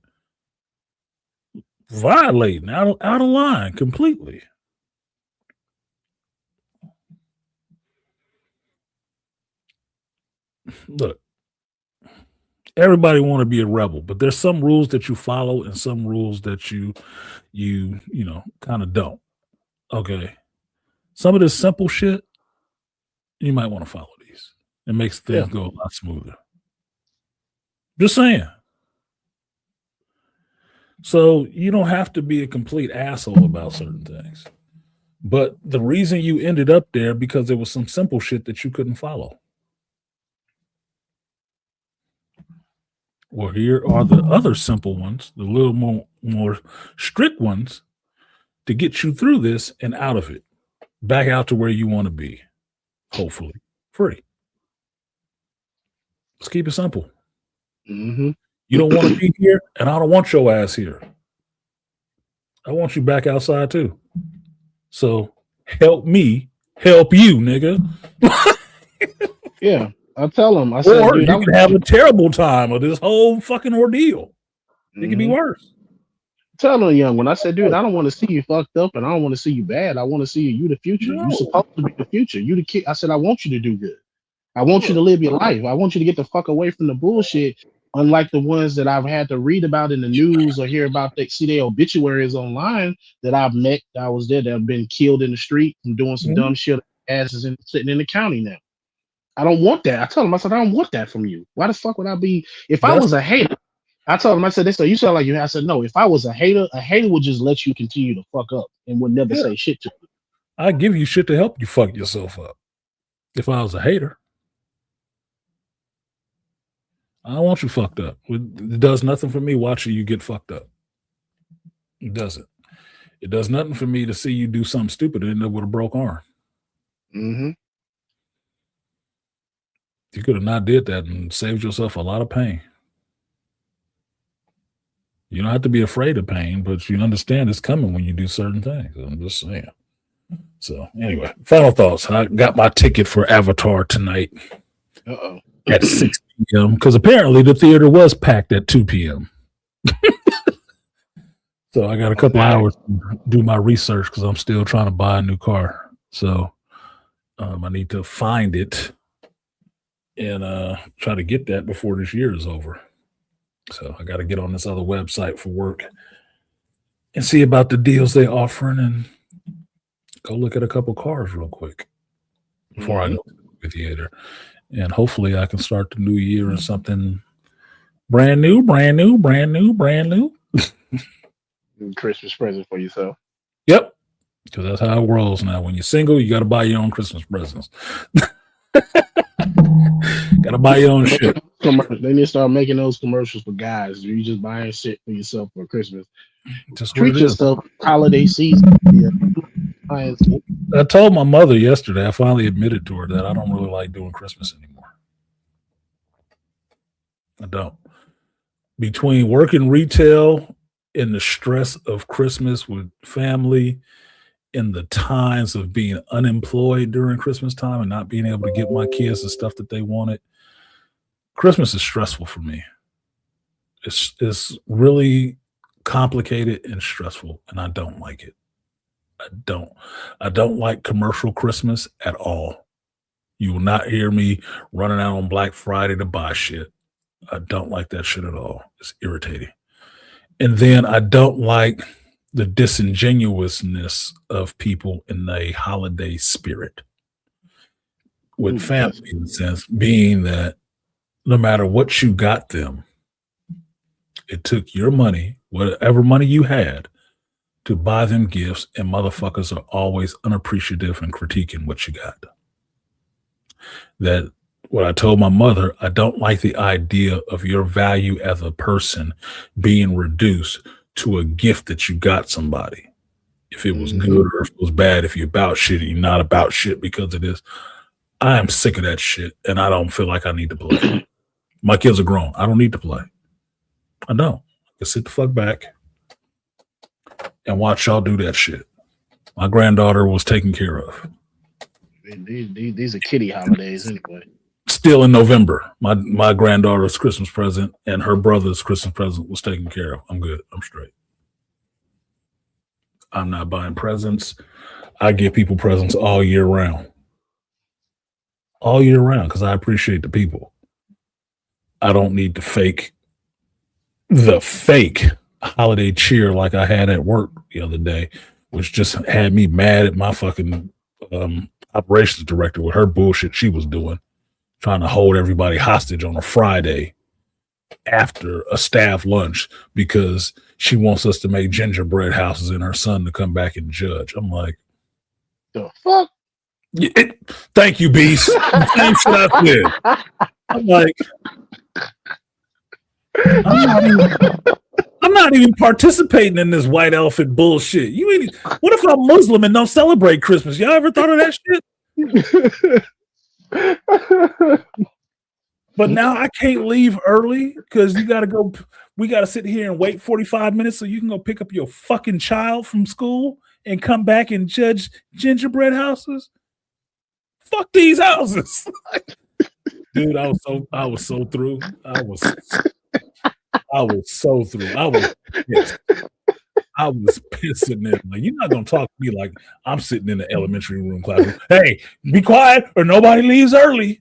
Violating, out of line completely. Look, everybody want to be a rebel, but there's some rules that you follow and some rules that you kind of don't. Okay. Some of this simple shit, you might want to follow these. It makes things go a lot smoother. Just saying. So you don't have to be a complete asshole about certain things. But the reason you ended up there because there was some simple shit that you couldn't follow. Well, here are the other simple ones, the little more strict ones to get you through this and out of it. Back out to where you want to be. Hopefully. Free. Let's keep it simple. Mm-hmm. You don't want to be here, and I don't want your ass here. I want you back outside too. So help me help you, nigga. Yeah, I tell him. I said, Or dude, you can have a terrible time of this whole fucking ordeal. It could be worse. Telling a young one, I said, dude, I don't want to see you fucked up, and I don't want to see you bad. I want to see you the future. No. You supposed to be the future. You the kid. I said, I want you to do good. I want you to live your life. I want you to get the fuck away from the bullshit. Unlike the ones that I've had to read about in the news or hear about, they see their obituaries online that I've met. I was there that have been killed in the street and doing some dumb shit. Asses in, sitting in the county now. I don't want that. I told him, I said, I don't want that from you. Why the fuck would I be? If I was a hater, I told him, I said, you sound like you. I said, no, if I was a hater would just let you continue to fuck up and would never say shit to you. I give you shit to help you fuck yourself up. If I was a hater, I don't want you fucked up. It does nothing for me watching you get fucked up. It doesn't. It does nothing for me to see you do something stupid and end up with a broke arm. Mm-hmm. You could have not did that and saved yourself a lot of pain. You don't have to be afraid of pain, but you understand it's coming when you do certain things. I'm just saying. So anyway, final thoughts. I got my ticket for Avatar tonight at 6 p.m. because apparently the theater was packed at 2 p.m. So I got a couple hours to do my research because I'm still trying to buy a new car. So I need to find it and try to get that before this year is over. So I got to get on this other website for work and see about the deals they're offering and go look at a couple cars real quick before I go to the theater. And hopefully I can start the new year in something brand new. Christmas present for yourself. Yep. Because that's how it rolls now. When you're single, you got to buy your own Christmas presents. Got to buy your own shit. They need to start making those commercials for guys. You just buying shit for yourself for Christmas. Just treat yourself. Holiday season. Yeah. I told my mother yesterday, I finally admitted to her that I don't really like doing Christmas anymore. I don't. Between working retail and the stress of Christmas with family and the times of being unemployed during Christmas time and not being able to get my kids the stuff that they wanted, Christmas is stressful for me. It's really complicated and stressful, and I don't like it. I don't like commercial Christmas at all. You will not hear me running out on Black Friday to buy shit. I don't like that shit at all. It's irritating. And then I don't like the disingenuousness of people in the holiday spirit with family, in the sense being that no matter what you got them, it took your money, whatever money you had, to buy them gifts, and motherfuckers are always unappreciative and critiquing what you got. That what I told my mother, I don't like the idea of your value as a person being reduced to a gift that you got somebody. If it was good or if it was bad, if you're about shit and you're not about shit because it is. I am sick of that shit, and I don't feel like I need to play. My kids are grown. I don't need to play. I don't. I can sit the fuck back and watch y'all do that shit. My granddaughter was taken care of. These are kiddie holidays anyway. Still in November, my granddaughter's Christmas present and her brother's Christmas present was taken care of. I'm good. I'm straight. I'm not buying presents. I give people presents all year round. All year round, because I appreciate the people. I don't need the fake holiday cheer like I had at work the other day, which just had me mad at my fucking operations director with her bullshit she was doing, trying to hold everybody hostage on a Friday after a staff lunch because she wants us to make gingerbread houses and her son to come back and judge. I'm like, the fuck? Thank you, Beast. Same shit I said. I'm like, I'm not even participating in this white elephant bullshit. What if I'm Muslim and don't celebrate Christmas? Y'all ever thought of that shit? But now I can't leave early because you got to go. We got to sit here and wait 45 minutes so you can go pick up your fucking child from school and come back and judge gingerbread houses. Fuck these houses, dude. I was so through. I was so through. I was pissed. I was pissing them. Like, you're not gonna talk to me like I'm sitting in the elementary room classroom. Hey, be quiet or nobody leaves early.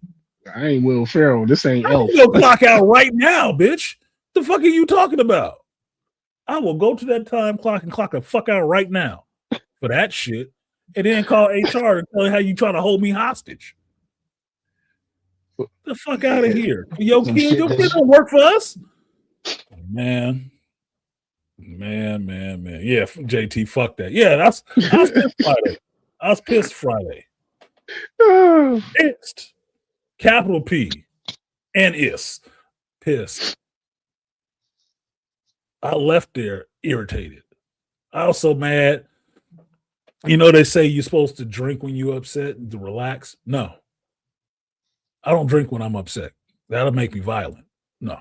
I ain't Will Ferrell. This ain't Elf. Go clock out right now, bitch. The fuck are you talking about? I will go to that time clock and clock the fuck out right now for that shit, and then call HR and tell you how you trying to hold me hostage. The fuck out of here. Your kid don't work for us. Man. Yeah, JT, fuck that. Yeah, I was pissed Friday. I was pissed Friday. Pissed. Capital P and is pissed. I left there irritated. I was so mad. You know, they say you're supposed to drink when you're upset to relax. No. I don't drink when I'm upset. That'll make me violent. No.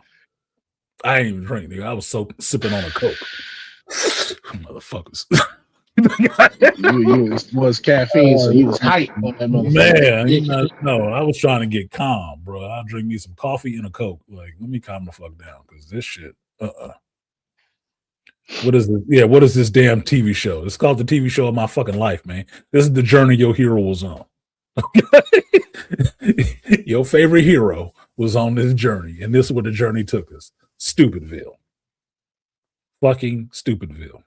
I ain't even drink, nigga. I was so sipping on a Coke. Motherfuckers. you was caffeine, so you was hype on that motherfucker. Man, no, I was trying to get calm, bro. I'll drink me some coffee and a Coke. Like, let me calm the fuck down, because this shit, What is this? Yeah, what is this damn TV show? It's called the TV show of my fucking life, man. This is the journey your hero was on. Okay? Your favorite hero was on this journey, and this is where the journey took us. Stupidville. Fucking Stupidville.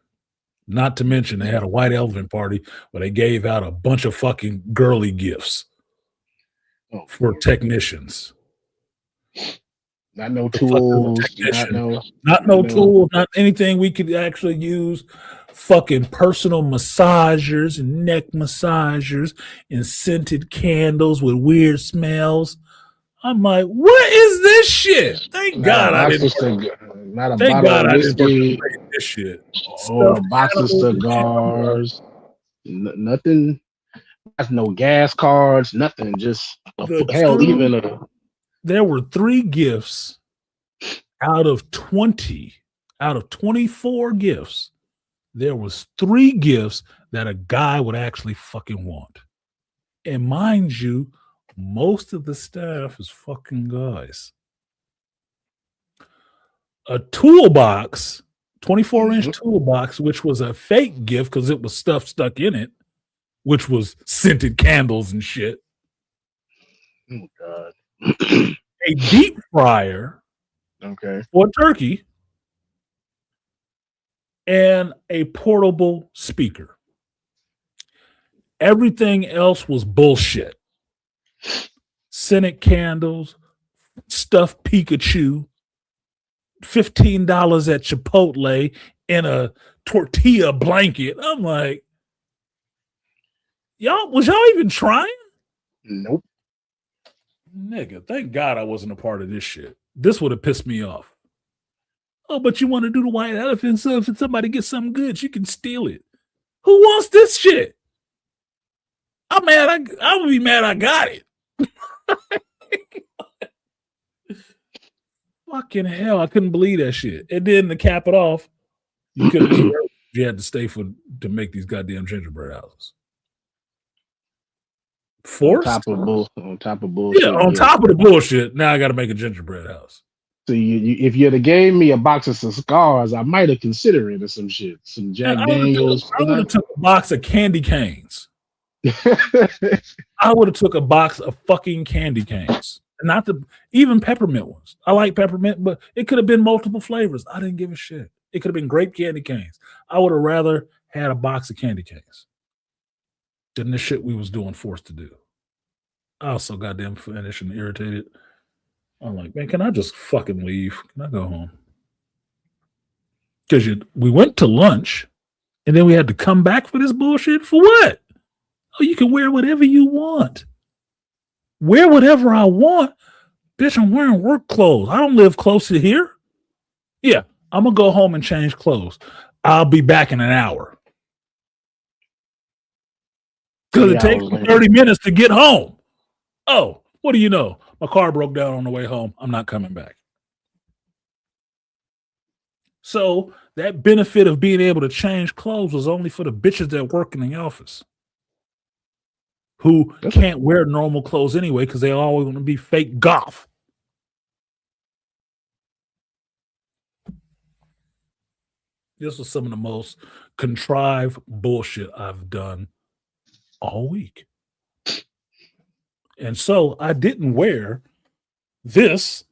Not to mention they had a white elephant party where they gave out a bunch of fucking girly gifts for technicians. Not no tools. Not no tools. Not anything we could actually use. Fucking personal massagers and neck massagers and scented candles with weird smells. I'm like, what is this shit? Thank God I didn't. Not a bottle of whiskey. This shit. Or a box of cigars. Nothing. That's no gas cards. Nothing. Just there were 3 gifts out of 24 gifts. There was 3 gifts that a guy would actually fucking want. And mind you, most of the staff is fucking guys. A toolbox, 24-inch toolbox, which was a fake gift because it was stuff stuck in it, which was scented candles and shit. Oh, God. A deep fryer for turkey, and a portable speaker. Everything else was bullshit. Scented candles, stuffed Pikachu, $15 at Chipotle in a tortilla blanket. I'm like, was y'all even trying? Nope. Nigga, thank God I wasn't a part of this shit. This would have pissed me off. Oh, but you want to do the white elephant, so if somebody gets something good, you can steal it. Who wants this shit? I'm mad. I would be mad I got it. Fucking hell, I couldn't believe that shit. And then to cap it off, you couldn't leave early. You had to stay to make these goddamn gingerbread houses. Forced? On top of bullshit. Yeah, on top of the bullshit. Now I got to make a gingerbread house. So if you'd have gave me a box of cigars, I might have considered it or some shit. Some Jack Daniels. I would have took a box of candy canes. I would have took a box of fucking candy canes. Not even peppermint ones. I like peppermint, but it could have been multiple flavors. I didn't give a shit. It could have been grape candy canes. I would have rather had a box of candy canes than the shit we was doing forced to do. I was so goddamn finished and irritated. I'm like, man, can I just fucking leave? Can I go home? Because we went to lunch, and then we had to come back for this bullshit. For what? Oh, you can wear whatever you want. Wear whatever I want. Bitch, I'm wearing work clothes. I don't live close to here. Yeah, I'm going to go home and change clothes. I'll be back in an hour. Because it takes me 30 minutes to get home. Oh, what do you know? My car broke down on the way home. I'm not coming back. So that benefit of being able to change clothes was only for the bitches that work in the office who can't wear normal clothes anyway because they always want to be fake goth. This was some of the most contrived bullshit I've done all week. And so I didn't wear this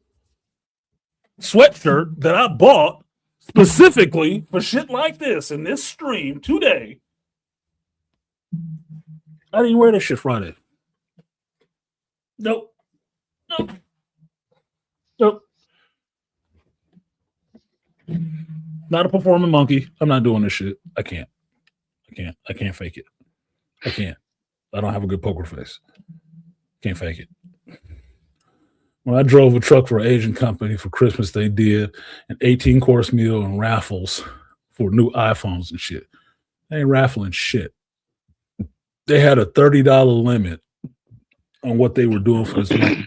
sweatshirt that I bought specifically for shit like this in this stream today. I didn't wear this shit Friday. Nope. Not a performing monkey. I'm not doing this shit. I can't fake it. I can't. I don't have a good poker face. Can't fake it. When I drove a truck for an Asian company for Christmas, they did an 18-course meal and raffles for new iPhones and shit. They ain't raffling shit. They had a $30 limit on what they were doing for this month.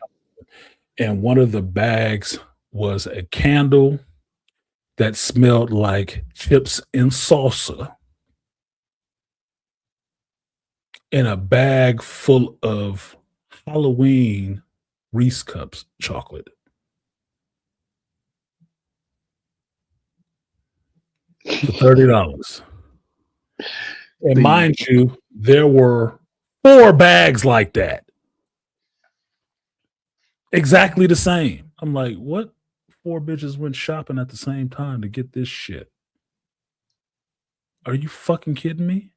And one of the bags was a candle that smelled like chips and salsa and a bag full of Halloween Reese Cups chocolate. For $30. And mind you, there were 4 bags like that. Exactly the same. I'm like, what? 4 bitches went shopping at the same time to get this shit. Are you fucking kidding me?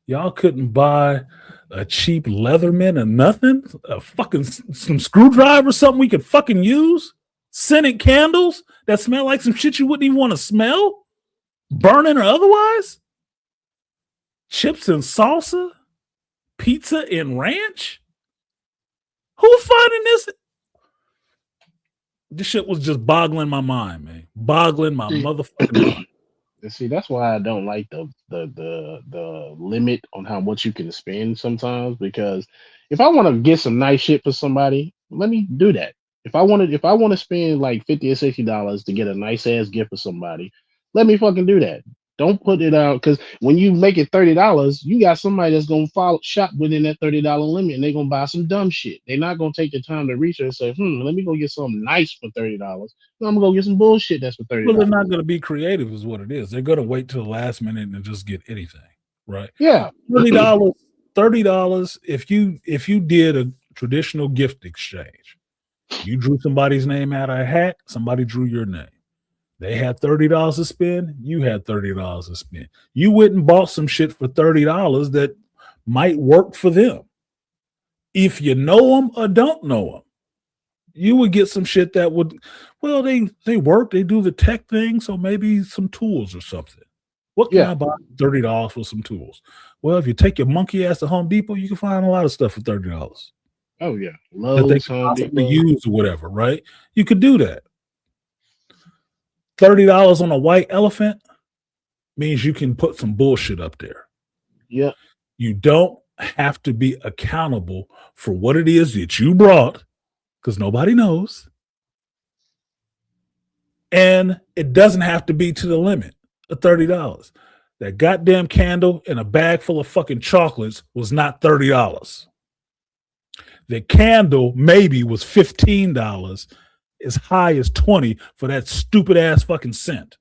Y'all couldn't buy a cheap Leatherman or nothing? A fucking some screwdriver or something we could fucking use? Scented candles that smell like some shit you wouldn't even want to smell? Burning or otherwise? Chips and salsa? Pizza and ranch? Who's finding this? This shit was just boggling my mind, man. Boggling my motherfucking mind. See, that's why I don't like the limit on how much you can spend sometimes, because if I want to get some nice shit for somebody, let me do that. If I want to spend like $50 or $60 to get a nice ass gift for somebody, let me fucking do that. Don't put it out, because when you make it $30, you got somebody that's gonna follow shop within that $30 limit, and they're gonna buy some dumb shit. They're not gonna take the time to research and say, let me go get something nice for $30. No, I'm gonna go get some bullshit that's for $30. Well, they're not gonna be creative, is what it is. They're gonna wait till the last minute and just get anything, right? Yeah. $30 if you did a traditional gift exchange. You drew somebody's name out of a hat, somebody drew your name. They had $30 to spend. You had $30 to spend. You went and bought some shit for $30 that might work for them. If you know them or don't know them, you would get some shit that would, well, they work, they do the tech thing, so maybe some tools or something. What can I buy $30 for some tools? Well, if you take your monkey ass to Home Depot, you can find a lot of stuff for $30. Oh, yeah. That they can possibly use or whatever, right? You could do that. $30 on a white elephant means you can put some bullshit up there. Yeah. You don't have to be accountable for what it is that you brought, because nobody knows. And it doesn't have to be to the limit of $30. That goddamn candle and a bag full of fucking chocolates was not $30. The candle maybe was $15. As high as 20 for that stupid ass fucking scent.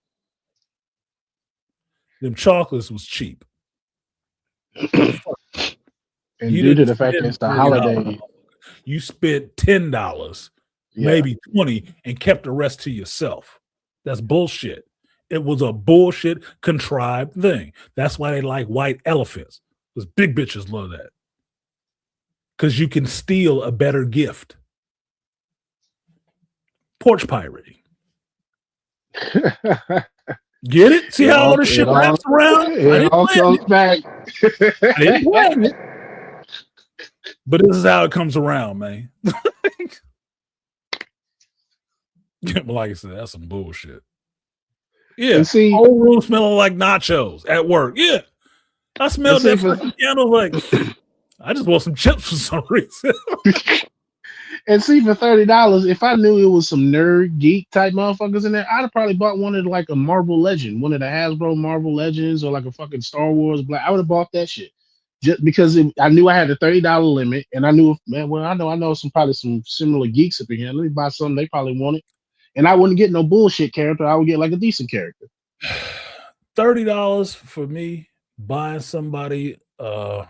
Them chocolates was cheap. And due to the fact that it's the holiday, you spent $10, maybe 20, and kept the rest to yourself. That's bullshit. It was a bullshit contrived thing. That's why they like white elephants. Because big bitches love that. Because you can steal a better gift. Porch pirating. Get it? See how all this shit wraps around? It all comes back. But this is how it comes around, man. Like I said, that's some bullshit. Yeah, and see, whole room smelling like nachos at work. Yeah, I smelled that fucking candle like I just want some chips for some reason. And see, for $30, if I knew it was some nerd geek type motherfuckers in there, I'd have probably bought one of like a Marvel Legend, one of the Hasbro Marvel Legends, or like a fucking Star Wars Black. I would have bought that shit just because I knew I had a $30 limit, and I knew, man, well, I know probably some similar geeks up in here. Let me buy something they probably wanted, and I wouldn't get no bullshit character. I would get like a decent character. $30 for me buying somebody a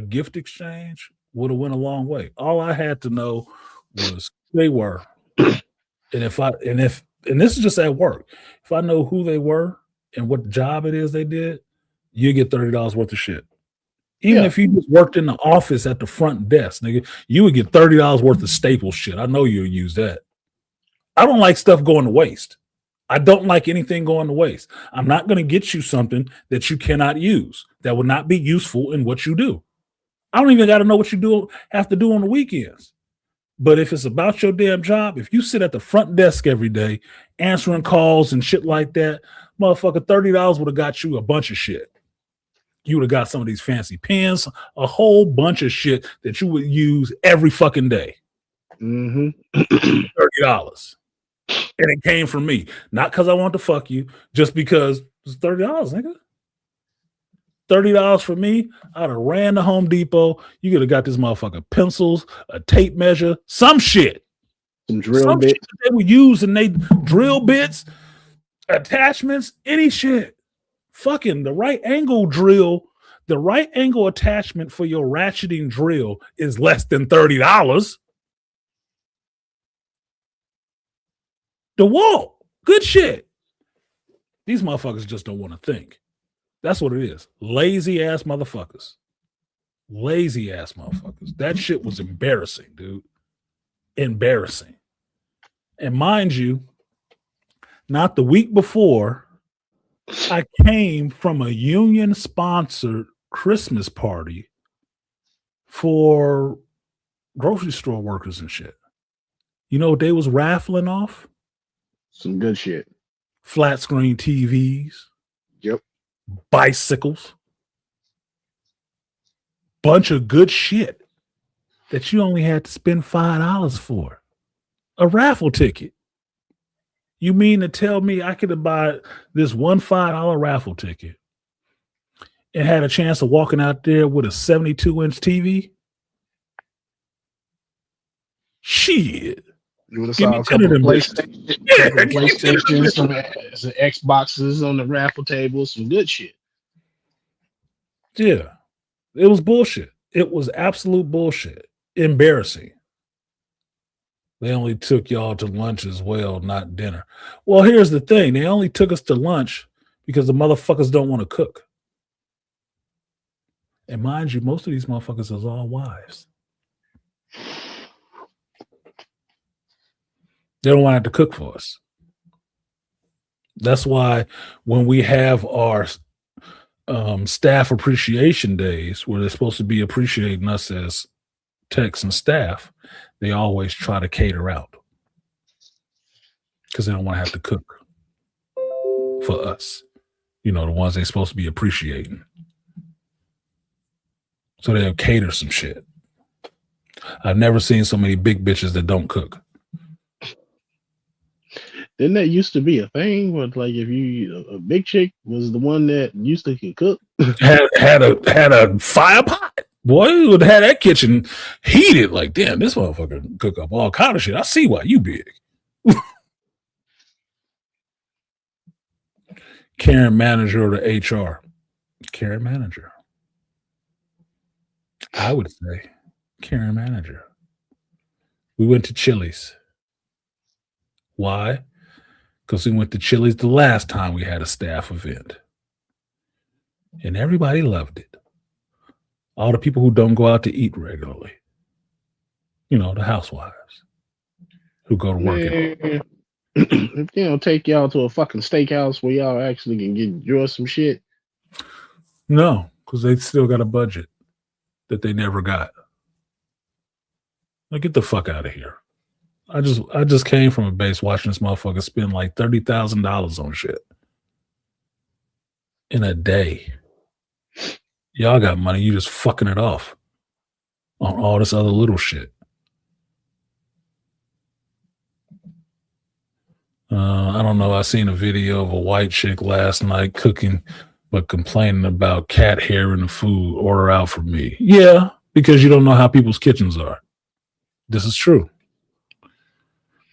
gift exchange would have went a long way. All I had to know was who they were, and this is just at work. If I know who they were and what job it is they did, you get $30 worth of shit. Even if you just worked in the office at the front desk, nigga, you would get $30 worth of staple shit. I know you'll use that. I don't like stuff going to waste. I don't like anything going to waste. I'm not going to get you something that you cannot use, that will not be useful in what you do. I don't even got to know what you have to do on the weekends. But if it's about your damn job, if you sit at the front desk every day answering calls and shit like that, motherfucker, $30 would have got you a bunch of shit. You would have got some of these fancy pens, a whole bunch of shit that you would use every fucking day. $30. And it came from me. Not because I want to fuck you, just because it's $30, nigga. $30 for me, I'd have ran to Home Depot. You could have got this motherfucker pencils, a tape measure, some shit. Some drill bits. Shit that they would use, and they drill bits, attachments, any shit. Fucking the right angle drill, the right angle attachment for your ratcheting drill is less than $30. DeWalt, good shit. These motherfuckers just don't want to think. That's what it is. Lazy ass motherfuckers. Lazy ass motherfuckers. That shit was embarrassing, dude. Embarrassing. And mind you, not the week before, I came from a union-sponsored Christmas party for grocery store workers and shit. You know what they was raffling off? Some good shit. Flat screen TVs. Yep. Bicycles. Bunch of good shit that you only had to spend $5 for. A raffle ticket. You mean to tell me I could have bought this one $5 raffle ticket and had a chance of walking out there with a 72-inch TV? Shit. You would have saw a couple of PlayStations, some Xboxes on the raffle table, some good shit. Yeah. It was bullshit. It was absolute bullshit. Embarrassing. They only took y'all to lunch as well, not dinner. Well, here's the thing. They only took us to lunch because the motherfuckers don't want to cook. And mind you, most of these motherfuckers is all wives. They don't want to have to cook for us. That's why when we have our staff appreciation days where they're supposed to be appreciating us as techs and staff, they always try to cater out because they don't want to have to cook for us. You know, the ones they're supposed to be appreciating. So they'll cater some shit. I've never seen so many big bitches that don't cook. Didn't that used to be a thing? But like, if you a big chick was the one that used to can cook, had a fire pot. Boy, you would have that kitchen heated. Like, damn, this motherfucker can cook up all kind of shit. I see why you big. Karen manager or the HR? Karen manager. I would say Karen manager. We went to Chili's. Why? Because we went to Chili's the last time we had a staff event. And everybody loved it. All the people who don't go out to eat regularly. You know, the housewives who go to work. If they don't take y'all to a fucking steakhouse where y'all actually can enjoy some shit. No, because they still got a budget that they never got. Like, get the fuck out of here. I just came from a base watching this motherfucker spend like $30,000 on shit in a day. Y'all got money, you just fucking it off on all this other little shit. I don't know. I seen a video of a white chick last night cooking, but complaining about cat hair in the food. Order out for me. Yeah, because you don't know how people's kitchens are. This is true.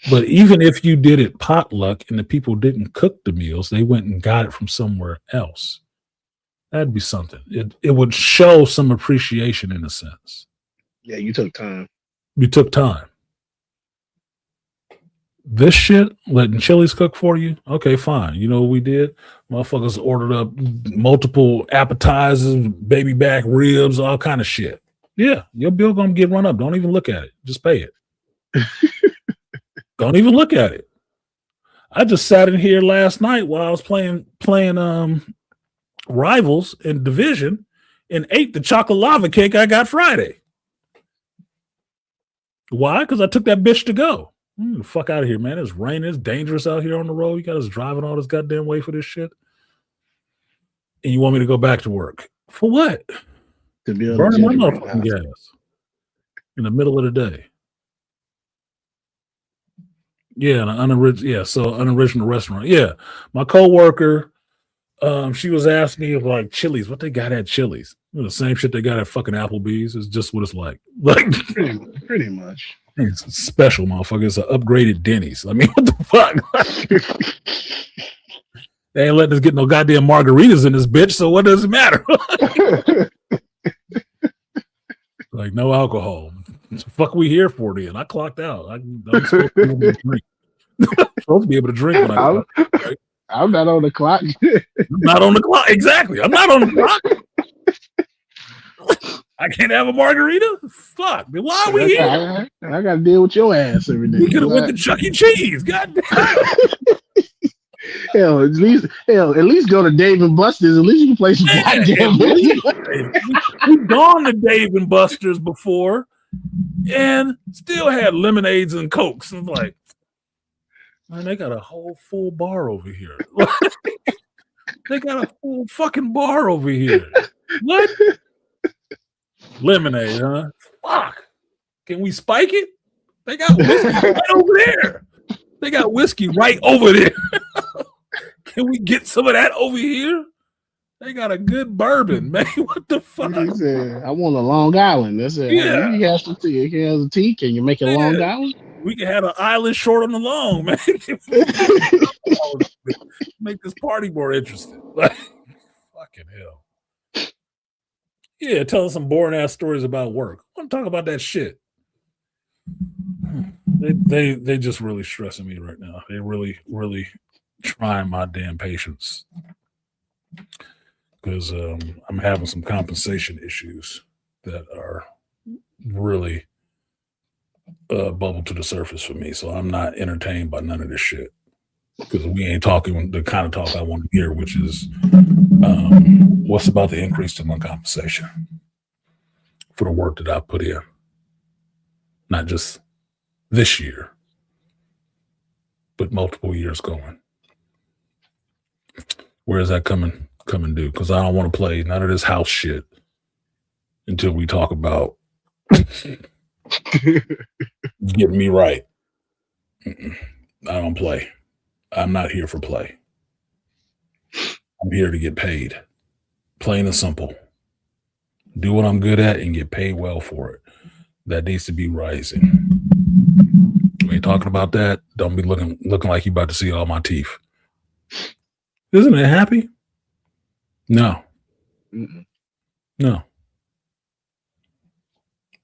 But even if you did it potluck and the people didn't cook the meals, they went and got it from somewhere else. That'd be something. It would show some appreciation in a sense. Yeah, you took time. You took time. This shit, letting Chili's cook for you, okay, fine. You know what we did? Motherfuckers ordered up multiple appetizers, baby back ribs, all kind of shit. Yeah, your bill gonna get run up. Don't even look at it. Just pay it. Don't even look at it. I just sat in here last night while I was playing Rivals in Division and ate the chocolate lava cake I got Friday. Why? Because I took that bitch to go. The fuck out of here, man. It's raining. It's dangerous out here on the road. You got us driving all this goddamn way for this shit. And you want me to go back to work. For what? To be burning my motherfucking gas in the middle of the day. Yeah, unoriginal restaurant. Yeah. My coworker, she was asking me like Chili's, what they got at Chili's. The same shit they got at fucking Applebee's is just what it's like. Like pretty much. It's special, motherfucker. It's an upgraded Denny's. I mean, what the fuck? They ain't letting us get no goddamn margaritas in this bitch, so what does it matter? Like, no alcohol. What the fuck we here for then? I clocked out. I'm supposed to be able to drink. I'm supposed to be able to drink when I clock, right? I'm not on the clock. I'm not on the clock. Exactly. I'm not on the clock. I can't have a margarita? Fuck. Then why are we here? I got to deal with your ass every day. We could have went to Chuck E. Cheese. God damn. Hell, at least go to Dave and Buster's. At least you can play some goddamn We've gone to Dave and Buster's before and still had lemonades and Cokes. And like, man, they got a whole full bar over here. They got a full fucking bar over here. What? Lemonade, huh? Fuck. Can we spike it? They got whiskey right over there. They got whiskey right over there. Can we get some of that over here? They got a good bourbon, man. What the fuck? He said, I want a Long Island. That's it. Yeah. He has to tea. He has a tea. Can you make a Long Island? We can have an island short on the long, man. Make this party more interesting. Like, fucking hell. Yeah, tell us some boring ass stories about work. I want to talk about that shit. They just really stressing me right now. They really, really trying my damn patience. Because I'm having some compensation issues that are really bubbled to the surface for me. So I'm not entertained by none of this shit. Because we ain't talking the kind of talk I want to hear, which is what's about the increase to my compensation for the work that I put in. Not just this year, but multiple years going. Where is that coming due? Because I don't want to play none of this house shit until we talk about getting me right. I don't play. I'm not here for play. I'm here to get paid. Plain and simple. Do what I'm good at and get paid well for it. That needs to be rising. We ain't talking about that. Don't be looking like you about to see all my teeth. Isn't it happy? No. No.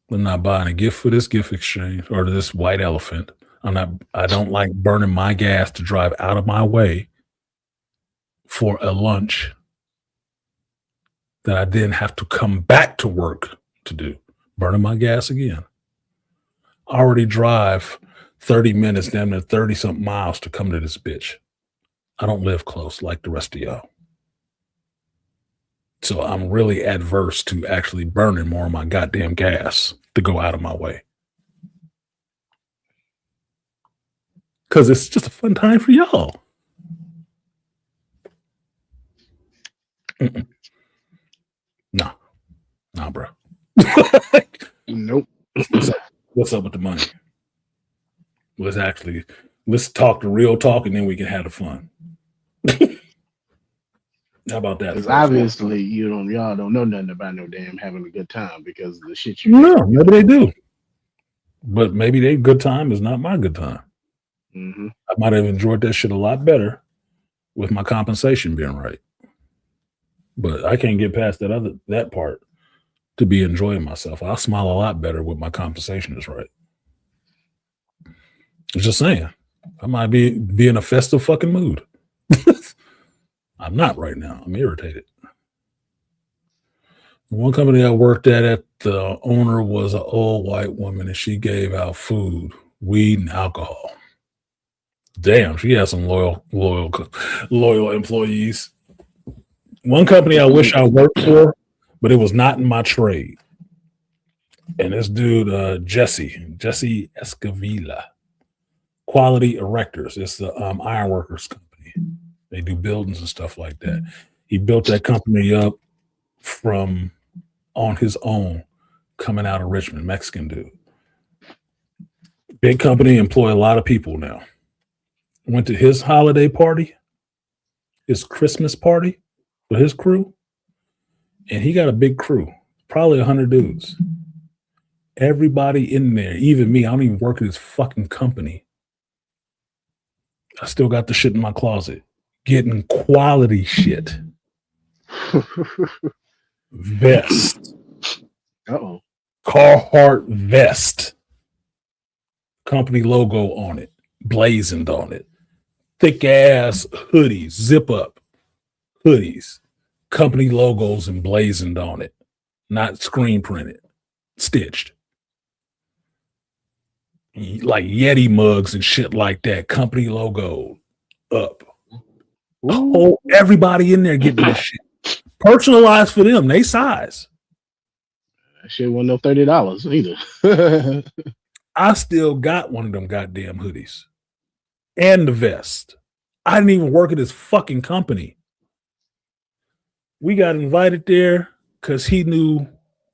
I'm not buying a gift for this gift exchange or this white elephant. I don't like burning my gas to drive out of my way for a lunch that I then have to come back to work to do. Burning my gas again. I already drive 30 minutes, damn near 30-something miles to come to this bitch. I don't live close like the rest of y'all. So I'm really adverse to actually burning more of my goddamn gas to go out of my way. Because it's just a fun time for y'all. Nah, bro. Nope. What's up with the money? Let's Let's talk the real talk, and then we can have the fun. How about that? Because obviously, y'all don't know nothing about no damn having a good time because of the shit you No, maybe they do. But maybe their good time is not my good time. Mm-hmm. I might have enjoyed that shit a lot better with my compensation being right. But I can't get past that part to be enjoying myself. I'll smile a lot better with my compensation is right. I'm just saying. I might be in a festive fucking mood. I'm not right now. I'm irritated. One company I worked at, the owner was an old white woman, and she gave out food, weed, and alcohol. Damn, she has some loyal employees. One company I wish I worked for, but it was not in my trade. And this dude, Jesse Escavilla, Quality Erectors. It's the ironworkers company. They do buildings and stuff like that. He built that company up from on his own, coming out of Richmond, Mexican dude. Big company, employ a lot of people now. Went to his holiday party, his Christmas party with his crew, and he got a big crew, probably 100 dudes. Everybody in there, even me, I don't even work at his fucking company. I still got the shit in my closet, getting quality shit. Vest. Uh-oh. Carhartt vest. Company logo on it, blazoned on it. Thick ass hoodies, zip up hoodies, company logos emblazoned on it, not screen printed, stitched. Like Yeti mugs and shit like that, company logo up. Oh, everybody in there getting this shit. Personalized for them, they size. That shit wasn't no $30 either. I still got one of them goddamn hoodies and the vest. I didn't even work at this fucking company. We got invited there because he knew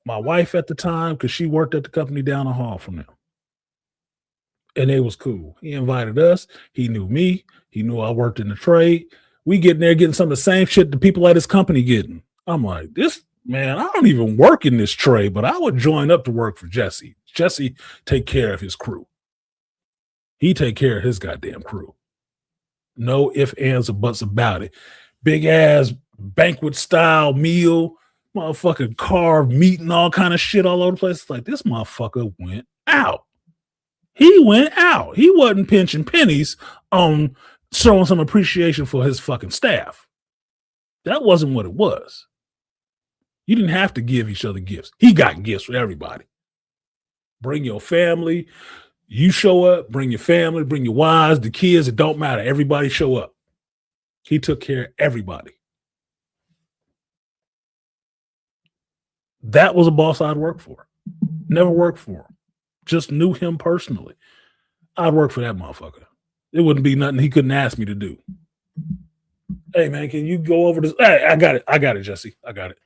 my wife at the time because she worked at the company down the hall from them. And it was cool. He invited us. He knew me. He knew I worked in the trade. We getting there getting some of the same shit the people at his company getting. I'm like, this man, I don't even work in this trade, but I would join up to work for Jesse. Jesse take care of his crew. He take care of his goddamn crew. No ifs, ands, or buts about it. Big ass banquet style meal, motherfucking carved meat and all kind of shit all over the place. It's like this motherfucker went out. He went out. He wasn't pinching pennies on showing some appreciation for his fucking staff. That wasn't what it was. You didn't have to give each other gifts. He got gifts for everybody. Bring your family. You show up, bring your family, bring your wives, the kids. It don't matter. Everybody show up. He took care of everybody. That was a boss I'd work for. Never worked for him. Just knew him personally. I'd work for that motherfucker. It wouldn't be nothing he couldn't ask me to do. Hey, man, can you go over this? Hey, I got it, Jesse. I got it.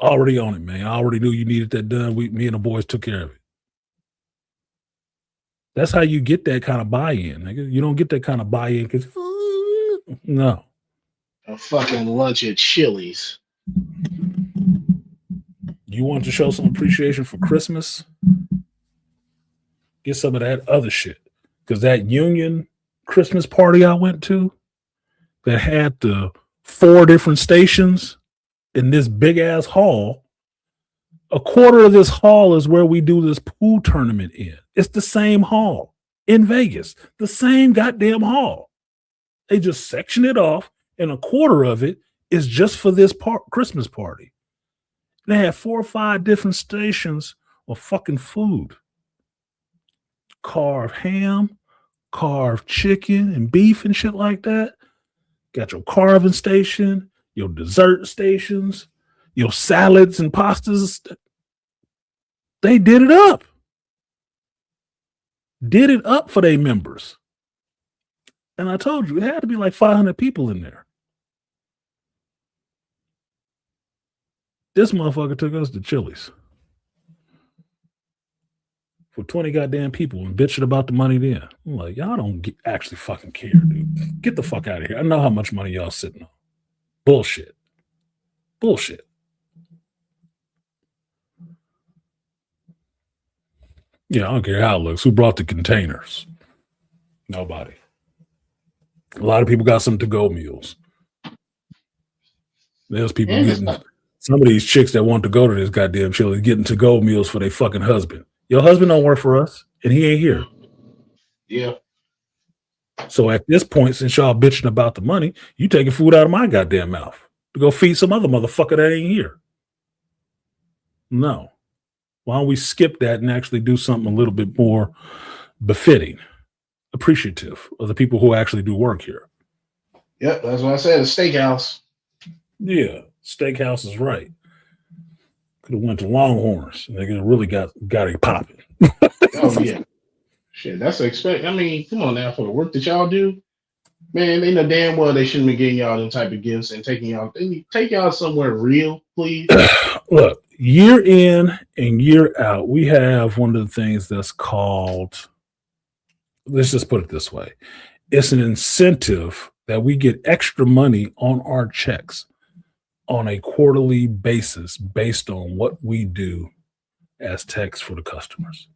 Already on it, man. I already knew you needed that done. Me and the boys took care of it. That's how you get that kind of buy-in, nigga. You don't get that kind of buy-in because no. A fucking lunch at Chili's. You want to show some appreciation for Christmas? Get some of that other shit. Because that union Christmas party I went to that had the 4 different stations in this big ass hall, a quarter of this hall is where we do this pool tournament in. It's the same hall in Vegas, the same goddamn hall. They just section it off, and a quarter of it is just for this Christmas party. They had 4 or 5 different stations of fucking food. Carved ham, carved chicken and beef and shit like that. Got your carving station, your dessert stations, your salads and pastas. They did it up. Did it up for their members. And I told you, it had to be like 500 people in there. This motherfucker took us to Chili's. for 20 goddamn people and bitching about the money then. I'm like, y'all don't actually fucking care, dude. Get the fuck out of here. I know how much money y'all sitting on. Bullshit. Bullshit. Yeah, I don't care how it looks. Who brought the containers? Nobody. A lot of people got some to-go meals. There's people getting, some of these chicks that want to go to this goddamn Chili's getting to-go meals for their fucking husband. Your husband don't work for us, and he ain't here. Yeah. So at this point, since y'all bitching about the money, you taking food out of my goddamn mouth to go feed some other motherfucker that ain't here. No. Why don't we skip that and actually do something a little bit more befitting, appreciative of the people who actually do work here? Yep, that's what I said. A steakhouse. Yeah, steakhouse is right. Could have went to Longhorns and they could have really got it popping. Oh yeah. Shit, that's expect. I mean, come on now, for the work that y'all do, man, they know damn well they shouldn't be getting y'all them type of gifts and taking y'all. Take y'all somewhere real, please. Look, year in and year out, we have one of the things that's called, let's just put it this way. It's an incentive that we get extra money on our checks on a quarterly basis based on what we do as techs for the customers.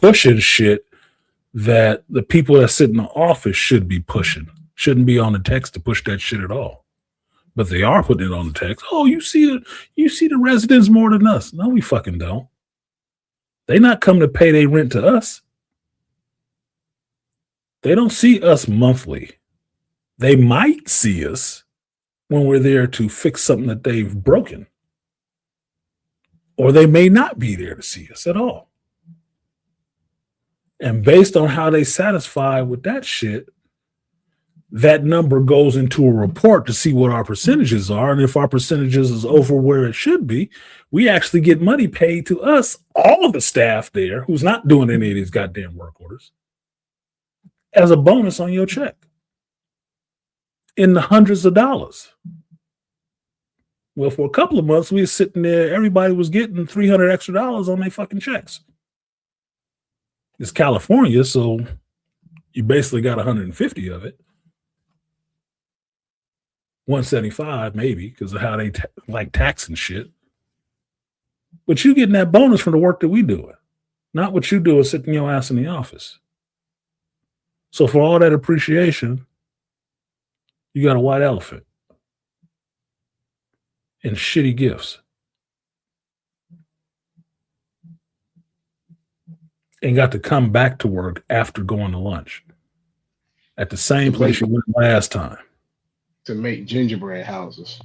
Pushing shit that the people that sit in the office should be pushing. Shouldn't be on the techs to push that shit at all. But they are putting it on the techs. Oh, you see the residents more than us. No, we fucking don't. They not come to pay their rent to us. They don't see us monthly. They might see us when we're there to fix something that they've broken. Or they may not be there to see us at all. And based on how they satisfy with that shit, that number goes into a report to see what our percentages are. And if our percentages is over where it should be, we actually get money paid to us, all of the staff there who's not doing any of these goddamn work orders, as a bonus on your check in the hundreds of dollars. Well, for a couple of months, we were sitting there, everybody was getting $300 extra on their fucking checks. It's California, so you basically got 150 of it. 175 maybe because of how they like taxing shit. But you getting that bonus from the work that we doing, not what you do is sitting your ass in the office. So for all that appreciation, you got a white elephant and shitty gifts. And got to come back to work after going to lunch at the same place you went last time. To make gingerbread houses.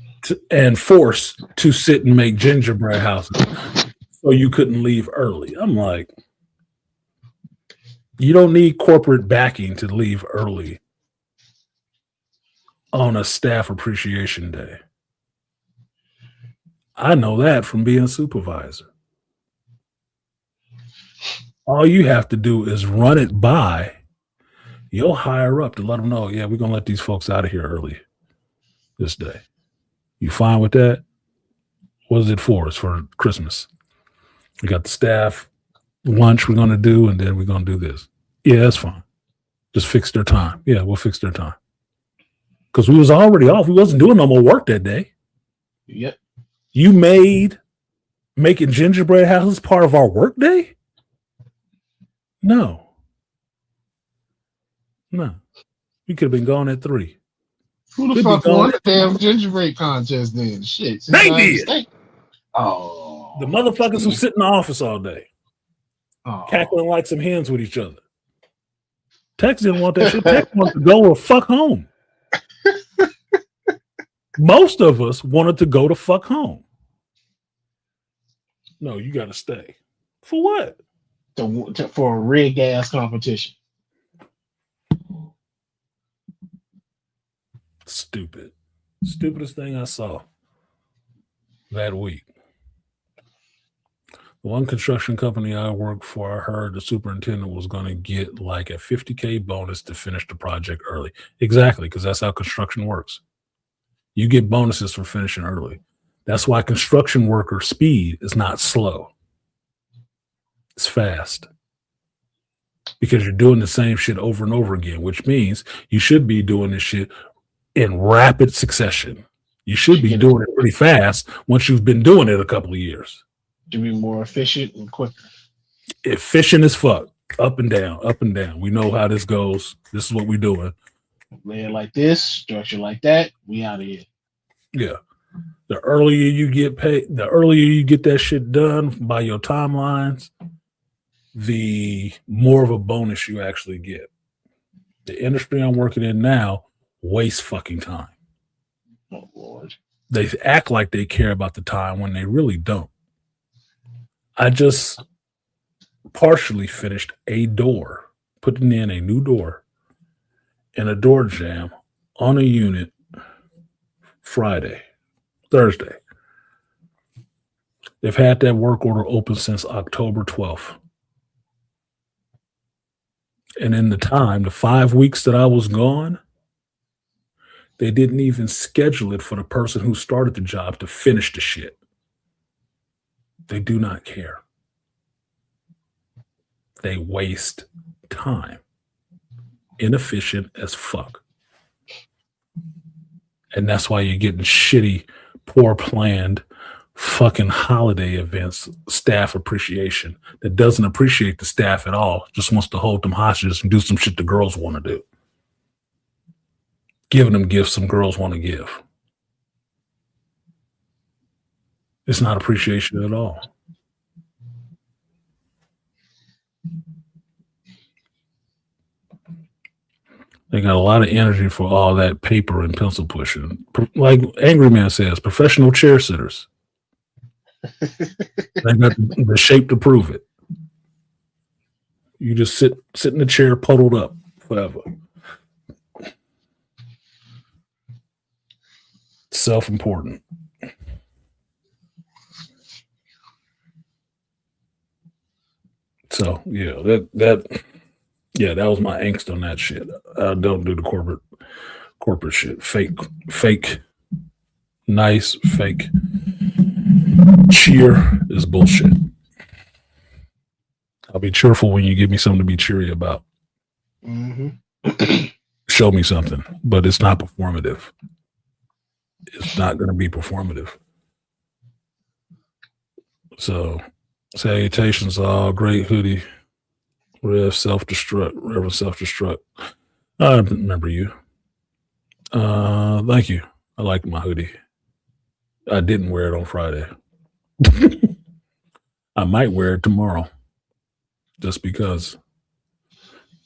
And forced to sit and make gingerbread houses so you couldn't leave early. I'm like, you don't need corporate backing to leave early on a staff appreciation day. I know that from being a supervisor. All you have to do is run it by your higher up to let them know, yeah, we're going to let these folks out of here early this day. You fine with that? What is it for? It's for Christmas. We got the staff lunch we're going to do, and then we're going to do this. Yeah, that's fine. Just fix their time. Yeah, we'll fix their time. Because we was already off. We wasn't doing no more work that day. Yep. You made making gingerbread houses part of our work day? No. We could have been gone at 3. Who the fuck won the damn gingerbread contest then? Shit. They did. Oh. The motherfuckers who sit in the office all day. Cackling like some hens with each other. Tex didn't want that shit. Tex wanted to go or fuck home. Most of us wanted to go to fuck home. No, you got to stay. For what? For a rig ass competition. Stupid. Stupidest thing I saw that week. The one construction company I worked for, I heard the superintendent was going to get like a $50K bonus to finish the project early. Exactly, because that's how construction works. You get bonuses for finishing early. That's why construction worker speed is not slow. It's fast. Because you're doing the same shit over and over again, which means you should be doing this shit in rapid succession. You should be doing it pretty fast once you've been doing it a couple of years. To be more efficient and quicker. Efficient as fuck. Up and down, up and down. We know how this goes. This is what we're doing. Lay it like this, structure like that. We out of here. Yeah. The earlier you get paid, the earlier you get that shit done by your timelines, the more of a bonus you actually get. The industry I'm working in now wastes fucking time. Oh, Lord. They act like they care about the time when they really don't. I just partially finished a door, putting in a new door and a door jamb on a unit Thursday. They've had that work order open since October 12th. And in the 5 weeks that I was gone, they didn't even schedule it for the person who started the job to finish the shit. They do not care. They waste time. Inefficient as fuck. And that's why you're getting shitty, poor planned fucking holiday events, staff appreciation that doesn't appreciate the staff at all, just wants to hold them hostages and do some shit the girls want to do. Giving them gifts some girls want to give. It's not appreciation at all. They got a lot of energy for all that paper and pencil pushing. Like Angry Man says, professional chair sitters. They got the shape to prove it. You just sit in the chair puddled up forever. Self-important. So yeah, that was my angst on that shit. I don't do the corporate shit. Fake, nice, fake cheer is bullshit. I'll be cheerful when you give me something to be cheery about. Mm-hmm. Show me something, but it's not performative. It's not going to be performative. So, salutations, all great hoodie. Reverend Self-Destruct. I remember you. Thank you. I like my hoodie. I didn't wear it on Friday. I might wear it tomorrow. Just because.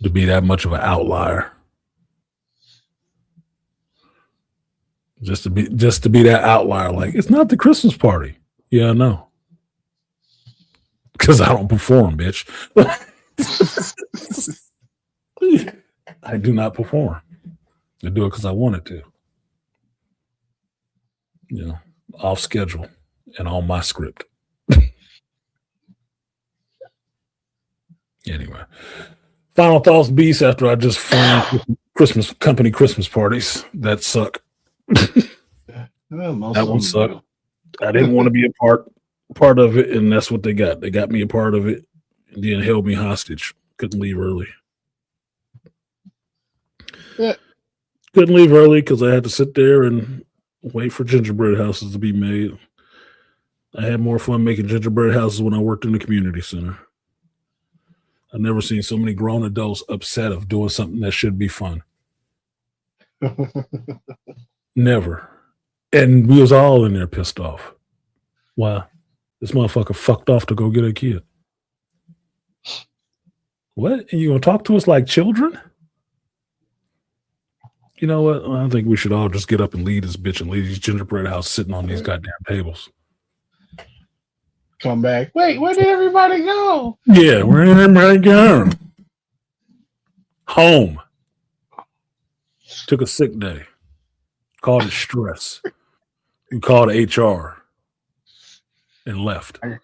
To be that much of an outlier. Just to be that outlier. Like, it's not the Christmas party. Yeah, I know. Because I don't perform, bitch. I do not perform. I do it because I wanted to. You know, off schedule and on my script. Anyway, final thoughts, Beast, after I just found Christmas parties that suck. That one sucked. I didn't want to be a part of it, and that's what they got. They got me a part of it and then held me hostage. Couldn't leave early. Yeah. Couldn't leave early because I had to sit there and wait for gingerbread houses to be made. I had more fun making gingerbread houses when I worked in the community center. I've never seen so many grown adults upset of doing something that should be fun. Never. And we was all in there pissed off. Wow. This motherfucker fucked off to go get a kid. What? And you gonna talk to us like children? You know what? I think we should all just get up and leave this bitch and leave these gingerbread house sitting on these goddamn tables. Come back. Wait, where did everybody go? Yeah, where did everybody go? Home. Took a sick day. Called it stress. We called HR and left. I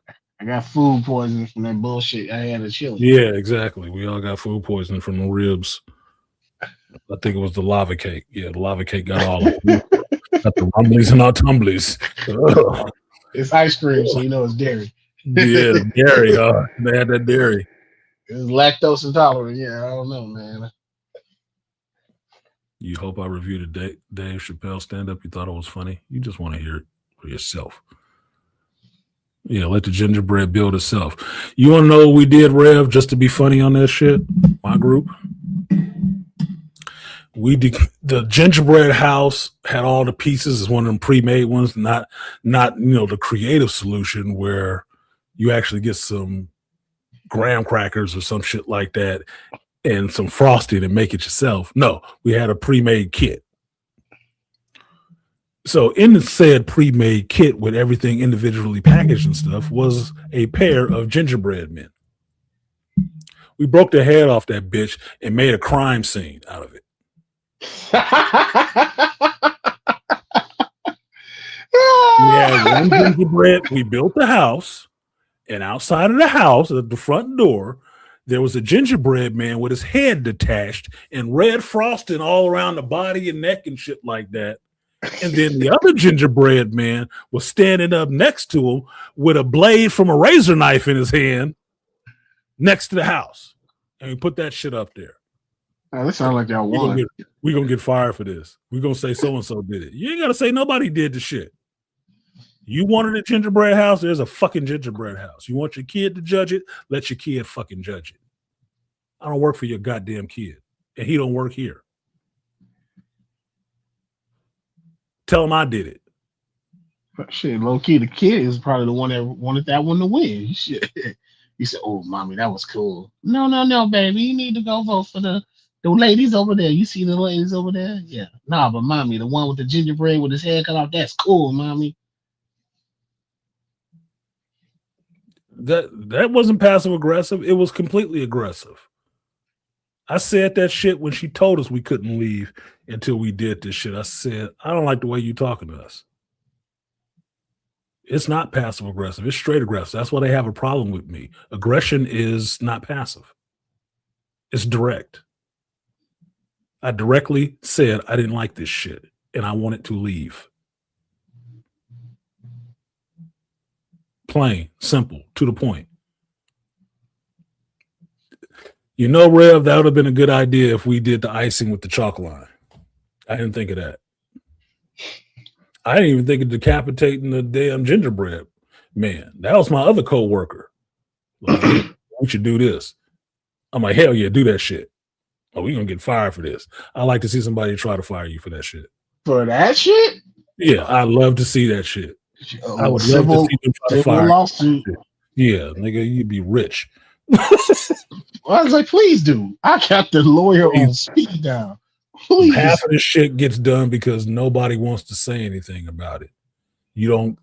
got food poisoning from that bullshit I had at Chili. Yeah, exactly. We all got food poisoning from the ribs. I think it was the lava cake. Yeah, the lava cake got all of them. Got the rumblies and all tumblies. It's ice cream, so you know it's dairy. Yeah, dairy. They had that dairy. It's lactose intolerant. Yeah, I don't know, man. You hope I reviewed a Dave Chappelle stand-up. You thought it was funny. You just want to hear it for yourself. Yeah, let the gingerbread build itself. You want to know what we did, Rev, just to be funny on that shit? My group. The gingerbread house had all the pieces. It's one of them pre-made ones, not the creative solution where you actually get some graham crackers or some shit like that and some frosting and make it yourself. No, we had a pre-made kit. So in the said pre-made kit with everything individually packaged and stuff was a pair of gingerbread men. We broke the head off that bitch and made a crime scene out of it. We had one gingerbread. We built the house, and outside of the house, at the front door, there was a gingerbread man with his head detached and red frosting all around the body and neck and shit like that. And then the other gingerbread man was standing up next to him with a blade from a razor knife in his hand next to the house. And we put that shit up there. Oh, that sounds like y'all won. We're going to get fired for this. We're going to say so-and-so did it. You ain't got to say nobody did the shit. You wanted a gingerbread house? There's a fucking gingerbread house. You want your kid to judge it? Let your kid fucking judge it. I don't work for your goddamn kid. And he don't work here. Tell him I did it. But shit, low key, the kid is probably the one that wanted that one to win. Shit. He said, "Oh, mommy, that was cool." No, baby, you need to go vote for the ladies over there. You see the ladies over there? Yeah. Nah, but mommy, the one with the gingerbread with his head cut off, that's cool, mommy. That wasn't passive aggressive. It was completely aggressive. I said that shit when she told us we couldn't leave until we did this shit. I said, I don't like the way you're talking to us. It's not passive aggressive. It's straight aggressive. That's why they have a problem with me. Aggression is not passive. It's direct. I directly said I didn't like this shit and I wanted to leave. Plain, simple, to the point. You know, Rev, that would have been a good idea if we did the icing with the chalk line. I didn't think of that. I didn't even think of decapitating the damn gingerbread man. That was my other co-worker. Like, hey, we should do this. I'm like, hell yeah, do that shit. Oh, we're going to get fired for this. I like to see somebody try to fire you for that shit. For that shit? Yeah, I love to see that shit. I would love to see them try to fire lawsuit. Yeah, nigga, you'd be rich. I was like, please do. I got the lawyer on speed down. Please. Half of this shit gets done because nobody wants to say anything about it. A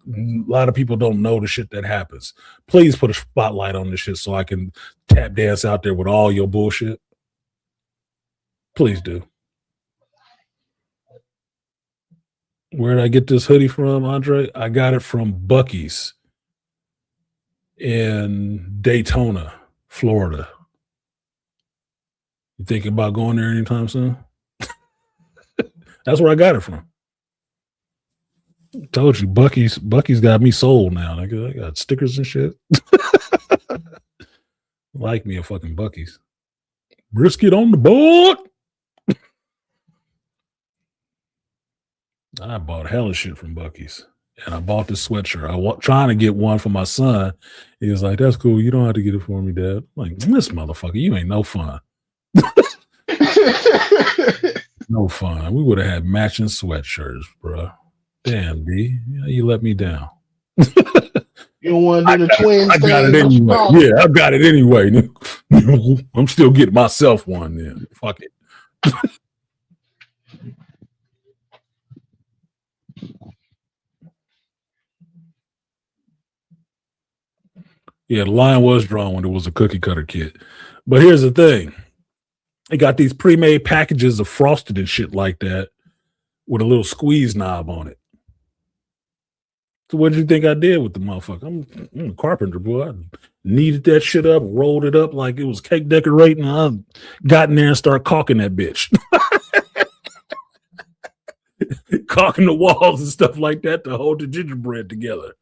lot of people don't know the shit that happens. Please put a spotlight on this shit so I can tap dance out there with all your bullshit. Please do. Where did I get this hoodie from, Andre? I got it from Buc-ee's in Daytona, Florida. You thinking about going there anytime soon? That's where I got it from. Told you, Buc-ee's got me sold now. I got stickers and shit. Like me a fucking Buc-ee's. Brisket on the board. I bought hella shit from Buc-ee's. And I bought this sweatshirt. I was trying to get one for my son. He was like, "That's cool. You don't have to get it for me, Dad." I'm like, this motherfucker, you ain't no fun. No fun. We would have had matching sweatshirts, bro. Damn, B. You let me down. You don't want to do the twins I got it anyway. Yeah, I got it anyway. I'm still getting myself one then. Fuck it. Yeah, the line was drawn when it was a cookie cutter kit. But here's the thing. They got these pre-made packages of frosted and shit like that with a little squeeze knob on it. So what did you think I did with the motherfucker? I'm a carpenter, boy. I kneaded that shit up, rolled it up like it was cake decorating. I got in there and started caulking that bitch. Caulking the walls and stuff like that to hold the gingerbread together.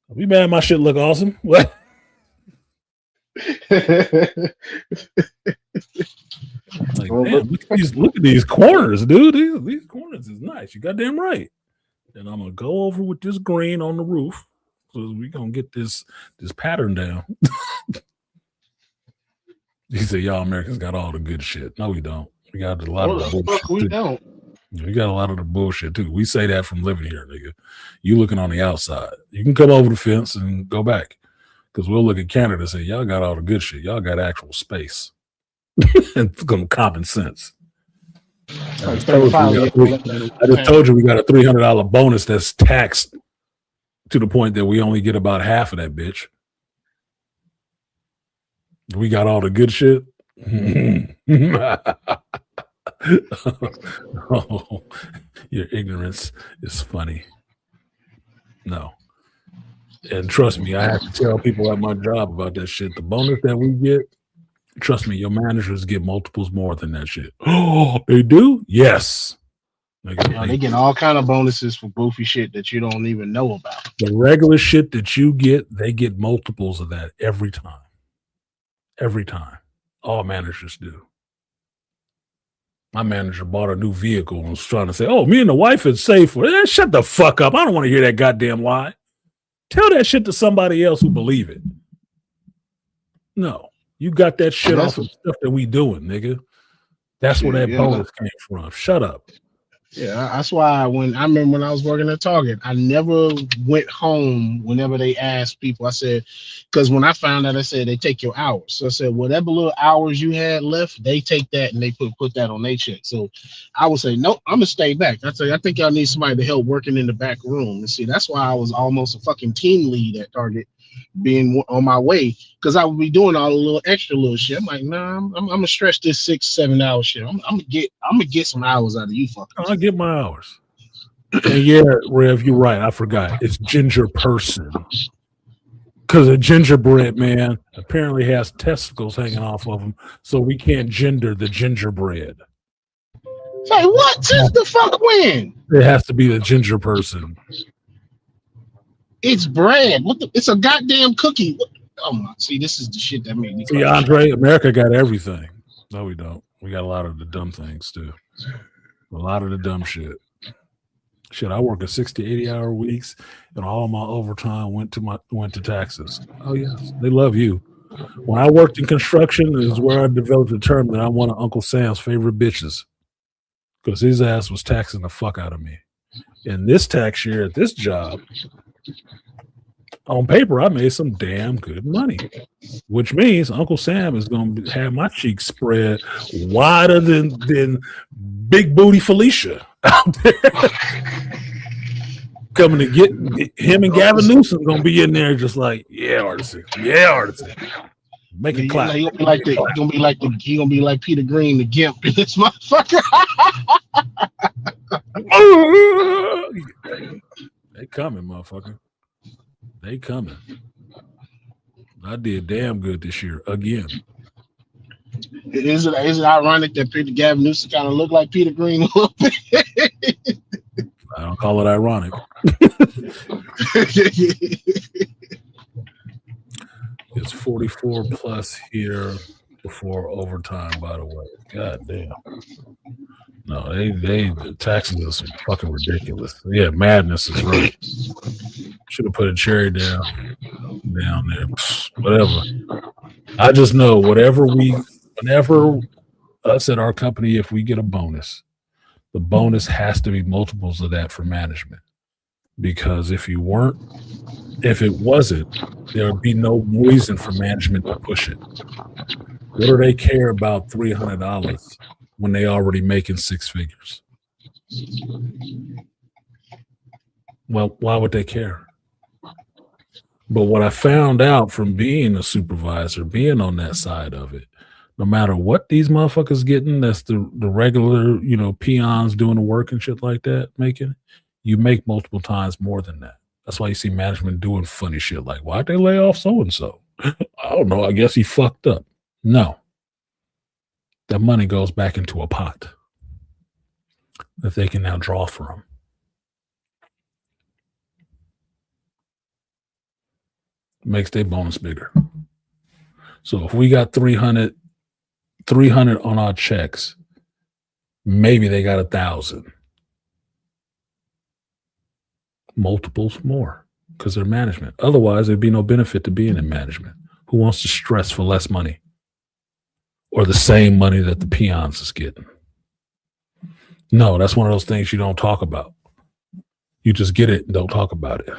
We mad my shit look awesome. What? Like, Well, damn, look at these corners, dude. These corners is nice. You goddamn right. And I'm gonna go over with this green on the roof. So we gonna get this pattern down. He said, y'all Americans got all the good shit. No, we don't. We got a lot of the bullshit. Fuck, we too. don't. We got a lot of the bullshit too. We say that from living here, nigga. You looking on the outside. You can come over the fence and go back. Because we'll look at Canada and say, y'all got all the good shit. Y'all got actual space. And common sense. I just told you we got a $300 bonus that's taxed to the point that we only get about half of that bitch. We got all the good shit. Oh, your ignorance is funny. No. And trust me, I have to tell people at my job about that shit. The bonus that we get, trust me, your managers get multiples more than that shit. Oh, they do? Yes. They get all kind of bonuses for goofy shit that you don't even know about. The regular shit that you get, they get multiples of that every time. Every time. All managers do. My manager bought a new vehicle and was trying to say, oh, me and the wife had saved for it. Shut the fuck up. I don't want to hear that goddamn lie. Tell that shit to somebody else who believe it. No. You got that shit off of stuff that we doing, nigga. That's where that bonus came from. Shut up. Yeah, that's why when I remember when I was working at Target, I never went home whenever they asked people. I said, because when I found out, I said they take your hours. So I said, whatever little hours you had left, they take that and they put that on their check. So I would say, nope, I'm gonna stay back. I say, I think y'all need somebody to help working in the back room. And see, that's why I was almost a fucking team lead at Target, being on my way, because I would be doing all the little extra little shit. I'm like, nah, I'm gonna stretch this 6-7 hour shit. I'm gonna get some hours out of you fuckers. I'll get my hours. And yeah, Rev, you're right. I forgot. It's ginger person. Because a gingerbread man apparently has testicles hanging off of him, so we can't gender the gingerbread. Say what? Since the fuck when? It has to be the ginger person. It's bread. It's a goddamn cookie. Oh my! See, this is the shit that made me. See, Andre, America got everything. No, we don't. We got a lot of the dumb things too. A lot of the dumb shit. Shit, I work a 60, 80-hour weeks, and all my overtime went to taxes. Oh yes, they love you. When I worked in construction, is where I developed the term that I'm one of Uncle Sam's favorite bitches, because his ass was taxing the fuck out of me. And this tax year at this job, on paper, I made some damn good money, which means Uncle Sam is going to have my cheeks spread wider than Big Booty Felicia out there. Coming to get him and Gavin Newsom going to be in there just like, yeah, artisan. Yeah, artisan. Make it clap. He gonna be like Peter Green, the gimp in this motherfucker. They coming, motherfucker. They coming. I did damn good this year again. Is it ironic that Gavin Newsom kind of looked like Peter Green a little bit? I don't call it ironic. It's 44 plus here before overtime, by the way. God damn. No, they taxing us fucking ridiculous. Yeah, madness is right. Should have put a cherry down there. Whatever. I just know whenever us at our company, if we get a bonus, the bonus has to be multiples of that for management. Because if it wasn't, there would be no reason for management to push it. What do they care about $300 when they already making six figures? Well, why would they care? But what I found out from being a supervisor, being on that side of it, no matter what these motherfuckers getting, that's the regular, peons doing the work and shit like that, making, you make multiple times more than that. That's why you see management doing funny shit like, why'd they lay off so-and-so? I don't know. I guess he fucked up. No. That money goes back into a pot that they can now draw from. makes their bonus bigger. So if we got 300 on our checks, maybe they got 1,000. Multiples more because they're management. Otherwise, there'd be no benefit to being in management. Who wants to stress for less money or the same money that the peons is getting? No, that's one of those things you don't talk about. You just get it and don't talk about it.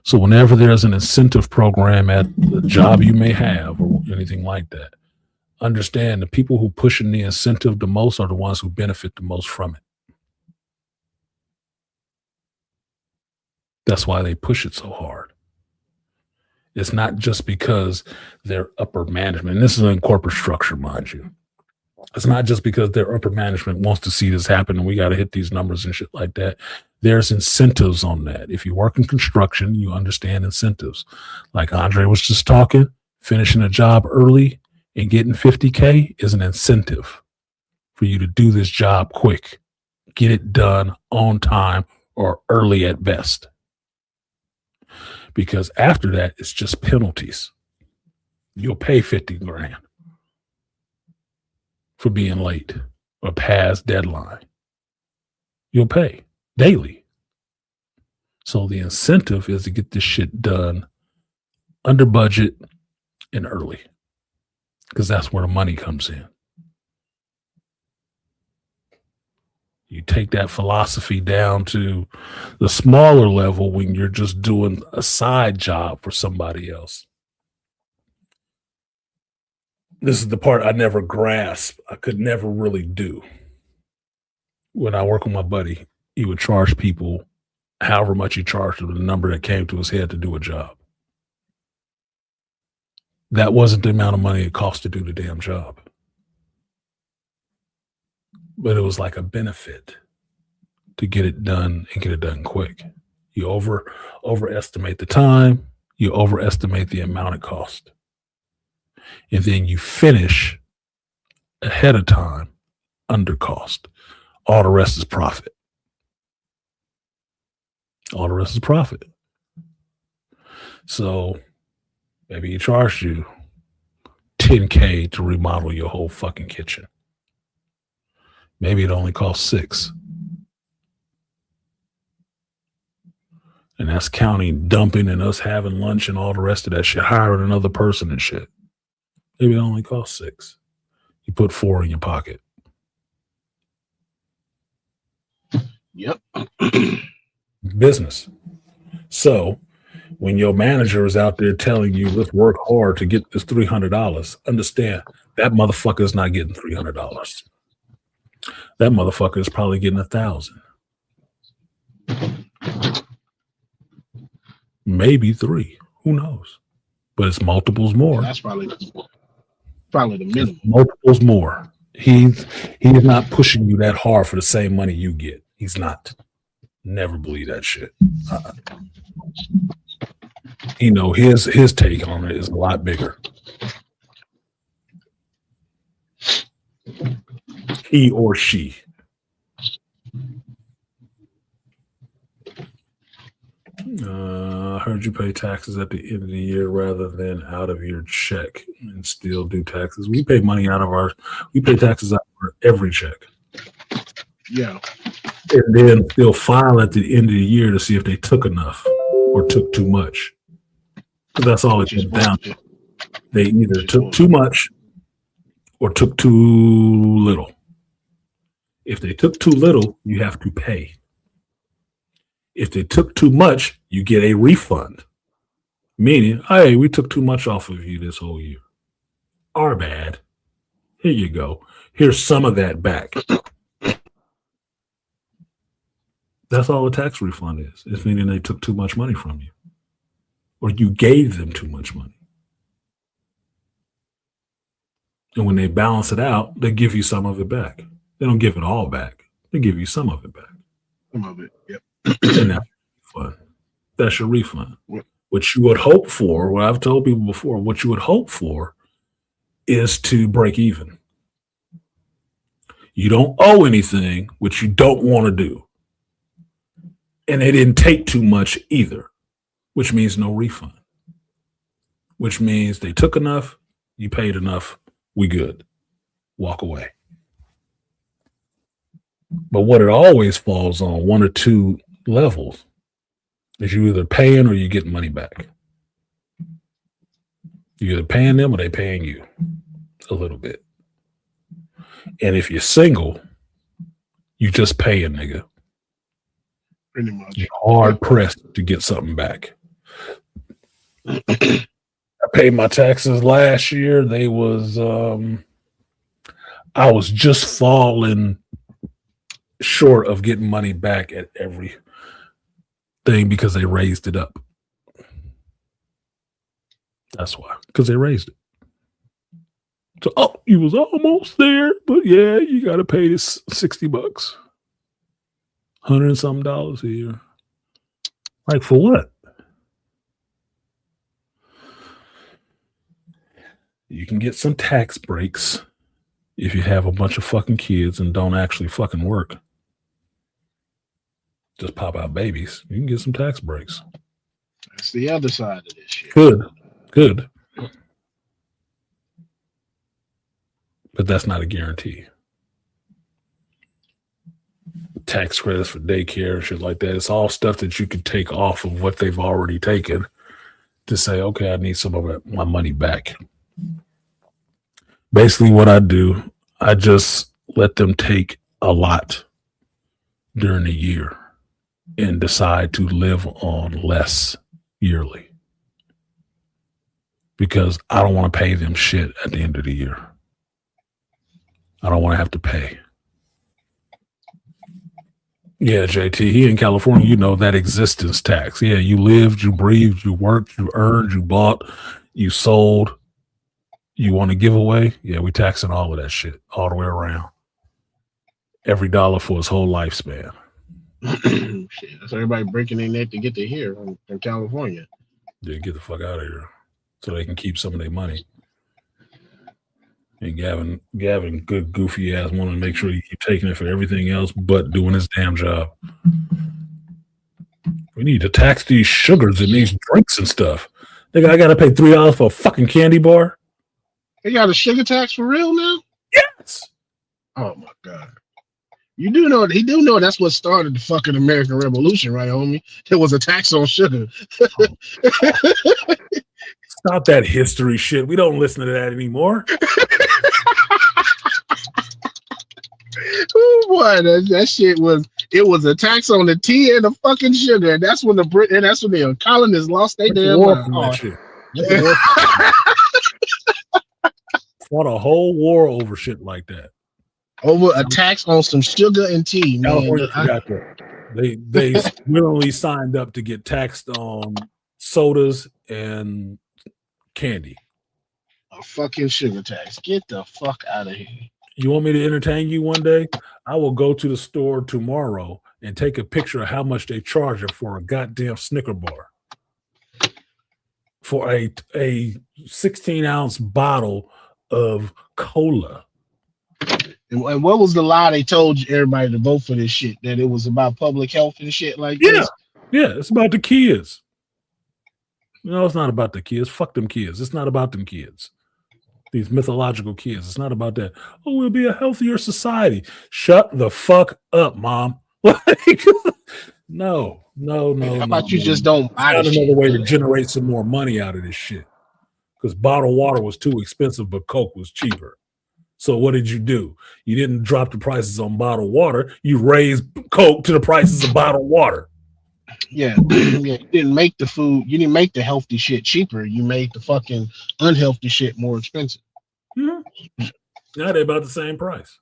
So whenever there's an incentive program at the job you may have or anything like that, understand the people who pushing the incentive the most are the ones who benefit the most from it. That's why they push it so hard. It's not just because they're upper management. And this is in corporate structure, mind you. It's not just because their upper management wants to see this happen and we got to hit these numbers and shit like that. There's incentives on that. If you work in construction, you understand incentives. Like Andre was just talking, finishing a job early and getting 50K is an incentive for you to do this job quick. Get it done on time or early at best. Because after that, it's just penalties. You'll pay 50 grand for being late or past deadline. You'll pay daily. So the incentive is to get this shit done under budget and early, because that's where the money comes in. You take that philosophy down to the smaller level when you're just doing a side job for somebody else. This is the part I never grasped. I could never really do. When I work with my buddy, he would charge people however much he charged them, the number that came to his head to do a job. That wasn't the amount of money it cost to do the damn job. But it was like a benefit to get it done and get it done quick. You overestimate the time, you overestimate the amount it costs. And then you finish ahead of time under cost. All the rest is profit. All the rest is profit. So maybe he charged you $10K to remodel your whole fucking kitchen. Maybe it only costs $6. And that's counting dumping and us having lunch and all the rest of that shit, hiring another person and shit. Maybe it only costs $6. You put $4 in your pocket. Yep. Business. So when your manager is out there telling you, let's work hard to get this $300, understand that motherfucker is not getting $300. That motherfucker is probably getting 1,000. Maybe 3. Who knows? But it's multiples more. That's probably the minimum. It's multiples more. He's not pushing you that hard for the same money you get. He's not. Never believe that shit. You know, his take on it is a lot bigger. He or she. I heard you pay taxes at the end of the year rather than out of your check and still do taxes. We pay taxes out of every check. Yeah. And then they'll file at the end of the year to see if they took enough or took too much. So that's all it comes down to. They either took too much or took too little. If they took too little, you have to pay. If they took too much, you get a refund. Meaning, hey, we took too much off of you this whole year. Our bad. Here you go. Here's some of that back. That's all a tax refund is. It's meaning they took too much money from you. Or you gave them too much money. And when they balance it out, they give you some of it back. They don't give it all back. They give you some of it back. Some of it, yep. And that's refund. That's your refund. What you would hope for, what I've told people before, what you would hope for is to break even. You don't owe anything, which you don't want to do. And they didn't take too much either, which means no refund. which means they took enough, you paid enough, we good. Walk away. But what it always falls on, one or two levels, is you either paying or you getting money back. You're either paying them or they paying you a little bit. And if you're single, you just pay a nigga. Pretty much. You're hard pressed to get something back. I paid my taxes last year. They was I was just falling short of getting money back at every thing because they raised it up. That's why, because they raised it. So, you was almost there, but yeah, you got to pay this $60, $100 and something dollars a year. Like for what? You can get some tax breaks if you have a bunch of fucking kids and don't actually fucking work. Just pop out babies. You can get some tax breaks. That's the other side of this shit. Good. But that's not a guarantee. Tax credits for daycare and shit like that. It's all stuff that you can take off of what they've already taken to say, okay, I need some of my money back. Basically what I do, I just let them take a lot during the year and decide to live on less yearly. Because I don't want to pay them shit at the end of the year. I don't want to have to pay. Yeah, JT, here in California, you know that existence tax. Yeah, you lived, you breathed, you worked, you earned, you bought, you sold. You want to give away? Yeah, we taxing all of that shit all the way around. Every dollar for his whole lifespan. Shit, that's everybody breaking their neck to get to here from California. Yeah, get the fuck out of here so they can keep some of their money. And Gavin, good goofy ass, want to make sure you keep taking it for everything else but doing his damn job. We need to tax these sugars and these drinks and stuff. I got to pay $3 for a fucking candy bar. They got a sugar tax for real now? Yes. Oh my god. He do know that's what started the fucking American Revolution, right, homie? There was a tax on sugar. Stop that history shit. We don't listen to that anymore. Oh boy, that shit was a tax on the tea and the fucking sugar, and that's when the colonists lost their damn mind. Fought a whole war over shit like that. Over a tax on some sugar and tea, man. They willingly signed up to get taxed on sodas and candy. A fucking sugar tax. Get the fuck out of here. You want me to entertain you one day? I will go to the store tomorrow and take a picture of how much they charge it for a goddamn Snicker bar. For a 16-ounce bottle of cola. And what was the lie they told everybody to vote for this shit? That it was about public health and shit like this? Yeah, it's about the kids. No, it's not about the kids. Fuck them kids. It's not about them kids. These mythological kids. It's not about that. Oh, we'll be a healthier society. Shut the fuck up, Mom. No. How about you just don't buy Find another way to generate some more money out of this shit. Because bottled water was too expensive, but Coke was cheaper. So what did you do? You didn't drop the prices on bottled water. You raised Coke to the prices of bottled water. Yeah. You didn't make the food. You didn't make the healthy shit cheaper. You made the fucking unhealthy shit more expensive. Mm-hmm. Now they're about the same price.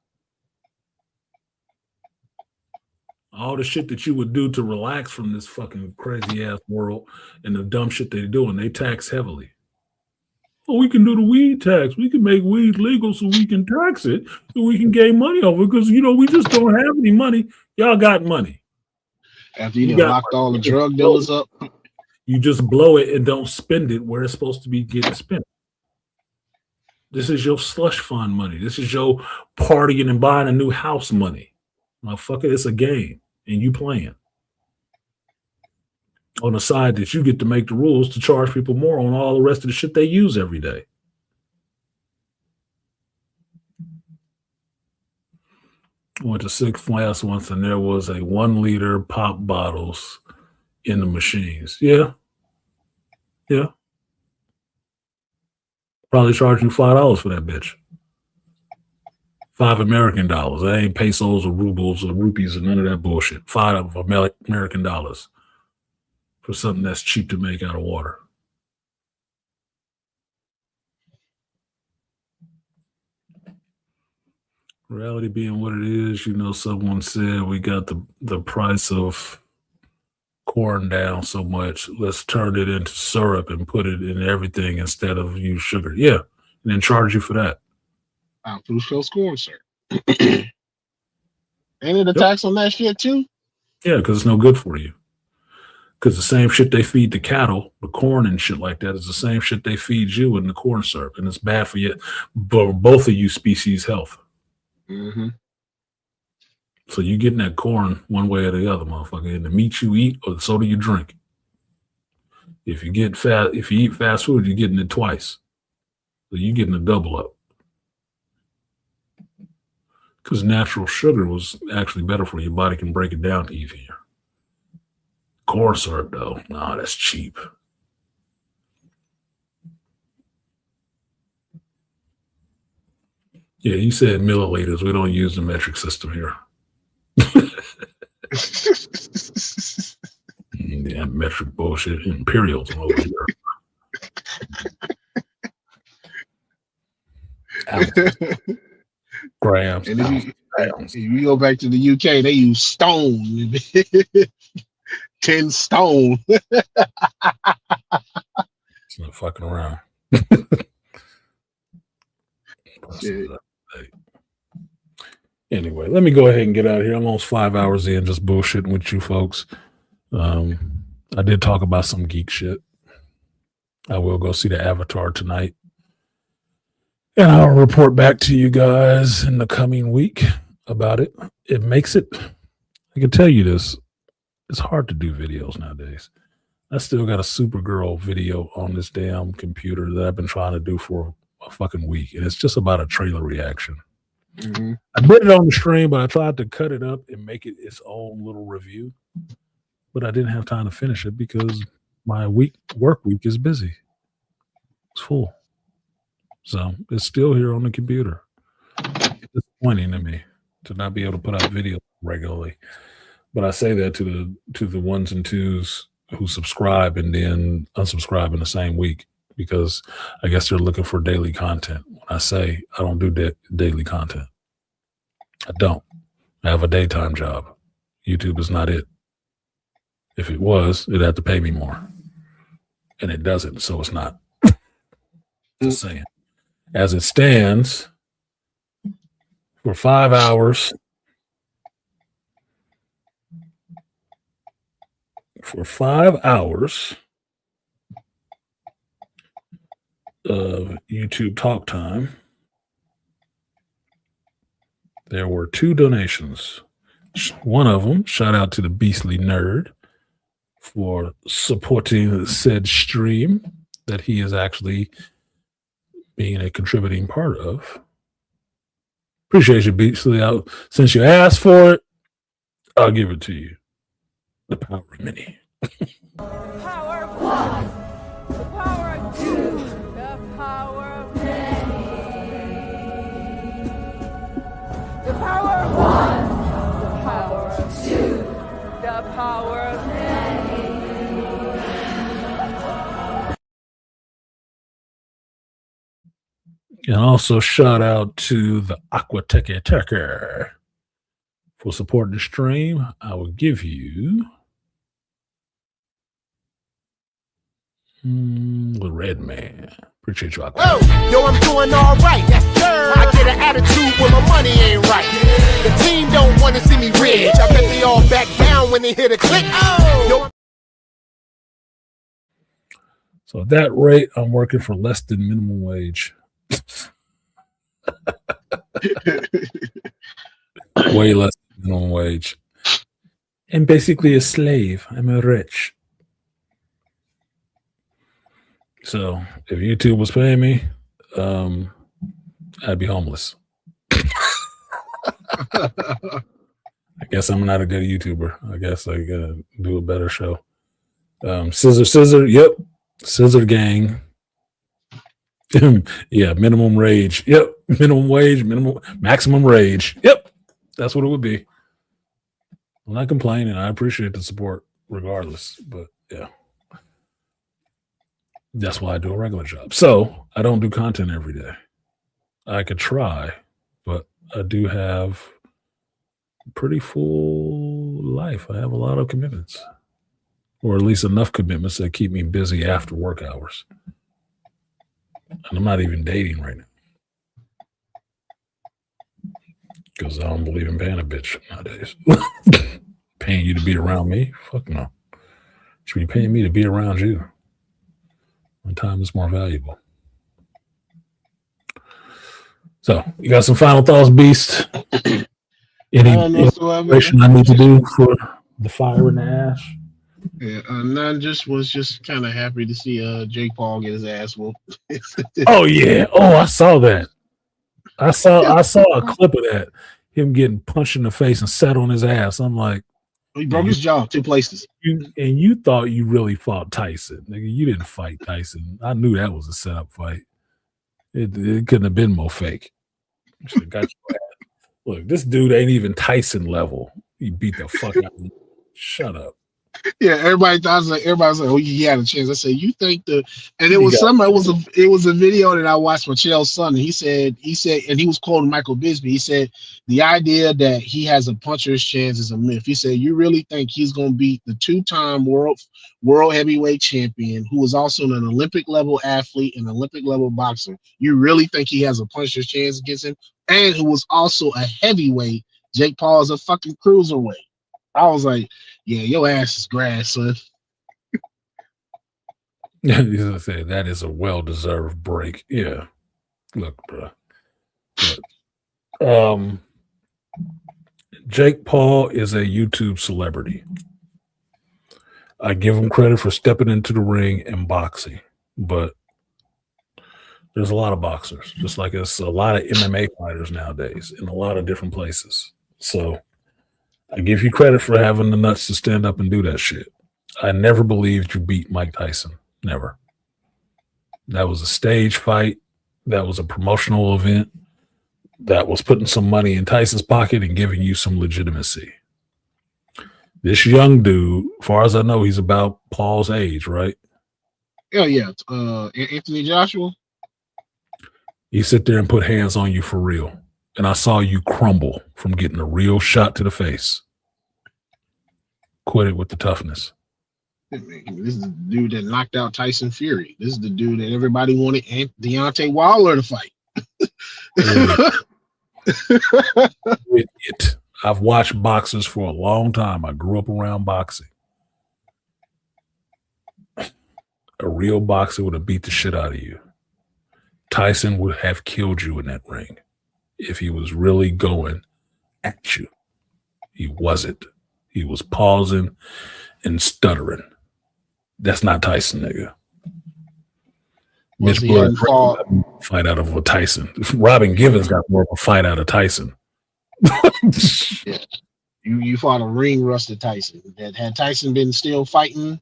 All the shit that you would do to relax from this fucking crazy ass world and the dumb shit they're doing, they tax heavily. Oh, we can do the weed tax. We can make weed legal so we can tax it and we can gain money off it because, we just don't have any money. Y'all got money. After you locked all the drug dealers up. You just blow it and don't spend it where it's supposed to be getting spent. This is your slush fund money. This is your partying and buying a new house money. Motherfucker, it's a game and you playing. on the side that you get to make the rules to charge people more on all the rest of the shit they use every day. I went to Six Flags once, and there was a 1 liter pop bottles in the machines. Yeah. Probably charge you $5 for that bitch. $5 American. That ain't pesos or rubles or rupees or none of that bullshit. $5 American for something that's cheap to make out of water. Reality being what it is, someone said we got the price of corn down so much. Let's turn it into syrup and put it in everything instead of use sugar. Yeah, and then charge you for that. Through show score, sir. Ain't it a tax on that shit too? Yeah, because it's no good for you. Because the same shit they feed the cattle, the corn and shit like that, is the same shit they feed you in the corn syrup, and it's bad for you, both of you species' health. Mm-hmm. So you getting that corn one way or the other, motherfucker. And the meat you eat or the soda you drink. If you eat fast food, you're getting it twice. So you're getting a double up. Because natural sugar was actually better for your body, can break it down easier. Corn syrup, though, nah, that's cheap. Yeah, you said milliliters. We don't use the metric system here. Yeah, metric bullshit. Imperials over here. Grams. And if you go back to the UK, they use stone. 10 stone. It's not fucking around. Anyway, let me go ahead and get out of here. I'm almost 5 hours in just bullshitting with you folks. I did talk about some geek shit. I will go see the Avatar tonight. And I'll report back to you guys in the coming week about it. It makes it, I can tell you this, it's hard to do videos nowadays. I still got a Supergirl video on this damn computer that I've been trying to do for a fucking week. And it's just about a trailer reaction. Mm-hmm. I did it on the stream, but I tried to cut it up and make it its own little review. But I didn't have time to finish it because my work week is busy. It's full. So it's still here on the computer. It's disappointing to me to not be able to put out videos regularly. But I say that to the ones and twos who subscribe and then unsubscribe in the same week, because I guess they're looking for daily content. When I say I don't do daily content, I don't. I have a daytime job. YouTube is not it. If it was, it'd have to pay me more. And it doesn't, so it's not. Just saying. As it stands, for 5 hours, of YouTube talk time, there were 2 donations. One of them, shout out to the Beastly Nerd for supporting said stream that he is actually being a contributing part of. Appreciate you, Beastly. Since you asked for it, I'll give it to you. The power of many. Power of one, the power of two, the power of many. The power of one, the power of two, the power of many. And also shout out to the Aquateke Techer for supporting the stream. I will give you the Red Man. Appreciate you, Aquateke. Oh, yo, I'm doing all right. Yes, sir. I get an attitude when my money ain't right. The team don't want to see me rich. I bet they all back down when they hear the click. Oh, yo. So at that rate, I'm working for less than minimum wage. Way less than minimum wage. And basically a slave. I'm a rich. So if YouTube was paying me, I'd be homeless. I guess I'm not a good YouTuber. I guess I gotta do a better show. Scissor. Yep. Scissor Gang. Yeah, minimum rage. Yep. Minimum wage, maximum rage. Yep. That's what it would be. I'm not complaining. I appreciate the support regardless. But yeah. That's why I do a regular job. So I don't do content every day. I could try, but I do have a pretty full life. I have a lot of commitments. Or at least enough commitments that keep me busy after work hours. And I'm not even dating right now. Because I don't believe in paying a bitch nowadays. Paying you to be around me? Fuck no. Should be paying me to be around you. My time is more valuable. So, you got some final thoughts, Beast? Any information I need to do for the fire and the ash? Yeah, none. Was just kind of happy to see Jake Paul get his ass whooped. Oh yeah. Oh, I saw that. I saw a clip of that. Him getting punched in the face and sat on his ass. I'm like, he broke his jaw 2 places. You thought you really fought Tyson, nigga. You didn't fight Tyson. I knew that was a setup fight. It couldn't have been more fake. Got your ass. Look, this dude ain't even Tyson level. He beat the fuck out of him. Shut up. Yeah, everybody was like, oh, he had a chance. I said, you think and it was it was a video that I watched with Chael's son, and he said, and he was quoting Michael Bisping. He said, the idea that he has a puncher's chance is a myth. He said, you really think he's going to beat the 2-time world heavyweight champion, who was also an Olympic level athlete and Olympic level boxer? You really think he has a puncher's chance against him? And who was also a heavyweight? Jake Paul is a fucking cruiserweight. I was like, yeah, your ass is grass, son. Yeah, he's gonna say that is a well-deserved break. Yeah. Look, bro. Look. Jake Paul is a YouTube celebrity. I give him credit for stepping into the ring and boxing, but there's a lot of boxers, just like it's a lot of MMA fighters nowadays in a lot of different places. So I give you credit for having the nuts to stand up and do that shit. I never believed you beat Mike Tyson. Never. That was a stage fight. That was a promotional event. That was putting some money in Tyson's pocket and giving you some legitimacy. This young dude, as far as I know, he's about Paul's age, right? Yeah. Anthony Joshua. He sit there and put hands on you for real. And I saw you crumble from getting a real shot to the face. Quit it with the toughness. This is the dude that knocked out Tyson Fury. This is the dude that everybody wanted Deontay Wilder to fight. I've watched boxers for a long time. I grew up around boxing. A real boxer would have beat the shit out of you. Tyson would have killed you in that ring if he was really going at you. He wasn't. He was pausing and stuttering. That's not Tyson, nigga. Mitch Blood fight out of a Tyson. Robin Givens got more of a fight out of Tyson. Yeah. You fought a ring rusted Tyson. That had Tyson been still fighting.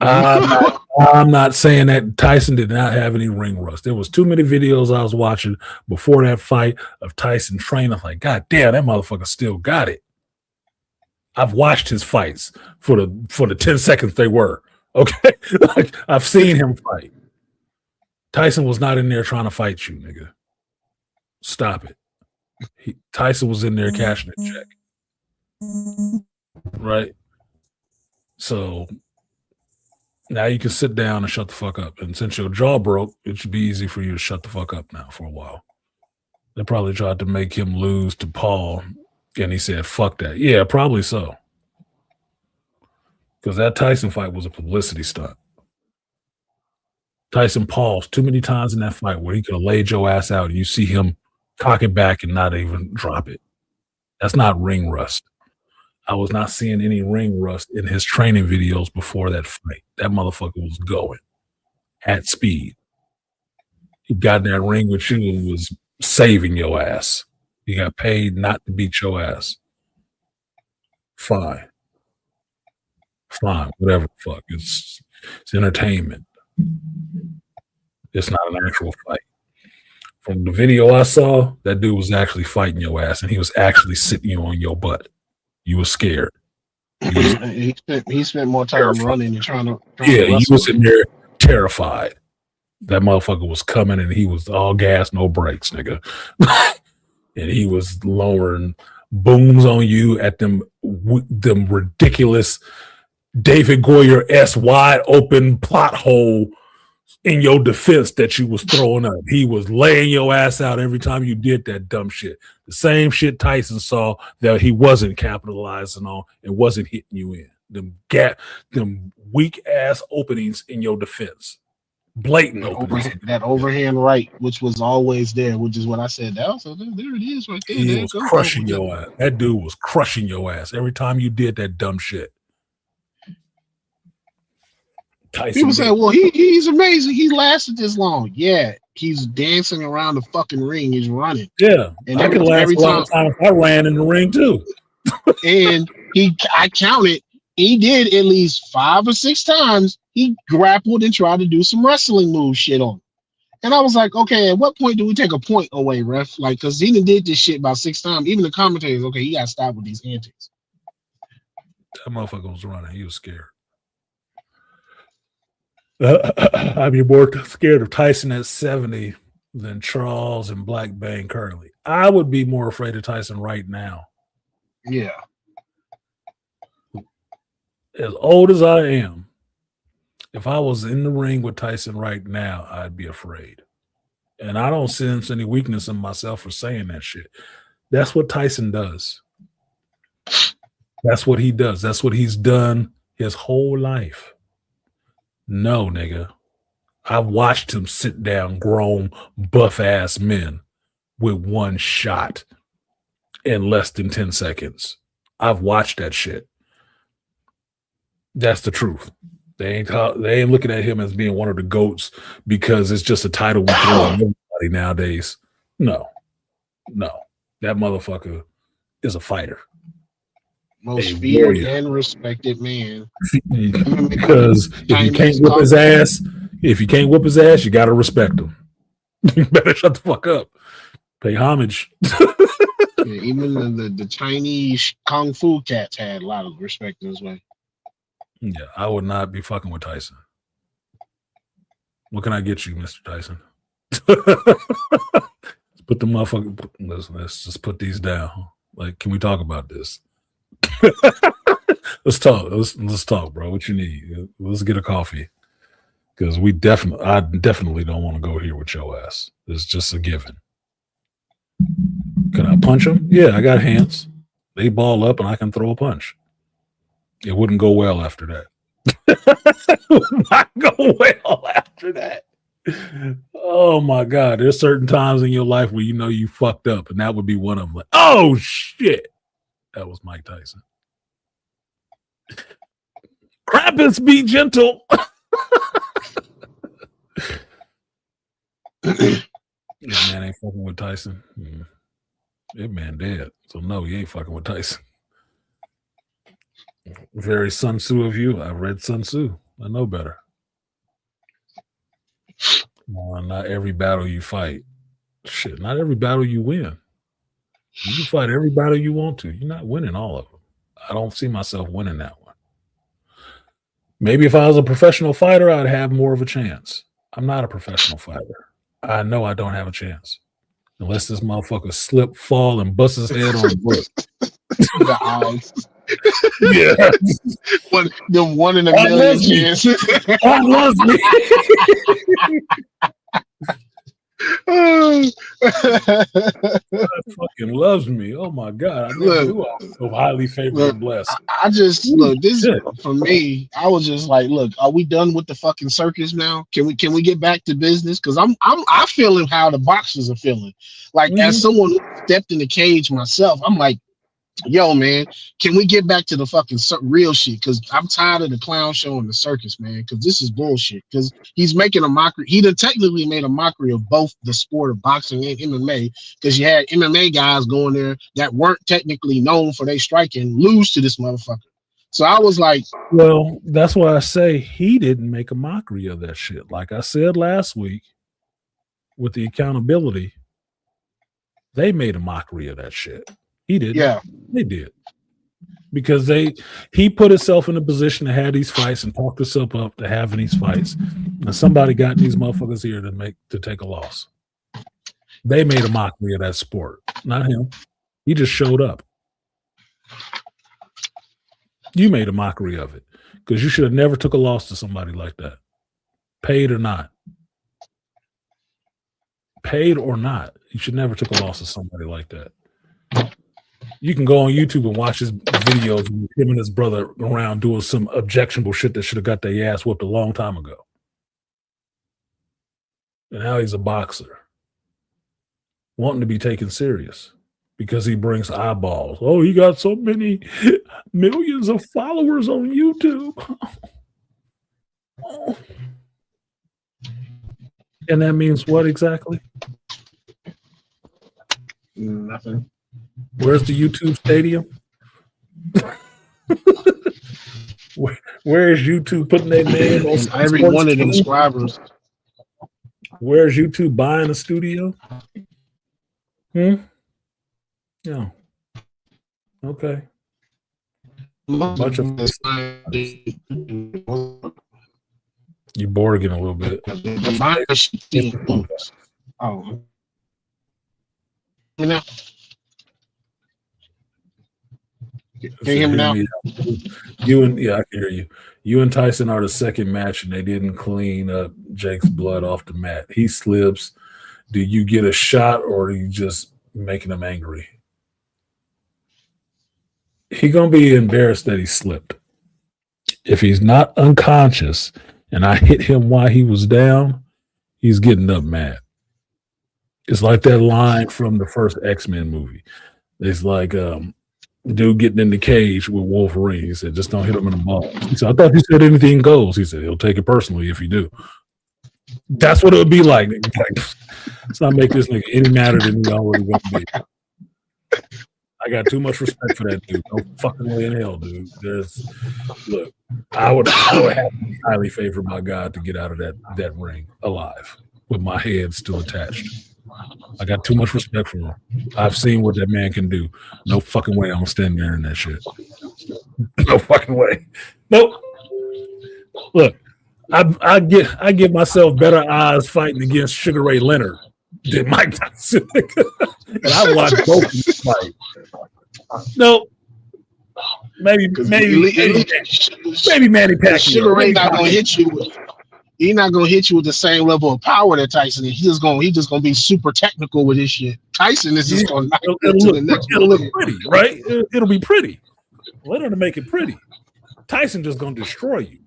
I'm not saying that Tyson did not have any ring rust. There was too many videos I was watching before that fight of Tyson training. I'm like, God damn, that motherfucker still got it. I've watched his fights for the 10 seconds they were. Okay. Like, I've seen him fight. Tyson was not in there trying to fight you, nigga. Stop it. Tyson was in there cashing a check. Right? So now you can sit down and shut the fuck up. And since your jaw broke, it should be easy for you to shut the fuck up now for a while. They probably tried to make him lose to Paul, and he said, fuck that. Yeah, probably so. Because that Tyson fight was a publicity stunt. Tyson paused too many times in that fight where he could have laid your ass out and you see him cock it back and not even drop it. That's not ring rust. I was not seeing any ring rust in his training videos before that fight. That motherfucker was going. at speed. He got in that ring with you and was saving your ass. He got paid not to beat your ass. Fine. Whatever the fuck. It's entertainment. It's not an actual fight. From the video I saw, that dude was actually fighting your ass, and he was actually sitting you on your butt. You were scared. He spent more time running and trying to you was sitting there terrified. That motherfucker was coming, and he was all gas, no brakes, nigga. And he was lowering booms on you at them ridiculous David Goyer-esque wide open plot hole in your defense that you was throwing up. He was laying your ass out every time you did that dumb shit. The same shit Tyson saw that he wasn't capitalizing on and wasn't hitting you in. Them weak ass openings in your defense. Blatant openings. That overhand right, which was always there, which is what I said. There it is right there. He was crushing your ass. That dude was crushing your ass every time you did that dumb shit. Tyson People say, well, he's amazing. He lasted this long. Yeah, he's dancing around the fucking ring. He's running. Yeah, and I could last a long time if I ran in the ring too. And I counted. He did at least 5 or 6 times. He grappled and tried to do some wrestling move shit on him. And I was like, okay, at what point do we take a point away, ref? Like, because he did this shit about 6 times. Even the commentators, okay, you got to stop with these antics. That motherfucker was running. He was scared. I'd be more scared of Tyson at 70 than Charles and Black Bane currently. I would be more afraid of Tyson right now. Yeah. As old as I am, if I was in the ring with Tyson right now, I'd be afraid. And I don't sense any weakness in myself for saying that shit. That's what Tyson does. That's what he does. That's what he's done his whole life. No, nigga. I've watched him sit down grown, buff-ass men with one shot in less than 10 seconds. I've watched that shit. That's the truth. They ain't looking at him as being one of the GOATs because it's just a title we throw on everybody nowadays. No. That motherfucker is a fighter. Most feared and respected man. Because if you can't whip his ass, you gotta respect him. You better shut the fuck up. Pay homage. Yeah, even the Chinese kung fu cats had a lot of respect as well. Yeah, I would not be fucking with Tyson. What can I get you, Mr. Tyson? Let's put the motherfucker. Let's just put these down. Like, can we talk about this? Let's talk. Let's talk, bro. What you need? Let's get a coffee. Because I definitely don't want to go here with your ass. It's just a given. Can I punch him? Yeah, I got hands. They ball up and I can throw a punch. It wouldn't go well after that. It would not go well after that. Oh my God. There's certain times in your life where you know you fucked up, and that would be one of them. Like, oh shit. That was Mike Tyson. Krampus, be gentle. This man ain't fucking with Tyson. That man dead. So no, he ain't fucking with Tyson. Very Sun Tzu of you. I read Sun Tzu. I know better. Not every battle you fight. Shit, not every battle you win. You can fight every battle you want to. You're not winning all of them. I don't see myself winning that one. Maybe if I was a professional fighter, I'd have more of a chance. I'm not a professional fighter. I know I don't have a chance. Unless this motherfucker slip, fall, and bust his head on the book. The eyes. Yeah. The 1 in a million chances. God loves me. Fucking loves me. Oh my God. I never knew I was so highly favored and blessed. I just look, this for me, I was just like, look, are we done with the fucking circus now? Can we get back to business? Because I'm feeling how the boxers are feeling. Like as someone who stepped in the cage myself, I'm like, Yo, man, can we get back to the fucking real shit? Because I'm tired of the clown show and the circus, man. Because this is bullshit. Because he's making a mockery. He done technically made a mockery of both the sport of boxing and MMA. Because you had MMA guys going there that weren't technically known for their striking lose to this motherfucker. So I was like, well, that's why I say he didn't make a mockery of that shit. Like I said last week, with the accountability, they made a mockery of that shit. He did. Yeah, they did. Because he put himself in a position to have these fights and talk himself up to having these fights. And somebody got these motherfuckers here to take a loss. They made a mockery of that sport, not him. He just showed up. You made a mockery of it because you should have never took a loss to somebody like that, paid or not. Paid or not, you should never took a loss to somebody like that. You can go on YouTube and watch his videos of him and his brother around doing some objectionable shit that should have got their ass whooped a long time ago. And now he's a boxer, wanting to be taken serious because he brings eyeballs. Oh, he got so many millions of followers on YouTube. And that means what exactly? Nothing. Where's the YouTube stadium? Where is YouTube putting their name on every one of the subscribers? Where's YouTube buying a studio? No. Okay. Bunch of you Borging a little bit. Oh. You know? Can you hear me now? I can hear you. You and Tyson are the second match, and they didn't clean up Jake's blood off the mat. He slips. Do you get a shot, or are you just making him angry? He's gonna be embarrassed that he slipped. If he's not unconscious, and I hit him while he was down, he's getting up mad. It's like that line from the first X-Men movie. It's like the dude getting in the cage with Wolverine. He said, just don't hit him in the balls. He said, I thought you said anything goes. He said, he'll take it personally if you do. That's what it would be like. Let's not make this nigga any madder than he already going to be. I got too much respect for that dude. No fucking way in hell, dude. Look, I would have to be highly favored by God to get out of that ring alive with my head still attached. I got too much respect for him. I've seen what that man can do. No fucking way I'm gonna stand there in that shit. No fucking way. Nope. Look, I give myself better odds fighting against Sugar Ray Leonard than Mike Tyson. And I watched both of them fight. Nope. Maybe Manny Pacquiao. Sugar Ray not gonna hit you with. He's not gonna hit you with the same level of power that Tyson is. He's just gonna be super technical with his shit. Tyson is just gonna knock it'll look pretty, right? It'll be pretty. Leonard to make it pretty. Tyson just gonna destroy you.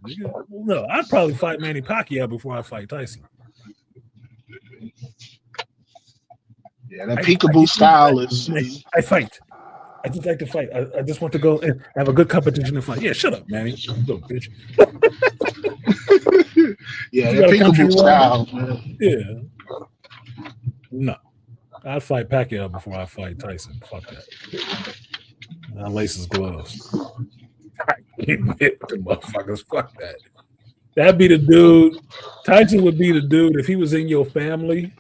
No, I'd probably fight Manny Pacquiao before I fight Tyson. Yeah, that peekaboo style is. I fight. I just like to fight. I just want to go and have a good competition and fight. Yeah, shut up, Manny. Little bitch. Yeah, that peekaboo style, man. Yeah. No. I'd fight Pacquiao before I fight Tyson. Fuck that. I lace his gloves. I can't hit the motherfuckers. Fuck that. That'd be the dude. Tyson would be the dude if he was in your family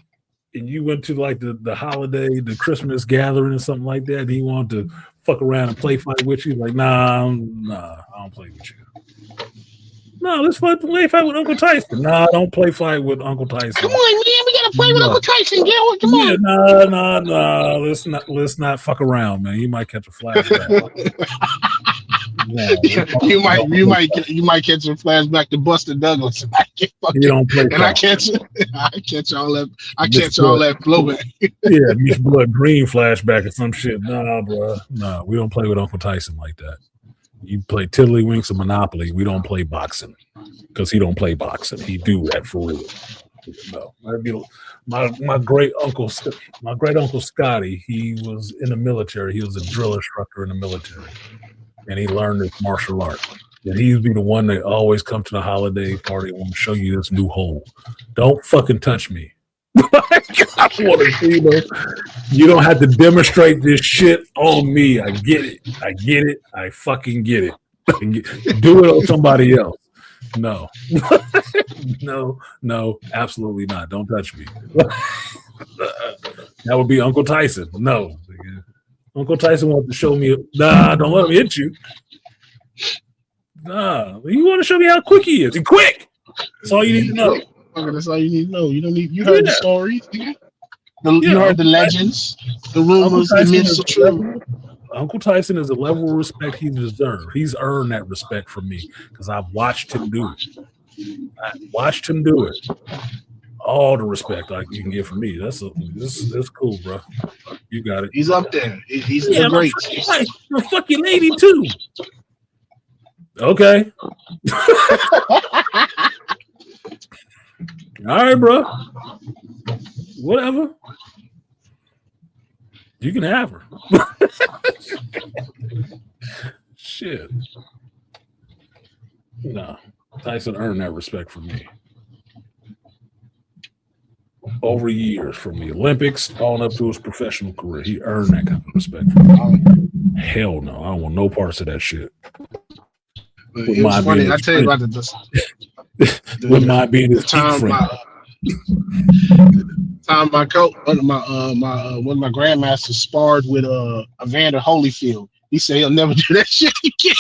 and you went to like the holiday, the Christmas gathering or something like that, and he wanted to fuck around and play fight with you. Like, nah, I don't play with you. No, let's play fight with Uncle Tyson. Nah, don't play fight with Uncle Tyson. Come on, man, we gotta play with Uncle Tyson. Come on. Nah. Let's not fuck around, man. You might catch a flashback. You might catch a flashback to Buster Douglas. You don't play. And I catch all that. I catch all that blowback. Yeah, Miss Blood Green flashback or some shit. Nah, bro. Nah, we don't play with Uncle Tyson like that. You play Tiddlywinks or Monopoly. We don't play boxing because he don't play boxing. He do that for real. No, that'd be my great uncle. My great uncle Scotty. He was in the military. He was a drill instructor in the military, and he learned this martial art. And he'd be the one that always come to the holiday party and want to show you this new hole. Don't fucking touch me. I want to see you don't have to demonstrate this shit on me. I get it. I get it. I fucking get it. Do it on somebody else. No. no, absolutely not. Don't touch me. That would be Uncle Tyson. No. Uncle Tyson wants to show me. Nah, don't let him hit you. Nah, you want to show me how quick he is. He's quick. That's all you need to know. That's all you need to know. You don't need. You heard the stories. You heard the legends, the rumors, the myths are true. Uncle Tyson is a level of respect he deserves. He's earned that respect from me because I've watched him do it. I watched him do it. All the respect you can get from me. That's cool, bro. You got it. He's up there. He's the great. Fuck your lady too. Okay. All right, bro. Whatever. You can have her. Shit. No. Tyson earned that respect from me. Over years, from the Olympics on up to his professional career, he earned that kind of respect from me. Hell no. I don't want no parts of that shit. It was funny. I tell you about with my being his time my coach, one of my grandmasters sparred with Evander Holyfield. He said he'll never do that shit again.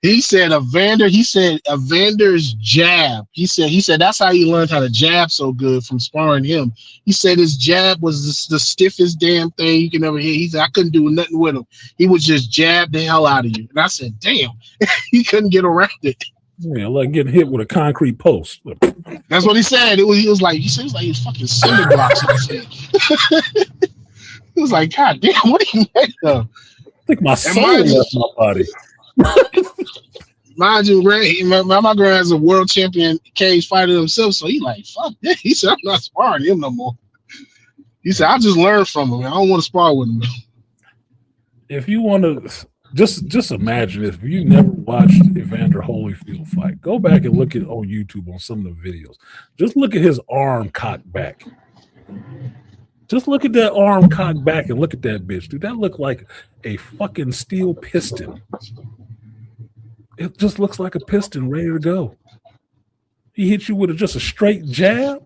He said Evander's jab. He said that's how he learned how to jab so good from sparring him. He said his jab was the stiffest damn thing you can ever hear. He said I couldn't do nothing with him. He would just jab the hell out of you. And I said, damn, he couldn't get around it. Yeah, like getting hit with a concrete post. That's what he said. He was like he was fucking cinder blocks. He was like, God damn, what are you made of? I think my soul left my body. Mind you, my grand's a world champion cage fighter himself, so he like, fuck that. He said, I'm not sparring him no more. He said, I'll just learn from him. I don't want to spar with him. If you want to, just imagine if you never watched Evander Holyfield fight, go back and look at on YouTube on some of the videos. Just look at his arm cocked back. Just look at that arm cocked back and look at that bitch. Dude, that looked like a fucking steel piston. It just looks like a piston ready to go. He hit you with just a straight jab.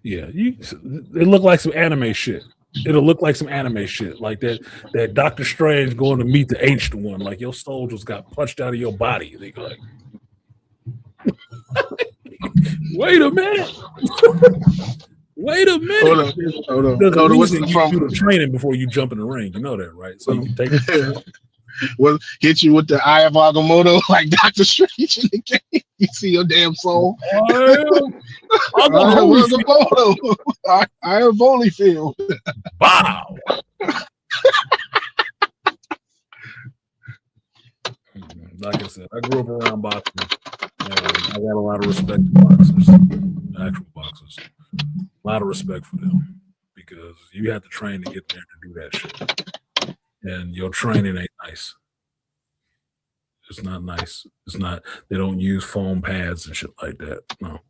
Yeah, it looked like some anime shit. It'll look like some anime shit, like that Doctor Strange going to meet the H one, like your soul just got punched out of your body. They go like, wait a minute. Wait a minute. Hold on. There's a reason you do the training before you jump in the ring. You know that, right? So you can take it. Well, hit you with the eye of Agamotto like Doctor Strange in the game. You see your damn soul. Agamotto. I am Holyfield. Wow. Like I said, I grew up around boxing. And I got a lot of respect for boxers, actual boxers. A lot of respect for them because you have to train to get there to do that shit. And your training ain't nice. It's not nice. It's not. They don't use foam pads and shit like that. No.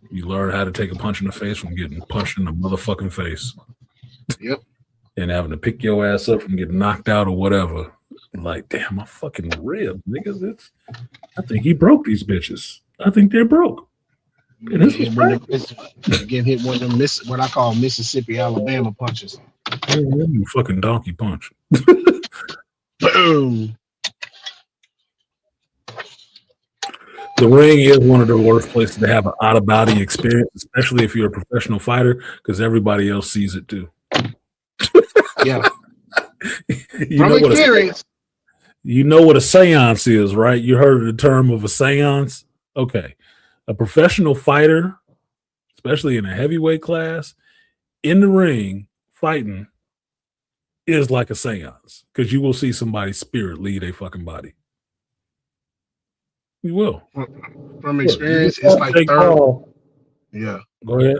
You learn how to take a punch in the face from getting punched in the motherfucking face. Yep. And having to pick your ass up from getting knocked out or whatever. Like, damn, my fucking rib, nigga. I think he broke these bitches. I think they're broke. And this is get hit one of them what I call Mississippi, Alabama punches. You fucking donkey punch. Boom. The ring is one of the worst places to have an out-of-body experience, especially if you're a professional fighter, because everybody else sees it too. Yeah. From experience. You know what a seance is, right? You heard of the term of a seance? Okay. A professional fighter, especially in a heavyweight class, in the ring, fighting, is like a seance because you will see somebody's spirit leave a fucking body. You will. From experience, it's like third. Yeah. Go ahead.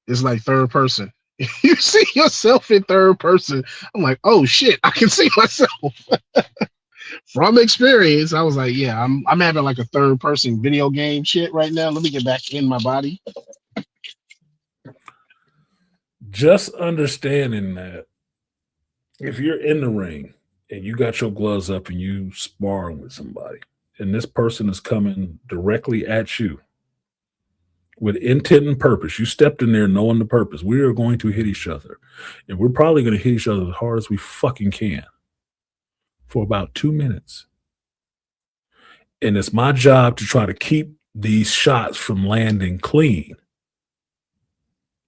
It's like third person. You see yourself in third person. I'm like, oh shit, I can see myself. From experience, I was like, yeah, I'm having like a third person video game shit right now. Let me get back in my body. Just understanding that if you're in the ring and you got your gloves up and you sparring with somebody, and this person is coming directly at you with intent and purpose, you stepped in there knowing the purpose. We are going to hit each other, and we're probably going to hit each other as hard as we fucking can for about 2 minutes. And it's my job to try to keep these shots from landing clean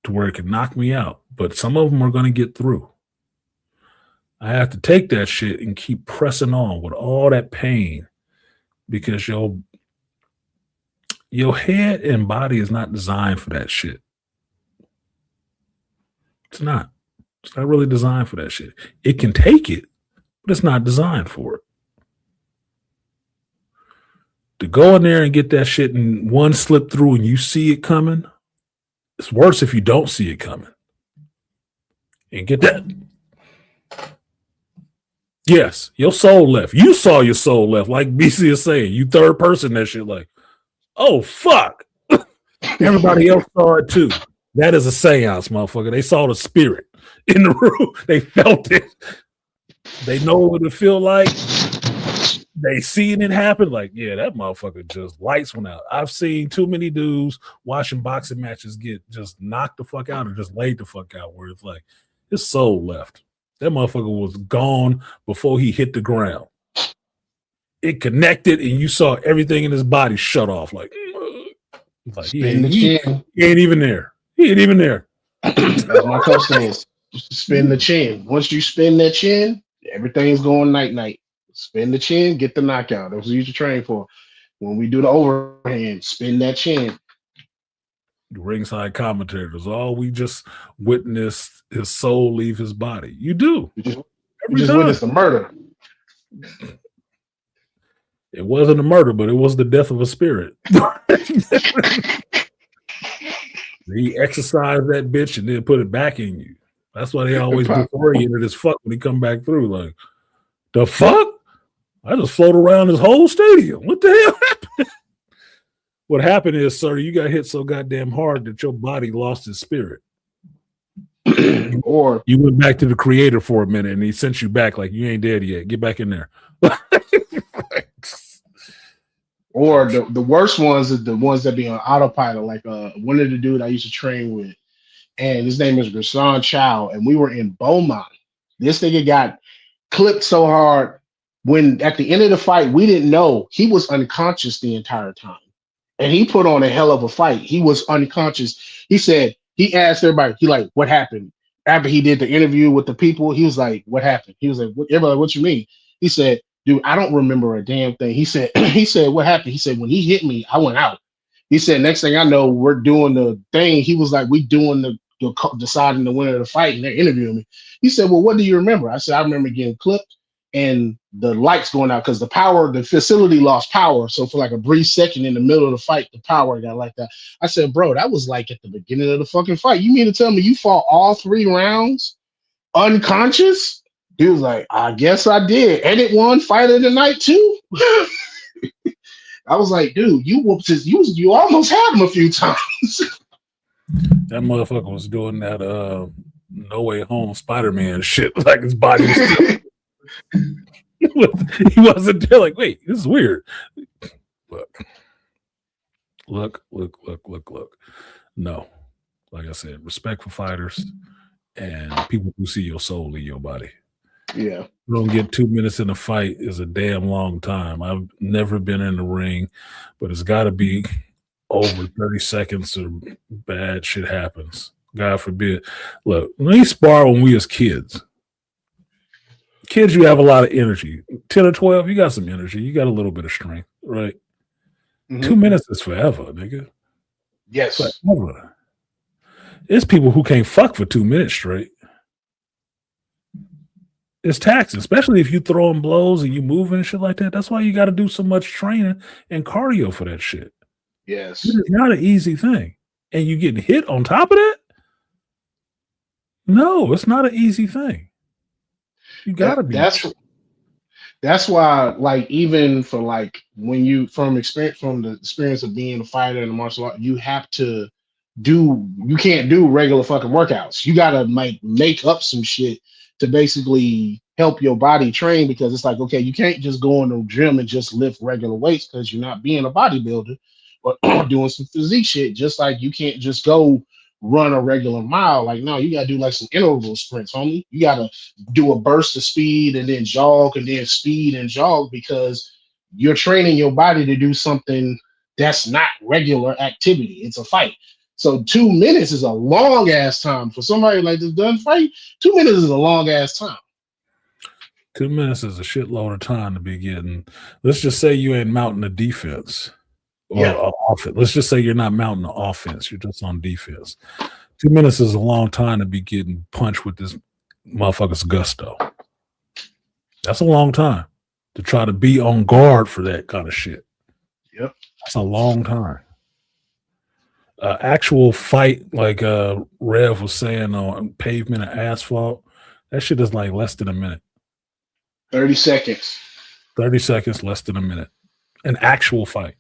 to where it can knock me out. But some of them are going to get through. I have to take that shit and keep pressing on with all that pain because your head and body is not designed for that shit. It's not. It's not really designed for that shit. It can take it, but it's not designed for it. To go in there and get that shit and one slip through and you see it coming, it's worse if you don't see it coming. And get that. Yes, your soul left. You saw your soul left. Like BC is saying, you third person that shit like, oh, fuck. Everybody else saw it too. That is a seance, motherfucker. They saw the spirit in the room. They felt it. They know what it feel like. They seen it happen. Like, yeah, that motherfucker just lights went out. I've seen too many dudes watching boxing matches get just knocked the fuck out or just laid the fuck out where it's like his soul left. That motherfucker was gone before he hit the ground. It connected and you saw everything in his body shut off. Like he ain't even there. He ain't even there. That's my coach says. Spin the chin. Once you spin that chin, everything's going night-night. Spin the chin, get the knockout. That's what you should train for. When we do the overhand, spin that chin. The ringside commentators, we just witnessed his soul leave his body. You do. You just witnessed a murder. It wasn't a murder, but it was the death of a spirit. He exercised that bitch and then put it back in you. That's why they always disoriented as fuck when he come back through. Like, the fuck? I just float around this whole stadium. What the hell happened? What happened is, sir, you got hit so goddamn hard that your body lost its spirit. Or you went back to the creator for a minute and he sent you back like you ain't dead yet. Get back in there. Or the worst ones are the ones that be on autopilot, like one of the dude I used to train with, and his name is Rasan Chow, and we were in Beaumont. This nigga got clipped so hard when at the end of the fight, we didn't know he was unconscious the entire time. And he put on a hell of a fight. He was unconscious. He said, he asked everybody, he like, what happened? After he did the interview with the people, he was like, what happened? He was like, everybody, what you mean? He said, dude, I don't remember a damn thing. He said, what happened? He said, when he hit me, I went out. He said, next thing I know, we're doing the thing. He was like, we doing the deciding the winner of the fight, and they're interviewing me. He said, well, what do you remember? I said, I remember getting clipped and the lights going out because the facility lost power. So for like a brief second in the middle of the fight, the power got like that. I said, bro, that was like at the beginning of the fucking fight. You mean to tell me you fought all 3 rounds unconscious? He was like, I guess I did. And it won fight of the night too. I was like, dude, you whooped his, you almost had him a few times. That motherfucker was doing that No Way Home Spider-Man shit. Like his body was still he wasn't there. Like, wait, this is weird. Look. No. Like I said, respect for fighters and people who see your soul in your body. Yeah. You don't get 2 minutes in a fight is a damn long time. I've never been in the ring, but it's got to be over 30 seconds or bad shit happens. God forbid. Look, we spar when we was kids. Kids, you have a lot of energy. 10 or 12, you got some energy. You got a little bit of strength, right? Mm-hmm. 2 minutes is forever, nigga. Yes. Forever. There's people who can't fuck for 2 minutes straight. It's taxing, especially if you throwing blows and you moving and shit like that. That's why you got to do so much training and cardio for that shit. Yes. It is not an easy thing. And you getting hit on top of that? No, it's not an easy thing. You got to be. That's why, like, even for like when you from the experience of being a fighter in the martial art, you have to you can't do regular fucking workouts. You gotta make up some shit to basically help your body train, because it's like, okay, you can't just go in the gym and just lift regular weights because you're not being a bodybuilder or doing some physique shit. Just like you can't just go run a regular mile. Like, no, you gotta do like some interval sprints, homie. You gotta do a burst of speed and then jog and then speed and jog, because you're training your body to do something that's not regular activity. It's a fight. So 2 minutes is a long ass time for somebody like this done fight. 2 minutes is a long ass time. 2 minutes is a shitload of time to be getting. Let's just say you ain't mounting a defense or offense. Let's just say you're not mounting the offense. You're just on defense. 2 minutes is a long time to be getting punched with this motherfucker's gusto. That's a long time to try to be on guard for that kind of shit. Yep. That's a long time. Actual fight, like Rev was saying, on pavement and asphalt, that shit is like less than a minute. 30 seconds. 30 seconds, less than a minute. An actual fight.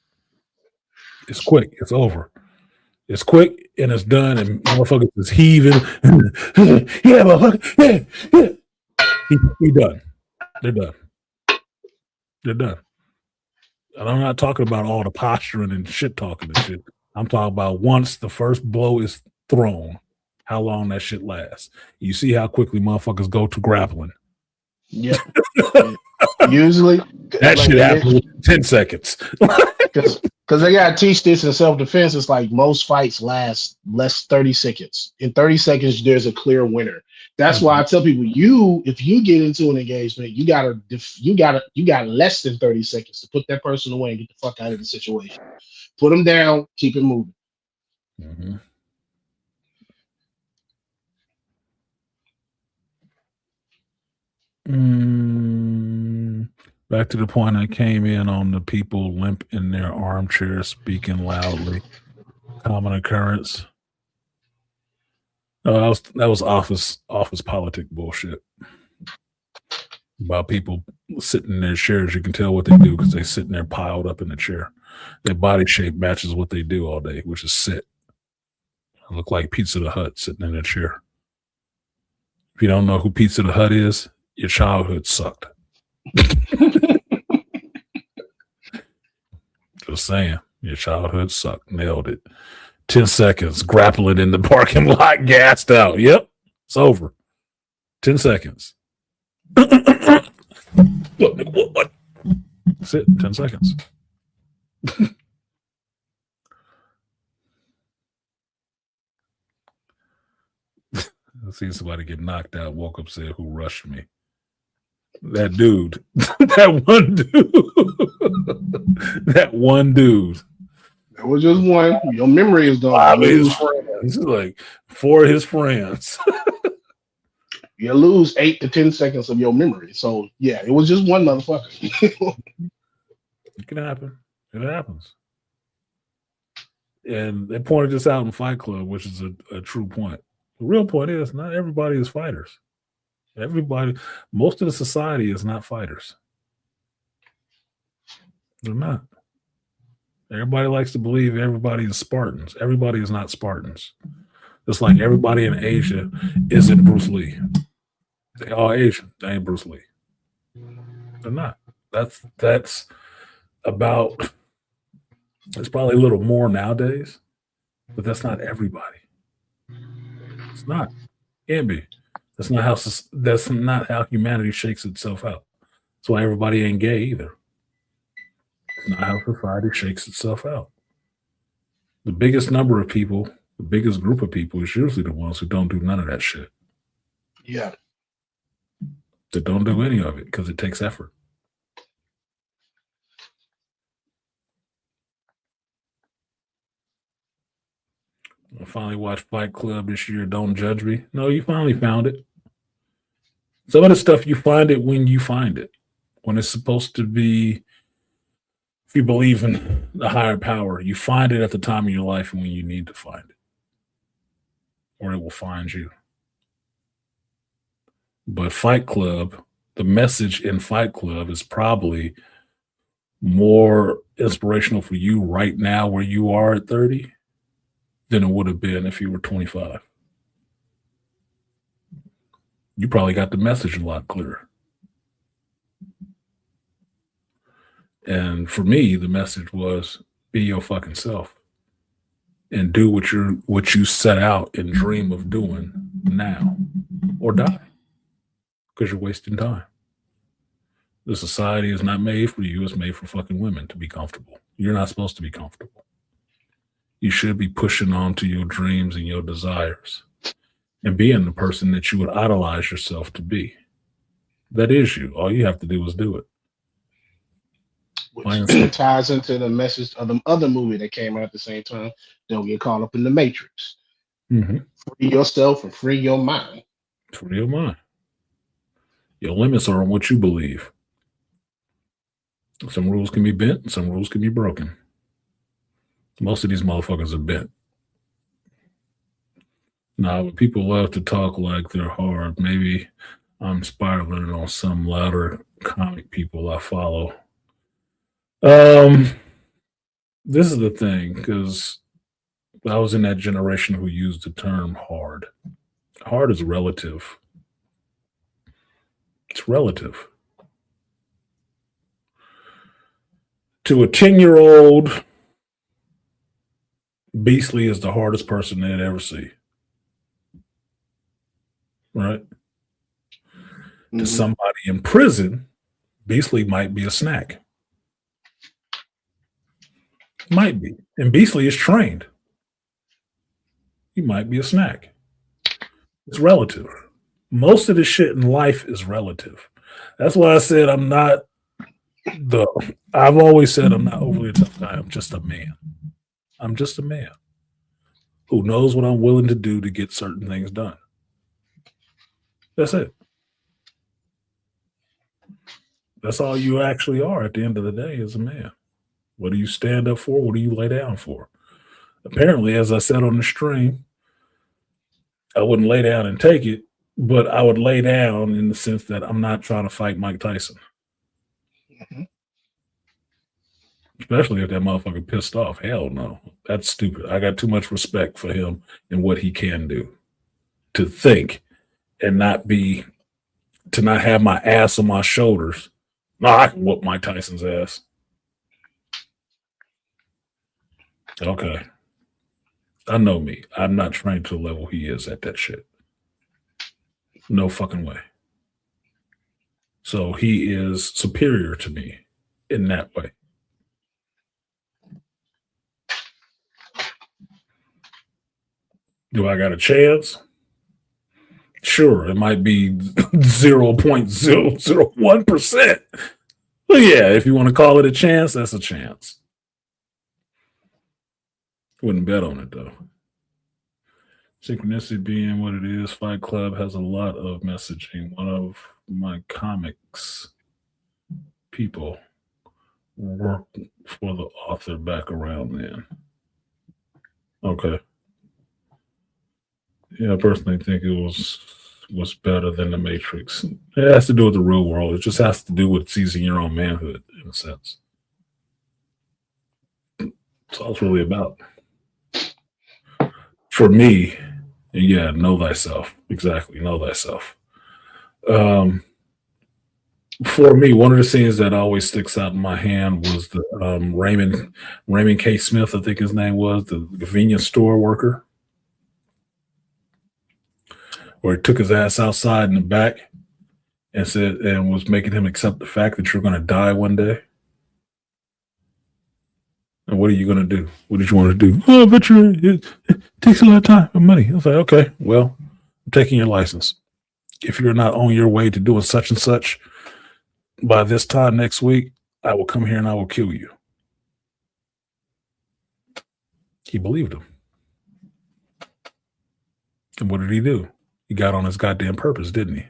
It's quick. It's over. It's quick and it's done, and motherfuckers is heaving. Yeah, motherfucker. Yeah. He done. They're done. They're done. And I'm not talking about all the posturing and shit talking and shit. I'm talking about once the first blow is thrown, how long that shit lasts. You see how quickly motherfuckers go to grappling. Yeah. Usually that shit happens in 10 seconds. Because they gotta teach this in self-defense. It's like most fights last less 30 seconds. In 30 seconds, there's a clear winner. That's why I tell people, if you get into an engagement, you got less than 30 seconds to put that person away and get the fuck out of the situation. Put them down, keep it moving. Mm-hmm. Back to the point I came in on, the people limp in their armchairs, speaking loudly. Common occurrence. That was office politic bullshit. About people sitting in their chairs. You can tell what they do because they sitting there piled up in the chair. Their body shape matches what they do all day, which is sit. I look like Pizza the Hut sitting in a chair. If you don't know who Pizza the Hut is, your childhood sucked. Just saying, your childhood sucked. Nailed it. 10 seconds, grappling in the parking lot, gassed out. Yep, it's over. 10 seconds. What? That's it, 10 seconds. I seen somebody get knocked out, woke up, said, "Who rushed me?" That dude. That one dude. That one dude. It was just one. Your memory is gone. I mean, his friends. Like 4 of his friends. You lose 8 to 10 seconds of your memory. So yeah, it was just one motherfucker. It can happen. It happens. And they pointed this out in Fight Club, which is a true point. The real point is not everybody is fighters. Most of the society is not fighters. They're not. Everybody likes to believe everybody is Spartans. Everybody is not Spartans. Just like everybody in Asia isn't Bruce Lee. They all Asian. They ain't Bruce Lee. They're not. That's about. It's probably a little more nowadays, but that's not everybody. It's not. Can't be. That's not how humanity shakes itself out. That's why everybody ain't gay either. It's not how society shakes itself out. The biggest number of people, the biggest group of people is usually the ones who don't do none of that shit. Yeah. That don't do any of it because it takes effort. I finally watched Fight Club this year. Don't judge me. No, you finally found it. Some of the stuff you find it when you find it. When it's supposed to be, if you believe in the higher power, you find it at the time of your life and when you need to find it. Or it will find you. But Fight Club, the message in Fight Club is probably more inspirational for you right now where you are at 30 than it would have been if you were 25. You probably got the message a lot clearer. And for me, the message was be your fucking self and do what you set out and dream of doing now or die because you're wasting time. The society is not made for you. It's made for fucking women to be comfortable. You're not supposed to be comfortable. You should be pushing on to your dreams and your desires and being the person that you would idolize yourself to be. That is you. All you have to do is do it. Which ties into the message of the other movie that came out at the same time. Don't get caught up in the matrix. Mm-hmm. Free yourself and free your mind. Free your mind. Your limits are on what you believe. Some rules can be bent, some rules can be broken. Most of these motherfuckers are bent. Now, people love to talk like they're hard. Maybe I'm spiraling on some louder comic people I follow. This is the thing, because I was in that generation who used the term hard. Hard is relative. It's relative. To a 10-year-old, Beastly is the hardest person they'd ever see. Right? Mm-hmm. To somebody in prison, Beastly might be a snack. Might be. And Beastly is trained. He might be a snack. It's relative. Most of the shit in life is relative. That's why I said I've always said I'm not overly a tough guy. I'm just a man. I'm just a man who knows what I'm willing to do to get certain things done. That's it. That's all you actually are at the end of the day as a man. What do you stand up for? What do you lay down for? Apparently, as I said on the stream, I wouldn't lay down and take it, but I would lay down in the sense that I'm not trying to fight Mike Tyson. Mm-hmm. Especially if that motherfucker pissed off. Hell no. That's stupid. I got too much respect for him and what he can do to think and not have my ass on my shoulders. No, I can whoop Mike Tyson's ass. Okay. I know me. I'm not trained to the level he is at that shit. No fucking way. So he is superior to me in that way. Do I got a chance? Sure, it might be 0.001%. But yeah, if you want to call it a chance, that's a chance. Wouldn't bet on it, though. Synchronicity being what it is, Fight Club has a lot of messaging. One of my comics people worked for the author back around then. Okay. Yeah, I personally think it was better than The Matrix. It has to do with the real world. It just has to do with seizing your own manhood, in a sense. That's all it's really about. For me, yeah, know thyself. Exactly, know thyself. For me, one of the scenes that always sticks out in my hand was the Raymond K. Smith, I think his name was, the convenience store worker, where he took his ass outside in the back and said, and was making him accept the fact that you're going to die one day. And what are you going to do? What did you want to do? Oh, I bet it takes a lot of time and money. I was like, okay, well, I'm taking your license. If you're not on your way to doing such and such by this time next week, I will come here and I will kill you. He believed him. And what did he do? He got on his goddamn purpose, didn't he?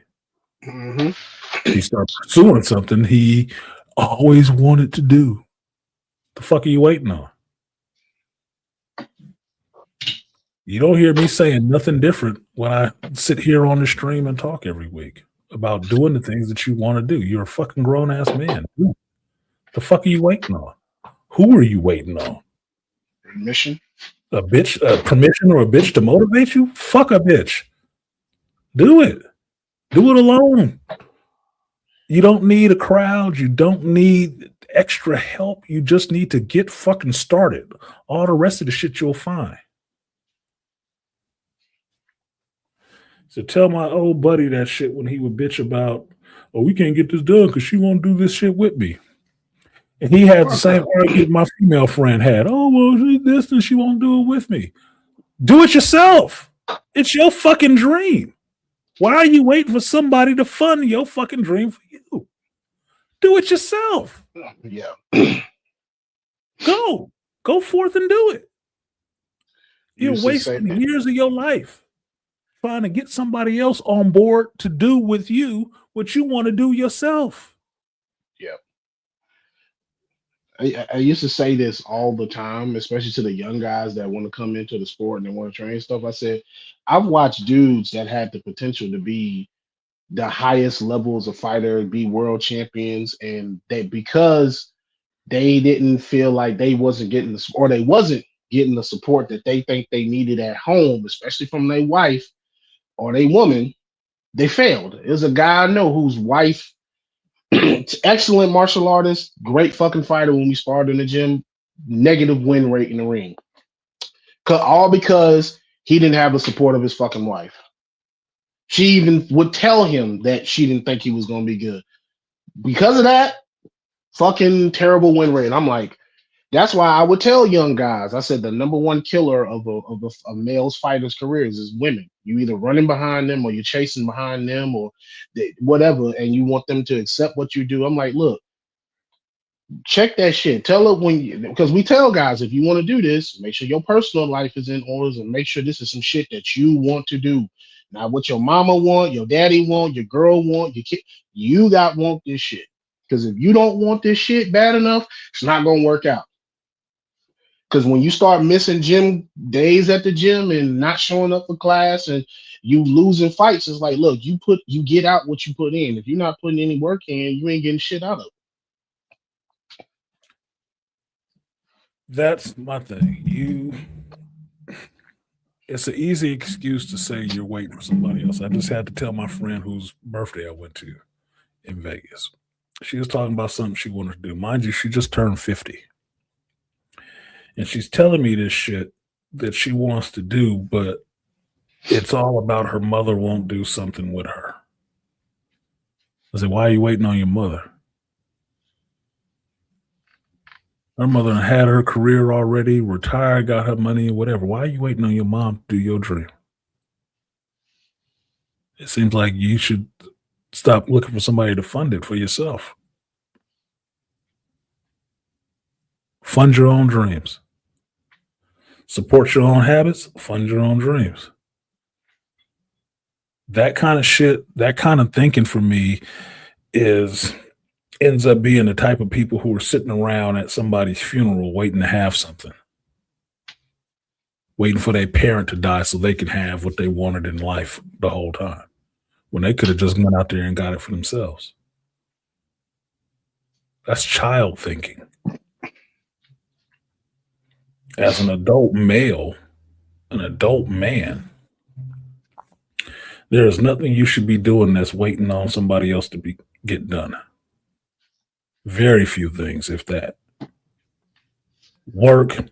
He started pursuing something he always wanted to do. The fuck are you waiting on? You don't hear me saying nothing different when I sit here on the stream and talk every week about doing the things that you want to do. You're a fucking grown ass man. The fuck are you waiting on? Who are you waiting on? Permission? A bitch, permission or a bitch to motivate you? Fuck a bitch. Do it. Do it alone. You don't need a crowd. You don't need extra help. You just need to get fucking started. All the rest of the shit you'll find. So tell my old buddy that shit when he would bitch about, oh, we can't get this done because she won't do this shit with me. And he had the same argument my female friend had. Oh, well, she's this and she won't do it with me. Do it yourself. It's your fucking dream. Why are you waiting for somebody to fund your fucking dream for you? Do it yourself. Yeah. Go forth and do it. You're wasting years of your life trying to get somebody else on board to do with you what you want to do yourself. Yeah. I used to say this all the time, especially to the young guys that want to come into the sport and they want to train stuff. I said, I've watched dudes that had the potential to be the highest levels of fighter, be world champions, and they because they didn't feel like they wasn't getting the or they wasn't getting the support that they think they needed at home, especially from their wife or their woman, they failed. There's a guy I know whose wife, excellent martial artist, great fucking fighter when we sparred in the gym, negative win rate in the ring. All because he didn't have the support of his fucking wife. She even would tell him that she didn't think he was going to be good. Because of that, fucking terrible win rate. And I'm like, that's why I would tell young guys, I said the number one killer of a male's fighter's careers is women. You either running behind them or you're chasing behind them or whatever, and you want them to accept what you do. I'm like, look, check that shit. Tell it because we tell guys, if you want to do this, make sure your personal life is in orders and make sure this is some shit that you want to do. Not what your mama want, your daddy want, your girl want, your kid. You got want this shit. Because if you don't want this shit bad enough, it's not going to work out. Because when you start missing gym days at the gym and not showing up for class and you losing fights, it's like, look, you get out what you put in. If you're not putting any work in, you ain't getting shit out of it. That's my thing. It's an easy excuse to say you're waiting for somebody else. I just had to tell my friend whose birthday I went to in Vegas. She was talking about something she wanted to do. Mind you, she just turned 50. And she's telling me this shit that she wants to do, but it's all about her mother won't do something with her. I said, why are you waiting on your mother? Her mother had her career already, retired, got her money, whatever. Why are you waiting on your mom to do your dream? It seems like you should stop looking for somebody to fund it for yourself. Fund your own dreams. Support your own habits, fund your own dreams. That kind of shit, that kind of thinking for me ends up being the type of people who are sitting around at somebody's funeral waiting to have something. Waiting for their parent to die so they can have what they wanted in life the whole time. When they could have just gone out there and got it for themselves. That's child thinking. As an adult male, an adult man, there is nothing you should be doing that's waiting on somebody else to get done. Very few things, if that. Work,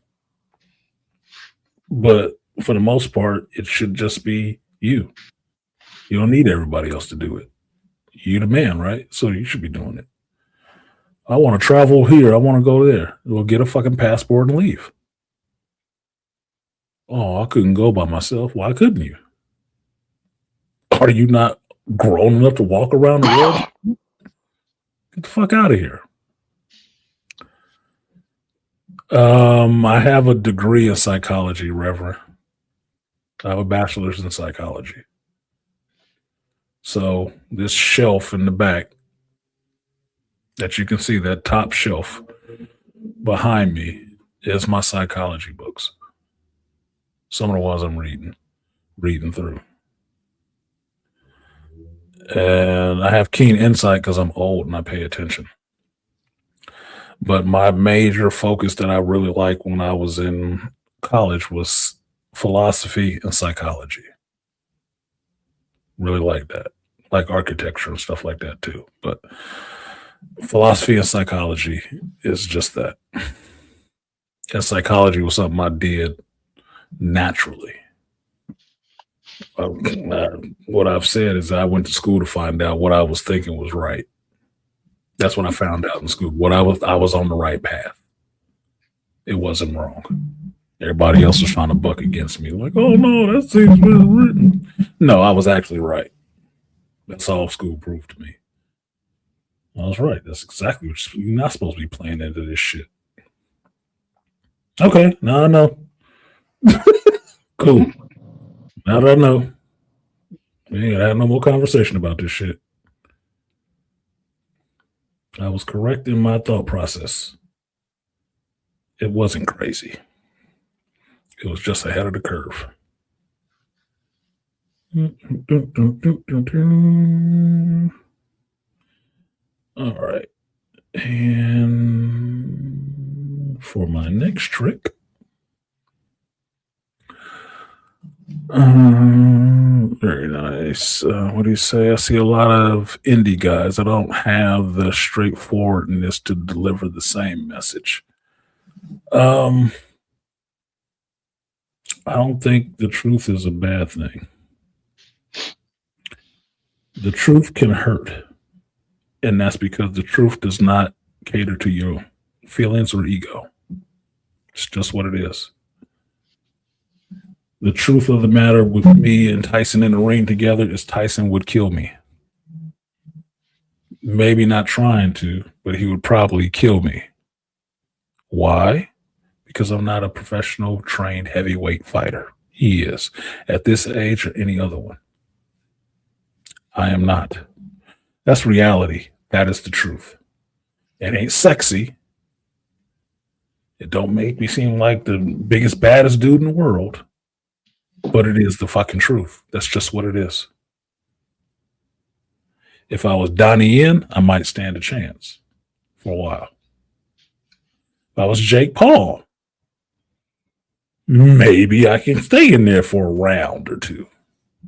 but for the most part, it should just be you. You don't need everybody else to do it. You're the man, right? So you should be doing it. I want to travel here. I want to go there. We'll get a fucking passport and leave. Oh, I couldn't go by myself. Why couldn't you? Are you not grown enough to walk around the world? Get the fuck out of here. I have a degree in psychology, Reverend. I have a bachelor's in psychology. So this shelf in the back that you can see, that top shelf behind me, is my psychology books. Some of the ones I'm reading through. And I have keen insight because I'm old and I pay attention. But my major focus that I really liked when I was in college was philosophy and psychology. Really like that. Like architecture and stuff like that too. But philosophy and psychology is just that. And psychology was something I did naturally. What I've said is I went to school to find out what I was thinking was right. That's what I found out in school. I was on the right path. It wasn't wrong. Everybody else was trying to buck against me. Like, oh no, that seems well written. No, I was actually right. That's all school proved to me. I was right. That's exactly what you're not supposed to be playing into this shit. Okay, now I know. Cool. Now that I know, we ain't gonna have no more conversation about this shit. I was correct in my thought process. It wasn't crazy. It was just ahead of the curve. All right. And for my next trick, very nice. What do you say? I see a lot of indie guys that don't have the straightforwardness to deliver the same message. I don't think the truth is a bad thing. The truth can hurt, and that's because the truth does not cater to your feelings or ego. It's just what it is. The truth of the matter with me and Tyson in the ring together is Tyson would kill me. Maybe not trying to, but he would probably kill me. Why? Because I'm not a professional trained heavyweight fighter. He is. At this age or any other one. I am not. That's reality. That is the truth. It ain't sexy. It don't make me seem like the biggest, baddest dude in the world. But it is the fucking truth. That's just what it is. If I was Donnie Yen, I might stand a chance for a while. If I was Jake Paul, maybe I can stay in there for a round or two.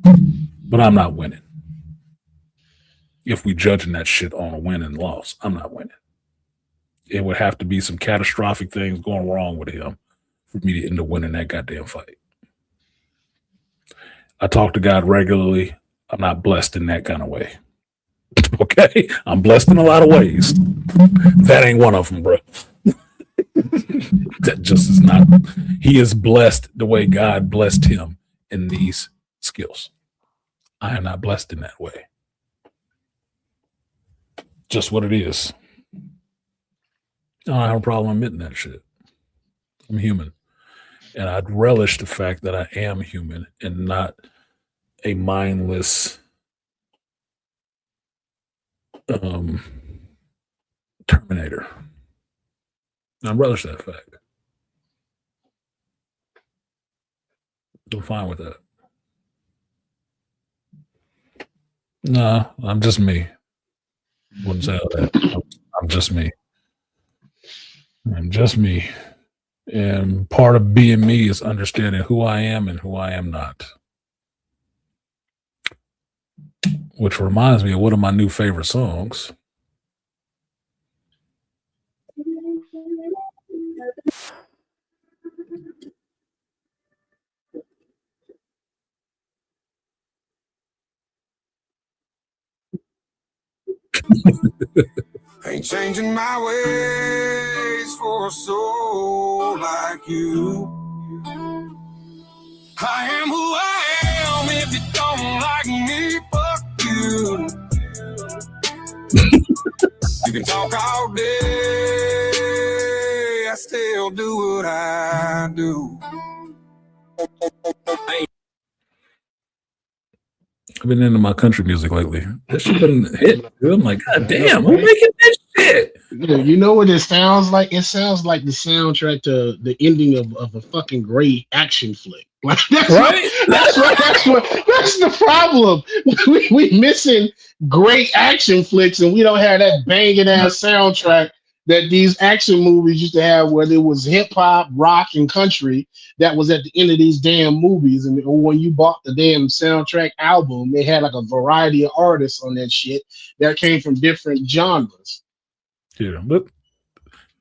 But I'm not winning. If we judging that shit on a win and loss, I'm not winning. It would have to be some catastrophic things going wrong with him for me to end up winning that goddamn fight. I talk to God regularly. I'm not blessed in that kind of way. Okay? I'm blessed in a lot of ways. That ain't one of them, bro. That just is not. He is blessed the way God blessed him in these skills. I am not blessed in that way. Just what it is. I don't have a problem admitting that shit. I'm human. And I'd relish the fact that I am human and not a mindless Terminator. I relish that fact. I'm fine with that. Nah, I'm just me. Wouldn't say all that. I'm just me. I'm just me. And part of being me is understanding who I am and who I am not. Which reminds me of one of my new favorite songs. Ain't changing my ways for a soul like you. I am who I am. If you don't like me, fuck you. You can talk all day. I still do what I do. I've been into my country music lately. This shit been hit. Dude. I'm like, God damn, who making this shit? You know what it sounds like? It sounds like the soundtrack to the ending of a fucking great action flick. Like that's right. That's the problem. We missing great action flicks, and we don't have that banging ass soundtrack that these action movies used to have, where there was hip hop, rock, and country that was at the end of these damn movies. And when you bought the damn soundtrack album, they had like a variety of artists on that shit that came from different genres. Yeah, but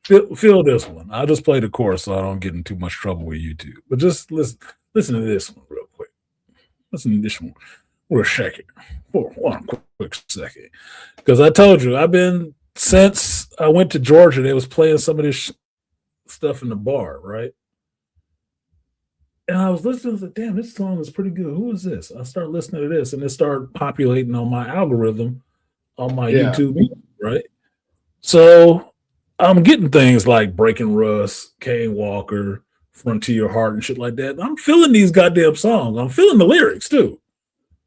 feel this one. I'll just play the chorus so I don't get in too much trouble with YouTube. But just listen to this one real quick. Listen to this one. We're second. For one quick second. Because I told you, I've been, since I went to Georgia, they was playing some of this stuff in the bar, right? And I was listening, I was like, damn, this song is pretty good. Who is this? I started listening to this, and it started populating on my algorithm on my YouTube, right? So I'm getting things like Breaking Rust, Kane Walker, Frontier Heart, and shit like that. I'm feeling these goddamn songs. I'm feeling the lyrics too.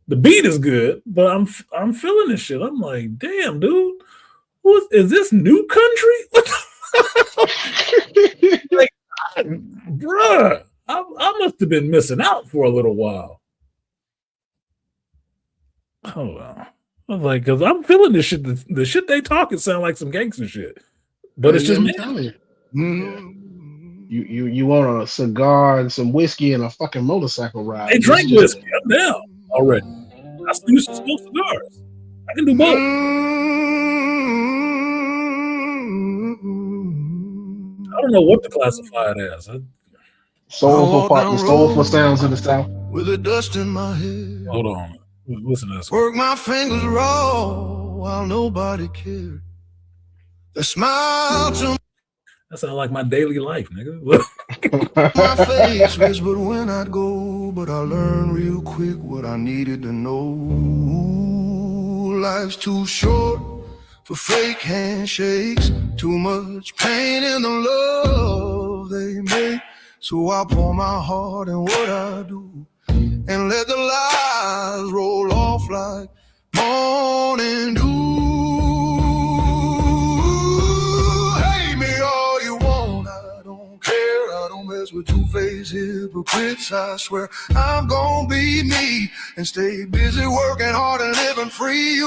The beat is good, but I'm feeling this shit. I'm like, damn, dude, is this new country? What the like, bruh, I must have been missing out for a little while. Hold on. I was like, because I'm feeling this shit. The shit they talking sound like some gangster shit, but it's just me. You want a cigar and some whiskey and a fucking motorcycle ride. They drink whiskey. I'm down already. I used to smoke cigars. I can do both. I don't know what to classify it as. Soulful sounds of the South. With the dust in my head. Hold on. Listen to this. Work my fingers raw while nobody cared. The smile to that sounds like my daily life, nigga. my face whispered when I'd go, but I learned real quick what I needed to know. Life's too short for fake handshakes. Too much pain in the love they make. So I pour my heart in what I do and let the lies roll off like morning dew. Hate me all you want, I don't care. I don't mess with two-faced hypocrites. I swear I'm gonna be me and stay busy working hard and living free.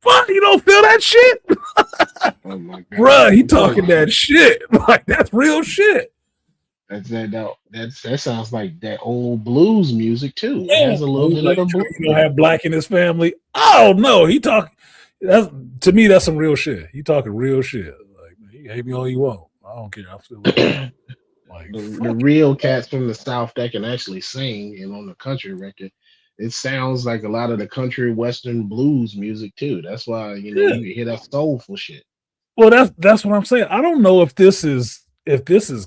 What? You don't feel that shit? Oh my God. Bruh, he talking that shit. Like, that's real shit. That sounds like that old blues music too. Yeah. It has a little bit of the blues. You don't have Black in his family. Oh no, he talking. To me, that's some real shit. He talking real shit. Like, you hate me all you want. I don't care. I'm still like the real cats from the South that can actually sing, and on the country record, it sounds like a lot of the country western blues music too. That's why you can hear that soulful shit. Well, that's what I'm saying. I don't know if this is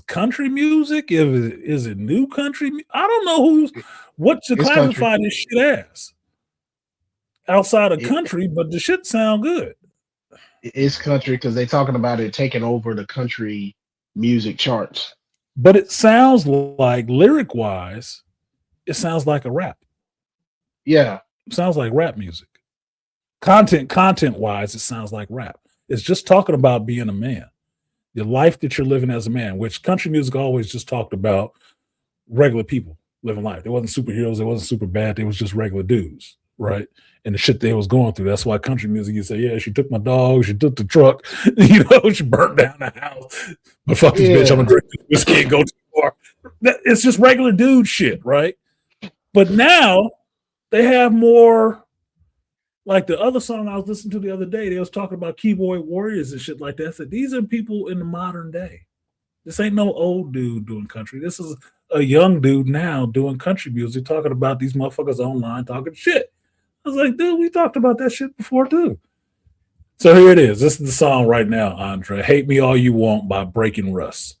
country music. Is it new country? I don't know what to classify this shit as outside of country, but the shit sound good. It's country because they're talking about it taking over the country music charts. But it sounds like lyric wise, it sounds like a rap. Yeah, it sounds like rap music. Content wise, it sounds like rap. It's just talking about being a man. The life that you're living as a man, which country music always just talked about regular people living life. They wasn't superheroes, they wasn't super bad, they was just regular dudes, right? And the shit they was going through. That's why country music, you say, yeah, she took my dog, she took the truck, she burnt down the house. But fuck this bitch, I'm gonna drink this whiskey and go to the bar. It's just regular dude shit, right? But now they have more. Like the other song I was listening to the other day, they was talking about keyboard warriors and shit like that. I said, these are people in the modern day. This ain't no old dude doing country. This is a young dude now doing country music, talking about these motherfuckers online talking shit. I was like, dude, we talked about that shit before too. So here it is. This is the song right now, Andre. Hate Me All You Want by Breaking Rust.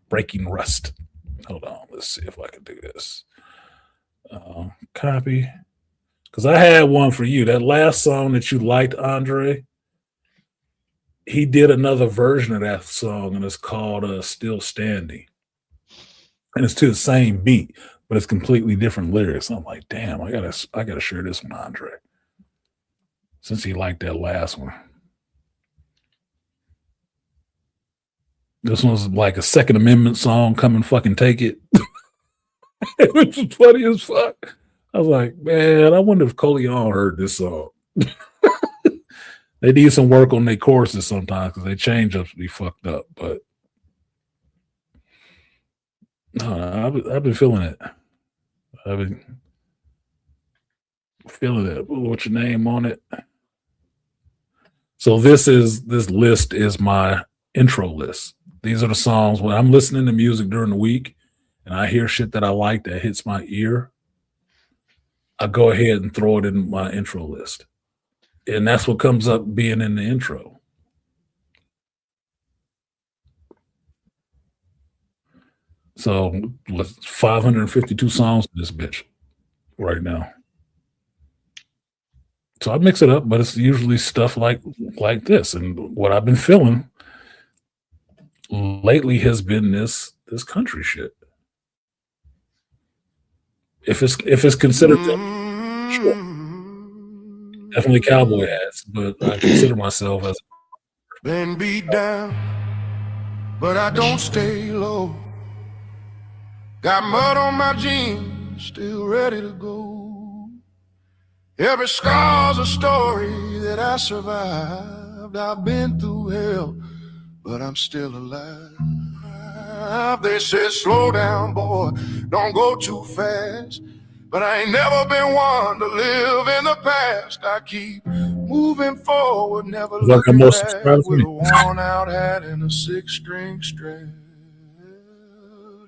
Breaking Rust. Hold on. Let's see if I can do this. Copy. Because I had one for you. That last song that you liked, Andre, he did another version of that song, and it's called Still Standing. and it's to the same beat, but it's completely different lyrics. I'm like, damn, I gotta share this with Andre, since he liked that last one. This one's like a Second Amendment song. Come and fucking take it. Which is funny as fuck. I was like, man, I wonder if Coleon heard this song. They need some work on their choruses sometimes because they change ups to be fucked up. But no, I've been feeling it. I've been feeling it. What's your name on it? So this list is my intro list. These are the songs when I'm listening to music during the week and I hear shit that I like that hits my ear. I go ahead and throw it in my intro list. And that's what comes up being in the intro. So 552 songs in this bitch right now. So I mix it up, but it's usually stuff like this. And what I've been feeling lately has been this country shit. If it's considered sure. Definitely cowboy hats, but I consider myself as been beat down, but I don't stay low. Got mud on my jeans, still ready to go. Every scar's a story that I survived. I've been through hell, but I'm still alive. They said, slow down, boy, don't go too fast. But I ain't never been one to live in the past. I keep moving forward, never looking back, with a worn-out hat and a 6-string strap.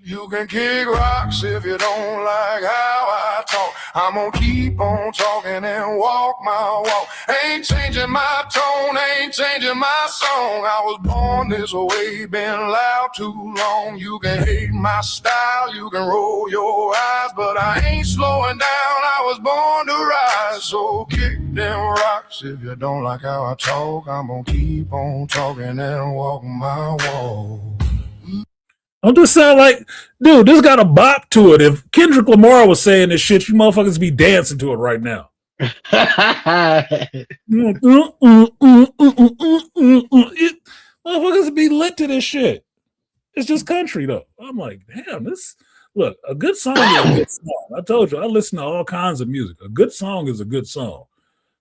You can kick rocks if you don't like how I talk. I'm gonna keep on talking and walk my walk. Ain't changing my tone, ain't changing my song. I was born this way, been loud too long. You can hate my style, you can roll your eyes, but I ain't slowing down, I was born to rise. So kick them rocks if you don't like how I talk. I'm gonna keep on talking and walk my walk. Don't this sound like, dude, this got a bop to it. If Kendrick Lamar was saying this shit, you motherfuckers be dancing to it right now. Motherfuckers be lit to this shit. It's just country, though. I'm like, damn, look, a good song is a good song. I told you, I listen to all kinds of music. A good song is a good song.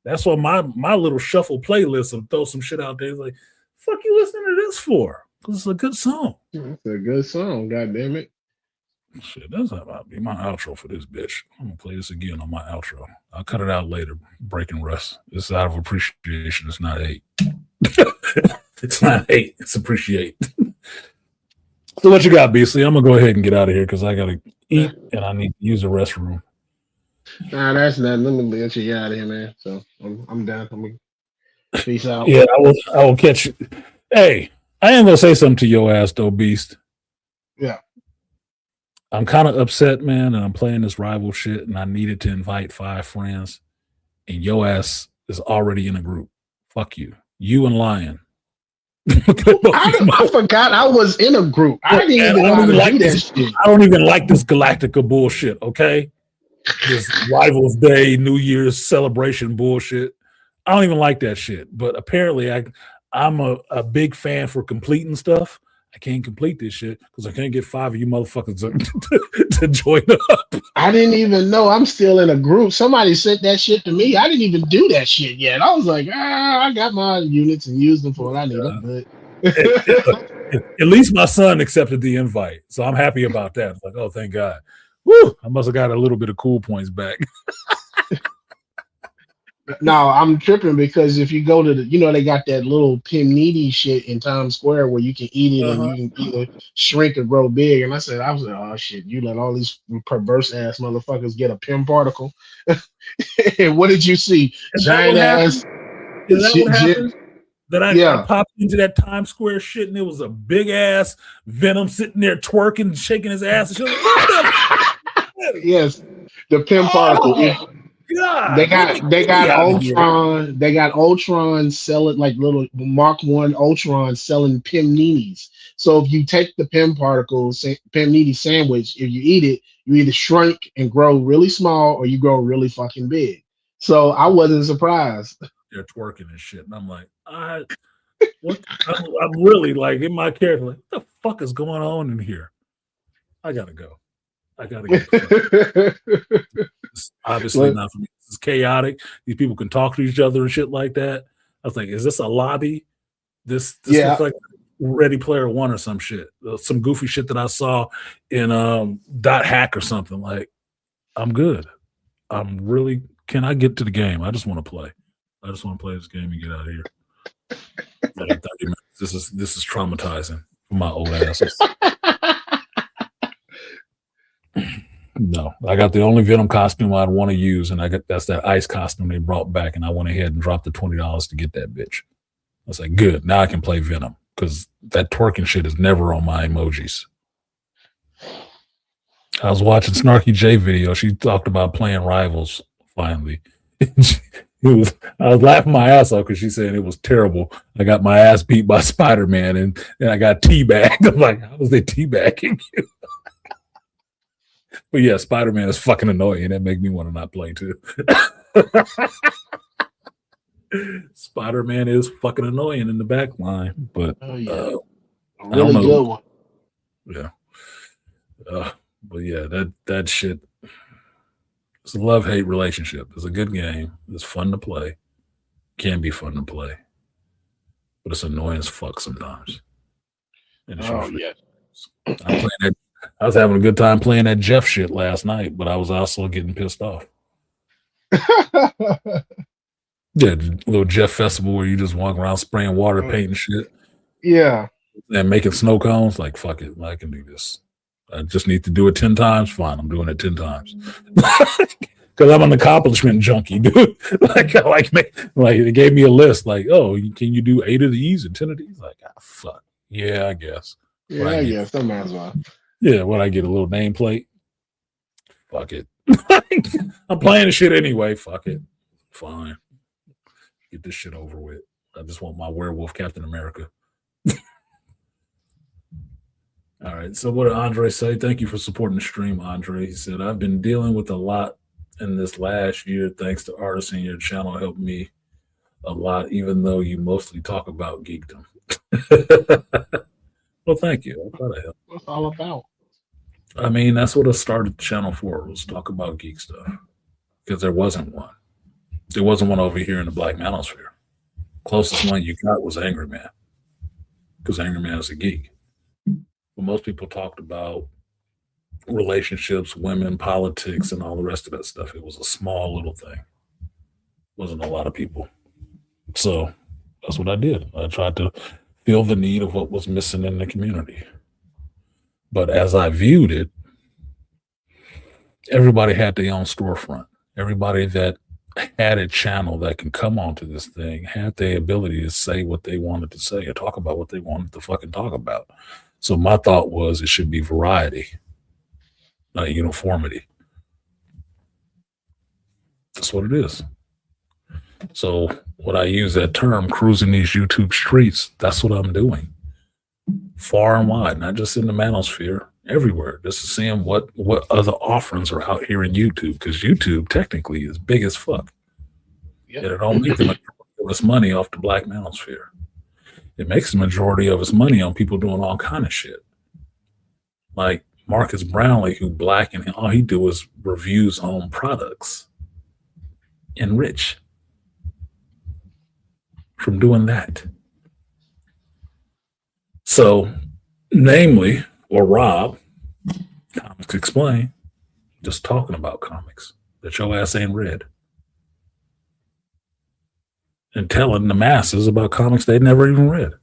That's why my little shuffle playlist will throw some shit out there. It's like, fuck you listening to this for? Because it's a good song. It's a good song, god damn it. Shit, that's about to be my outro for this bitch. I'm gonna play this again on my outro. I'll cut it out later. Breaking Russ. It's out of appreciation. It's not hate. It's not hate. It's appreciate. So what you got, Beasley? I'm gonna go ahead and get out of here because I gotta eat and I need to use the restroom. Nah, that's nothing. Let me get you out of here, man. So I'm done. I'm gonna peace out. Yeah, I will catch you. Hey, I am gonna say something to your ass though, Beast. Yeah. I'm kind of upset, man, and I'm playing this rival shit, and I needed to invite 5 friends, and your ass is already in a group. Fuck you. You and Lion. I forgot I was in a group. I didn't even know how to do that shit. I don't even like this Galactica bullshit, okay? This Rivals Day, New Year's celebration bullshit. I don't even like that shit. But apparently I'm a big fan for completing stuff. I can't complete this shit because I can't get 5 of you motherfuckers to join up. I didn't even know I'm still in a group. Somebody sent that shit to me. I didn't even do that shit yet. I was like, I got my units and used them for what I need. I'm good. At least my son accepted the invite, so I'm happy about that. It's like, oh, thank God. Woo! I must have got a little bit of cool points back. No, I'm tripping because if you go to they got that little Pimniti shit in Times Square where you can eat it and you can either shrink or grow big. And I was like, oh shit, you let all these perverse ass motherfuckers get a Pim particle. And what did you see? Giant ass. Is that what happened? That I popped into that Times Square shit and it was a big ass Venom sitting there twerking, shaking his ass and shit. Like, yes, the Pim particle. God, They let got they me got out of here. Ultron. They got Ultron selling like little Mark 1 Ultron selling Pimninis. So if you take the Pim particles, Pimnini sandwich, if you eat it, you either shrink and grow really small or you grow really fucking big. So I wasn't surprised. They're twerking and shit, and I'm like, what? I'm really like in my character, like, what the fuck is going on in here? I gotta go. I gotta get the fuck. It's obviously Look, not for me. This is chaotic. These people can talk to each other and shit like that. I was like, is this a lobby? This yeah, looks like Ready Player One or some shit. Some goofy shit that I saw in Dot Hack or something. Like, I'm good. I'm really. Can I get to the game? I just want to play. I just want to play this game and get out of here. Like 30 minutes. This is traumatizing for my old asses. No, I got the only Venom costume I'd want to use, and that's that ice costume they brought back, and I went ahead and dropped the $20 to get that bitch. I was like, good, now I can play Venom because that twerking shit is never on my emojis. I was watching Snarky J video. She talked about playing Rivals finally. I was laughing my ass off because she said it was terrible. I got my ass beat by Spider-Man and I got teabagged. I'm like, how was they teabagging you? But yeah, Spider-Man is fucking annoying. That make me want to not play too. Spider-Man is fucking annoying in the back line, but a I really don't know. good one. Yeah. But yeah, that shit. It's a love-hate relationship. It's a good game. It's fun to play. Can be fun to play. But it's annoying as fuck sometimes. And it's usually I'm playing that. I was having a good time playing that Jeff shit last night, but I was also getting pissed off. Yeah, the little Jeff festival where you just walk around spraying water, painting shit. Yeah. And making snow cones. Like, fuck it. I can do this. I just need to do it 10 times. Fine, I'm doing it 10 times. Because I'm an accomplishment junkie, dude. like they gave me a list. Like, oh, can you do 8 of these and 10 of these? Like, fuck. Yeah, I guess. Yeah, I guess that might as well. Yeah, what I get a little nameplate. Fuck it. I'm playing the shit anyway. Fuck it. Fine. Get this shit over with. I just want my werewolf Captain America. All right. So what did Andre say? Thank you for supporting the stream, Andre. He said, I've been dealing with a lot in this last year. Thanks to artists in your channel helped me a lot, even though you mostly talk about geekdom. Well, thank you. I thought I helped. What's it all about? I mean, that's what I started the channel for, was talk about geek stuff. Because there wasn't one. There wasn't one over here in the Black Manosphere. Closest one you got was Angry Man. Because Angry Man is a geek. But most people talked about relationships, women, politics, and all the rest of that stuff. It was a small little thing. Wasn't a lot of people. So that's what I did. I tried to fill the need of what was missing in the community. But as I viewed it, everybody had their own storefront. Everybody that had a channel that can come onto this thing had the ability to say what they wanted to say or talk about what they wanted to fucking talk about. So my thought was it should be variety, not uniformity. That's what it is. So when I use that term, cruising these YouTube streets, that's what I'm doing. Far and wide, not just in the manosphere, everywhere, just to seeing what other offerings are out here in YouTube, because YouTube technically is big as fuck. Yep. And it don't make the majority of its money off the Black Manosphere. It makes the majority of its money on people doing all kind of shit. Like Marcus Brownlee, who black, and all he do is reviews on products. And rich from doing that. So, namely, or Rob, Comics Explain, just talking about comics that your ass ain't read. And telling the masses about comics they never even read.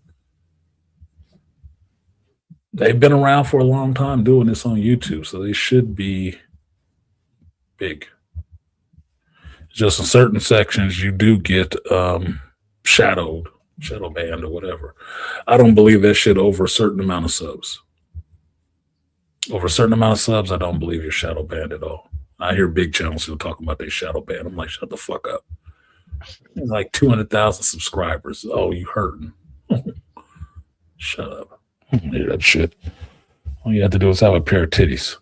They've been around for a long time doing this on YouTube, so they should be big. Just in certain sections, you do get shadow banned or whatever. I don't believe that shit over a certain amount of subs. Over a certain amount of subs, I don't believe you're shadow banned at all. I hear big channels still talking about their shadow ban. I'm like, shut the fuck up. There's like 200,000 subscribers. Oh, you hurting. Shut up. I don't hear that shit. All you have to do is have a pair of titties.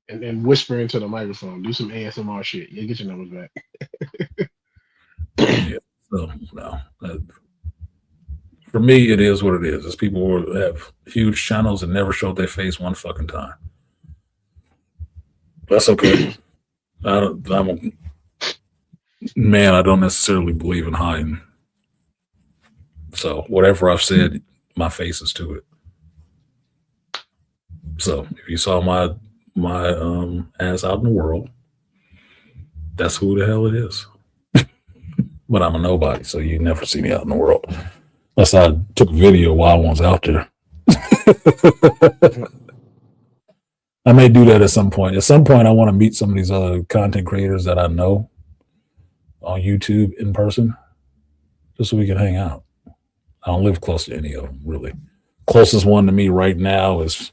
And whisper into the microphone. Do some ASMR shit. You get your numbers back. Yeah. So, no. For me, it is what it is. It's people who have huge channels and never showed their face one fucking time. That's okay. I'm a man. I don't necessarily believe in hiding. So whatever I've said, my face is to it. So if you saw my ass out in the world, that's who the hell it is. But I'm a nobody, so you never see me out in the world. Unless I took a video while I was out there. I may do that at some point. At some point, I want to meet some of these other content creators that I know on YouTube in person, just so we can hang out. I don't live close to any of them, really. Closest one to me right now is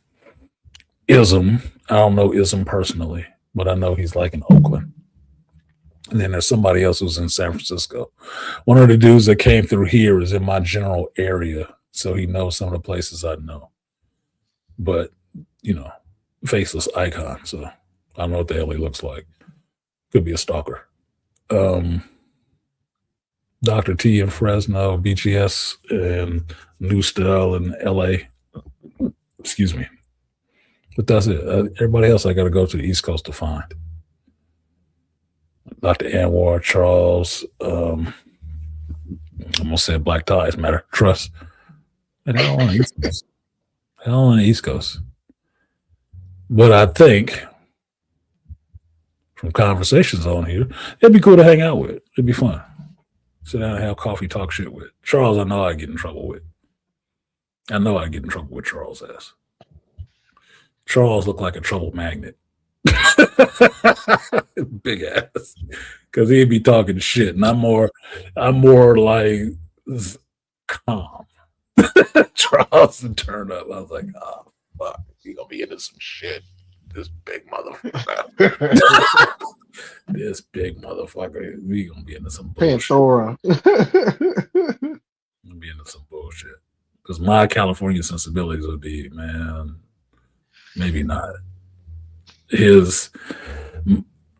Ism. I don't know Ism personally, but I know he's like in Oakland. And then there's somebody else who's in San Francisco. One of the dudes that came through here is in my general area, so he knows some of the places I know. But, you know, faceless icon, so I don't know what the hell he looks like. Could be a stalker. Dr. T in Fresno, BGS and New Style in LA. Excuse me. But that's it. Everybody else I got to go to the East Coast to find. Dr. Anwar, Charles, I'm gonna say Black Ties Matter, Trust. And they're all on the East Coast. They're all on the East Coast. But I think from conversations on here, it'd be cool to hang out with. It'd be fun. Sit down and have coffee, talk shit with. Charles, I know I'd get in trouble with. I know I'd get in trouble with Charles' ass. Charles looked like a trouble magnet. Big ass. Because he'd be talking shit. And I'm more like calm. Charles would turn up. I was like, oh, fuck. He gonna be into some shit. This big motherfucker. This big motherfucker. We gonna be into some bullshit. Pandora. Gonna be into some bullshit. Because my California sensibilities would be, man, maybe not. His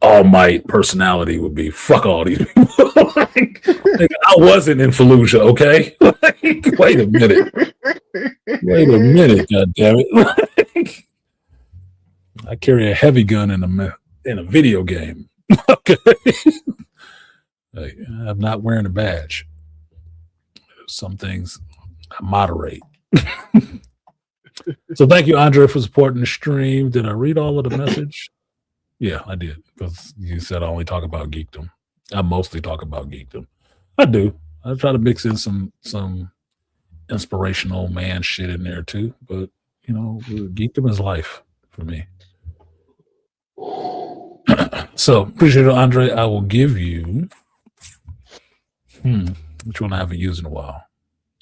all might personality would be fuck all these people. like, I wasn't in Fallujah, okay? Like, wait a minute. Wait a minute, goddammit. Like, I carry a heavy gun in a video game. Okay. Like, I'm not wearing a badge. Some things I moderate. So thank you, Andre, for supporting the stream. Did I read all of the message? Yeah, I did. Because you said I only talk about geekdom. I mostly talk about geekdom. I do. I try to mix in some inspirational man shit in there too. But, you know, geekdom is life for me. So appreciate it, Andre. I will give you which one I haven't used in a while.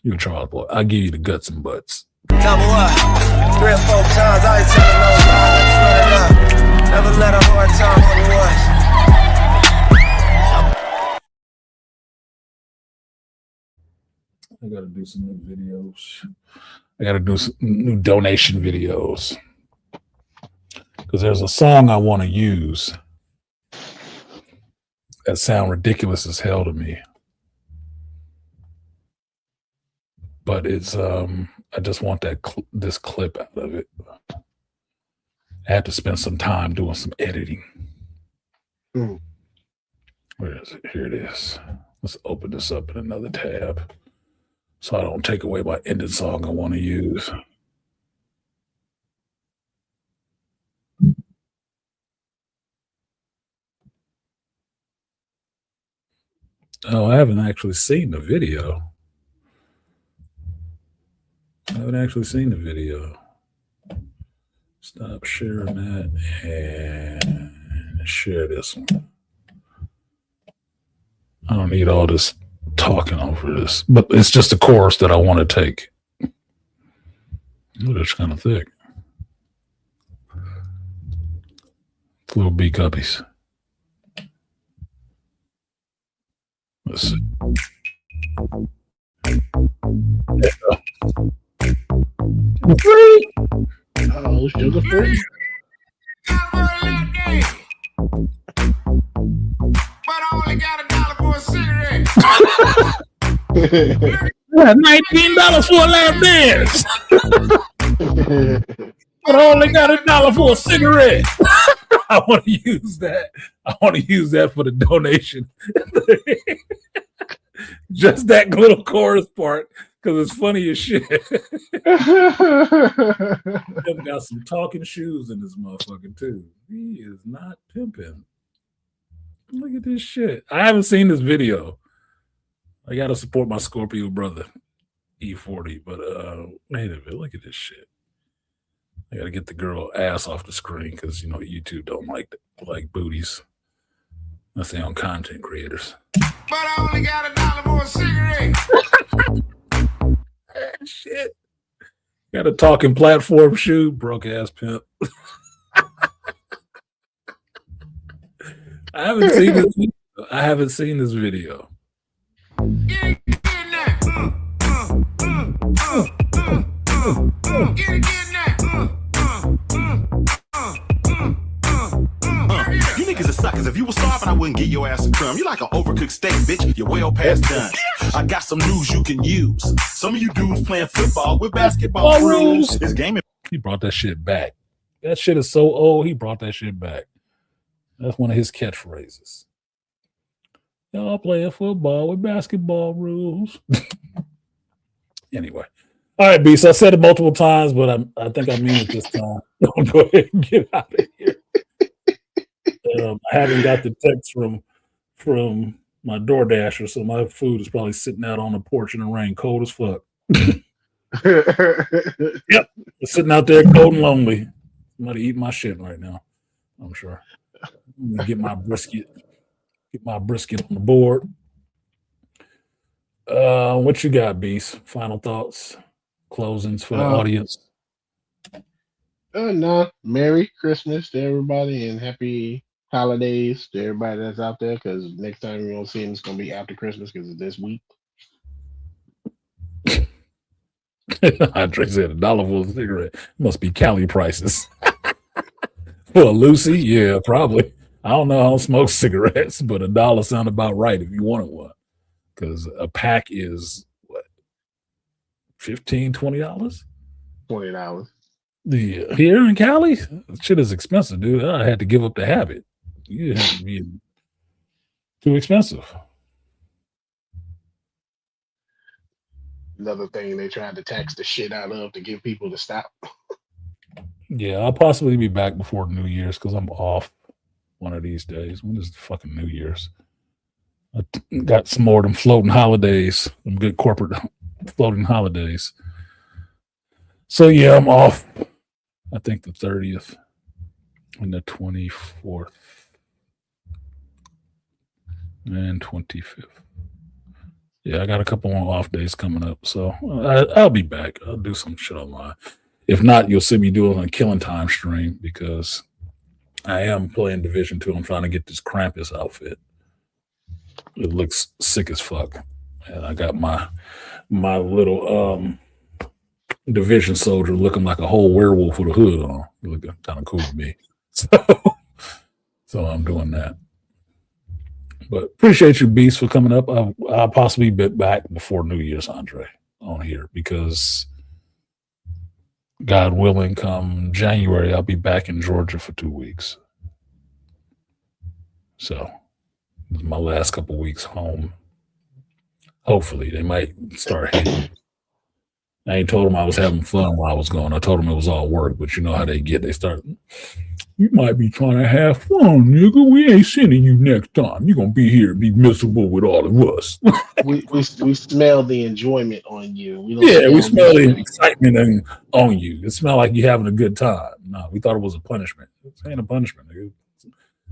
You a Charles boy. I'll give you the guts and butts. Double up, 3 or 4 times. I ain't telling no lies. Run it up. Never let a hard time on I gotta do some new videos. I gotta do some new donation videos. Because there's a song I want to use that sound ridiculous as hell to me. But it's I just want that this clip out of it. I had to spend some time doing some editing. Where is it? Here it is. Let's open this up in another tab so I don't take away my ending song I want to use. Oh, I haven't actually seen the video. Stop sharing that and share this one. I don't need all this talking over this, but it's just a course that I want to take. Ooh, that's kind of thick. Little B cuppies. Let's see. Free. Oh, sugar free. But I only got $1 for a cigarette. $19 for a lap dance. But I only got $1 for a cigarette. I want to use that. I want to use that for the donation. Just that little chorus part, because it's funny as shit. I've got some talking shoes in this motherfucker too. He is not pimping. Look at this shit. I haven't seen this video. I gotta support my Scorpio brother, E40. But wait a minute, look at this shit. I gotta get the girl ass off the screen because YouTube don't like booties. Unless they on content creators. But I only got $1 for a cigarette. Shit. Got a talking platform shoe, broke ass pimp. I haven't seen this video. I haven't seen this video. You niggas are suckers. If you were starving, I wouldn't get your ass a crumb. You like an overcooked steak, bitch. You're well past done. I got some news you can use. Some of you dudes playing football with basketball rules. This game. He brought that shit back. That shit is so old. He brought that shit back. That's one of his catchphrases. Y'all playing football with basketball rules. Anyway. All right, Beast. I said it multiple times, but I think I mean it this time. Go ahead and get out of here. I haven't got the text from my DoorDasher, so my food is probably sitting out on the porch in the rain, cold as fuck. Yep, it's sitting out there cold and lonely. Somebody eating my shit right now, I'm sure. I'm gonna get my brisket on the board. What you got, Beast? Final thoughts, closings for the audience. No. Merry Christmas to everybody and happy holidays to everybody that's out there. Because next time we don't see him, it's gonna be after Christmas because it's this week. Andre said $1 for a cigarette. Must be Cali prices. For a Lucy, yeah, probably. I don't know. I don't smoke cigarettes, but $1 sound about right if you wanted one. Because a pack is what, $15, $20? $20. Yeah, here in Cali, shit is expensive, dude. I had to give up the habit. You have to be too expensive. Another thing they tried to tax the shit out of to get people to stop. Yeah, I'll possibly be back before New Year's because I'm off one of these days. When is the fucking New Year's? I got some more of them floating holidays, some good corporate floating holidays. So yeah, I'm off. I think the 30th and the 24th and 25th. Yeah, I got a couple more off days coming up, so I'll be back. I'll do some shit online. If not, you'll see me do it on Killing Time stream because I am playing Division 2. I'm trying to get this Krampus outfit. It looks sick as fuck. And I got my little Division soldier looking like a whole werewolf with a hood on. Looking kind of cool to me. So I'm doing that. But appreciate you, Beast, for coming up. I'll possibly be back before New Year's, Andre, on here because God willing, come January, I'll be back in Georgia for 2 weeks. So this is my last couple weeks home. Hopefully, they might start hating. I ain't told them I was having fun while I was gone. I told them it was all work, but you know how they get. They start, you might be trying to have fun, nigga. We ain't sending you next time. You're going to be here and be miserable with all of us. we smell the enjoyment on you. We smell the excitement on you. It smells like you're having a good time. No, we thought it was a punishment. It ain't a punishment, nigga.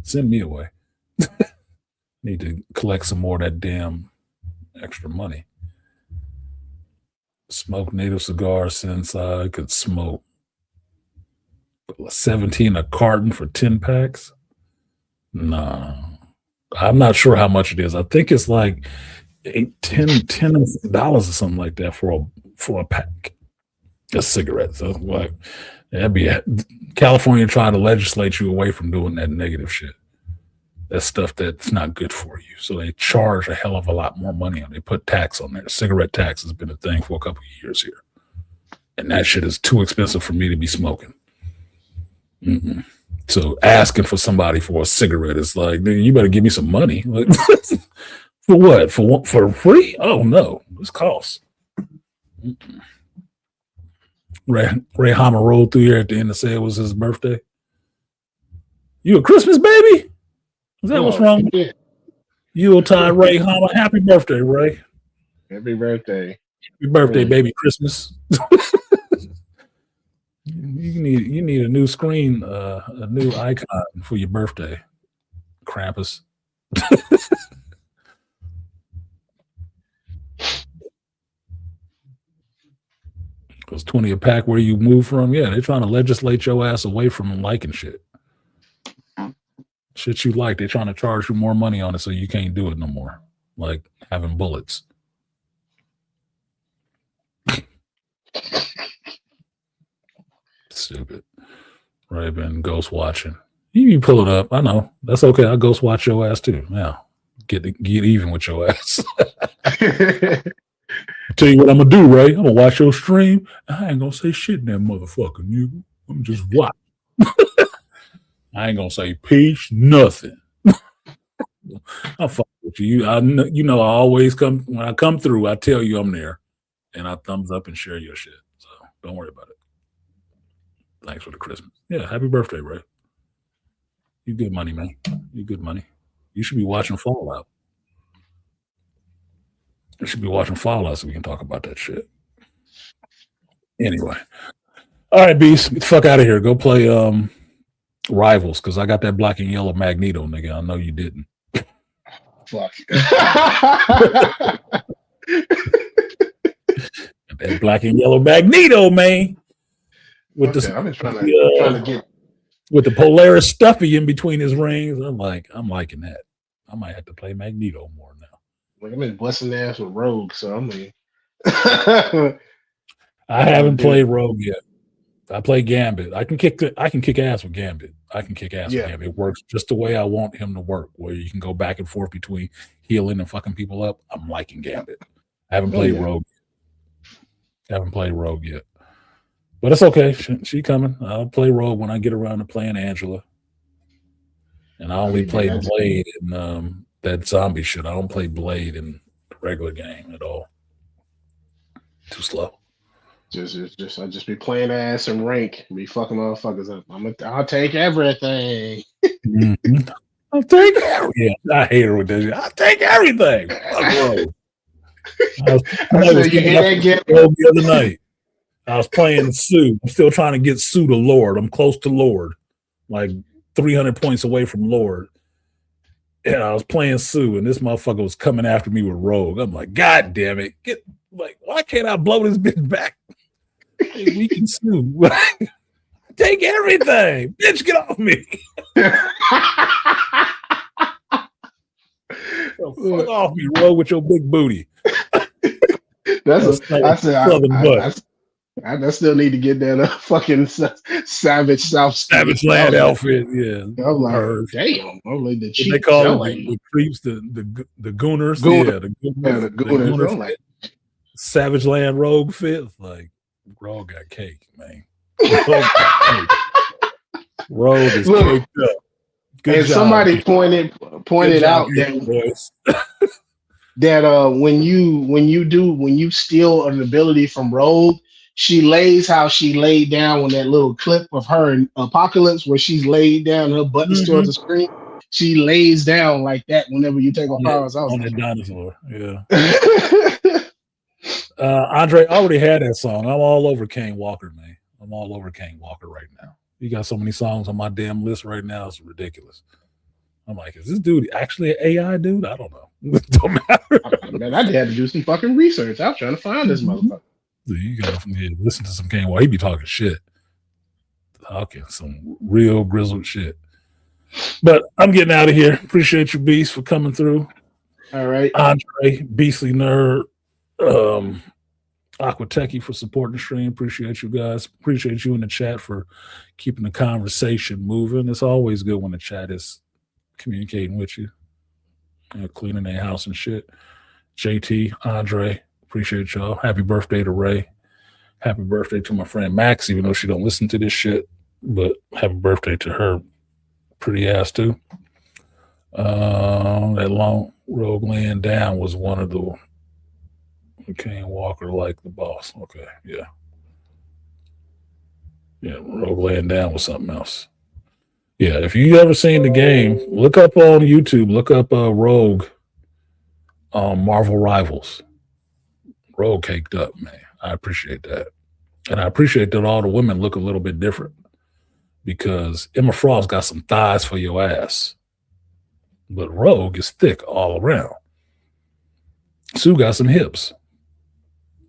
Send me away. Need to collect some more of that damn extra money. Smoked native cigars since I could smoke 17 a carton for 10 packs. No, I'm not sure how much it is. I think it's like $10 or something like that for a pack of cigarettes. So like that'd be California trying to legislate you away from doing that negative shit. That stuff that's not good for you. So they charge a hell of a lot more money on it. They put tax on there. Cigarette tax has been a thing for a couple of years here. And that shit is too expensive for me to be smoking. Mm-mm. So asking for somebody for a cigarette is like, dude, you better give me some money. Like, for what? For free? Oh no, this costs. Mm-mm. Ray Hama rolled through here at the end to say it was his birthday. You a Christmas baby? Is that what's wrong? Yeah. Yuletide Ray Hama. Happy birthday, Ray. Happy birthday. Happy birthday, baby Christmas. You need a new screen, a new icon for your birthday, Krampus. Because 20 a pack where you move from, yeah, they're trying to legislate your ass away from liking shit. Shit you like, they're trying to charge you more money on it so you can't do it no more. Like having bullets. Stupid. Right, been ghost watching. You pull it up. I know. That's okay. I'll ghost watch your ass too. Now, get even with your ass. Tell you what I'm gonna do, Ray. I'm gonna watch your stream. I ain't gonna say shit in that motherfucker, nigga. I'm just watch. I ain't gonna say peace, nothing. I'll fuck with you. I always come when I come through. I tell you I'm there, and I thumbs up and share your shit. So don't worry about it. Thanks for the Christmas. Yeah, happy birthday, Ray. You good money, man. You good money. You should be watching Fallout. You should be watching Fallout so we can talk about that shit. Anyway. All right, Beast. Get the fuck out of here. Go play Rivals, because I got that black and yellow Magneto, nigga. I know you didn't. Fuck. That black and yellow Magneto, man. With okay, I've been trying to get with the Polaris stuffy in between his rings. I'm liking that. I might have to play Magneto more now. Like I've been busting ass with Rogue, so I'm like I haven't played Rogue yet. I play Gambit. I can kick ass with Gambit. With Gambit. It works just the way I want him to work, where you can go back and forth between healing and fucking people up. I'm liking Gambit. I haven't played Rogue. But it's okay. She coming. I'll play Rogue when I get around to playing Angela. And I only play Blade in that zombie shit. I don't play Blade in the regular game at all. Too slow. I just be playing ass and rank, be fucking motherfuckers up. I'll take everything. Mm-hmm. I'll take everything. I hate her with that shit. I'll take everything. Fuck Rogue. The other night. I was playing Sue. I'm still trying to get Sue to Lord. I'm close to Lord, like 300 points away from Lord. And I was playing Sue, and this motherfucker was coming after me with Rogue. I'm like, God damn it. Why can't I blow this bitch back? Hey, we can Sue. Take everything. Bitch, get off me. Fuck off me, Rogue, with your big booty. I still need to get that fucking Savage Land outfit. Yeah, I'm like, damn. I'm like the cheap. They call it the creeps, the gooners. The gooners. Like, Savage Land Rogue fit. Like Rogue got cake, man. Rogue is caked up. Good and job. Somebody pointed out that when you steal an ability from Rogue, she lays how she laid down on that little clip of her in Apocalypse where she's laid down, her buttons towards the screen. She lays down like that whenever you take her powers out. On that dinosaur, yeah. Andre already had that song. I'm all over Kane Walker, man. I'm all over Kane Walker right now. You got so many songs on my damn list right now. It's ridiculous. I'm like, is this dude actually an AI dude? I don't know. It don't matter. Man, I had to do some fucking research. I was trying to find this motherfucker. You gotta listen to some Kane Walker. He be talking shit. Talking some real grizzled shit. But I'm getting out of here. Appreciate you, Beast, for coming through. All right. Andre, Beastly Nerd, Aquatechy for supporting the stream. Appreciate you guys. Appreciate you in the chat for keeping the conversation moving. It's always good when the chat is communicating with you, cleaning their house and shit. JT, Andre, appreciate y'all. Happy birthday to Ray. Happy birthday to my friend Max, even though she don't listen to this shit. But happy birthday to her pretty ass too. That long rogue laying down was one of the Kane Walker like the boss. Okay, yeah. Yeah, rogue laying down was something else. Yeah, if you ever seen the game, look up on YouTube, look up Rogue Marvel Rivals. Rogue caked up, man. I appreciate that. And I appreciate that all the women look a little bit different because Emma Frost got some thighs for your ass. But Rogue is thick all around. Sue got some hips.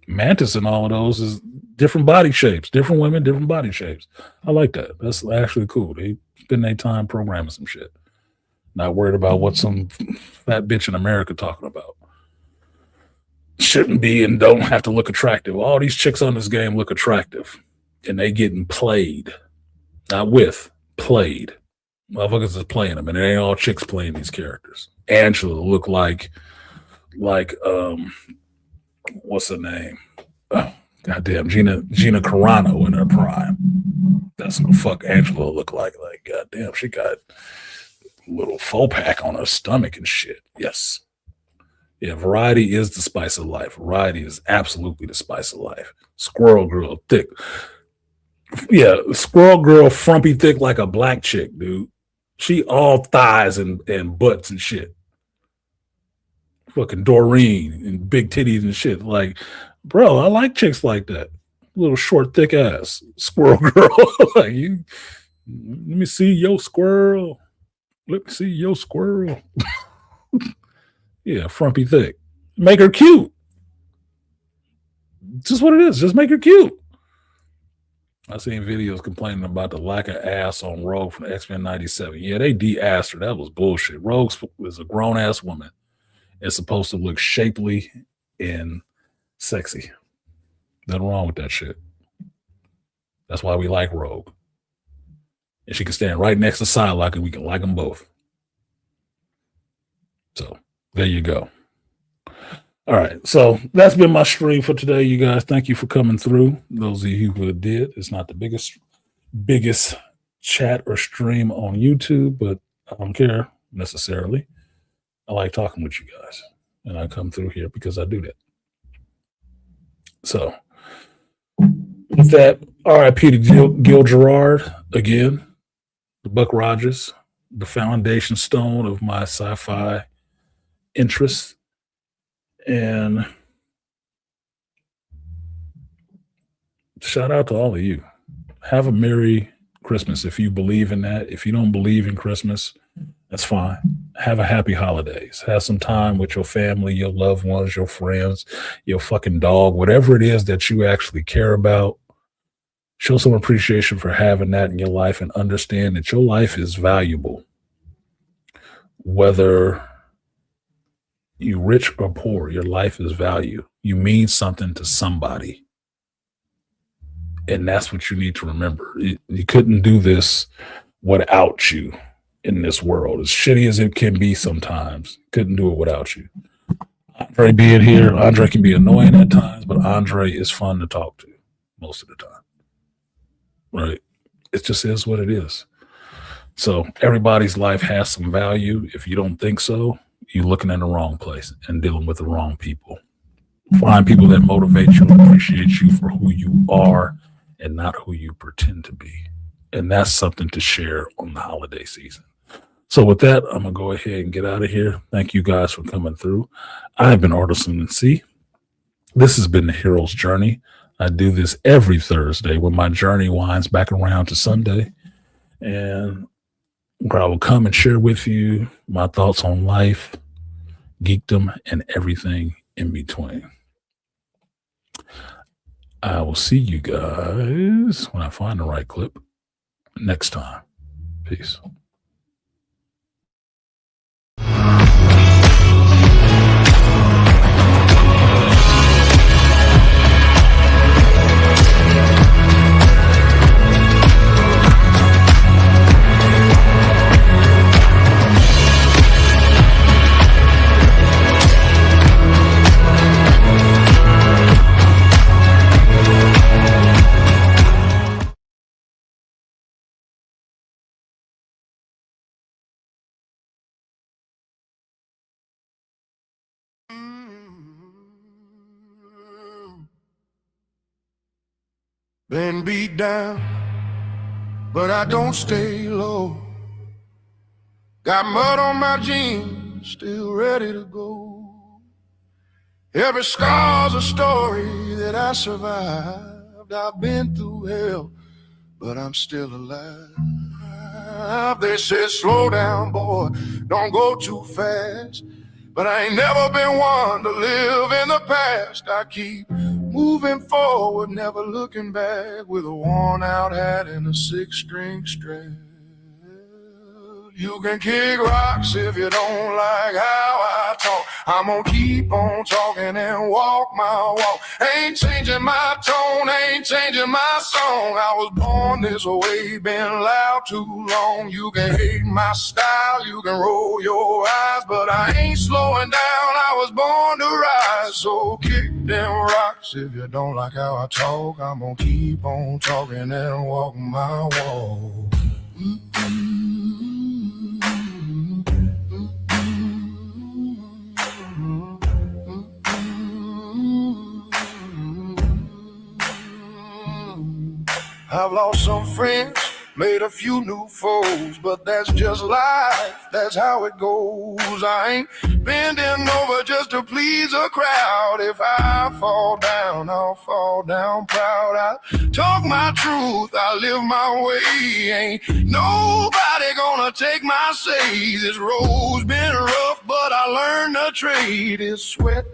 Mantis and all of those is different body shapes. Different women, different body shapes. I like that. That's actually cool. They spend their time programming some shit. Not worried about what some fat bitch in America talking about. Shouldn't be and don't have to look attractive. All these chicks on this game look attractive. And they getting played. Not with, played. Motherfuckers is playing them, and it ain't all chicks playing these characters. Angela look like what's her name? Oh, goddamn, Gina Carano in her prime. That's what the fuck Angela look like. Like, goddamn, she got a little faux pack on her stomach and shit. Yes. Yeah, variety is the spice of life. Variety is absolutely the spice of life. Squirrel girl, thick. Yeah, squirrel girl, frumpy thick like a black chick, dude. She all thighs and butts and shit. Fucking Doreen and big titties and shit. Like, bro, I like chicks like that. Little short, thick ass squirrel girl. Like, you, let me see your squirrel. Let me see your squirrel. Yeah, frumpy thick. Make her cute. Just what it is. Just make her cute. I seen videos complaining about the lack of ass on Rogue from X-Men 97. Yeah, they de-assed her. That was bullshit. Rogue was a grown-ass woman. It's supposed to look shapely and sexy. Nothing wrong with that shit. That's why we like Rogue. And she can stand right next to Psylocke and we can like them both. So, there you go. All right, so that's been my stream for today, you guys. Thank you for coming through. Those of you who did, it's not the biggest chat or stream on YouTube, but I don't care necessarily. I like talking with you guys, and I come through here because I do that. So, with that, R.I.P. to Gil Gerard again, the Buck Rogers, the foundation stone of my sci-fi interests. And shout out to all of you. Have a Merry Christmas if you believe in that. If you don't believe in Christmas, that's fine. Have a happy holidays. Have some time with your family, your loved ones, your friends, your fucking dog, whatever it is that you actually care about. Show some appreciation for having that in your life and understand that your life is valuable. Whether you rich or poor, your life is value. You mean something to somebody. And that's what you need to remember. You couldn't do this without you in this world. As shitty as it can be sometimes, couldn't do it without you. Andre being here, Andre can be annoying at times, but Andre is fun to talk to most of the time. Right? It just is what it is. So everybody's life has some value. If you don't think so, you're looking in the wrong place and dealing with the wrong people. Find people that motivate you and appreciate you for who you are and not who you pretend to be. And that's something to share on the holiday season. So with that, I'm going to go ahead and get out of here. Thank you guys for coming through. I've been Artisan C. This has been the Hero's Journey. I do this every Thursday when my journey winds back around to Sunday. And where I will come and share with you my thoughts on life, geekdom, and everything in between. I will see you guys when I find the right clip next time. Peace. been beat down, but I don't stay low. Got mud on my jeans, still ready to go. Every scar's a story that I survived. I've been through hell, but I'm still alive. They said, slow down, boy, don't go too fast. But I ain't never been one to live in the past. I keep moving forward, never looking back, with a worn out hat and a 6-string strap. You can kick rocks if you don't like how I talk. I'm gonna keep on talking and walk my walk. Ain't changing my tone, ain't changing my song. I was born this way, been loud too long. You can hate my style, you can roll your eyes, but I ain't slowing down, I was born to rise. So kick them rocks if you don't like how I talk. I'm gonna keep on talking and walk my walk. I've lost some friends, made a few new foes, but that's just life, that's how it goes. I ain't bending over just to please a crowd. If I fall down, I'll fall down proud. I talk my truth, I live my way. Ain't nobody gonna take my say. This road's been rough, but I learned to trade. It's sweat,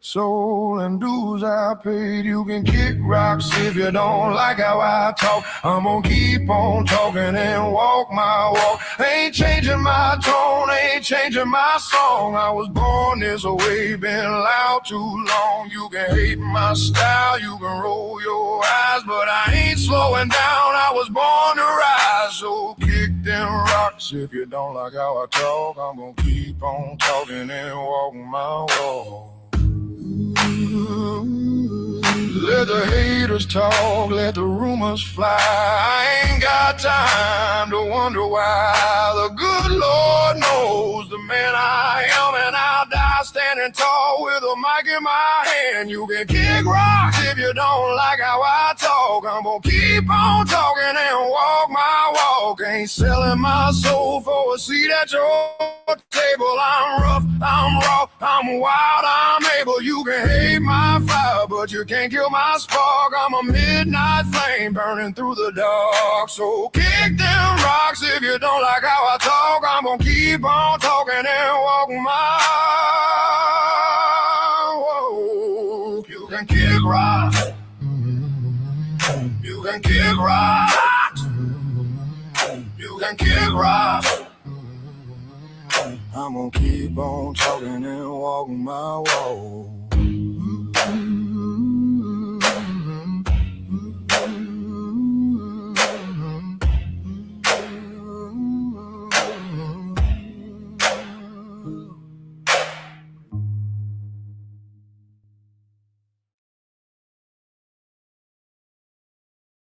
soul, and dues I paid. You can kick rocks if you don't like how I talk. I'm gonna keep on talking and walk my walk. Ain't changing my tone, ain't changing my song. I was born this way, been loud too long. You can hate my style, you can roll your eyes, but I ain't slowing down, I was born to rise. So kick them rocks if you don't like how I talk. I'm gonna keep on talking and walk my walk. Let the haters talk, let the rumors fly. I ain't got time to wonder why. The good Lord knows the man I am, and I'll die standing tall with a mic in my hand. You can kick rocks if you don't like how I talk. I'm gonna keep on talking and walk my walk. Ain't selling my soul for a seat at your table. I'm rough, I'm raw, I'm wild, I'm able. You can hate my fire, but you can't kill my spark. I'm a midnight flame burning through the dark. So kick them rocks if you don't like how I talk. I'm gonna keep on talking and walk my walk. You can kick rocks. You can kick rocks. You can kick rocks. I'm gonna keep on talking and walking my walk.